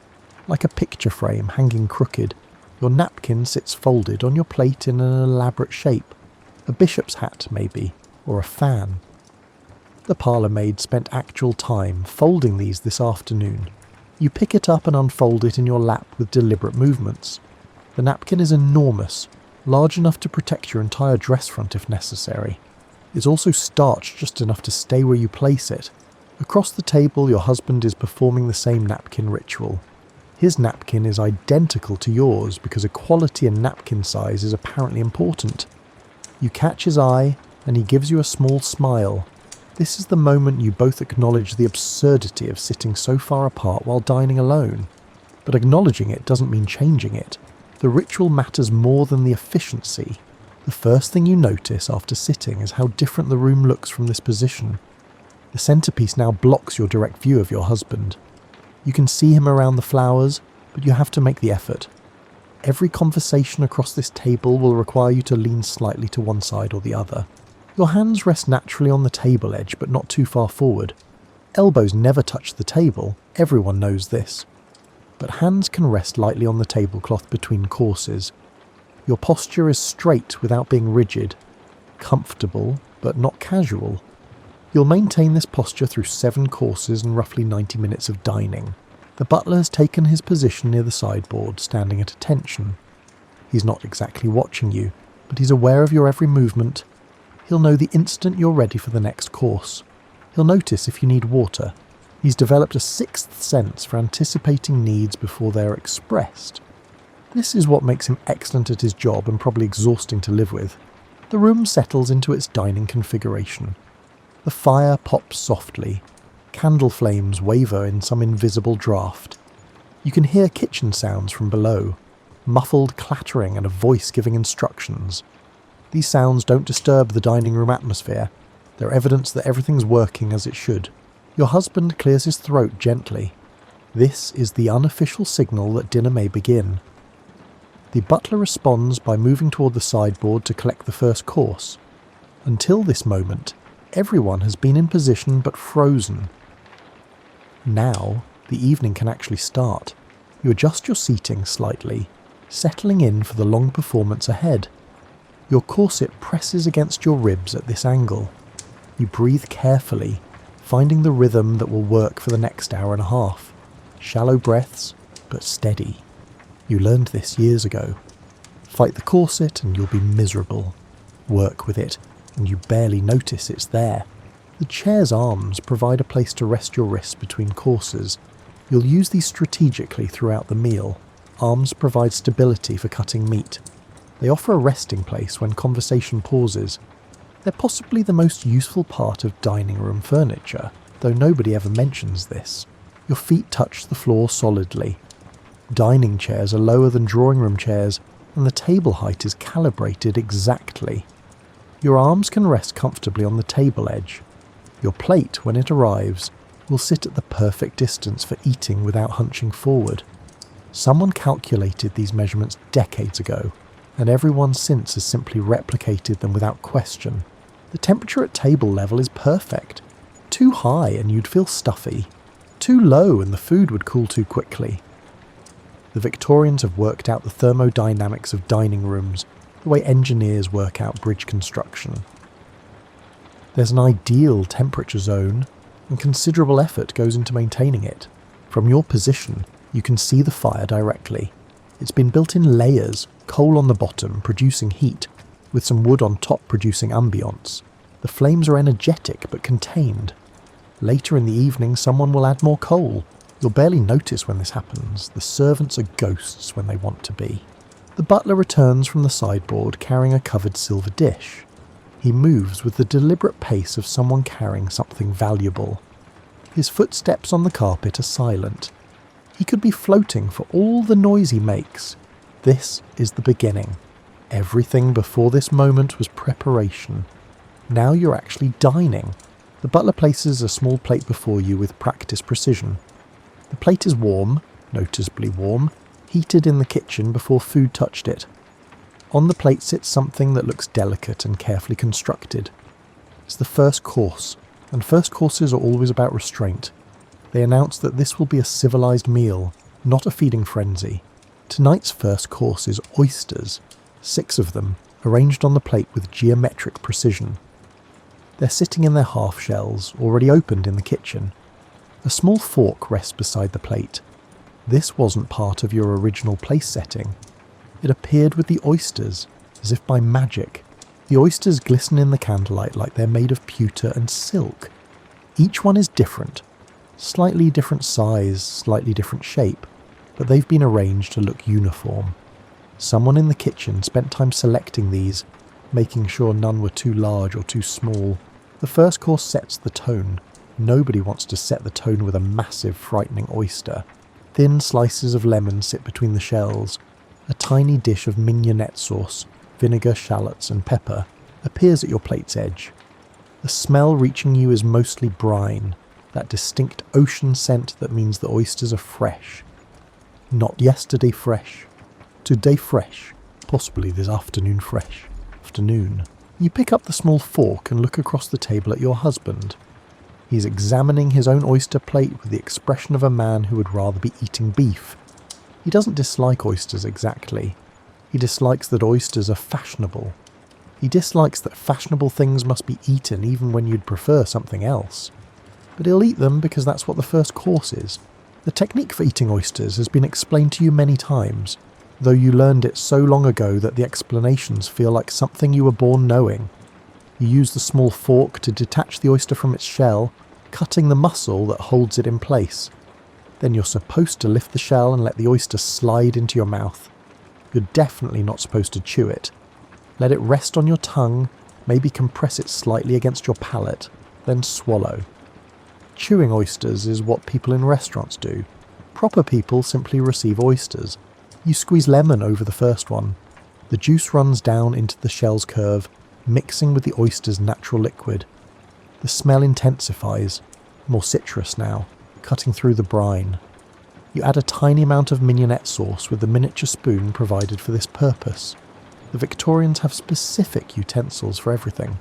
like a picture frame hanging crooked. Your napkin sits folded on your plate in an elaborate shape. A bishop's hat, maybe, or a fan. The parlour maid spent actual time folding these this afternoon. You pick it up and unfold it in your lap with deliberate movements. The napkin is enormous, large enough to protect your entire dress front if necessary. It's also starched just enough to stay where you place it. Across the table, your husband is performing the same napkin ritual. His napkin is identical to yours because equality in napkin size is apparently important. You catch his eye, and he gives you a small smile. This is the moment you both acknowledge the absurdity of sitting so far apart while dining alone. But acknowledging it doesn't mean changing it. The ritual matters more than the efficiency. The first thing you notice after sitting is how different the room looks from this position. The centerpiece now blocks your direct view of your husband. You can see him around the flowers, but you have to make the effort. Every conversation across this table will require you to lean slightly to one side or the other. Your hands rest naturally on the table edge, but not too far forward. Elbows never touch the table, everyone knows this. But hands can rest lightly on the tablecloth between courses. Your posture is straight without being rigid, comfortable but not casual. You'll maintain this posture through 7 courses and roughly 90 minutes of dining. The butler has taken his position near the sideboard, standing at attention. He's not exactly watching you, but he's aware of your every movement. He'll know the instant you're ready for the next course. He'll notice if you need water. He's developed a 6th sense for anticipating needs before they're expressed. This is what makes him excellent at his job and probably exhausting to live with. The room settles into its dining configuration. The fire pops softly. Candle flames waver in some invisible draught. You can hear kitchen sounds from below, muffled clattering and a voice giving instructions. These sounds don't disturb the dining room atmosphere. They're evidence that everything's working as it should. Your husband clears his throat gently. This is the unofficial signal that dinner may begin. The butler responds by moving toward the sideboard to collect the first course. Until this moment, everyone has been in position but frozen. Now, the evening can actually start. You adjust your seating slightly, settling in for the long performance ahead. Your corset presses against your ribs at this angle. You breathe carefully, finding the rhythm that will work for the next hour and a half. Shallow breaths, but steady. You learned this years ago. Fight the corset and you'll be miserable. Work with it, and you barely notice it's there. The chair's arms provide a place to rest your wrists between courses. You'll use these strategically throughout the meal. Arms provide stability for cutting meat. They offer a resting place when conversation pauses. They're possibly the most useful part of dining room furniture, though nobody ever mentions this. Your feet touch the floor solidly. Dining chairs are lower than drawing room chairs, and the table height is calibrated exactly. Your arms can rest comfortably on the table edge. Your plate, when it arrives, will sit at the perfect distance for eating without hunching forward. Someone calculated these measurements decades ago, and everyone since has simply replicated them without question. The temperature at table level is perfect. Too high and you'd feel stuffy. Too low and the food would cool too quickly. The Victorians have worked out the thermodynamics of dining rooms, the way engineers work out bridge construction. There's an ideal temperature zone, and considerable effort goes into maintaining it. From your position, you can see the fire directly. It's been built in layers, coal on the bottom producing heat, with some wood on top producing ambience. The flames are energetic but contained. Later in the evening, someone will add more coal. You'll barely notice when this happens. The servants are ghosts when they want to be. The butler returns from the sideboard carrying a covered silver dish. He moves with the deliberate pace of someone carrying something valuable. His footsteps on the carpet are silent. He could be floating for all the noise he makes. This is the beginning. Everything before this moment was preparation. Now you're actually dining. The butler places a small plate before you with practiced precision. The plate is warm, noticeably warm, heated in the kitchen before food touched it. On the plate sits something that looks delicate and carefully constructed. It's the first course, and first courses are always about restraint. They announce that this will be a civilized meal, not a feeding frenzy. Tonight's first course is oysters, 6 of them, arranged on the plate with geometric precision. They're sitting in their half shells, already opened in the kitchen. A small fork rests beside the plate. This wasn't part of your original place setting. It appeared with the oysters, as if by magic. The oysters glisten in the candlelight like they're made of pewter and silk. Each one is different. Slightly different size, slightly different shape, but they've been arranged to look uniform. Someone in the kitchen spent time selecting these, making sure none were too large or too small. The first course sets the tone. Nobody wants to set the tone with a massive, frightening oyster. Thin slices of lemon sit between the shells. A tiny dish of mignonette sauce, vinegar, shallots and pepper, appears at your plate's edge. The smell reaching you is mostly brine, that distinct ocean scent that means the oysters are fresh. Not yesterday fresh, today fresh, possibly this afternoon fresh. Afternoon. You pick up the small fork and look across the table at your husband. He's examining his own oyster plate with the expression of a man who would rather be eating beef. He doesn't dislike oysters exactly. He dislikes that oysters are fashionable. He dislikes that fashionable things must be eaten even when you'd prefer something else. But he'll eat them because that's what the first course is. The technique for eating oysters has been explained to you many times, though you learned it so long ago that the explanations feel like something you were born knowing. You use the small fork to detach the oyster from its shell, cutting the muscle that holds it in place. Then you're supposed to lift the shell and let the oyster slide into your mouth. You're definitely not supposed to chew it. Let it rest on your tongue, maybe compress it slightly against your palate, then swallow. Chewing oysters is what people in restaurants do. Proper people simply receive oysters. You squeeze lemon over the first one. The juice runs down into the shell's curve, mixing with the oyster's natural liquid. The smell intensifies, more citrus now, cutting through the brine. You add a tiny amount of mignonette sauce with the miniature spoon provided for this purpose. The Victorians have specific utensils for everything.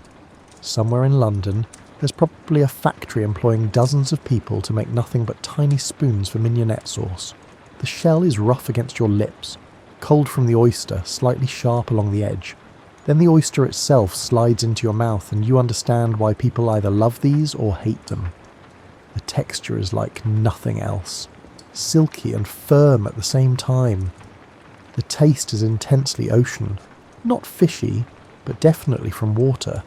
Somewhere in London, there's probably a factory employing dozens of people to make nothing but tiny spoons for mignonette sauce. The shell is rough against your lips, cold from the oyster, slightly sharp along the edge. Then the oyster itself slides into your mouth and you understand why people either love these or hate them. The texture is like nothing else, silky and firm at the same time. The taste is intensely ocean, not fishy, but definitely from water.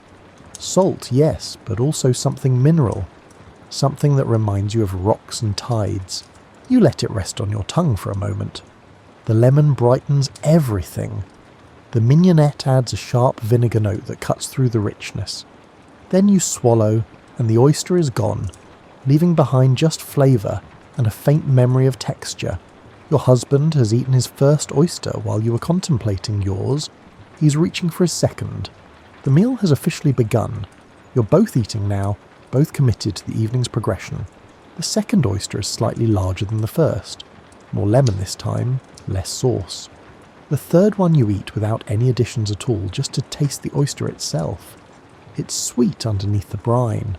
Salt, yes, but also something mineral, something that reminds you of rocks and tides. You let it rest on your tongue for a moment. The lemon brightens everything. The mignonette adds a sharp vinegar note that cuts through the richness. Then you swallow, and the oyster is gone, leaving behind just flavour and a faint memory of texture. Your husband has eaten his first oyster while you were contemplating yours. He's reaching for his second. The meal has officially begun. You're both eating now, both committed to the evening's progression. The second oyster is slightly larger than the first. More lemon this time, less sauce. The third one you eat without any additions at all, just to taste the oyster itself. It's sweet underneath the brine,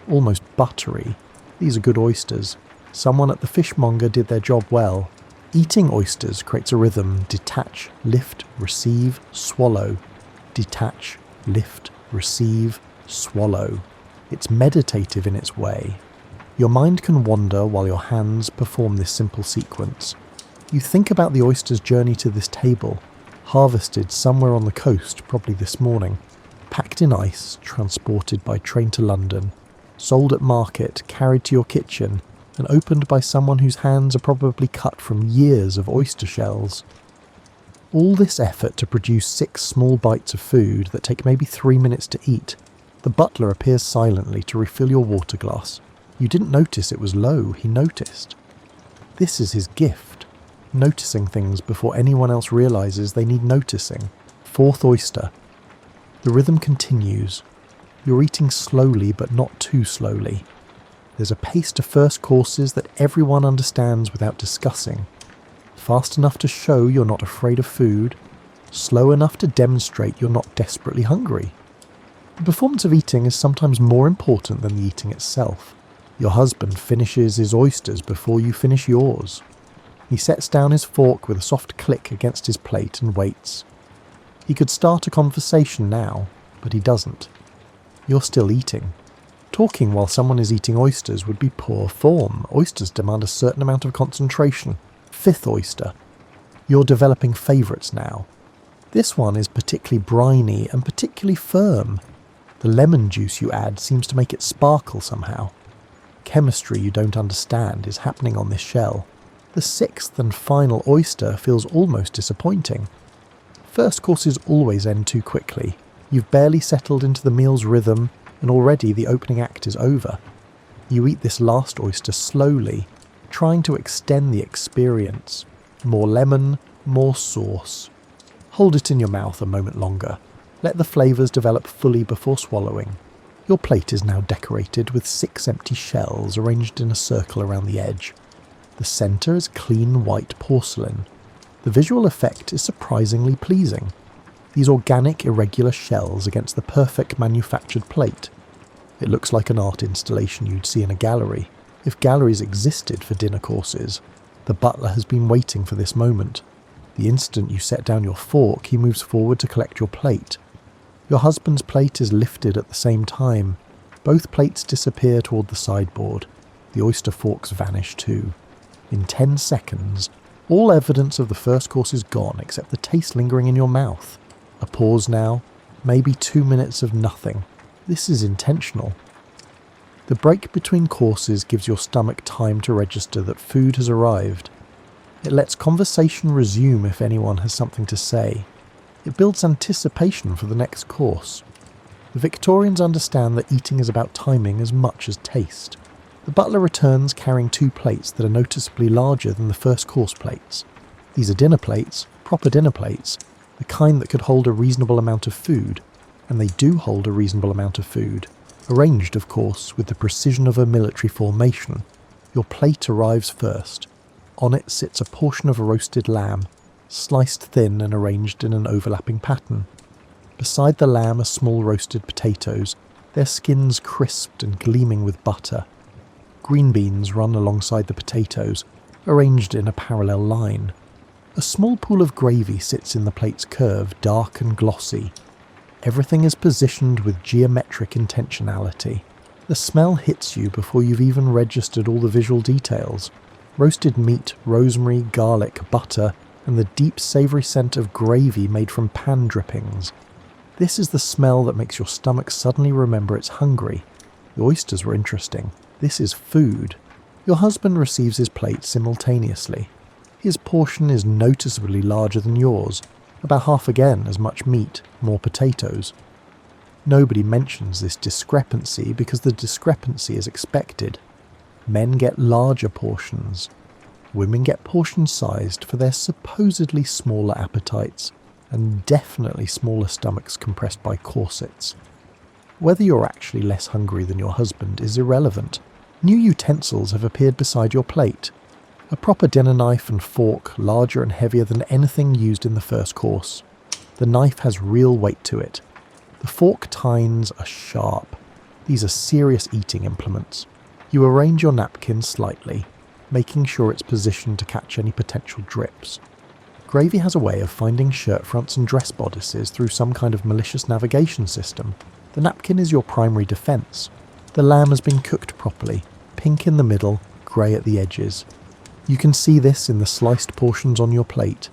almost buttery. These are good oysters. Someone at the fishmonger did their job well. Eating oysters creates a rhythm: detach, lift, receive, swallow. Detach, lift, receive, swallow. It's meditative in its way. Your mind can wander while your hands perform this simple sequence. You think about the oyster's journey to this table, harvested somewhere on the coast, probably this morning, packed in ice, transported by train to London, sold at market, carried to your kitchen, and opened by someone whose hands are probably cut from years of oyster shells. All this effort to produce 6 small bites of food that take maybe 3 minutes to eat. The butler appears silently to refill your water glass. You didn't notice it was low, he noticed. This is his gift, noticing things before anyone else realises they need noticing. 4th oyster. The rhythm continues. You're eating slowly but not too slowly. There's a pace to first courses that everyone understands without discussing. Fast enough to show you're not afraid of food, slow enough to demonstrate you're not desperately hungry. The performance of eating is sometimes more important than the eating itself. Your husband finishes his oysters before you finish yours. He sets down his fork with a soft click against his plate and waits. He could start a conversation now, but he doesn't. You're still eating. Talking while someone is eating oysters would be poor form. Oysters demand a certain amount of concentration. 5th oyster. You're developing favourites now. This one is particularly briny and particularly firm. The lemon juice you add seems to make it sparkle somehow. Chemistry you don't understand is happening on this shell. The 6th and final oyster feels almost disappointing. First courses always end too quickly. You've barely settled into the meal's rhythm, and already the opening act is over. You eat this last oyster slowly, trying to extend the experience. More lemon, more sauce. Hold it in your mouth a moment longer. Let the flavours develop fully before swallowing. Your plate is now decorated with 6 empty shells arranged in a circle around the edge. The centre is clean white porcelain. The visual effect is surprisingly pleasing. These organic irregular shells against the perfect manufactured plate. It looks like an art installation you'd see in a gallery, if galleries existed for dinner courses. The butler has been waiting for this moment. The instant you set down your fork, he moves forward to collect your plate. Your husband's plate is lifted at the same time. Both plates disappear toward the sideboard. The oyster forks vanish too. In 10 seconds, all evidence of the first course is gone except the taste lingering in your mouth. A pause now, maybe 2 minutes of nothing. This is intentional. The break between courses gives your stomach time to register that food has arrived. It lets conversation resume if anyone has something to say. It builds anticipation for the next course. The Victorians understand that eating is about timing as much as taste. The butler returns carrying 2 plates that are noticeably larger than the first course plates. These are dinner plates, proper dinner plates, the kind that could hold a reasonable amount of food, and they do hold a reasonable amount of food, arranged, of course, with the precision of a military formation. Your plate arrives first. On it sits a portion of a roasted lamb, sliced thin and arranged in an overlapping pattern. Beside the lamb are small roasted potatoes, their skins crisped and gleaming with butter. Green beans run alongside the potatoes, arranged in a parallel line. A small pool of gravy sits in the plate's curve, dark and glossy. Everything is positioned with geometric intentionality. The smell hits you before you've even registered all the visual details. Roasted meat, rosemary, garlic, butter, and the deep savoury scent of gravy made from pan drippings. This is the smell that makes your stomach suddenly remember it's hungry. The oysters were interesting. This is food. Your husband receives his plate simultaneously. His portion is noticeably larger than yours, about half again as much meat, more potatoes. Nobody mentions this discrepancy because the discrepancy is expected. Men get larger portions. Women get portion-sized for their supposedly smaller appetites, and definitely smaller stomachs compressed by corsets. Whether you're actually less hungry than your husband is irrelevant. New utensils have appeared beside your plate. A proper dinner knife and fork, larger and heavier than anything used in the first course. The knife has real weight to it. The fork tines are sharp. These are serious eating implements. You arrange your napkin slightly, making sure it's positioned to catch any potential drips. Gravy has a way of finding shirt fronts and dress bodices through some kind of malicious navigation system. The napkin is your primary defence. The lamb has been cooked properly, pink in the middle, grey at the edges. You can see this in the sliced portions on your plate.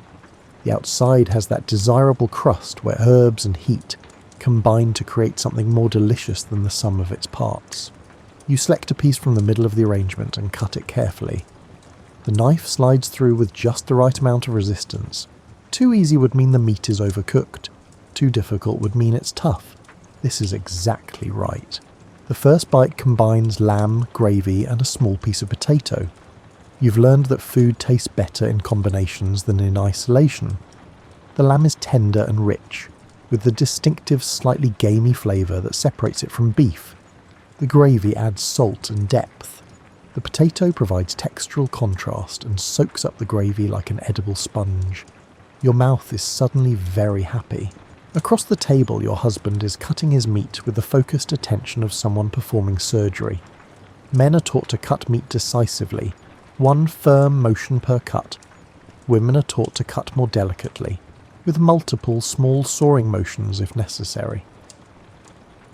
The outside has that desirable crust where herbs and heat combine to create something more delicious than the sum of its parts. You select a piece from the middle of the arrangement and cut it carefully. The knife slides through with just the right amount of resistance. Too easy would mean the meat is overcooked. Too difficult would mean it's tough. This is exactly right. The first bite combines lamb, gravy, and a small piece of potato. You've learned that food tastes better in combinations than in isolation. The lamb is tender and rich, with the distinctive slightly gamey flavour that separates it from beef. The gravy adds salt and depth. The potato provides textural contrast and soaks up the gravy like an edible sponge. Your mouth is suddenly very happy. Across the table, your husband is cutting his meat with the focused attention of someone performing surgery. Men are taught to cut meat decisively, one firm motion per cut. Women are taught to cut more delicately, with multiple small sawing motions if necessary.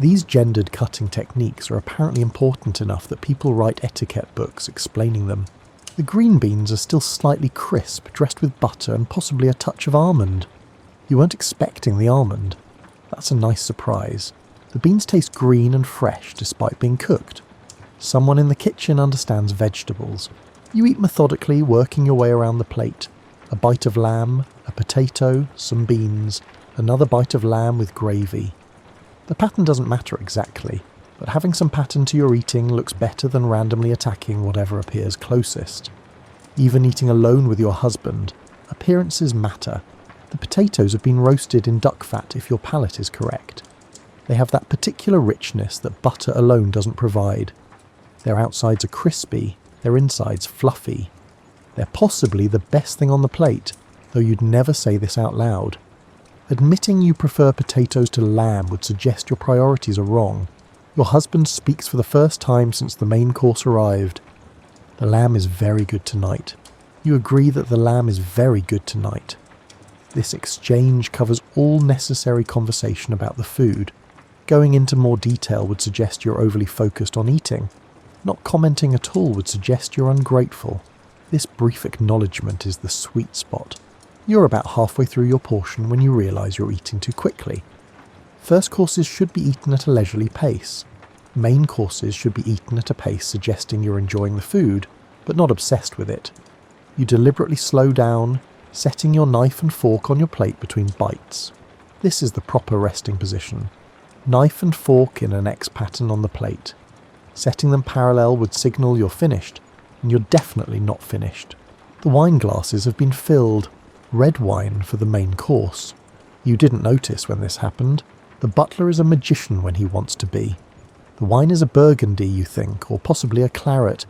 These gendered cutting techniques are apparently important enough that people write etiquette books explaining them. The green beans are still slightly crisp, dressed with butter and possibly a touch of almond. You weren't expecting the almond. That's a nice surprise. The beans taste green and fresh despite being cooked. Someone in the kitchen understands vegetables. You eat methodically, working your way around the plate. A bite of lamb, a potato, some beans, another bite of lamb with gravy. The pattern doesn't matter exactly, but having some pattern to your eating looks better than randomly attacking whatever appears closest. Even eating alone with your husband, appearances matter. The potatoes have been roasted in duck fat if your palate is correct. They have that particular richness that butter alone doesn't provide. Their outsides are crispy, their insides fluffy. They're possibly the best thing on the plate, though you'd never say this out loud. Admitting you prefer potatoes to lamb would suggest your priorities are wrong. Your husband speaks for the first time since the main course arrived. The lamb is very good tonight. You agree that the lamb is very good tonight. This exchange covers all necessary conversation about the food. Going into more detail would suggest you're overly focused on eating. Not commenting at all would suggest you're ungrateful. This brief acknowledgement is the sweet spot. You're about halfway through your portion when you realise you're eating too quickly. First courses should be eaten at a leisurely pace. Main courses should be eaten at a pace suggesting you're enjoying the food, but not obsessed with it. You deliberately slow down, setting your knife and fork on your plate between bites. This is the proper resting position. Knife and fork in an X pattern on the plate. Setting them parallel would signal you're finished, and you're definitely not finished. The wine glasses have been filled. Red wine for the main course. You didn't notice when this happened. The butler is a magician when he wants to be. The wine is a burgundy, you think, or possibly a claret.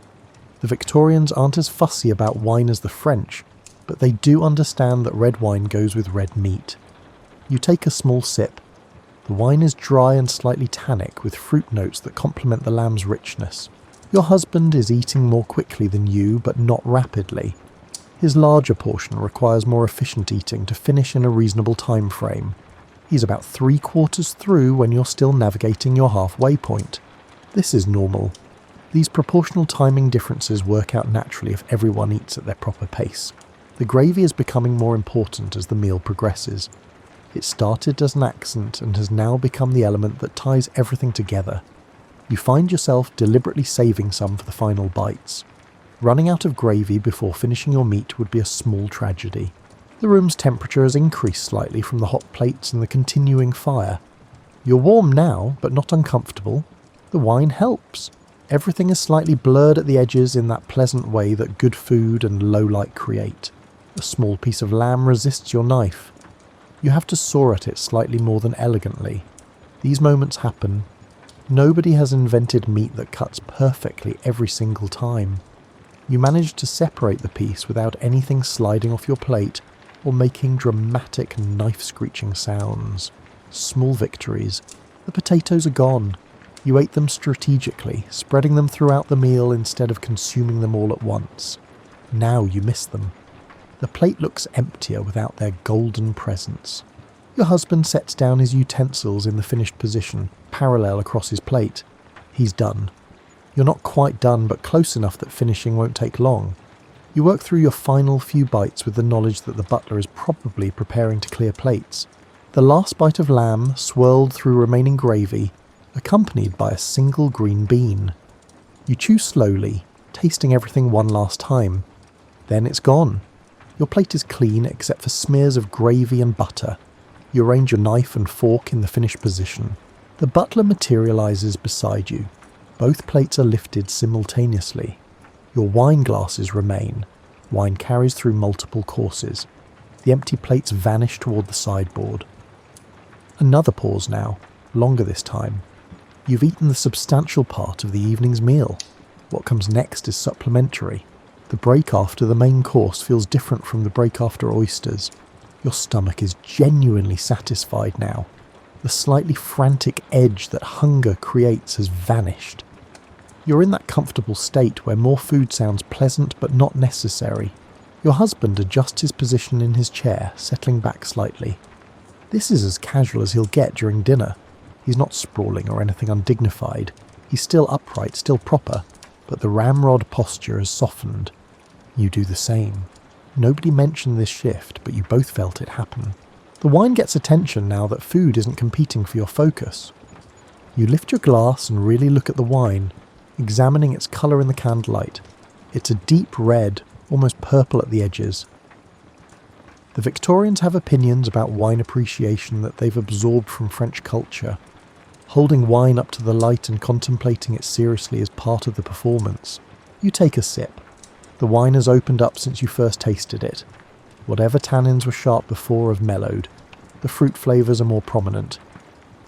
The Victorians aren't as fussy about wine as the French, but they do understand that red wine goes with red meat. You take a small sip. The wine is dry and slightly tannic, with fruit notes that complement the lamb's richness. Your husband is eating more quickly than you, but not rapidly. His larger portion requires more efficient eating to finish in a reasonable time frame. He's about 3/4 through when you're still navigating your halfway point. This is normal. These proportional timing differences work out naturally if everyone eats at their proper pace. The gravy is becoming more important as the meal progresses. It started as an accent and has now become the element that ties everything together. You find yourself deliberately saving some for the final bites. Running out of gravy before finishing your meat would be a small tragedy. The room's temperature has increased slightly from the hot plates and the continuing fire. You're warm now, but not uncomfortable. The wine helps. Everything is slightly blurred at the edges in that pleasant way that good food and low light create. A small piece of lamb resists your knife. You have to saw at it slightly more than elegantly. These moments happen. Nobody has invented meat that cuts perfectly every single time. You manage to separate the piece without anything sliding off your plate or making dramatic knife-screeching sounds. Small victories. The potatoes are gone. You ate them strategically, spreading them throughout the meal instead of consuming them all at once. Now you miss them. The plate looks emptier without their golden presence. Your husband sets down his utensils in the finished position, parallel across his plate. He's done. You're not quite done, but close enough that finishing won't take long. You work through your final few bites with the knowledge that the butler is probably preparing to clear plates. The last bite of lamb swirled through remaining gravy, accompanied by a single green bean. You chew slowly, tasting everything one last time. Then it's gone. Your plate is clean except for smears of gravy and butter. You arrange your knife and fork in the finished position. The butler materializes beside you. Both plates are lifted simultaneously. Your wine glasses remain. Wine carries through multiple courses. The empty plates vanish toward the sideboard. Another pause now, longer this time. You've eaten the substantial part of the evening's meal. What comes next is supplementary. The break after the main course feels different from the break after oysters. Your stomach is genuinely satisfied now. The slightly frantic edge that hunger creates has vanished. You're in that comfortable state where more food sounds pleasant but not necessary. Your husband adjusts his position in his chair, settling back slightly. This is as casual as he'll get during dinner. He's not sprawling or anything undignified. He's still upright, still proper, but the ramrod posture has softened. You do the same. Nobody mentioned this shift, but you both felt it happen. The wine gets attention now that food isn't competing for your focus. You lift your glass and really look at the wine, examining its colour in the candlelight. It's a deep red, almost purple at the edges. The Victorians have opinions about wine appreciation that they've absorbed from French culture. Holding wine up to the light and contemplating it seriously is part of the performance. You take a sip. The wine has opened up since you first tasted it. Whatever tannins were sharp before have mellowed. The fruit flavours are more prominent.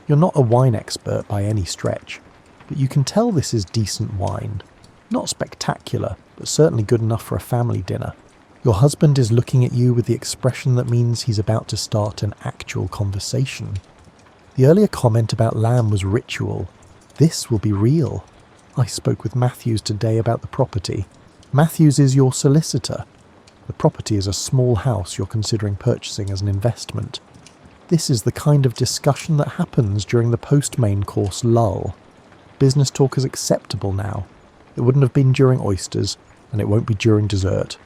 You're not a wine expert by any stretch, but you can tell this is decent wine. Not spectacular, but certainly good enough for a family dinner. Your husband is looking at you with the expression that means he's about to start an actual conversation. The earlier comment about lamb was ritual. This will be real. I spoke with Matthews today about the property. Matthews is your solicitor. The property is a small house you're considering purchasing as an investment. This is the kind of discussion that happens during the post-main course lull. Business talk is acceptable now. It wouldn't have been during oysters, and it won't be during dessert.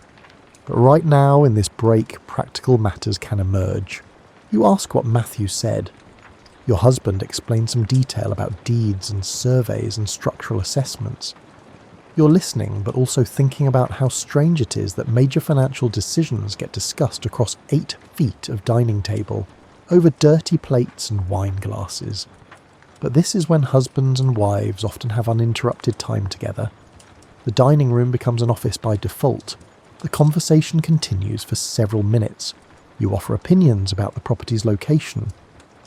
But right now, in this break, practical matters can emerge. You ask what Matthew said. Your husband explained some detail about deeds and surveys and structural assessments. You're listening, but also thinking about how strange it is that major financial decisions get discussed across 8 feet of dining table, over dirty plates and wine glasses. But this is when husbands and wives often have uninterrupted time together. The dining room becomes an office by default. The conversation continues for several minutes. You offer opinions about the property's location.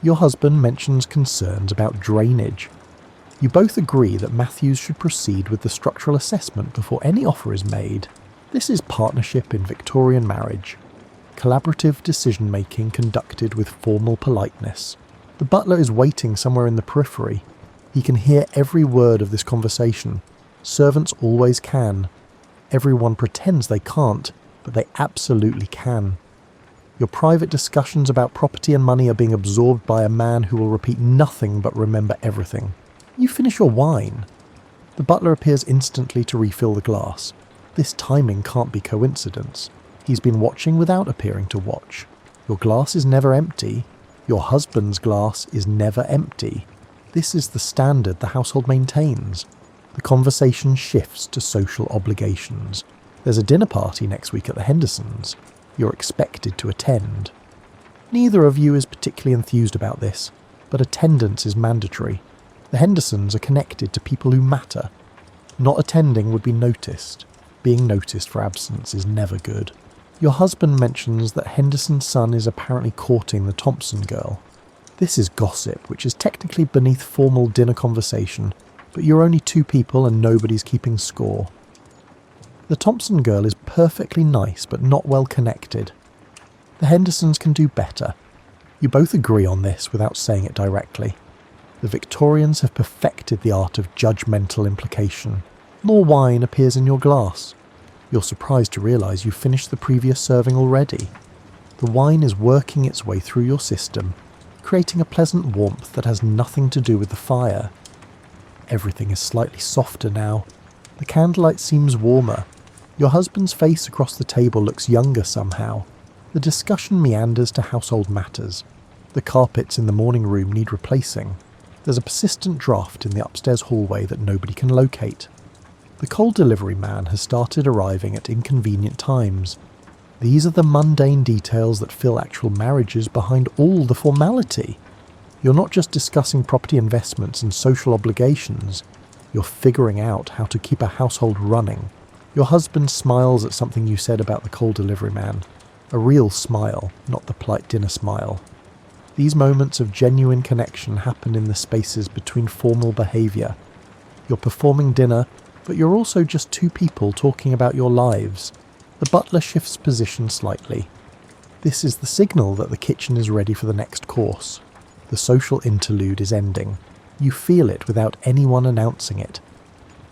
Your husband mentions concerns about drainage. You both agree that Matthews should proceed with the structural assessment before any offer is made. This is partnership in Victorian marriage. Collaborative decision-making conducted with formal politeness. The butler is waiting somewhere in the periphery. He can hear every word of this conversation. Servants always can. Everyone pretends they can't, but they absolutely can. Your private discussions about property and money are being absorbed by a man who will repeat nothing but remember everything. You finish your wine. The butler appears instantly to refill the glass. This timing can't be coincidence. He's been watching without appearing to watch. Your glass is never empty. Your husband's glass is never empty. This is the standard the household maintains. The conversation shifts to social obligations. There's a dinner party next week at the Hendersons. You're expected to attend. Neither of you is particularly enthused about this, but attendance is mandatory. The Hendersons are connected to people who matter. Not attending would be noticed. Being noticed for absence is never good. Your husband mentions that Henderson's son is apparently courting the Thompson girl. This is gossip, which is technically beneath formal dinner conversation, but you're only 2 people and nobody's keeping score. The Thompson girl is perfectly nice but not well connected. The Hendersons can do better. You both agree on this without saying it directly. The Victorians have perfected the art of judgmental implication. More wine appears in your glass. You're surprised to realise you've finished the previous serving already. The wine is working its way through your system, creating a pleasant warmth that has nothing to do with the fire. Everything is slightly softer now. The candlelight seems warmer. Your husband's face across the table looks younger somehow. The discussion meanders to household matters. The carpets in the morning room need replacing. There's a persistent draft in the upstairs hallway that nobody can locate. The coal delivery man has started arriving at inconvenient times. These are the mundane details that fill actual marriages behind all the formality. You're not just discussing property investments and social obligations. You're figuring out how to keep a household running. Your husband smiles at something you said about the coal delivery man. A real smile, not the polite dinner smile. These moments of genuine connection happen in the spaces between formal behaviour. You're performing dinner, but you're also just 2 people talking about your lives. The butler shifts position slightly. This is the signal that the kitchen is ready for the next course. The social interlude is ending. You feel it without anyone announcing it.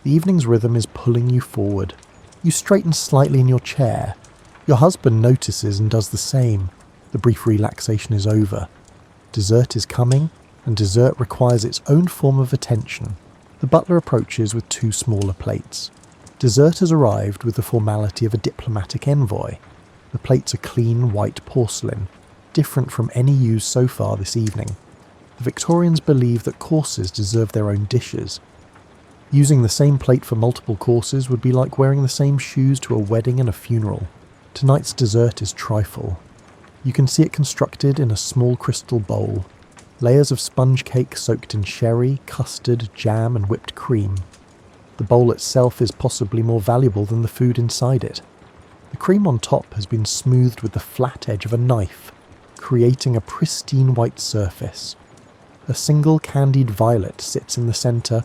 The evening's rhythm is pulling you forward. You straighten slightly in your chair. Your husband notices and does the same. The brief relaxation is over. Dessert is coming, and dessert requires its own form of attention. The butler approaches with 2 smaller plates. Dessert has arrived with the formality of a diplomatic envoy. The plates are clean white porcelain, different from any used so far this evening. The Victorians believe that courses deserve their own dishes. Using the same plate for multiple courses would be like wearing the same shoes to a wedding and a funeral. Tonight's dessert is trifle. You can see it constructed in a small crystal bowl. Layers of sponge cake soaked in sherry, custard, jam and whipped cream. The bowl itself is possibly more valuable than the food inside it. The cream on top has been smoothed with the flat edge of a knife, creating a pristine white surface. A single candied violet sits in the centre,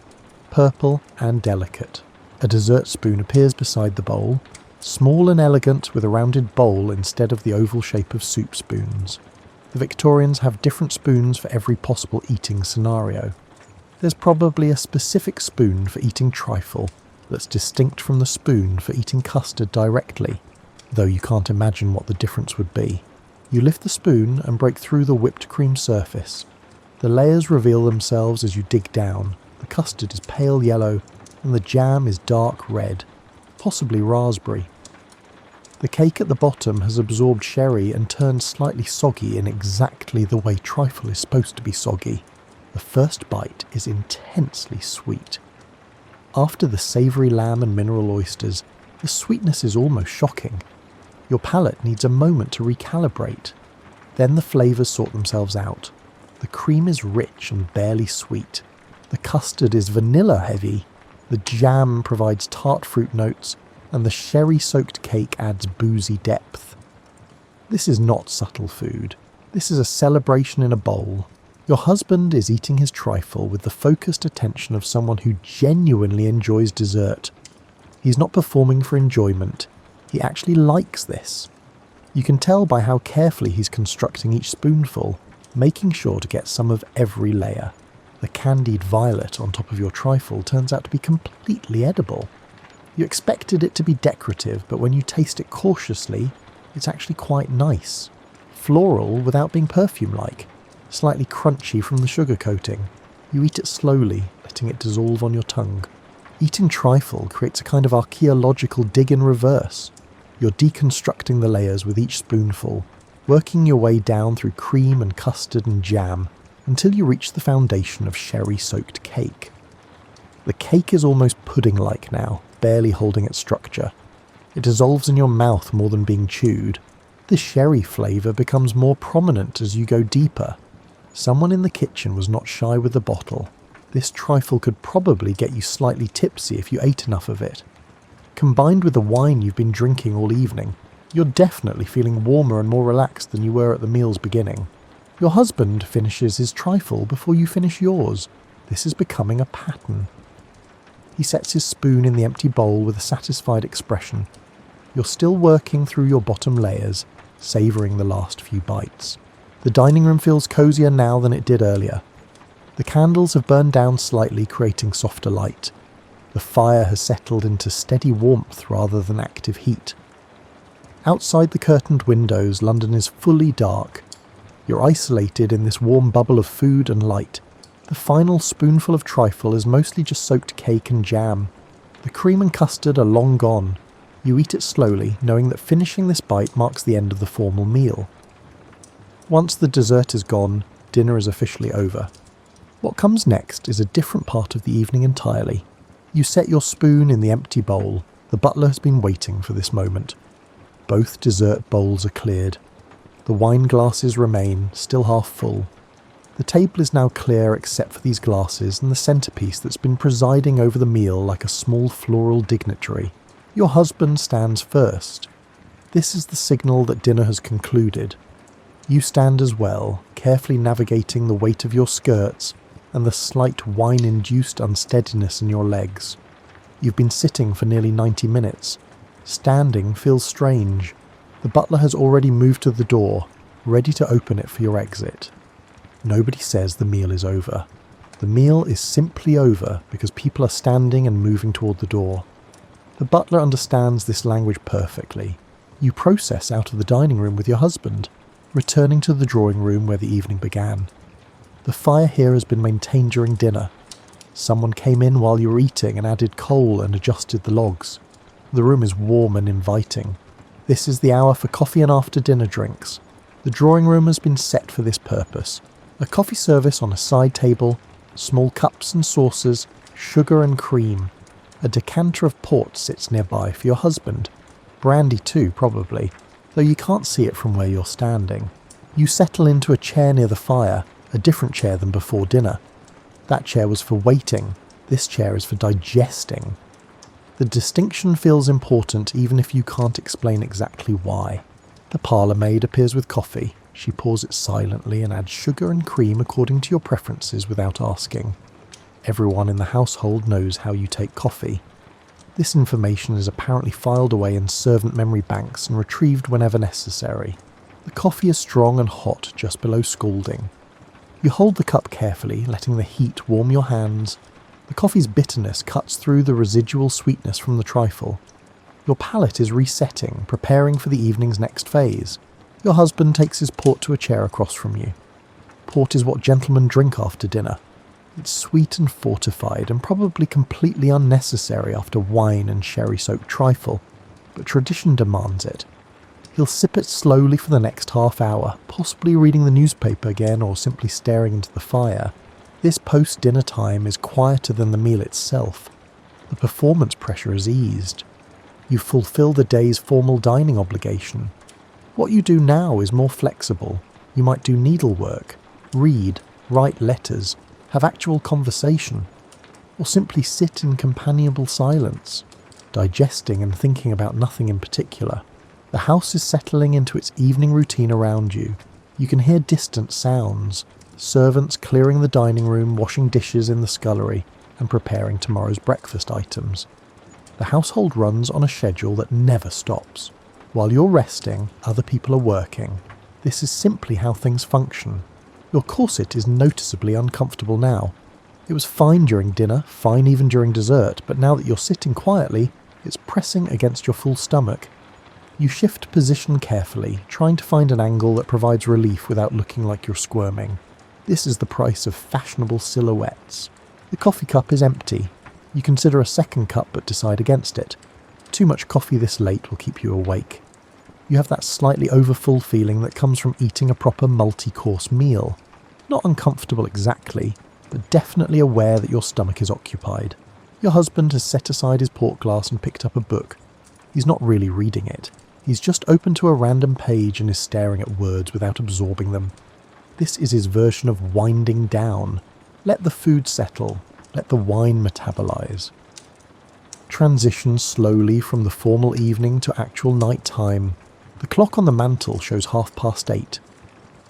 purple and delicate. A dessert spoon appears beside the bowl, small and elegant with a rounded bowl instead of the oval shape of soup spoons. The Victorians have different spoons for every possible eating scenario. There's probably a specific spoon for eating trifle that's distinct from the spoon for eating custard directly, though you can't imagine what the difference would be. You lift the spoon and break through the whipped cream surface. The layers reveal themselves as you dig down. The custard is pale yellow and the jam is dark red, possibly raspberry. The cake at the bottom has absorbed sherry and turned slightly soggy in exactly the way trifle is supposed to be soggy. The first bite is intensely sweet. After the savoury lamb and mineral oysters, the sweetness is almost shocking. Your palate needs a moment to recalibrate. Then the flavours sort themselves out. The cream is rich and barely sweet. The custard is vanilla heavy. The jam provides tart fruit notes, and the sherry-soaked cake adds boozy depth. This is not subtle food. This is a celebration in a bowl. Your husband is eating his trifle with the focused attention of someone who genuinely enjoys dessert. He's not performing for enjoyment. He actually likes this. You can tell by how carefully he's constructing each spoonful, making sure to get some of every layer. The candied violet on top of your trifle turns out to be completely edible. You expected it to be decorative, but when you taste it cautiously, it's actually quite nice. Floral without being perfume-like, slightly crunchy from the sugar coating. You eat it slowly, letting it dissolve on your tongue. Eating trifle creates a kind of archaeological dig in reverse. You're deconstructing the layers with each spoonful, working your way down through cream and custard and jam, until you reach the foundation of sherry-soaked cake. The cake is almost pudding-like now, barely holding its structure. It dissolves in your mouth more than being chewed. The sherry flavour becomes more prominent as you go deeper. Someone in the kitchen was not shy with the bottle. This trifle could probably get you slightly tipsy if you ate enough of it. Combined with the wine you've been drinking all evening, you're definitely feeling warmer and more relaxed than you were at the meal's beginning. Your husband finishes his trifle before you finish yours. This is becoming a pattern. He sets his spoon in the empty bowl with a satisfied expression. You're still working through your bottom layers, savouring the last few bites. The dining room feels cosier now than it did earlier. The candles have burned down slightly, creating softer light. The fire has settled into steady warmth rather than active heat. Outside the curtained windows, London is fully dark. You're isolated in this warm bubble of food and light. The final spoonful of trifle is mostly just soaked cake and jam. The cream and custard are long gone. You eat it slowly, knowing that finishing this bite marks the end of the formal meal. Once the dessert is gone, dinner is officially over. What comes next is a different part of the evening entirely. You set your spoon in the empty bowl. The butler has been waiting for this moment. Both dessert bowls are cleared. The wine glasses remain, still half full. The table is now clear except for these glasses and the centrepiece that's been presiding over the meal like a small floral dignitary. Your husband stands first. This is the signal that dinner has concluded. You stand as well, carefully navigating the weight of your skirts and the slight wine-induced unsteadiness in your legs. You've been sitting for nearly 90 minutes. Standing feels strange. The butler has already moved to the door, ready to open it for your exit. Nobody says the meal is over. The meal is simply over because people are standing and moving toward the door. The butler understands this language perfectly. You process out of the dining room with your husband, returning to the drawing room where the evening began. The fire here has been maintained during dinner. Someone came in while you were eating and added coal and adjusted the logs. The room is warm and inviting. This is the hour for coffee and after-dinner drinks. The drawing room has been set for this purpose. A coffee service on a side table, small cups and saucers, sugar and cream. A decanter of port sits nearby for your husband. Brandy too, probably, though you can't see it from where you're standing. You settle into a chair near the fire, a different chair than before dinner. That chair was for waiting. This chair is for digesting. The distinction feels important even if you can't explain exactly why. The parlour maid appears with coffee. She pours it silently and adds sugar and cream according to your preferences without asking. Everyone in the household knows how you take coffee. This information is apparently filed away in servant memory banks and retrieved whenever necessary. The coffee is strong and hot just below scalding. You hold the cup carefully, letting the heat warm your hands. The coffee's bitterness cuts through the residual sweetness from the trifle. Your palate is resetting, preparing for the evening's next phase. Your husband takes his port to a chair across from you. Port is what gentlemen drink after dinner. It's sweet and fortified and probably completely unnecessary after wine and sherry-soaked trifle, but tradition demands it. He'll sip it slowly for the next half hour, possibly reading the newspaper again or simply staring into the fire. This post-dinner time is quieter than the meal itself. The performance pressure is eased. You fulfill the day's formal dining obligation. What you do now is more flexible. You might do needlework, read, write letters, have actual conversation, or simply sit in companionable silence, digesting and thinking about nothing in particular. The house is settling into its evening routine around you. You can hear distant sounds, servants clearing the dining room, washing dishes in the scullery, and preparing tomorrow's breakfast items. The household runs on a schedule that never stops. While you're resting, other people are working. This is simply how things function. Your corset is noticeably uncomfortable now. It was fine during dinner, fine even during dessert, but now that you're sitting quietly, it's pressing against your full stomach. You shift position carefully, trying to find an angle that provides relief without looking like you're squirming. This is the price of fashionable silhouettes. The coffee cup is empty. You consider a second cup but decide against it. Too much coffee this late will keep you awake. You have that slightly overfull feeling that comes from eating a proper multi-course meal. Not uncomfortable exactly, but definitely aware that your stomach is occupied. Your husband has set aside his port glass and picked up a book. He's not really reading it. He's just opened to a random page and is staring at words without absorbing them. This is his version of winding down. Let the food settle. Let the wine metabolize. Transition slowly from the formal evening to actual night time. The clock on the mantel shows 8:30.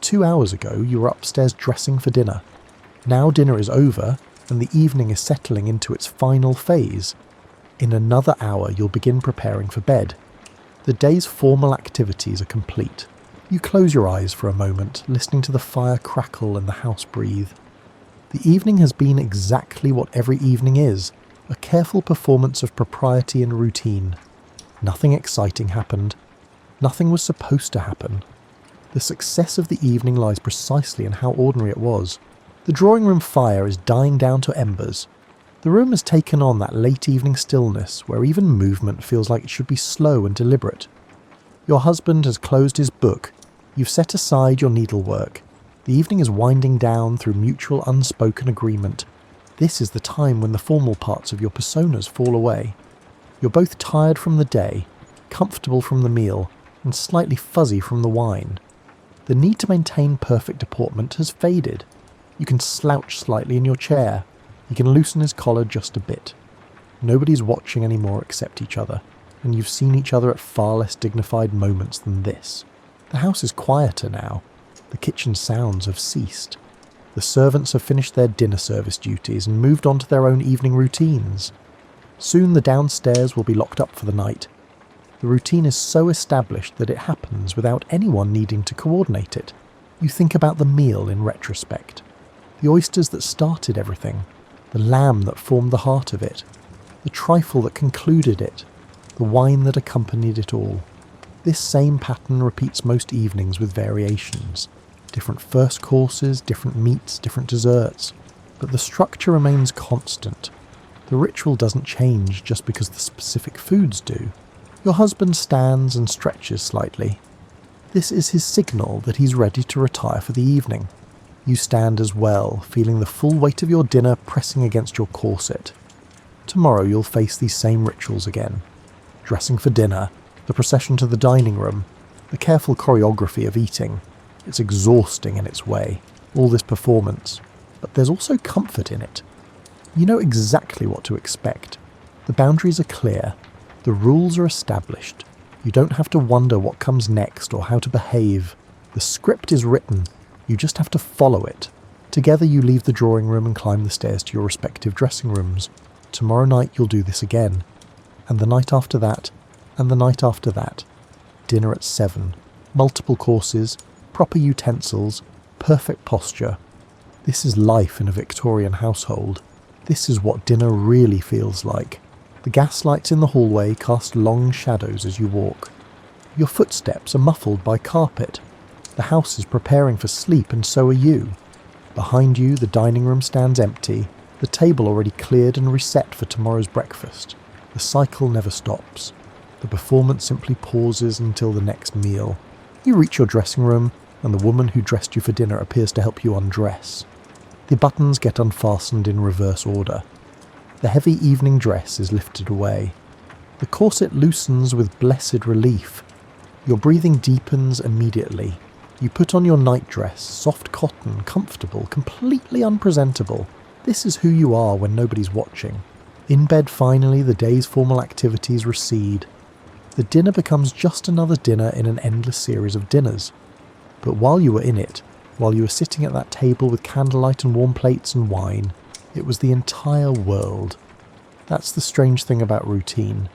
2 hours ago you were upstairs dressing for dinner. Now dinner is over and the evening is settling into its final phase. In another hour you'll begin preparing for bed. The day's formal activities are complete. You close your eyes for a moment, listening to the fire crackle and the house breathe. The evening has been exactly what every evening is, a careful performance of propriety and routine. Nothing exciting happened. Nothing was supposed to happen. The success of the evening lies precisely in how ordinary it was. The drawing room fire is dying down to embers. The room has taken on that late evening stillness where even movement feels like it should be slow and deliberate. Your husband has closed his book. You've set aside your needlework. The evening is winding down through mutual unspoken agreement. This is the time when the formal parts of your personas fall away. You're both tired from the day, comfortable from the meal, and slightly fuzzy from the wine. The need to maintain perfect deportment has faded. You can slouch slightly in your chair. He can loosen his collar just a bit. Nobody's watching anymore except each other, and you've seen each other at far less dignified moments than this. The house is quieter now. The kitchen sounds have ceased. The servants have finished their dinner service duties and moved on to their own evening routines. Soon the downstairs will be locked up for the night. The routine is so established that it happens without anyone needing to coordinate it. You think about the meal in retrospect. The oysters that started everything. The lamb that formed the heart of it. The trifle that concluded it. The wine that accompanied it all. This same pattern repeats most evenings with variations. Different first courses, different meats, different desserts. But the structure remains constant. The ritual doesn't change just because the specific foods do. Your husband stands and stretches slightly. This is his signal that he's ready to retire for the evening. You stand as well, feeling the full weight of your dinner pressing against your corset. Tomorrow you'll face these same rituals again. Dressing for dinner, the procession to the dining room, the careful choreography of eating. It's exhausting in its way, all this performance, but there's also comfort in it. You know exactly what to expect. The boundaries are clear, the rules are established. You don't have to wonder what comes next or how to behave. The script is written, you just have to follow it. Together you leave the drawing room and climb the stairs to your respective dressing rooms. Tomorrow night you'll do this again. And the night after that, and the night after that. Dinner at 7. Multiple courses, proper utensils, perfect posture. This is life in a Victorian household. This is what dinner really feels like. The gas lights in the hallway cast long shadows as you walk. Your footsteps are muffled by carpet. The house is preparing for sleep and so are you. Behind you, the dining room stands empty, the table already cleared and reset for tomorrow's breakfast. The cycle never stops. The performance simply pauses until the next meal. You reach your dressing room, and the woman who dressed you for dinner appears to help you undress. The buttons get unfastened in reverse order. The heavy evening dress is lifted away. The corset loosens with blessed relief. Your breathing deepens immediately. You put on your nightdress, soft cotton, comfortable, completely unpresentable. This is who you are when nobody's watching. In bed finally, the day's formal activities recede. The dinner becomes just another dinner in an endless series of dinners. But while you were in it, while you were sitting at that table with candlelight and warm plates and wine, it was the entire world. That's the strange thing about routine.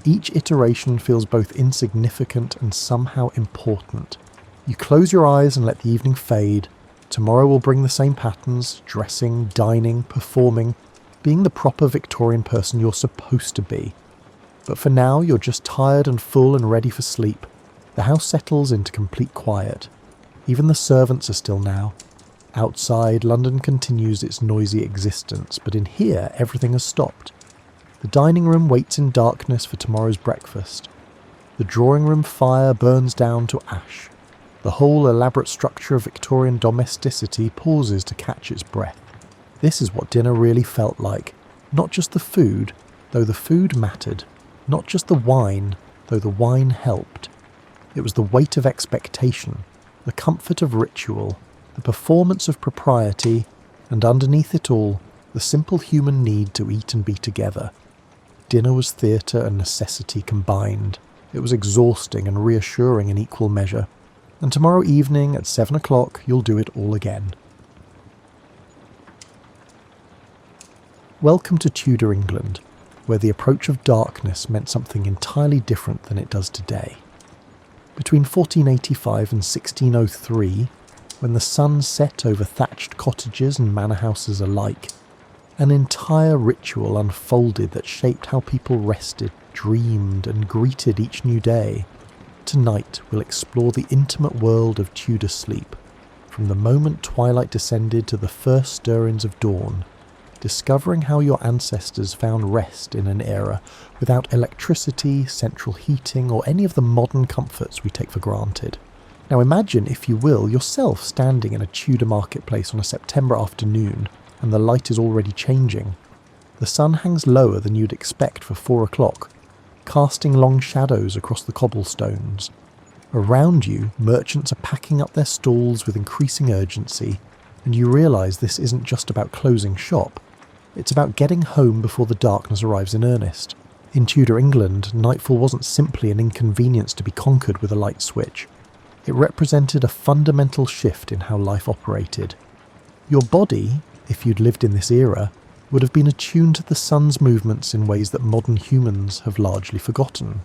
Each iteration feels both insignificant and somehow important. You close your eyes and let the evening fade. Tomorrow will bring the same patterns, dressing, dining, performing, being the proper Victorian person you're supposed to be. But for now, you're just tired and full and ready for sleep. The house settles into complete quiet. Even the servants are still now. Outside, London continues its noisy existence, but in here, everything has stopped. The dining room waits in darkness for tomorrow's breakfast. The drawing room fire burns down to ash. The whole elaborate structure of Victorian domesticity pauses to catch its breath. This is what dinner really felt like. Not just the food, though the food mattered. Not just the wine, though the wine helped. It was the weight of expectation, the comfort of ritual, the performance of propriety, and underneath it all, the simple human need to eat and be together. Dinner was theatre and necessity combined. It was exhausting and reassuring in equal measure. And tomorrow evening at 7 o'clock you'll do it all again. Welcome to Tudor England, where the approach of darkness meant something entirely different than it does today. Between 1485 and 1603, when the sun set over thatched cottages and manor houses alike, an entire ritual unfolded that shaped how people rested, dreamed, and greeted each new day. Tonight we'll explore the intimate world of Tudor sleep, from the moment twilight descended to the first stirrings of dawn, discovering how your ancestors found rest in an era without electricity, central heating, or any of the modern comforts we take for granted. Now imagine, if you will, yourself standing in a Tudor marketplace on a September afternoon, and the light is already changing. The sun hangs lower than you'd expect for 4 o'clock, casting long shadows across the cobblestones. Around you, merchants are packing up their stalls with increasing urgency, and you realise this isn't just about closing shop. It's about getting home before the darkness arrives in earnest. In Tudor England, nightfall wasn't simply an inconvenience to be conquered with a light switch. It represented a fundamental shift in how life operated. Your body, if you'd lived in this era, would have been attuned to the sun's movements in ways that modern humans have largely forgotten.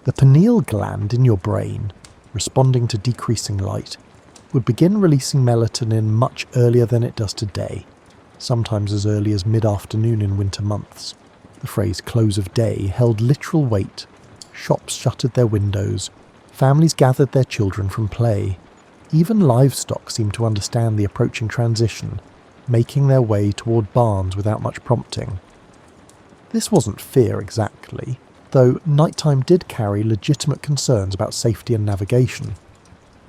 The pineal gland in your brain, responding to decreasing light, would begin releasing melatonin much earlier than it does today, sometimes as early as mid-afternoon in winter months. The phrase close of day held literal weight. Shops shuttered their windows, families gathered their children from play. Even livestock seemed to understand the approaching transition, making their way toward barns without much prompting. This wasn't fear exactly, though nighttime did carry legitimate concerns about safety and navigation.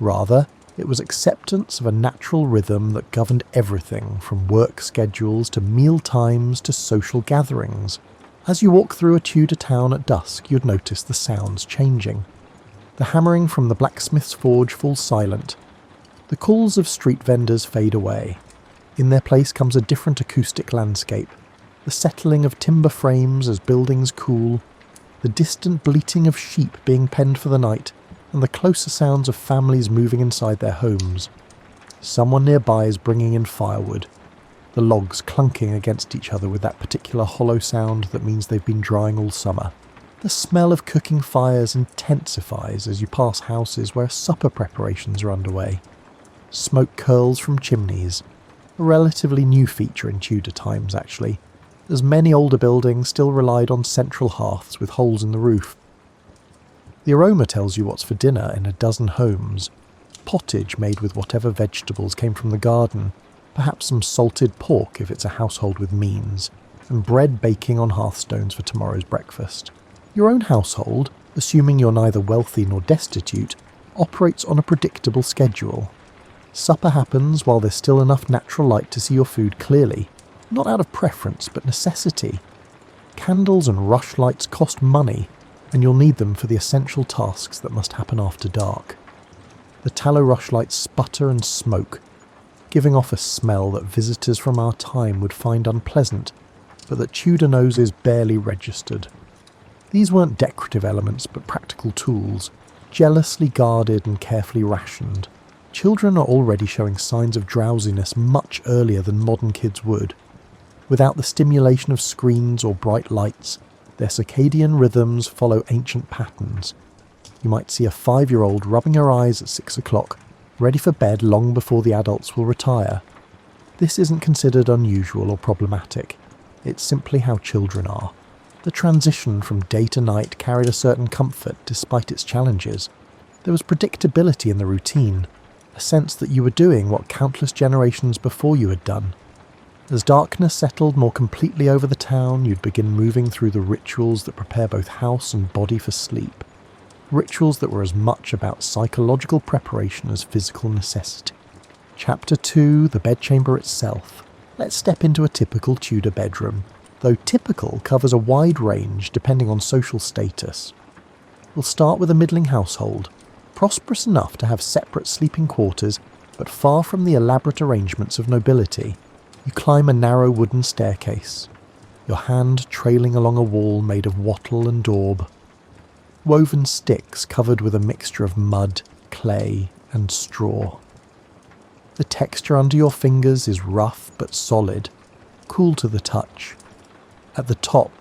Rather, it was acceptance of a natural rhythm that governed everything from work schedules to meal times to social gatherings. As you walk through a Tudor town at dusk, you'd notice the sounds changing. The hammering from the blacksmith's forge falls silent. The calls of street vendors fade away. In their place comes a different acoustic landscape, the settling of timber frames as buildings cool, the distant bleating of sheep being penned for the night, and the closer sounds of families moving inside their homes. Someone nearby is bringing in firewood, the logs clunking against each other with that particular hollow sound that means they've been drying all summer. The smell of cooking fires intensifies as you pass houses where supper preparations are underway. Smoke curls from chimneys, a relatively new feature in Tudor times actually, as many older buildings still relied on central hearths with holes in the roof. The aroma tells you what's for dinner in a dozen homes. Pottage made with whatever vegetables came from the garden, perhaps some salted pork if it's a household with means, and bread baking on hearthstones for tomorrow's breakfast. Your own household, assuming you're neither wealthy nor destitute, operates on a predictable schedule. Supper happens while there's still enough natural light to see your food clearly, not out of preference but necessity. Candles and rushlights cost money, and you'll need them for the essential tasks that must happen after dark. The tallow rushlights sputter and smoke, giving off a smell that visitors from our time would find unpleasant, but that Tudor noses barely registered. These weren't decorative elements but practical tools, jealously guarded and carefully rationed. Children are already showing signs of drowsiness much earlier than modern kids would. Without the stimulation of screens or bright lights, their circadian rhythms follow ancient patterns. You might see a 5-year-old rubbing her eyes at 6 o'clock, ready for bed long before the adults will retire. This isn't considered unusual or problematic. It's simply how children are. The transition from day to night carried a certain comfort despite its challenges. There was predictability in the routine, a sense that you were doing what countless generations before you had done. As darkness settled more completely over the town, you'd begin moving through the rituals that prepare both house and body for sleep. Rituals that were as much about psychological preparation as physical necessity. Chapter 2, the bedchamber itself. Let's step into a typical Tudor bedroom, though typical covers a wide range depending on social status. We'll start with a middling household, prosperous enough to have separate sleeping quarters, but far from the elaborate arrangements of nobility. You climb a narrow wooden staircase, your hand trailing along a wall made of wattle and daub. Woven sticks covered with a mixture of mud, clay, and straw. The texture under your fingers is rough but solid, cool to the touch. At the top,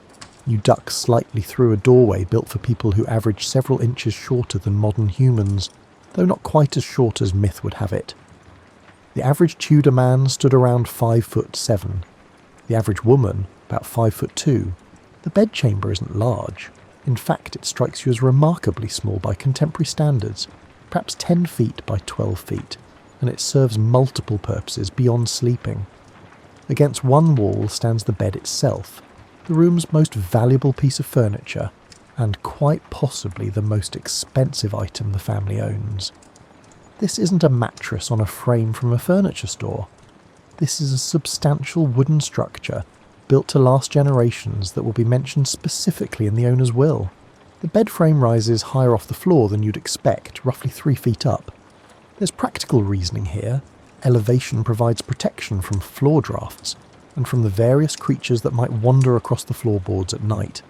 you duck slightly through a doorway built for people who average several inches shorter than modern humans, though not quite as short as myth would have it. The average Tudor man stood around 5'7". The average woman, about 5'2". The bedchamber isn't large. In fact, it strikes you as remarkably small by contemporary standards, perhaps 10 feet by 12 feet, and it serves multiple purposes beyond sleeping. Against one wall stands the bed itself, the room's most valuable piece of furniture, and quite possibly the most expensive item the family owns. This isn't a mattress on a frame from a furniture store. This is a substantial wooden structure built to last generations that will be mentioned specifically in the owner's will. The bed frame rises higher off the floor than you'd expect, roughly 3 feet up. There's practical reasoning here. Elevation provides protection from floor drafts, and from the various creatures that might wander across the floorboards at night.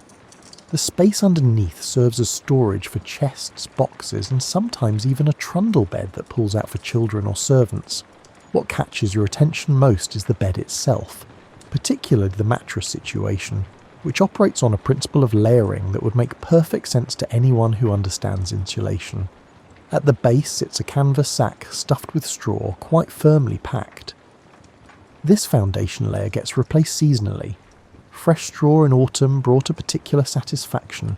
The space underneath serves as storage for chests, boxes, and sometimes even a trundle bed that pulls out for children or servants. What catches your attention most is the bed itself, particularly the mattress situation, which operates on a principle of layering that would make perfect sense to anyone who understands insulation. At the base sits a canvas sack stuffed with straw, quite firmly packed. This foundation layer gets replaced seasonally. Fresh straw in autumn brought a particular satisfaction,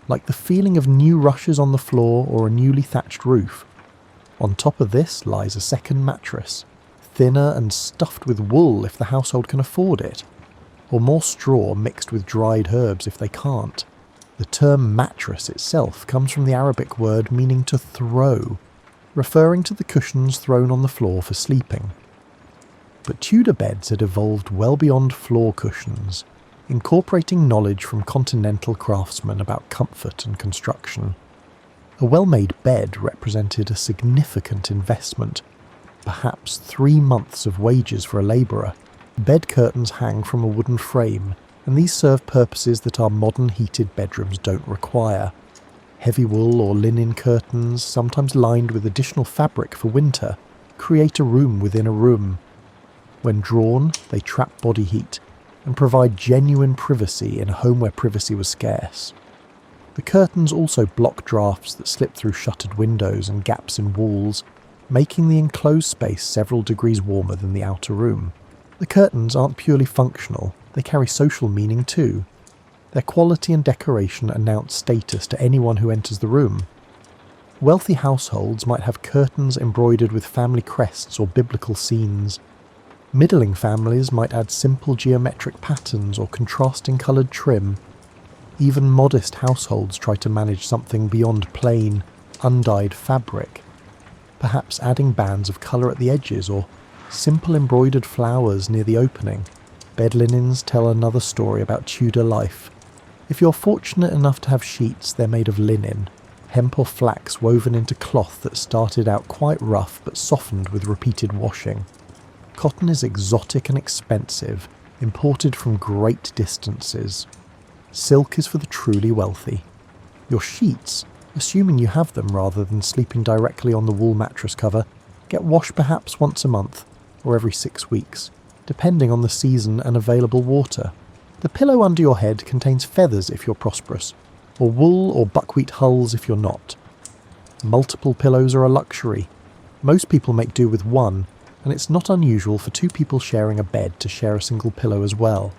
like the feeling of new rushes on the floor or a newly thatched roof. On top of this lies a second mattress, thinner and stuffed with wool if the household can afford it, or more straw mixed with dried herbs if they can't. The term mattress itself comes from the Arabic word meaning to throw, referring to the cushions thrown on the floor for sleeping. But Tudor beds had evolved well beyond floor cushions, incorporating knowledge from continental craftsmen about comfort and construction. A well-made bed represented a significant investment, perhaps 3 months of wages for a labourer. Bed curtains hang from a wooden frame, and these serve purposes that our modern heated bedrooms don't require. Heavy wool or linen curtains, sometimes lined with additional fabric for winter, create a room within a room. When drawn, they trap body heat and provide genuine privacy in a home where privacy was scarce. The curtains also block drafts that slip through shuttered windows and gaps in walls, making the enclosed space several degrees warmer than the outer room. The curtains aren't purely functional, they carry social meaning too. Their quality and decoration announce status to anyone who enters the room. Wealthy households might have curtains embroidered with family crests or biblical scenes. Middling families might add simple geometric patterns or contrasting coloured trim. Even modest households try to manage something beyond plain, undyed fabric, perhaps adding bands of colour at the edges or simple embroidered flowers near the opening. Bed linens tell another story about Tudor life. If you're fortunate enough to have sheets, they're made of linen, hemp or flax woven into cloth that started out quite rough but softened with repeated washing. Cotton is exotic and expensive, imported from great distances. Silk is for the truly wealthy. Your sheets, assuming you have them rather than sleeping directly on the wool mattress cover, get washed perhaps once a month or every 6 weeks, depending on the season and available water. The pillow under your head contains feathers if you're prosperous, or wool or buckwheat hulls if you're not. Multiple pillows are a luxury. Most people make do with one, and it's not unusual for 2 people sharing a bed to share a single pillow as well.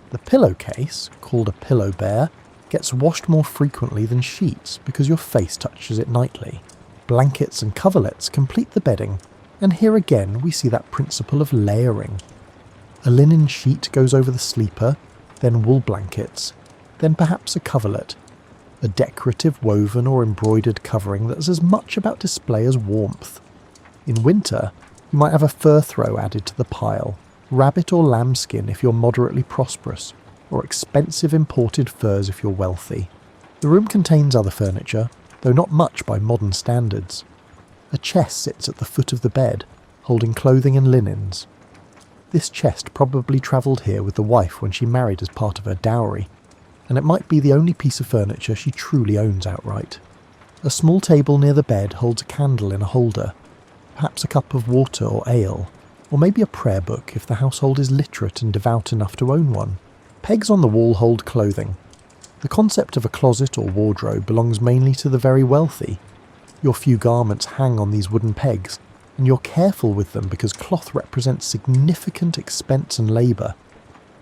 The pillowcase, called a pillow bear, gets washed more frequently than sheets because your face touches it nightly. Blankets and coverlets complete the bedding, and here again we see that principle of layering. A linen sheet goes over the sleeper, then wool blankets, then perhaps a coverlet, a decorative woven or embroidered covering that's as much about display as warmth. In winter, you might have a fur throw added to the pile, rabbit or lambskin if you're moderately prosperous, or expensive imported furs if you're wealthy. The room contains other furniture, though not much by modern standards. A chest sits at the foot of the bed, holding clothing and linens. This chest probably travelled here with the wife when she married as part of her dowry, and it might be the only piece of furniture she truly owns outright. A small table near the bed holds a candle in a holder, perhaps a cup of water or ale, or maybe a prayer book if the household is literate and devout enough to own one. Pegs on the wall hold clothing. The concept of a closet or wardrobe belongs mainly to the very wealthy. Your few garments hang on these wooden pegs, and you're careful with them because cloth represents significant expense and labour.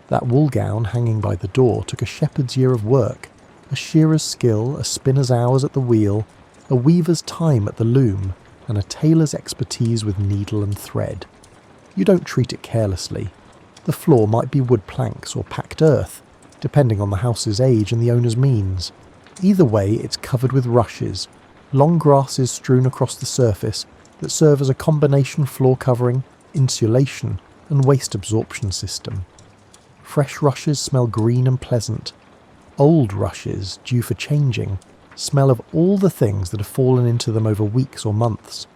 That wool gown hanging by the door took a shepherd's year of work, a shearer's skill, a spinner's hours at the wheel, a weaver's time at the loom, and a tailor's expertise with needle and thread. You don't treat it carelessly. The floor might be wood planks or packed earth, depending on the house's age and the owner's means. Either way, it's covered with rushes, long grasses strewn across the surface that serve as a combination floor covering, insulation, and waste absorption system. Fresh rushes smell green and pleasant. Old rushes, due for changing, smell of all the things that have fallen into them over weeks or months.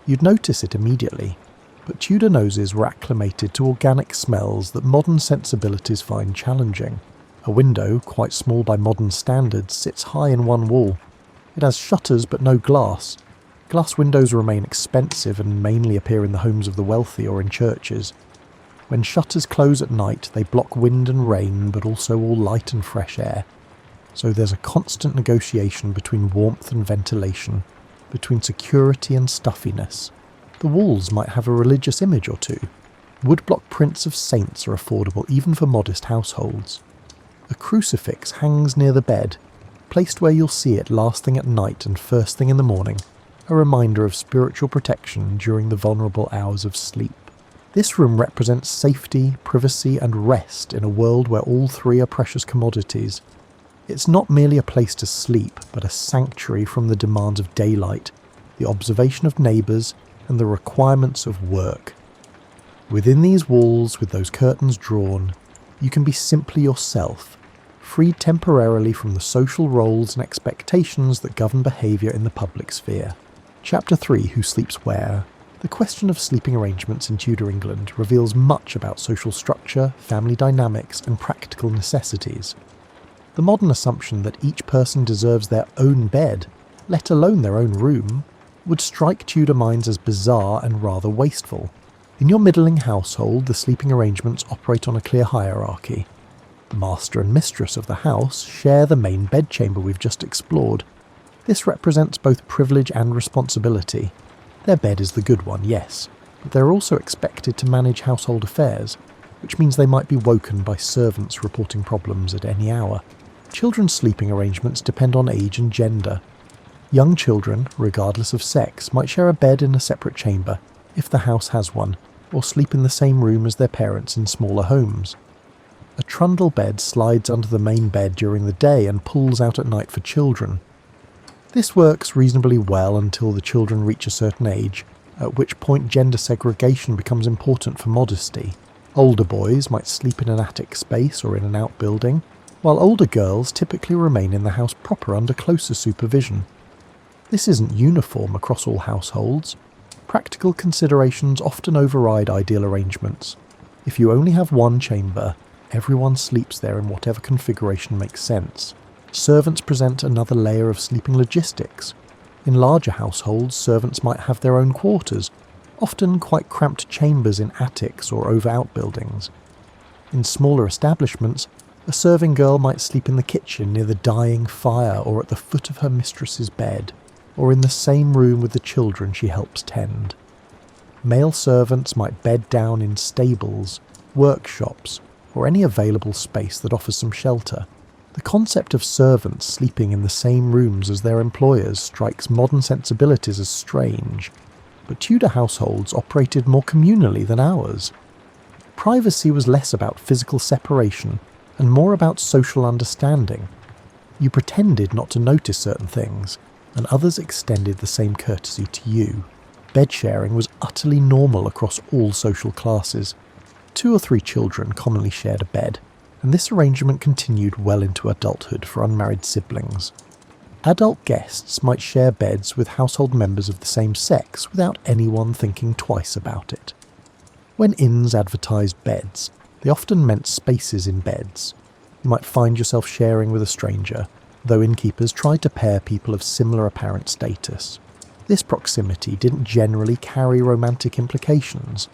You'd notice it immediately, but Tudor noses were acclimated to organic smells that modern sensibilities find challenging. A window, quite small by modern standards, sits high in one wall. It has shutters but no glass. Glass windows remain expensive and mainly appear in the homes of the wealthy or in churches. When shutters close at night, they block wind and rain, but also all light and fresh air. So there's a constant negotiation between warmth and ventilation, between security and stuffiness. The walls might have a religious image or two. Woodblock prints of saints are affordable even for modest households. A crucifix hangs near the bed, placed where you'll see it last thing at night and first thing in the morning, a reminder of spiritual protection during the vulnerable hours of sleep. This room represents safety, privacy, and rest in a world where all three are precious commodities. It's not merely a place to sleep, but a sanctuary from the demands of daylight, the observation of neighbours, and the requirements of work. Within these walls, with those curtains drawn, you can be simply yourself, freed temporarily from the social roles and expectations that govern behaviour in the public sphere. Chapter 3, Who Sleeps Where? The question of sleeping arrangements in Tudor England reveals much about social structure, family dynamics, and practical necessities. The modern assumption that each person deserves their own bed, let alone their own room, would strike Tudor minds as bizarre and rather wasteful. In your middling household, the sleeping arrangements operate on a clear hierarchy. The master and mistress of the house share the main bedchamber we've just explored. This represents both privilege and responsibility. Their bed is the good one, yes, but they're also expected to manage household affairs, which means they might be woken by servants reporting problems at any hour. Children's sleeping arrangements depend on age and gender. Young children, regardless of sex, might share a bed in a separate chamber, if the house has one, or sleep in the same room as their parents in smaller homes. A trundle bed slides under the main bed during the day and pulls out at night for children. This works reasonably well until the children reach a certain age, at which point gender segregation becomes important for modesty. Older boys might sleep in an attic space or in an outbuilding, while older girls typically remain in the house proper under closer supervision. This isn't uniform across all households. Practical considerations often override ideal arrangements. If you only have one chamber, everyone sleeps there in whatever configuration makes sense. Servants present another layer of sleeping logistics. In larger households, servants might have their own quarters, often quite cramped chambers in attics or over outbuildings. In smaller establishments, a serving girl might sleep in the kitchen near the dying fire or at the foot of her mistress's bed, or in the same room with the children she helps tend. Male servants might bed down in stables, workshops, or any available space that offers some shelter. The concept of servants sleeping in the same rooms as their employers strikes modern sensibilities as strange, but Tudor households operated more communally than ours. Privacy was less about physical separation and more about social understanding. You pretended not to notice certain things, and others extended the same courtesy to you. Bed sharing was utterly normal across all social classes. 2 or 3 children commonly shared a bed, and this arrangement continued well into adulthood for unmarried siblings. Adult guests might share beds with household members of the same sex without anyone thinking twice about it. When inns advertised beds, they often meant spaces in beds. You might find yourself sharing with a stranger, though innkeepers tried to pair people of similar apparent status. This proximity didn't generally carry romantic implications.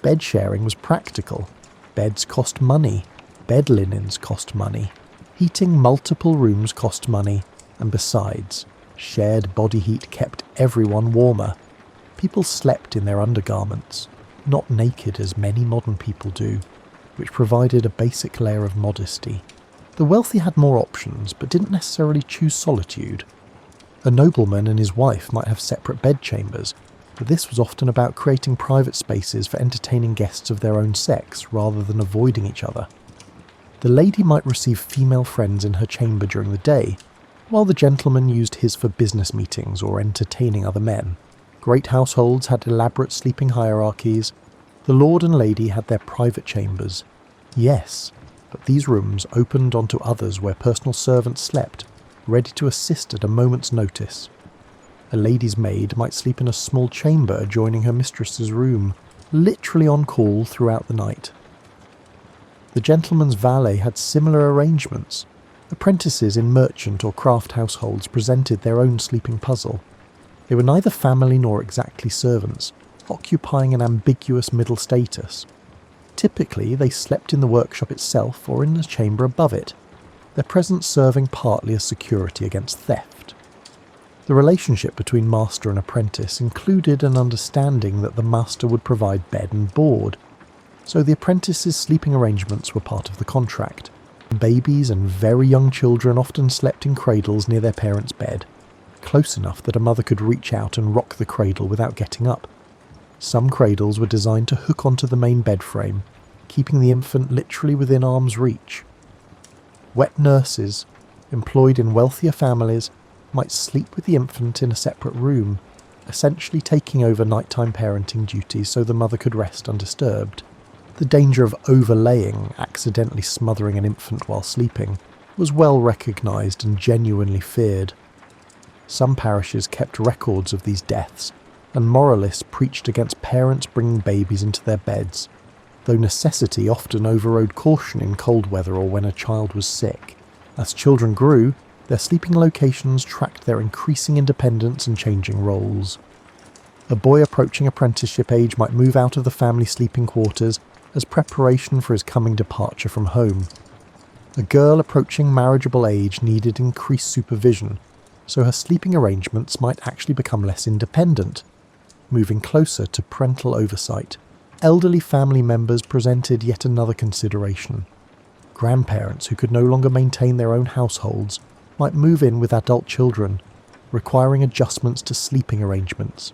Bed sharing was practical. Beds cost money. Bed linens cost money. Heating multiple rooms cost money. And besides, shared body heat kept everyone warmer. People slept in their undergarments, not naked as many modern people do, which provided a basic layer of modesty. The wealthy had more options, but didn't necessarily choose solitude. A nobleman and his wife might have separate bedchambers, but this was often about creating private spaces for entertaining guests of their own sex rather than avoiding each other. The lady might receive female friends in her chamber during the day, while the gentleman used his for business meetings or entertaining other men. Great households had elaborate sleeping hierarchies. The lord and lady had their private chambers. Yes, but these rooms opened onto others where personal servants slept, ready to assist at a moment's notice. A lady's maid might sleep in a small chamber adjoining her mistress's room, literally on call throughout the night. The gentleman's valet had similar arrangements. Apprentices in merchant or craft households presented their own sleeping puzzle. They were neither family nor exactly servants, occupying an ambiguous middle status. Typically, they slept in the workshop itself or in the chamber above it, their presence serving partly as security against theft. The relationship between master and apprentice included an understanding that the master would provide bed and board, so the apprentice's sleeping arrangements were part of the contract. Babies and very young children often slept in cradles near their parents' bed. close enough that a mother could reach out and rock the cradle without getting up. Some cradles were designed to hook onto the main bed frame, keeping the infant literally within arm's reach. Wet nurses, employed in wealthier families, might sleep with the infant in a separate room, essentially taking over nighttime parenting duties so the mother could rest undisturbed. The danger of overlaying, accidentally smothering an infant while sleeping, was well recognised and genuinely feared. Some parishes kept records of these deaths, and moralists preached against parents bringing babies into their beds, though necessity often overrode caution in cold weather or when a child was sick. As children grew, their sleeping locations tracked their increasing independence and changing roles. A boy approaching apprenticeship age might move out of the family sleeping quarters as preparation for his coming departure from home. A girl approaching marriageable age needed increased supervision, so her sleeping arrangements might actually become less independent, moving closer to parental oversight. Elderly family members presented yet another consideration. Grandparents who could no longer maintain their own households might move in with adult children, requiring adjustments to sleeping arrangements.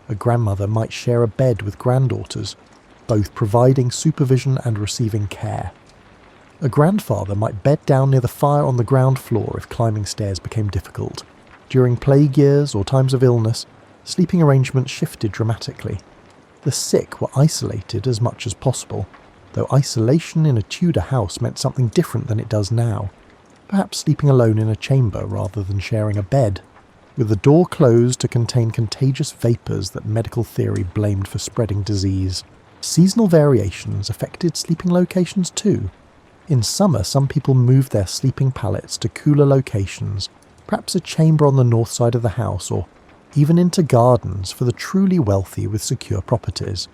A grandmother might share a bed with granddaughters, both providing supervision and receiving care. A grandfather might bed down near the fire on the ground floor if climbing stairs became difficult. During plague years or times of illness, sleeping arrangements shifted dramatically. The sick were isolated as much as possible, though isolation in a Tudor house meant something different than it does now, perhaps sleeping alone in a chamber rather than sharing a bed, with the door closed to contain contagious vapours that medical theory blamed for spreading disease. Seasonal variations affected sleeping locations too. In summer, some people moved their sleeping pallets to cooler locations, perhaps a chamber on the north side of the house, or even into gardens for the truly wealthy with secure properties.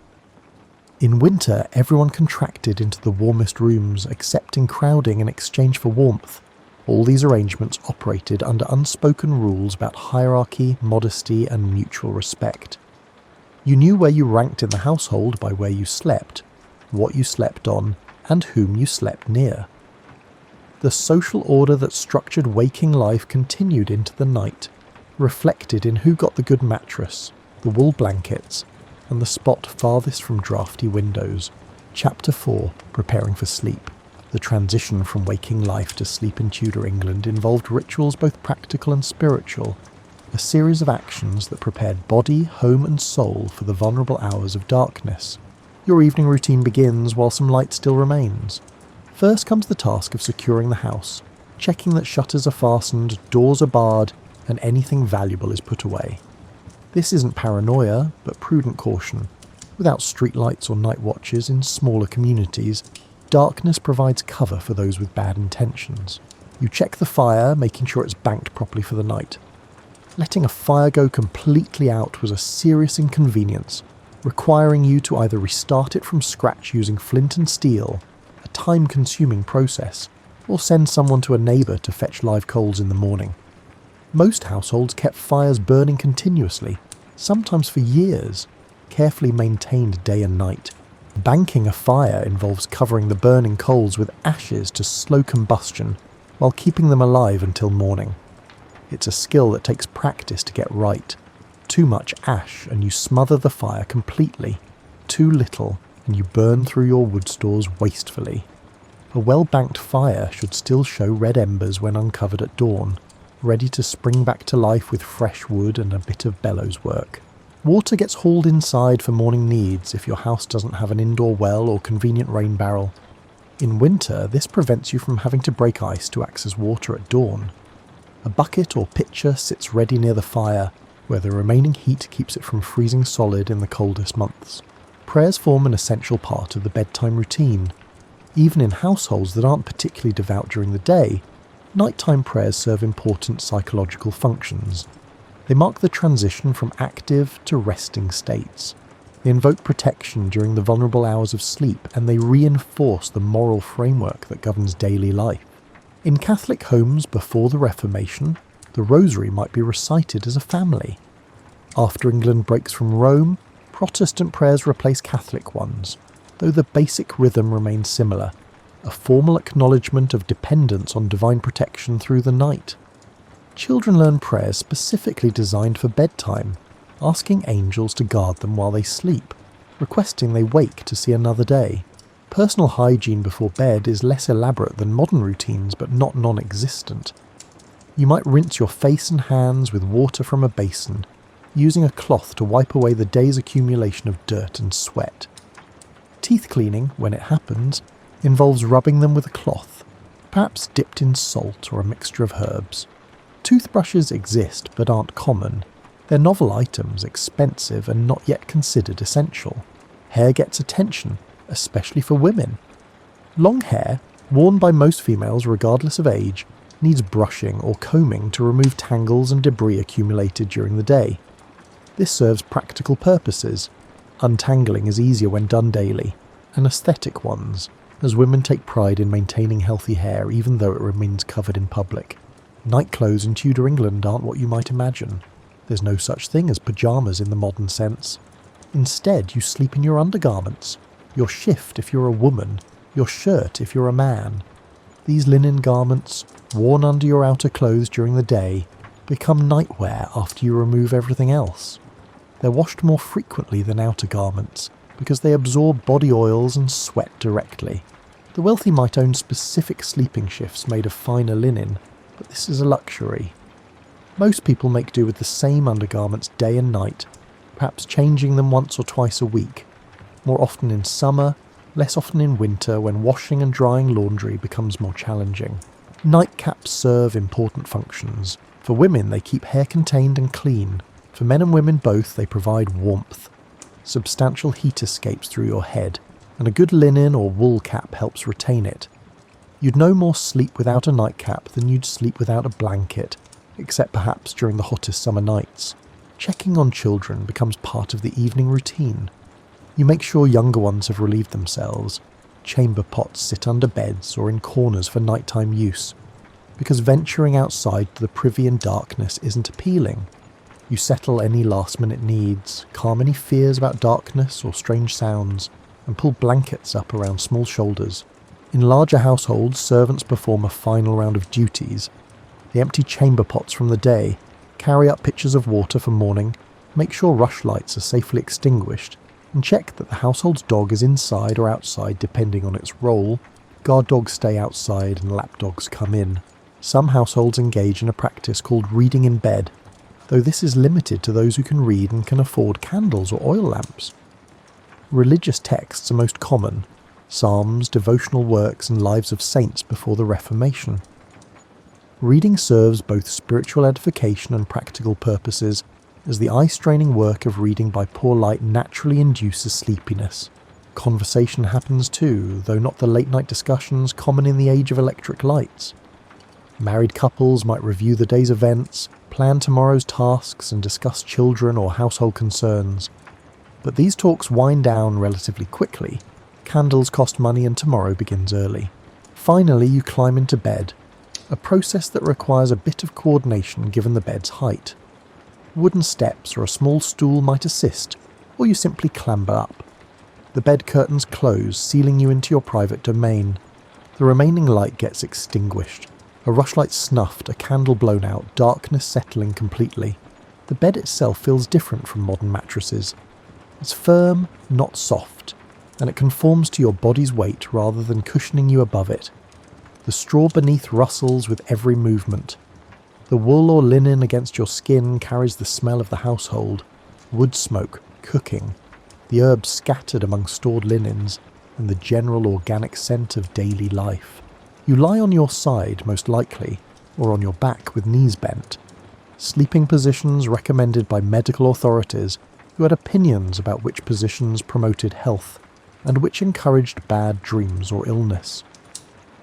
In winter, everyone contracted into the warmest rooms, accepting crowding in exchange for warmth. All these arrangements operated under unspoken rules about hierarchy, modesty, and mutual respect. You knew where you ranked in the household by where you slept, what you slept on, and whom you slept near. The social order that structured waking life continued into the night, reflected in who got the good mattress, the wool blankets, and the spot farthest from drafty windows. Chapter 4, Preparing for Sleep. The transition from waking life to sleep in Tudor England involved rituals both practical and spiritual, a series of actions that prepared body, home and soul for the vulnerable hours of darkness. Your evening routine begins while some light still remains. First comes the task of securing the house, checking that shutters are fastened, doors are barred, and anything valuable is put away. This isn't paranoia, but prudent caution. Without streetlights or night watches in smaller communities, darkness provides cover for those with bad intentions. You check the fire, making sure it's banked properly for the night. Letting a fire go completely out was a serious inconvenience, requiring you to either restart it from scratch using flint and steel, a time-consuming process, or send someone to a neighbour to fetch live coals in the morning. Most households kept fires burning continuously, sometimes for years, carefully maintained day and night. Banking a fire involves covering the burning coals with ashes to slow combustion while keeping them alive until morning. It's a skill that takes practice to get right. Too much ash and you smother the fire completely. Too little and you burn through your wood stores wastefully. A well-banked fire should still show red embers when uncovered at dawn, ready to spring back to life with fresh wood and a bit of bellows work. Water gets hauled inside for morning needs if your house doesn't have an indoor well or convenient rain barrel. In winter, this prevents you from having to break ice to access water at dawn. A bucket or pitcher sits ready near the fire, where the remaining heat keeps it from freezing solid in the coldest months. Prayers form an essential part of the bedtime routine. Even in households that aren't particularly devout during the day, nighttime prayers serve important psychological functions. They mark the transition from active to resting states. They invoke protection during the vulnerable hours of sleep, and they reinforce the moral framework that governs daily life. In Catholic homes before the Reformation, the Rosary might be recited as a family. After England breaks from Rome, Protestant prayers replace Catholic ones, though the basic rhythm remains similar, a formal acknowledgement of dependence on divine protection through the night. Children learn prayers specifically designed for bedtime, asking angels to guard them while they sleep, requesting they wake to see another day. Personal hygiene before bed is less elaborate than modern routines, but not non-existent. You might rinse your face and hands with water from a basin, using a cloth to wipe away the day's accumulation of dirt and sweat. Teeth cleaning, when it happens, involves rubbing them with a cloth, perhaps dipped in salt or a mixture of herbs. Toothbrushes exist but aren't common. They're novel items, expensive and not yet considered essential. Hair gets attention, especially for women. Long hair, worn by most females regardless of age, needs brushing or combing to remove tangles and debris accumulated during the day. This serves practical purposes. Untangling is easier when done daily, and aesthetic ones, as women take pride in maintaining healthy hair even though it remains covered in public. Night clothes in Tudor England aren't what you might imagine. There's no such thing as pyjamas in the modern sense. Instead, you sleep in your undergarments, your shift if you're a woman, your shirt if you're a man. These linen garments, worn under your outer clothes during the day, become nightwear after you remove everything else. They're washed more frequently than outer garments because they absorb body oils and sweat directly. The wealthy might own specific sleeping shifts made of finer linen, but this is a luxury. Most people make do with the same undergarments day and night, perhaps changing them once or twice a week, more often in summer, less often in winter when washing and drying laundry becomes more challenging. Nightcaps serve important functions. For women, they keep hair contained and clean. For men and women both, they provide warmth. Substantial heat escapes through your head, and a good linen or wool cap helps retain it. You'd no more sleep without a nightcap than you'd sleep without a blanket, except perhaps during the hottest summer nights. Checking on children becomes part of the evening routine. You make sure younger ones have relieved themselves. Chamber pots sit under beds or in corners for nighttime use, because venturing outside to the privy in darkness isn't appealing. You settle any last-minute needs, calm any fears about darkness or strange sounds, and pull blankets up around small shoulders. In larger households, servants perform a final round of duties. They empty chamber pots from the day, carry up pitchers of water for morning, make sure rushlights are safely extinguished, and check that the household's dog is inside or outside depending on its role. Guard dogs stay outside and lap dogs come in. Some households engage in a practice called reading in bed, though this is limited to those who can read and can afford candles or oil lamps. Religious texts are most common: psalms, devotional works and lives of saints before the Reformation. Reading serves both spiritual edification and practical purposes, as the eye-straining work of reading by poor light naturally induces sleepiness. Conversation happens too, though not the late-night discussions common in the age of electric lights. Married couples might review the day's events, plan tomorrow's tasks and discuss children or household concerns. But these talks wind down relatively quickly. Candles cost money and tomorrow begins early. Finally, you climb into bed, a process that requires a bit of coordination given the bed's height. Wooden steps or a small stool might assist, or you simply clamber up. The bed curtains close, sealing you into your private domain. The remaining light gets extinguished. A rushlight snuffed, a candle blown out, darkness settling completely. The bed itself feels different from modern mattresses. It's firm, not soft, and it conforms to your body's weight rather than cushioning you above it. The straw beneath rustles with every movement. The wool or linen against your skin carries the smell of the household, wood smoke, cooking, the herbs scattered among stored linens, and the general organic scent of daily life. You lie on your side, most likely, or on your back with knees bent. Sleeping positions recommended by medical authorities who had opinions about which positions promoted health and which encouraged bad dreams or illness.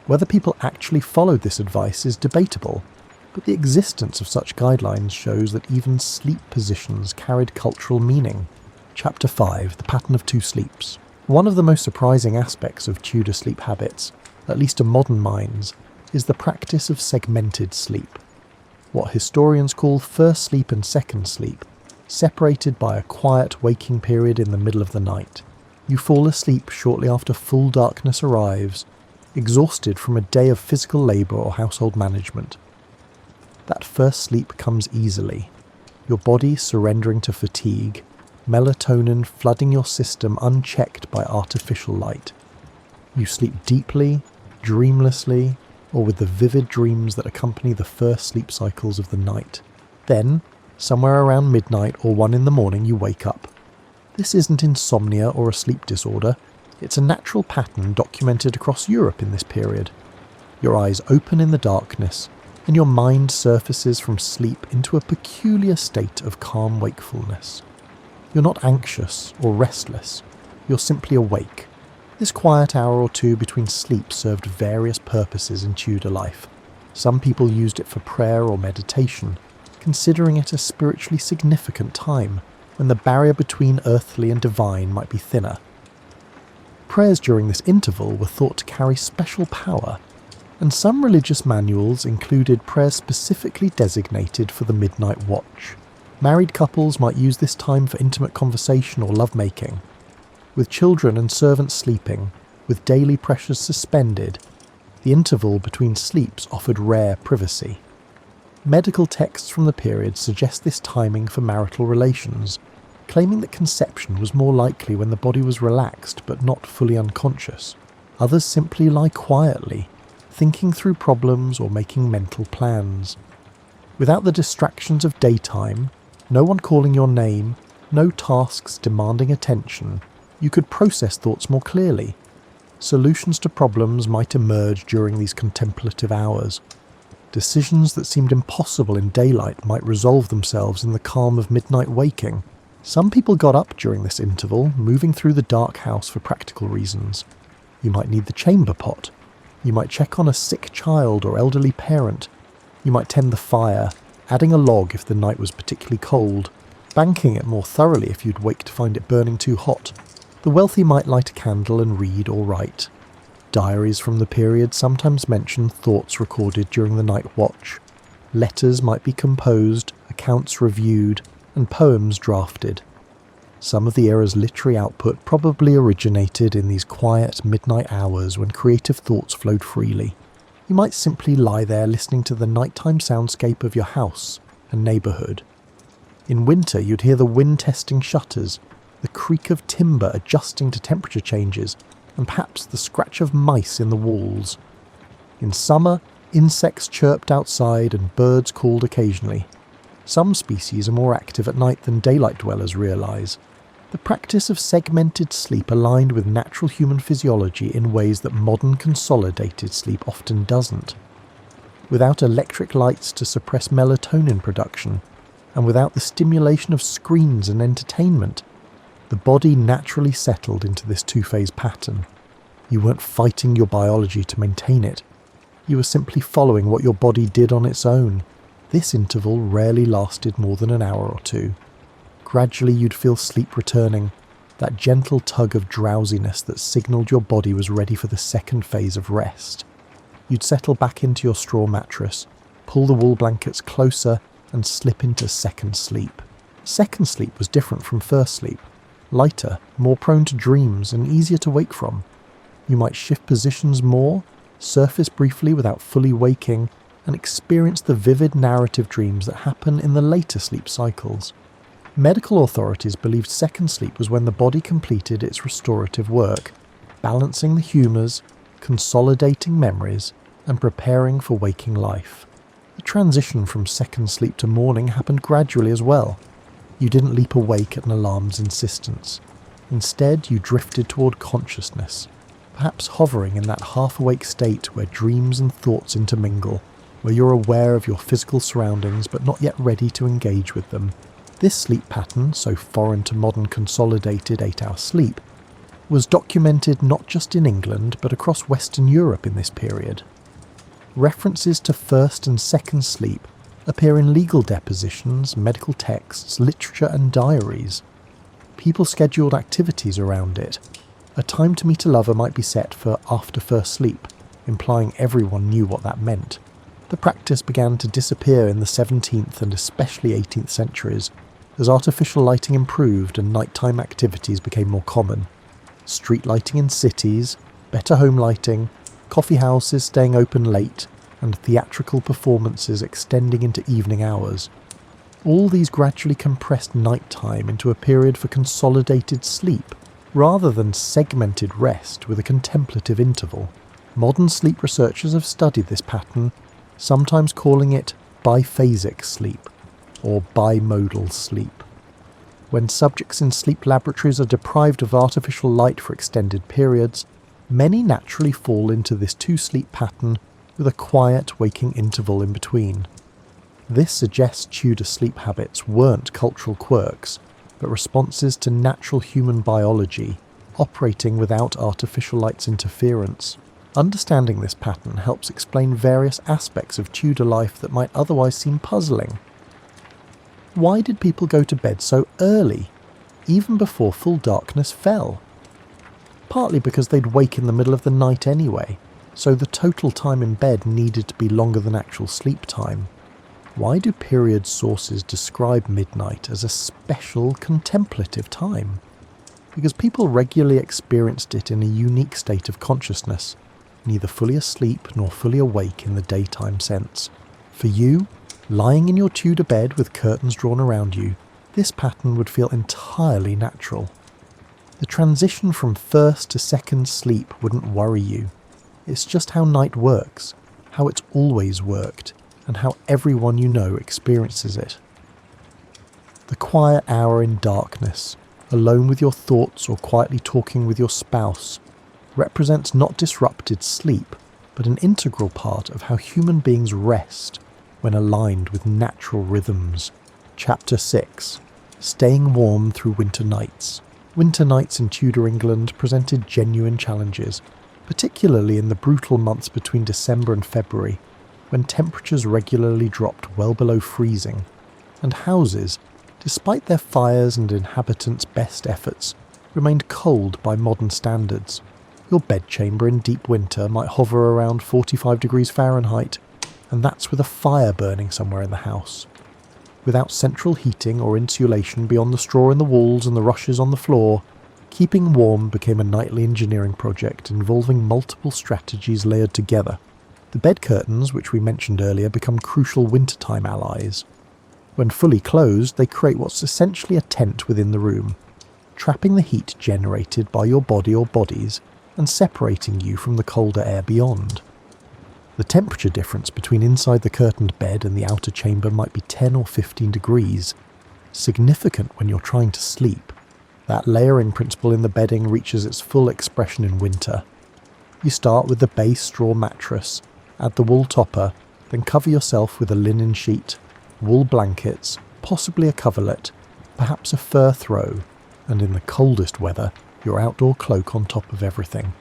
Whether people actually followed this advice is debatable, but the existence of such guidelines shows that even sleep positions carried cultural meaning. Chapter 5, The Pattern of Two Sleeps. One of the most surprising aspects of Tudor sleep habits, at least to modern minds, is the practice of segmented sleep. What historians call first sleep and second sleep, separated by a quiet waking period in the middle of the night. You fall asleep shortly after full darkness arrives, exhausted from a day of physical labour or household management. That first sleep comes easily, your body surrendering to fatigue, melatonin flooding your system unchecked by artificial light. You sleep deeply, dreamlessly, or with the vivid dreams that accompany the first sleep cycles of the night. Then, somewhere around midnight or 1 in the morning, you wake up. This isn't insomnia or a sleep disorder, it's a natural pattern documented across Europe in this period. Your eyes open in the darkness, and your mind surfaces from sleep into a peculiar state of calm wakefulness. You're not anxious or restless, you're simply awake. This quiet hour or two between sleep served various purposes in Tudor life. Some people used it for prayer or meditation, considering it a spiritually significant time when the barrier between earthly and divine might be thinner. Prayers during this interval were thought to carry special power, and some religious manuals included prayers specifically designated for the midnight watch. Married couples might use this time for intimate conversation or lovemaking. With children and servants sleeping, with daily pressures suspended, the interval between sleeps offered rare privacy. Medical texts from the period suggest this timing for marital relations, claiming that conception was more likely when the body was relaxed but not fully unconscious. Others simply lie quietly, thinking through problems or making mental plans. Without the distractions of daytime, no one calling your name, no tasks demanding attention, you could process thoughts more clearly. Solutions to problems might emerge during these contemplative hours. Decisions that seemed impossible in daylight might resolve themselves in the calm of midnight waking. Some people got up during this interval, moving through the dark house for practical reasons. You might need the chamber pot. You might check on a sick child or elderly parent. You might tend the fire, adding a log if the night was particularly cold, banking it more thoroughly if you'd wake to find it burning too hot. The wealthy might light a candle and read or write. Diaries from the period sometimes mention thoughts recorded during the night watch. Letters might be composed, accounts reviewed, and poems drafted. Some of the era's literary output probably originated in these quiet midnight hours when creative thoughts flowed freely. You might simply lie there listening to the nighttime soundscape of your house and neighbourhood. In winter you'd hear the wind testing shutters, the creak of timber adjusting to temperature changes, and perhaps the scratch of mice in the walls. In summer, insects chirped outside and birds called occasionally. Some species are more active at night than daylight dwellers realise. The practice of segmented sleep aligned with natural human physiology in ways that modern consolidated sleep often doesn't. Without electric lights to suppress melatonin production, and without the stimulation of screens and entertainment, the body naturally settled into this two-phase pattern. You weren't fighting your biology to maintain it. You were simply following what your body did on its own. This interval rarely lasted more than an hour or two. Gradually you'd feel sleep returning, that gentle tug of drowsiness that signalled your body was ready for the second phase of rest. You'd settle back into your straw mattress, pull the wool blankets closer, and slip into second sleep. Second sleep was different from first sleep. Lighter, more prone to dreams, and easier to wake from. You might shift positions more, surface briefly without fully waking, and experience the vivid narrative dreams that happen in the later sleep cycles. Medical authorities believed second sleep was when the body completed its restorative work, balancing the humours, consolidating memories, and preparing for waking life. The transition from second sleep to morning happened gradually as well. You didn't leap awake at an alarm's insistence. Instead, you drifted toward consciousness, perhaps hovering in that half-awake state where dreams and thoughts intermingle, where you're aware of your physical surroundings but not yet ready to engage with them. This sleep pattern, so foreign to modern consolidated 8-hour sleep, was documented not just in England but across Western Europe in this period. References to first and second sleep appear in legal depositions, medical texts, literature and diaries. People scheduled activities around it. A time to meet a lover might be set for after first sleep, implying everyone knew what that meant. The practice began to disappear in the 17th and especially 18th centuries, as artificial lighting improved and nighttime activities became more common. Street lighting in cities, better home lighting, coffee houses staying open late, and theatrical performances extending into evening hours. All these gradually compressed nighttime into a period for consolidated sleep, rather than segmented rest with a contemplative interval. Modern sleep researchers have studied this pattern, sometimes calling it biphasic sleep, or bimodal sleep. When subjects in sleep laboratories are deprived of artificial light for extended periods, many naturally fall into this two-sleep pattern with a quiet waking interval in between. This suggests Tudor sleep habits weren't cultural quirks, but responses to natural human biology, operating without artificial light's interference. Understanding this pattern helps explain various aspects of Tudor life that might otherwise seem puzzling. Why did people go to bed so early, even before full darkness fell? Partly because they'd wake in the middle of the night anyway, so the total time in bed needed to be longer than actual sleep time. Why do period sources describe midnight as a special contemplative time? Because people regularly experienced it in a unique state of consciousness, neither fully asleep nor fully awake in the daytime sense. For you, lying in your Tudor bed with curtains drawn around you, this pattern would feel entirely natural. The transition from first to second sleep wouldn't worry you. It's just how night works, how it's always worked, and how everyone you know experiences it. The quiet hour in darkness, alone with your thoughts or quietly talking with your spouse, represents not disrupted sleep, but an integral part of how human beings rest when aligned with natural rhythms. Chapter 6. Staying warm through winter nights. Winter nights in Tudor England presented genuine challenges, particularly in the brutal months between December and February, when temperatures regularly dropped well below freezing, and houses, despite their fires and inhabitants' best efforts, remained cold by modern standards. Your bedchamber in deep winter might hover around 45 degrees Fahrenheit, and that's with a fire burning somewhere in the house. Without central heating or insulation beyond the straw in the walls and the rushes on the floor, keeping warm became a nightly engineering project involving multiple strategies layered together. The bed curtains, which we mentioned earlier, become crucial wintertime allies. When fully closed, they create what's essentially a tent within the room, trapping the heat generated by your body or bodies and separating you from the colder air beyond. The temperature difference between inside the curtained bed and the outer chamber might be 10 or 15 degrees, significant when you're trying to sleep. That layering principle in the bedding reaches its full expression in winter. You start with the base straw mattress, add the wool topper, then cover yourself with a linen sheet, wool blankets, possibly a coverlet, perhaps a fur throw, and in the coldest weather, your outdoor cloak on top of everything.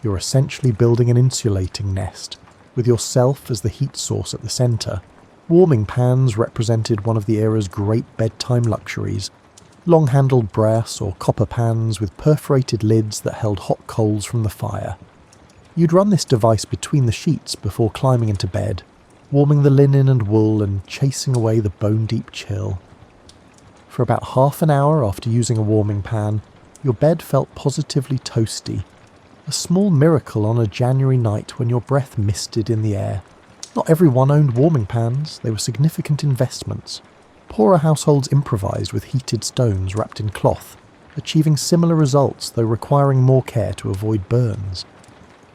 You're essentially building an insulating nest, with yourself as the heat source at the centre. Warming pans represented one of the era's great bedtime luxuries, long-handled brass or copper pans with perforated lids that held hot coals from the fire. You'd run this device between the sheets before climbing into bed, warming the linen and wool and chasing away the bone-deep chill. For about half an hour after using a warming pan, your bed felt positively toasty, a small miracle on a January night when your breath misted in the air. Not everyone owned warming pans, they were significant investments. Poorer households improvised with heated stones wrapped in cloth, achieving similar results though requiring more care to avoid burns.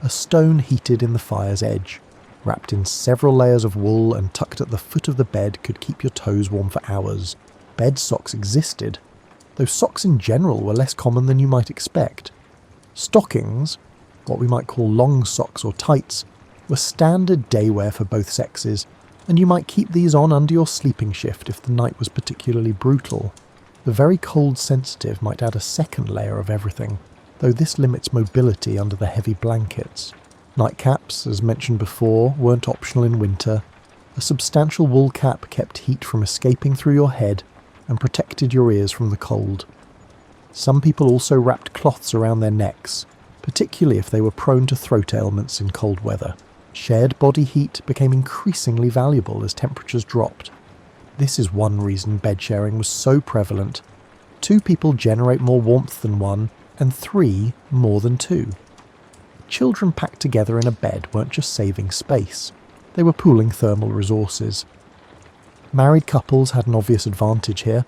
A stone heated in the fire's edge, wrapped in several layers of wool and tucked at the foot of the bed could keep your toes warm for hours. Bed socks existed, though socks in general were less common than you might expect. Stockings, what we might call long socks or tights, were standard day wear for both sexes, and you might keep these on under your sleeping shift if the night was particularly brutal. The very cold sensitive might add a second layer of everything, though this limits mobility under the heavy blankets. Nightcaps, as mentioned before, weren't optional in winter. A substantial wool cap kept heat from escaping through your head and protected your ears from the cold. Some people also wrapped cloths around their necks, particularly if they were prone to throat ailments in cold weather. Shared body heat became increasingly valuable as temperatures dropped. This is one reason bed sharing was so prevalent. 2 people generate more warmth than 1, and 3 more than 2. Children packed together in a bed weren't just saving space, They were pooling thermal resources. Married couples had an obvious advantage here,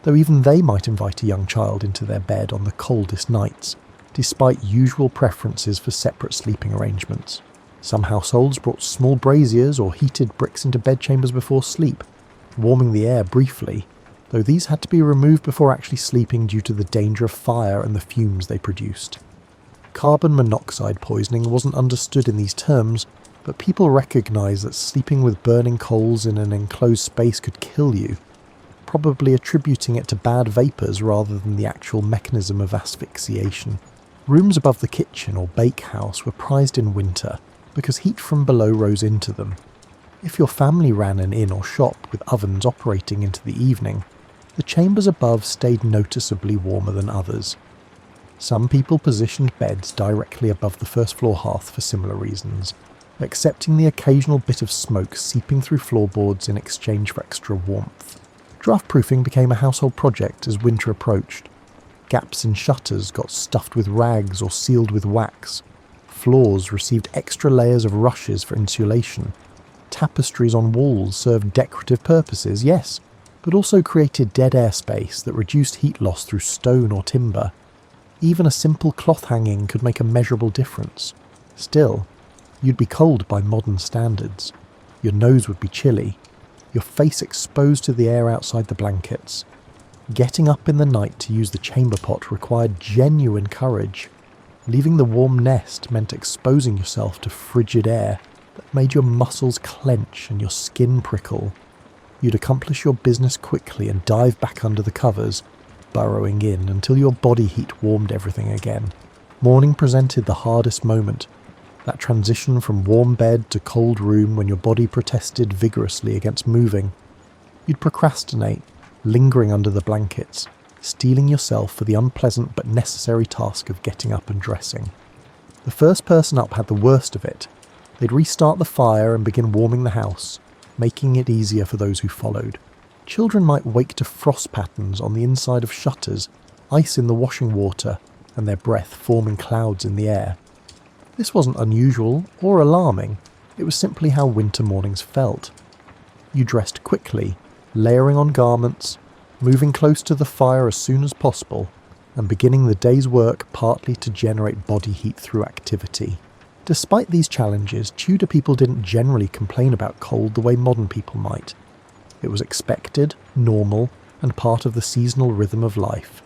though even they might invite a young child into their bed on the coldest nights, despite usual preferences for separate sleeping arrangements. Some households brought small braziers or heated bricks into bedchambers before sleep, warming the air briefly, though these had to be removed before actually sleeping due to the danger of fire and the fumes they produced. Carbon monoxide poisoning wasn't understood in these terms, but people recognised that sleeping with burning coals in an enclosed space could kill you, probably attributing it to bad vapours rather than the actual mechanism of asphyxiation. Rooms above the kitchen or bakehouse were prized in winter because heat from below rose into them. If your family ran an inn or shop with ovens operating into the evening, the chambers above stayed noticeably warmer than others. Some people positioned beds directly above the first floor hearth for similar reasons, accepting the occasional bit of smoke seeping through floorboards in exchange for extra warmth. Draft-proofing became a household project as winter approached. Gaps in shutters got stuffed with rags or sealed with wax. Floors received extra layers of rushes for insulation. Tapestries on walls served decorative purposes, yes, but also created dead air space that reduced heat loss through stone or timber. Even a simple cloth hanging could make a measurable difference. Still, you'd be cold by modern standards. Your nose would be chilly, your face exposed to the air outside the blankets. Getting up in the night to use the chamber pot required genuine courage. Leaving the warm nest meant exposing yourself to frigid air that made your muscles clench and your skin prickle. You'd accomplish your business quickly and dive back under the covers, burrowing in until your body heat warmed everything again. Morning presented the hardest moment, that transition from warm bed to cold room when your body protested vigorously against moving. You'd procrastinate, lingering under the blankets, steeling yourself for the unpleasant but necessary task of getting up and dressing. The first person up had the worst of it. They'd restart the fire and begin warming the house, making it easier for those who followed. Children might wake to frost patterns on the inside of shutters, ice in the washing water, and their breath forming clouds in the air. This wasn't unusual or alarming, it was simply how winter mornings felt. You dressed quickly, layering on garments, moving close to the fire as soon as possible, and beginning the day's work partly to generate body heat through activity. Despite these challenges, Tudor people didn't generally complain about cold the way modern people might. It was expected, normal, and part of the seasonal rhythm of life.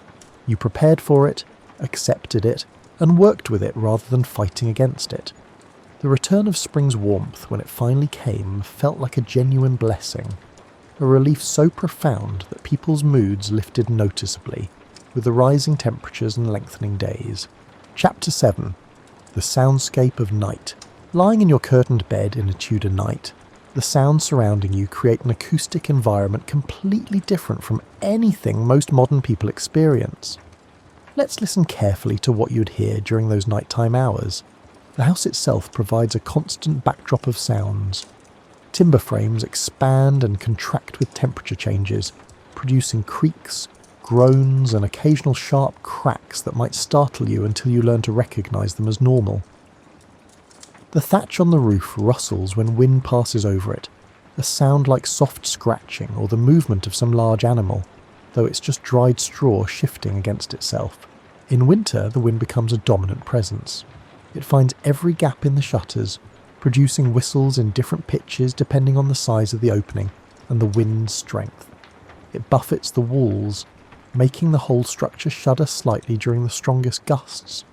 You prepared for it, accepted it, and worked with it rather than fighting against it. The return of spring's warmth, when it finally came, felt like a genuine blessing, a relief so profound that people's moods lifted noticeably, with the rising temperatures and lengthening days. Chapter 7. The Soundscape of Night. Lying in your curtained bed in a Tudor night, the sounds surrounding you create an acoustic environment completely different from anything most modern people experience. Let's listen carefully to what you'd hear during those nighttime hours. The house itself provides a constant backdrop of sounds. Timber frames expand and contract with temperature changes, producing creaks, groans, and occasional sharp cracks that might startle you until you learn to recognise them as normal. The thatch on the roof rustles when wind passes over it, a sound like soft scratching or the movement of some large animal, though it's just dried straw shifting against itself. In winter, the wind becomes a dominant presence. It finds every gap in the shutters, producing whistles in different pitches depending on the size of the opening and the wind's strength. It buffets the walls, making the whole structure shudder slightly during the strongest gusts.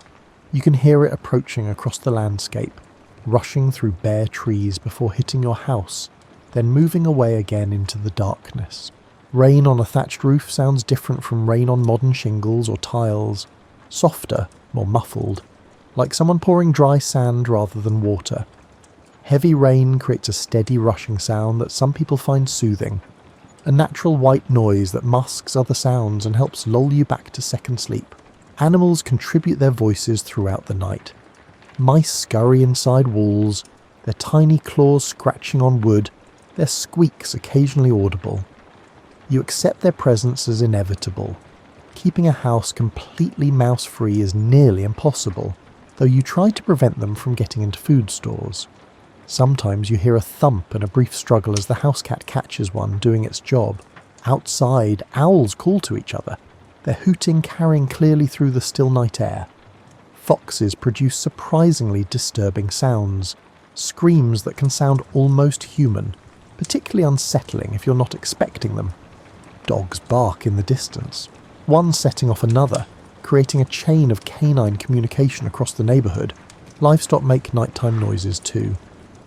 You can hear it approaching across the landscape, rushing through bare trees before hitting your house, then moving away again into the darkness. Rain on a thatched roof sounds different from rain on modern shingles or tiles, softer, more muffled, like someone pouring dry sand rather than water. Heavy rain creates a steady rushing sound that some people find soothing, a natural white noise that masks other sounds and helps lull you back to second sleep. Animals contribute their voices throughout the night. Mice scurry inside walls, their tiny claws scratching on wood, their squeaks occasionally audible. You accept their presence as inevitable. Keeping a house completely mouse-free is nearly impossible, though you try to prevent them from getting into food stores. Sometimes you hear a thump and a brief struggle as the house cat catches one doing its job. Outside, owls call to each other, their hooting carrying clearly through the still night air. Foxes produce surprisingly disturbing sounds, screams that can sound almost human, particularly unsettling if you're not expecting them. Dogs bark in the distance, one setting off another, creating a chain of canine communication across the neighbourhood. Livestock make nighttime noises too.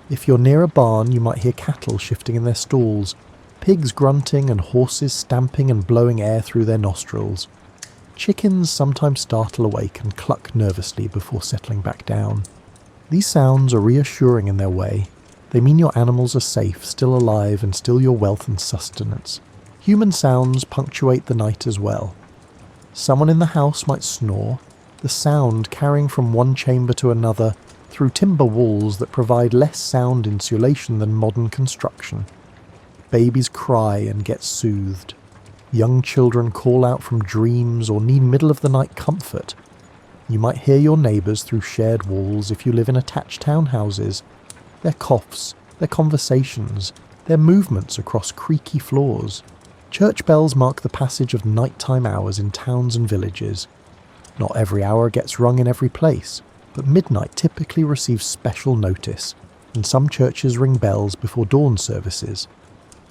If you're near a barn, you might hear cattle shifting in their stalls, pigs grunting and horses stamping and blowing air through their nostrils. Chickens sometimes startle awake and cluck nervously before settling back down. These sounds are reassuring in their way. They mean your animals are safe, still alive, and still your wealth and sustenance. Human sounds punctuate the night as well. Someone in the house might snore, the sound carrying from one chamber to another through timber walls that provide less sound insulation than modern construction. Babies cry and get soothed. Young children call out from dreams or need middle-of-the-night comfort. You might hear your neighbours through shared walls if you live in attached townhouses. Their coughs, their conversations, their movements across creaky floors. Church bells mark the passage of nighttime hours in towns and villages. Not every hour gets rung in every place, but midnight typically receives special notice, and some churches ring bells before dawn services.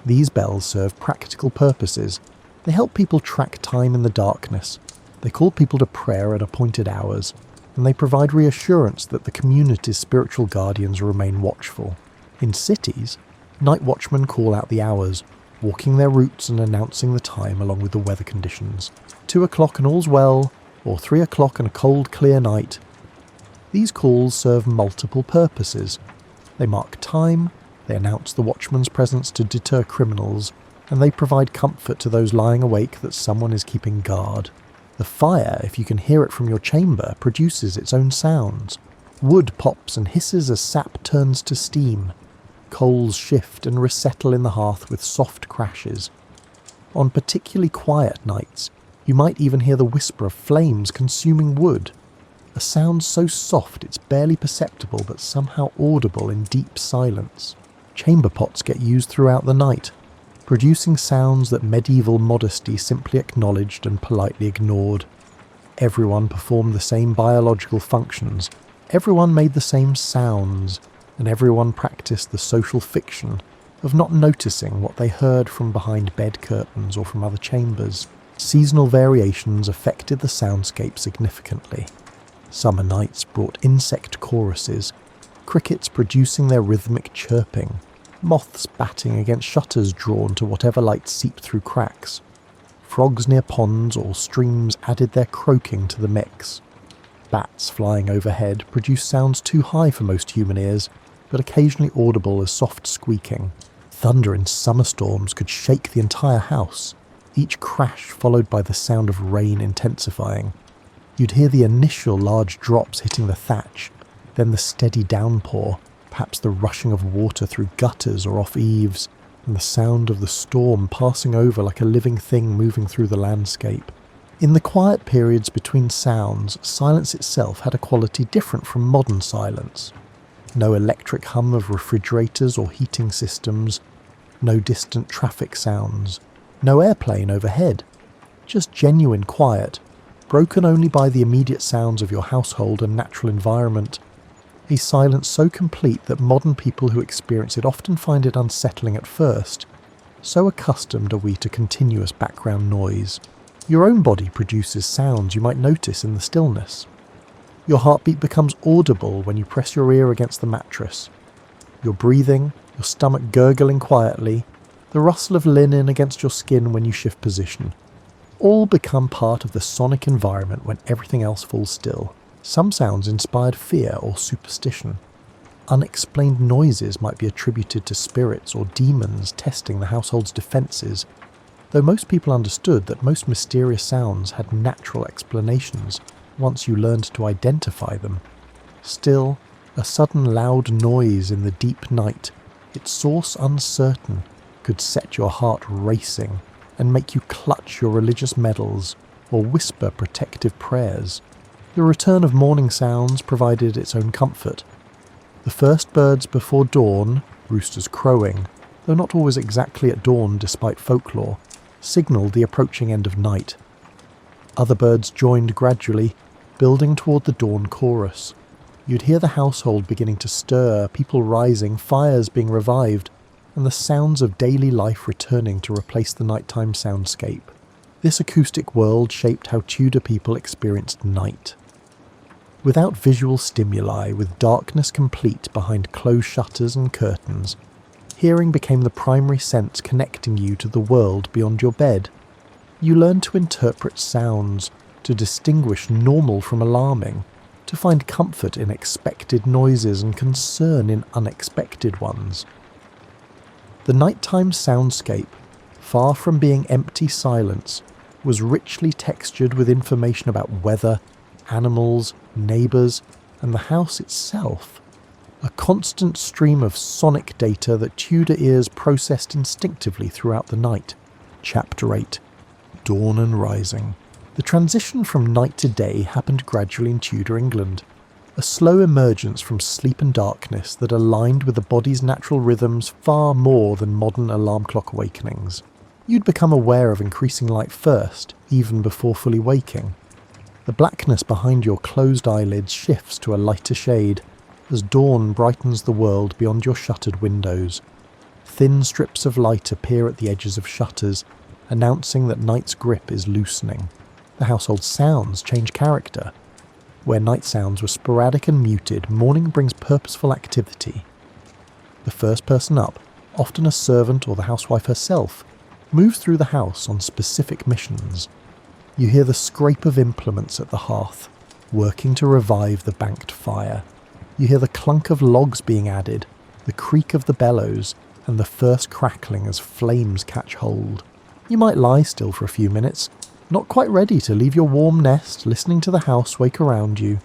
These bells serve practical purposes. They help people track time in the darkness. They call people to prayer at appointed hours, and they provide reassurance that the community's spiritual guardians remain watchful. In cities, night watchmen call out the hours, walking their routes and announcing the time along with the weather conditions. 2 o'clock and all's well, or 3 o'clock and a cold, clear night. These calls serve multiple purposes. They mark time, they announce the watchman's presence to deter criminals, and they provide comfort to those lying awake that someone is keeping guard. The fire, if you can hear it from your chamber, produces its own sounds. Wood pops and hisses as sap turns to steam. Coals shift and resettle in the hearth with soft crashes. On particularly quiet nights, you might even hear the whisper of flames consuming wood. A sound so soft it's barely perceptible but somehow audible in deep silence. Chamber pots get used throughout the night, producing sounds that medieval modesty simply acknowledged and politely ignored. Everyone performed the same biological functions, everyone made the same sounds, and everyone practiced the social fiction of not noticing what they heard from behind bed curtains or from other chambers. Seasonal variations affected the soundscape significantly. Summer nights brought insect choruses, crickets producing their rhythmic chirping, moths batting against shutters drawn to whatever light seeped through cracks. Frogs near ponds or streams added their croaking to the mix. Bats flying overhead produced sounds too high for most human ears, but occasionally audible as soft squeaking. Thunder in summer storms could shake the entire house, each crash followed by the sound of rain intensifying. You'd hear the initial large drops hitting the thatch, then the steady downpour, perhaps the rushing of water through gutters or off eaves, and the sound of the storm passing over like a living thing moving through the landscape. In the quiet periods between sounds, silence itself had a quality different from modern silence. No electric hum of refrigerators or heating systems, no distant traffic sounds, no airplane overhead, just genuine quiet, broken only by the immediate sounds of your household and natural environment. A silence so complete that modern people who experience it often find it unsettling at first. So accustomed are we to continuous background noise. Your own body produces sounds you might notice in the stillness. Your heartbeat becomes audible when you press your ear against the mattress. Your breathing, your stomach gurgling quietly, the rustle of linen against your skin when you shift position. All become part of the sonic environment when everything else falls still. Some sounds inspired fear or superstition. Unexplained noises might be attributed to spirits or demons testing the household's defences, though most people understood that most mysterious sounds had natural explanations once you learned to identify them. Still, a sudden loud noise in the deep night, its source uncertain, could set your heart racing and make you clutch your religious medals or whisper protective prayers. The return of morning sounds provided its own comfort. The The first birds before dawn, roosters crowing, though not always exactly at dawn despite folklore, signalled the approaching end of night. Other birds joined gradually, building toward the dawn chorus. You'd hear the household beginning to stir, people rising, fires being revived, and the sounds of daily life returning to replace the nighttime soundscape. This acoustic world shaped how Tudor people experienced night. Without visual stimuli, with darkness complete behind closed shutters and curtains, hearing became the primary sense connecting you to the world beyond your bed. You learned to interpret sounds, to distinguish normal from alarming, to find comfort in expected noises and concern in unexpected ones. The nighttime soundscape, far from being empty silence, was richly textured with information about weather, animals, neighbours, and the house itself. A constant stream of sonic data that Tudor ears processed instinctively throughout the night. Chapter 8. Dawn and Rising. The transition from night to day happened gradually in Tudor England, a slow emergence from sleep and darkness that aligned with the body's natural rhythms far more than modern alarm clock awakenings. You'd become aware of increasing light first, even before fully waking. The blackness behind your closed eyelids shifts to a lighter shade as dawn brightens the world beyond your shuttered windows. Thin strips of light appear at the edges of shutters, announcing that night's grip is loosening. The household sounds change character. Where night sounds were sporadic and muted, morning brings purposeful activity. The first person up, often a servant or the housewife herself, moves through the house on specific missions. You hear the scrape of implements at the hearth, working to revive the banked fire. You hear the clunk of logs being added, the creak of the bellows, and the first crackling as flames catch hold. You might lie still for a few minutes, not quite ready to leave your warm nest, listening to the house wake around you.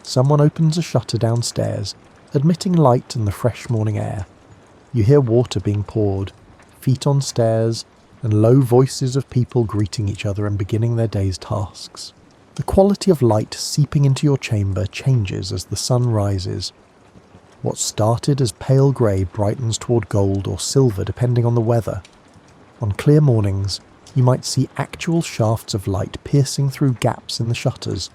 Someone opens a shutter downstairs, admitting light and the fresh morning air. You hear water being poured, feet on stairs, and low voices of people greeting each other and beginning their day's tasks. The quality of light seeping into your chamber changes as the sun rises. What started as pale grey brightens toward gold or silver depending on the weather. On clear mornings, you might see actual shafts of light piercing through gaps in the shutters.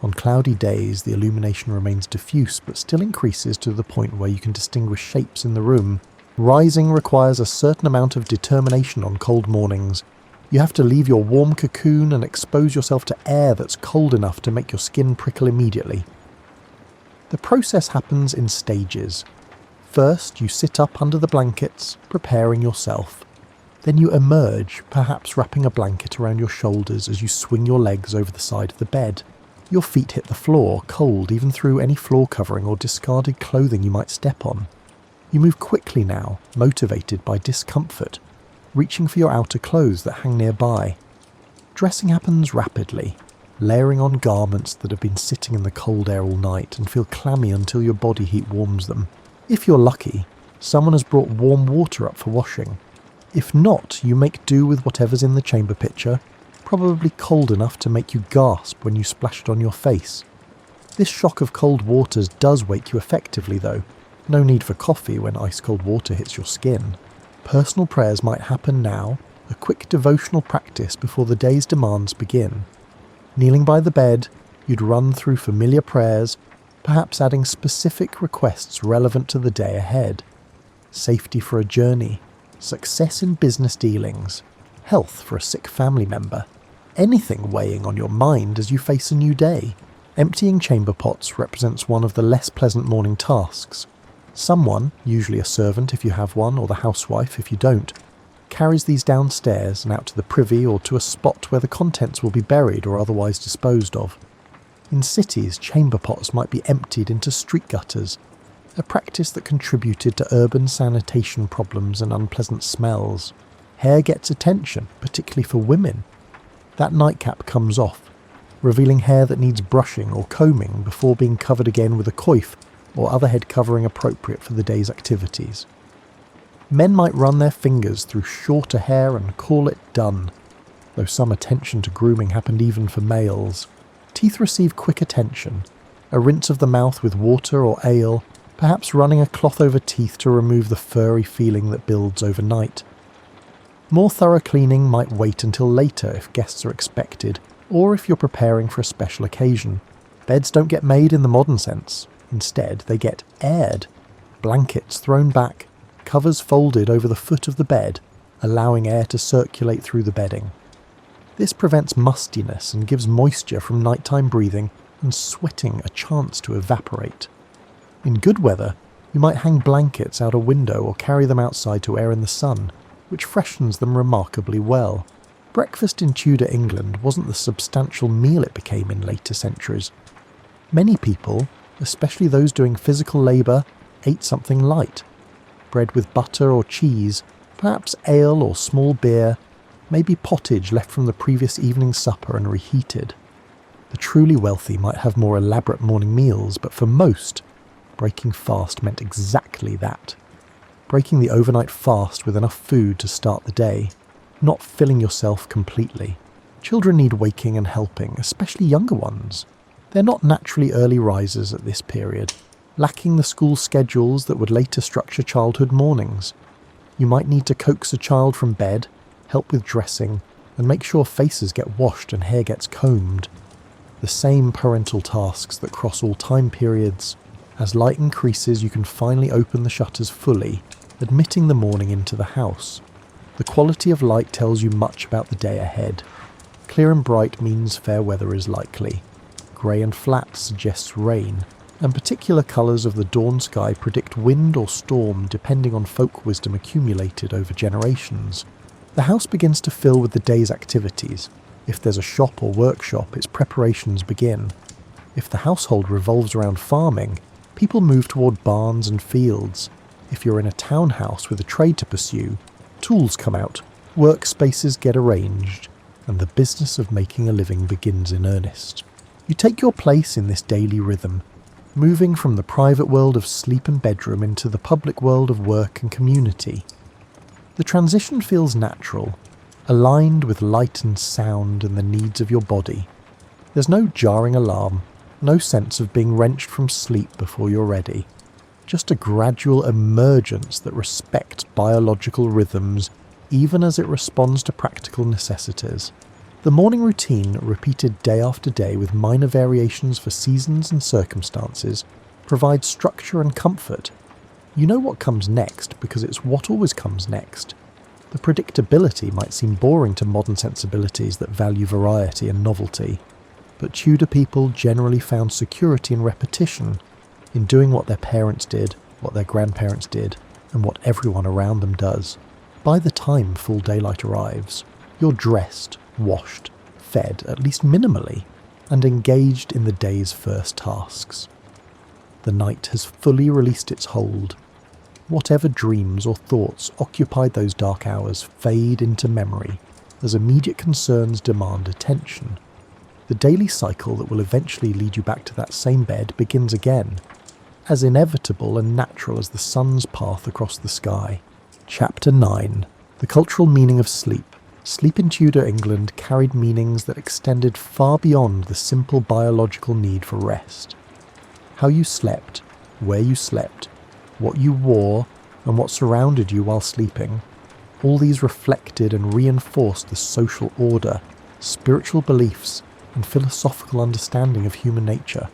On cloudy days, the illumination remains diffuse but still increases to the point where you can distinguish shapes in the room. Rising requires a certain amount of determination on cold mornings. You have to leave your warm cocoon and expose yourself to air that's cold enough to make your skin prickle immediately. The process happens in stages. First, you sit up under the blankets, preparing yourself. Then you emerge, perhaps wrapping a blanket around your shoulders as you swing your legs over the side of the bed. Your feet hit the floor, cold even through any floor covering or discarded clothing you might step on. You move quickly now, motivated by discomfort, reaching for your outer clothes that hang nearby. Dressing happens rapidly, layering on garments that have been sitting in the cold air all night and feel clammy until your body heat warms them. If you're lucky, someone has brought warm water up for washing. If not, you make do with whatever's in the chamber pitcher, probably cold enough to make you gasp when you splash it on your face. This shock of cold waters does wake you effectively though. No need for coffee when ice-cold water hits your skin. Personal prayers might happen now, a quick devotional practice before the day's demands begin. Kneeling by the bed, you'd run through familiar prayers, perhaps adding specific requests relevant to the day ahead. Safety for a journey, success in business dealings, health for a sick family member, anything weighing on your mind as you face a new day. Emptying chamber pots represents one of the less pleasant morning tasks. Someone, usually a servant if you have one or the housewife if you don't, carries these downstairs and out to the privy or to a spot where the contents will be buried or otherwise disposed of. In cities, chamber pots might be emptied into street gutters, a practice that contributed to urban sanitation problems and unpleasant smells. Hair gets attention, particularly for women. That nightcap comes off, revealing hair that needs brushing or combing before being covered again with a coif or other head covering appropriate for the day's activities. Men might run their fingers through shorter hair and call it done, though some attention to grooming happened even for males. Teeth receive quick attention, a rinse of the mouth with water or ale, perhaps running a cloth over teeth to remove the furry feeling that builds overnight. More thorough cleaning might wait until later if guests are expected, or if you're preparing for a special occasion. Beds don't get made in the modern sense. Instead, they get aired. Blankets thrown back, covers folded over the foot of the bed, allowing air to circulate through the bedding. This prevents mustiness and gives moisture from nighttime breathing and sweating a chance to evaporate. In good weather, you might hang blankets out a window or carry them outside to air in the sun, which freshens them remarkably well. Breakfast in Tudor England wasn't the substantial meal it became in later centuries. Many people, especially those doing physical labour, ate something light. Bread with butter or cheese, perhaps ale or small beer, maybe pottage left from the previous evening's supper and reheated. The truly wealthy might have more elaborate morning meals, but for most, breaking fast meant exactly that. Breaking the overnight fast with enough food to start the day, not filling yourself completely. Children need waking and helping, especially younger ones. They're not naturally early risers at this period, lacking the school schedules that would later structure childhood mornings. You might need to coax a child from bed, help with dressing, and make sure faces get washed and hair gets combed. The same parental tasks that cross all time periods. As light increases, you can finally open the shutters fully, admitting the morning into the house. The quality of light tells you much about the day ahead. Clear and bright means fair weather is likely. Grey and flat suggests rain, and particular colours of the dawn sky predict wind or storm depending on folk wisdom accumulated over generations. The house begins to fill with the day's activities. If there's a shop or workshop, its preparations begin. If the household revolves around farming, people move toward barns and fields. If you're in a townhouse with a trade to pursue, tools come out, workspaces get arranged, and the business of making a living begins in earnest. You take your place in this daily rhythm, moving from the private world of sleep and bedroom into the public world of work and community. The transition feels natural, aligned with light and sound and the needs of your body. There's no jarring alarm, no sense of being wrenched from sleep before you're ready. Just a gradual emergence that respects biological rhythms even as it responds to practical necessities. The morning routine, repeated day after day with minor variations for seasons and circumstances, provides structure and comfort. You know what comes next because it's what always comes next. The predictability might seem boring to modern sensibilities that value variety and novelty, but Tudor people generally found security in repetition, in doing what their parents did, what their grandparents did, and what everyone around them does. By the time full daylight arrives, you're dressed, washed, fed, at least minimally, and engaged in the day's first tasks. The night has fully released its hold. Whatever dreams or thoughts occupied those dark hours fade into memory, as immediate concerns demand attention. The daily cycle that will eventually lead you back to that same bed begins again, as inevitable and natural as the sun's path across the sky. Chapter 9. The cultural meaning of sleep. Sleep in Tudor England carried meanings that extended far beyond the simple biological need for rest. How you slept, where you slept, what you wore, and what surrounded you while sleeping, all these reflected and reinforced the social order, spiritual beliefs, and philosophical understanding of human nature.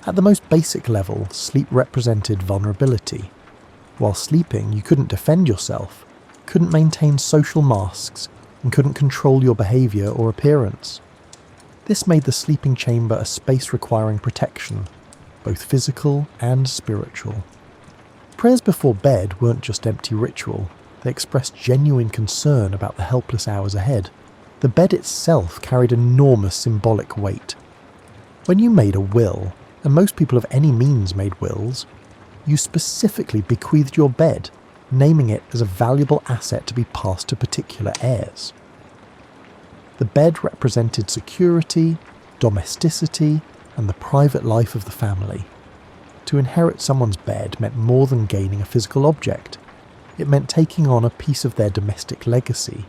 At the most basic level, sleep represented vulnerability. While sleeping, you couldn't defend yourself, couldn't maintain social masks, and couldn't control your behaviour or appearance. This made the sleeping chamber a space requiring protection, both physical and spiritual. Prayers before bed weren't just empty ritual, they expressed genuine concern about the helpless hours ahead. The bed itself carried enormous symbolic weight. When you made a will, and most people of any means made wills, you specifically bequeathed your bed, naming it as a valuable asset to be passed to particular heirs. The bed represented security, domesticity, and the private life of the family. To inherit someone's bed meant more than gaining a physical object. It meant taking on a piece of their domestic legacy.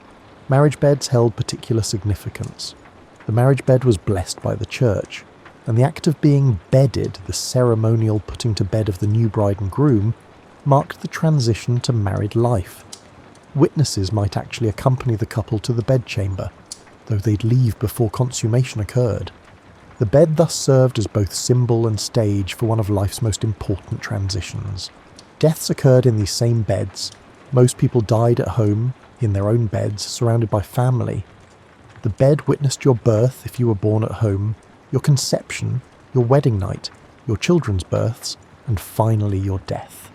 Marriage beds held particular significance. The marriage bed was blessed by the church. and the act of being bedded, the ceremonial putting to bed of the new bride and groom, marked the transition to married life. Witnesses might actually accompany the couple to the bedchamber, though they'd leave before consummation occurred. The bed thus served as both symbol and stage for one of life's most important transitions. Deaths occurred in these same beds. Most people died at home, in their own beds, surrounded by family. The bed witnessed your birth if you were born at home, your conception, your wedding night, your children's births, and finally your death.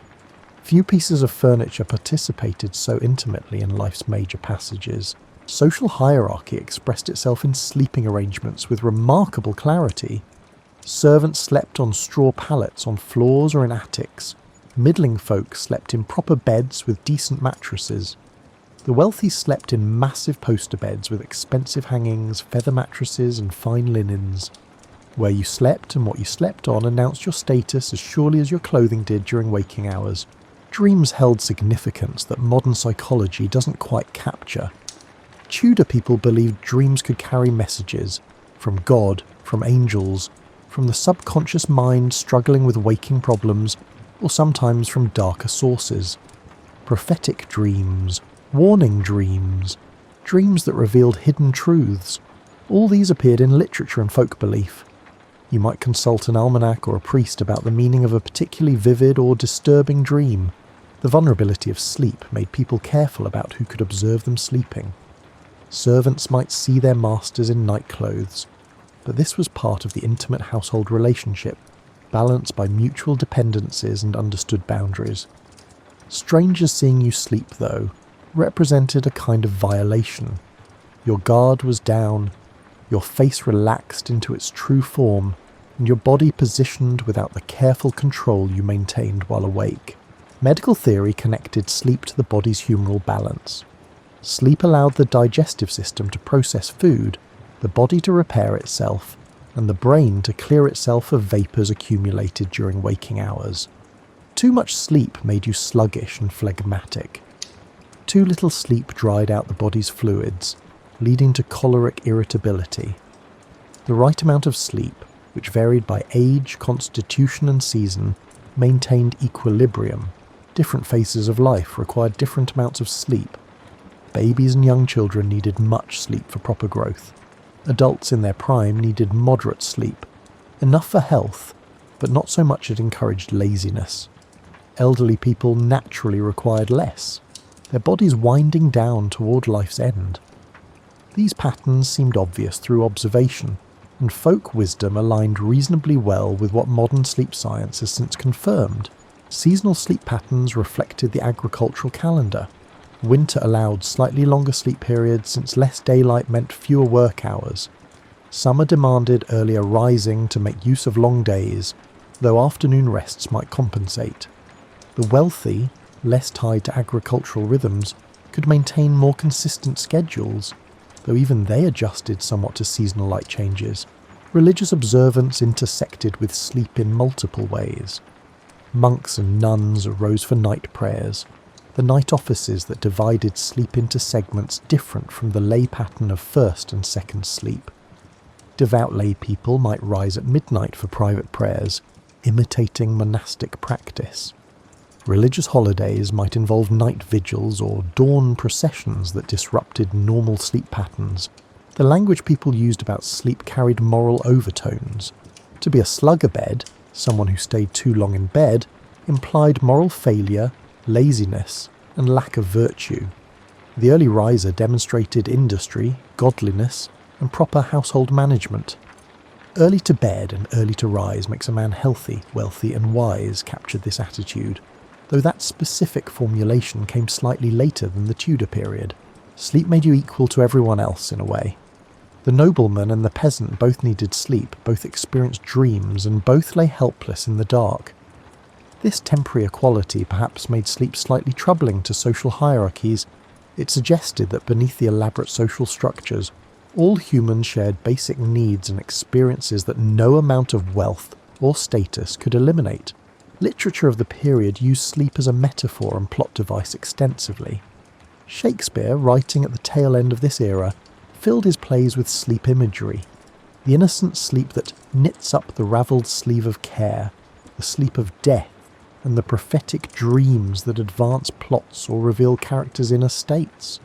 Few pieces of furniture participated so intimately in life's major passages. Social hierarchy expressed itself in sleeping arrangements with remarkable clarity. Servants slept on straw pallets on floors or in attics. Middling folk slept in proper beds with decent mattresses. The wealthy slept in massive poster beds with expensive hangings, feather mattresses and fine linens. Where you slept and what you slept on announced your status as surely as your clothing did during waking hours. Dreams held significance that modern psychology doesn't quite capture. Tudor people believed dreams could carry messages from God, from angels, from the subconscious mind struggling with waking problems, or sometimes from darker sources. Prophetic dreams, warning dreams, dreams that revealed hidden truths. All these appeared in literature and folk belief. You might consult an almanac or a priest about the meaning of a particularly vivid or disturbing dream. The vulnerability of sleep made people careful about who could observe them sleeping. Servants might see their masters in nightclothes, but this was part of the intimate household relationship, balanced by mutual dependencies and understood boundaries. Strangers seeing you sleep, though, represented a kind of violation. Your guard was down, your face relaxed into its true form, and your body positioned without the careful control you maintained while awake. Medical theory connected sleep to the body's humoral balance. Sleep allowed the digestive system to process food, the body to repair itself, and the brain to clear itself of vapours accumulated during waking hours. Too much sleep made you sluggish and phlegmatic. Too little sleep dried out the body's fluids, leading to choleric irritability. The right amount of sleep, which varied by age, constitution and season, maintained equilibrium. Different phases of life required different amounts of sleep. Babies and young children needed much sleep for proper growth. Adults in their prime needed moderate sleep, enough for health, but not so much it encouraged laziness. Elderly people naturally required less, their bodies winding down toward life's end. These patterns seemed obvious through observation, and folk wisdom aligned reasonably well with what modern sleep science has since confirmed. Seasonal sleep patterns reflected the agricultural calendar. Winter allowed slightly longer sleep periods since less daylight meant fewer work hours. Summer demanded earlier rising to make use of long days, though afternoon rests might compensate. The wealthy, less tied to agricultural rhythms, could maintain more consistent schedules, though even they adjusted somewhat to seasonal light changes. Religious observance intersected with sleep in multiple ways. Monks and nuns arose for night prayers, the night offices that divided sleep into segments different from the lay pattern of first and second sleep. Devout lay people might rise at midnight for private prayers, imitating monastic practice. Religious holidays might involve night vigils or dawn processions that disrupted normal sleep patterns. The language people used about sleep carried moral overtones. To be a slug-a-bed, someone who stayed too long in bed, implied moral failure, laziness, and lack of virtue. The early riser demonstrated industry, godliness, and proper household management. Early to bed and early to rise makes a man healthy, wealthy, and wise captured this attitude, though that specific formulation came slightly later than the Tudor period. Sleep made you equal to everyone else in a way. The nobleman and the peasant both needed sleep, both experienced dreams, and both lay helpless in the dark. This temporary equality perhaps made sleep slightly troubling to social hierarchies. It suggested that beneath the elaborate social structures, all humans shared basic needs and experiences that no amount of wealth or status could eliminate. Literature of the period used sleep as a metaphor and plot device extensively. Shakespeare, writing at the tail end of this era, filled his plays with sleep imagery. the innocent sleep that knits up the ravelled sleeve of care, the sleep of death, and the prophetic dreams that advance plots or reveal characters' inner states.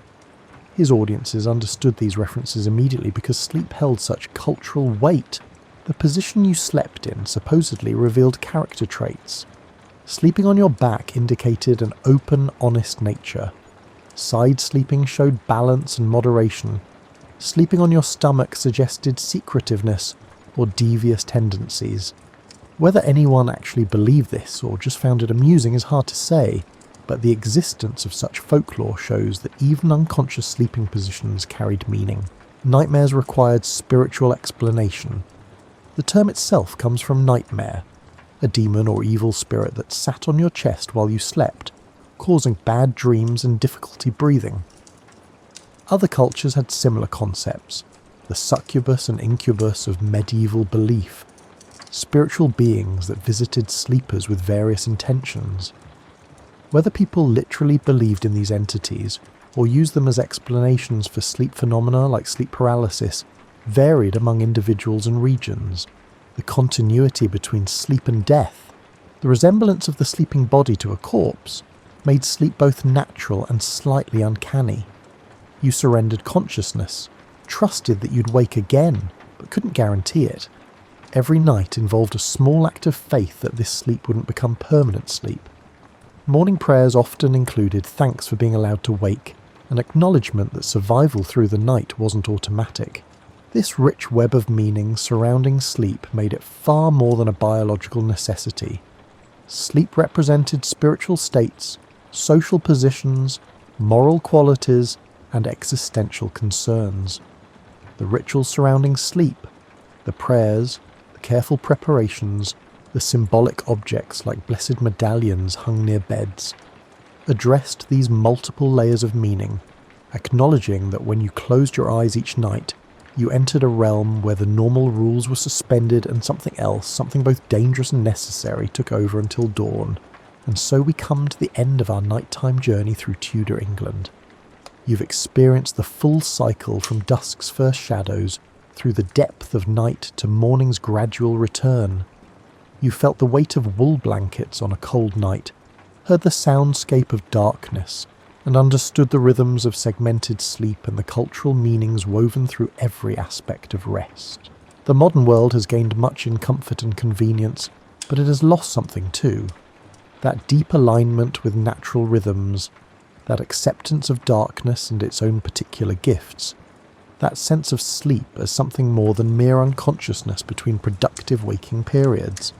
His audiences understood these references immediately because sleep held such cultural weight. The position you slept in supposedly revealed character traits. Sleeping on your back indicated an open, honest nature. Side sleeping showed balance and moderation. Sleeping on your stomach suggested secretiveness or devious tendencies. Whether anyone actually believed this or just found it amusing is hard to say, but the existence of such folklore shows that even unconscious sleeping positions carried meaning. Nightmares required spiritual explanation. The term itself comes from nightmare, a demon or evil spirit that sat on your chest while you slept, causing bad dreams and difficulty breathing. Other cultures had similar concepts, the succubus and incubus of medieval belief, spiritual beings that visited sleepers with various intentions. Whether people literally believed in these entities or used them as explanations for sleep phenomena like sleep paralysis varied among individuals and regions. The continuity between sleep and death, the resemblance of the sleeping body to a corpse, made sleep both natural and slightly uncanny. You surrendered consciousness, trusted that you'd wake again, but couldn't guarantee it. Every night involved a small act of faith that this sleep wouldn't become permanent sleep. Morning prayers often included thanks for being allowed to wake, an acknowledgement that survival through the night wasn't automatic. This rich web of meaning surrounding sleep made it far more than a biological necessity. Sleep represented spiritual states, social positions, moral qualities, and existential concerns. The rituals surrounding sleep, the prayers, the careful preparations, the symbolic objects like blessed medallions hung near beds, addressed these multiple layers of meaning, acknowledging that when you closed your eyes each night, you entered a realm where the normal rules were suspended and something else, something both dangerous and necessary, took over until dawn. And so we come to the end of our nighttime journey through Tudor England. You've experienced the full cycle from dusk's first shadows, through the depth of night to morning's gradual return. You felt the weight of wool blankets on a cold night, heard the soundscape of darkness, and understood the rhythms of segmented sleep and the cultural meanings woven through every aspect of rest. The modern world has gained much in comfort and convenience, but it has lost something too. That deep alignment with natural rhythms, that acceptance of darkness and its own particular gifts, that sense of sleep as something more than mere unconsciousness between productive waking periods.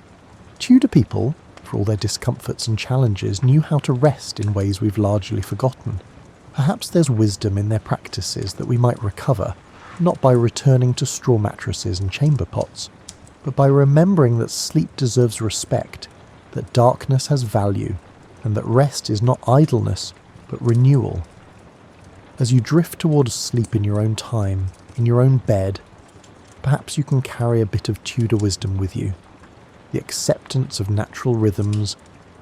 Tudor people, for all their discomforts and challenges, knew how to rest in ways we've largely forgotten. Perhaps there's wisdom in their practices that we might recover, not by returning to straw mattresses and chamber pots, but by remembering that sleep deserves respect, that darkness has value, and that rest is not idleness, but renewal. As you drift towards sleep in your own time, in your own bed, perhaps you can carry a bit of Tudor wisdom with you. The acceptance of natural rhythms,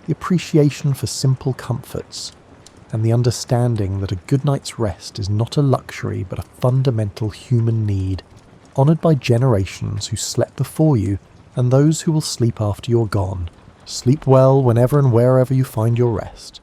the appreciation for simple comforts, and the understanding that a good night's rest is not a luxury but a fundamental human need, honoured by generations who slept before you and those who will sleep after you're gone. Sleep well whenever and wherever you find your rest.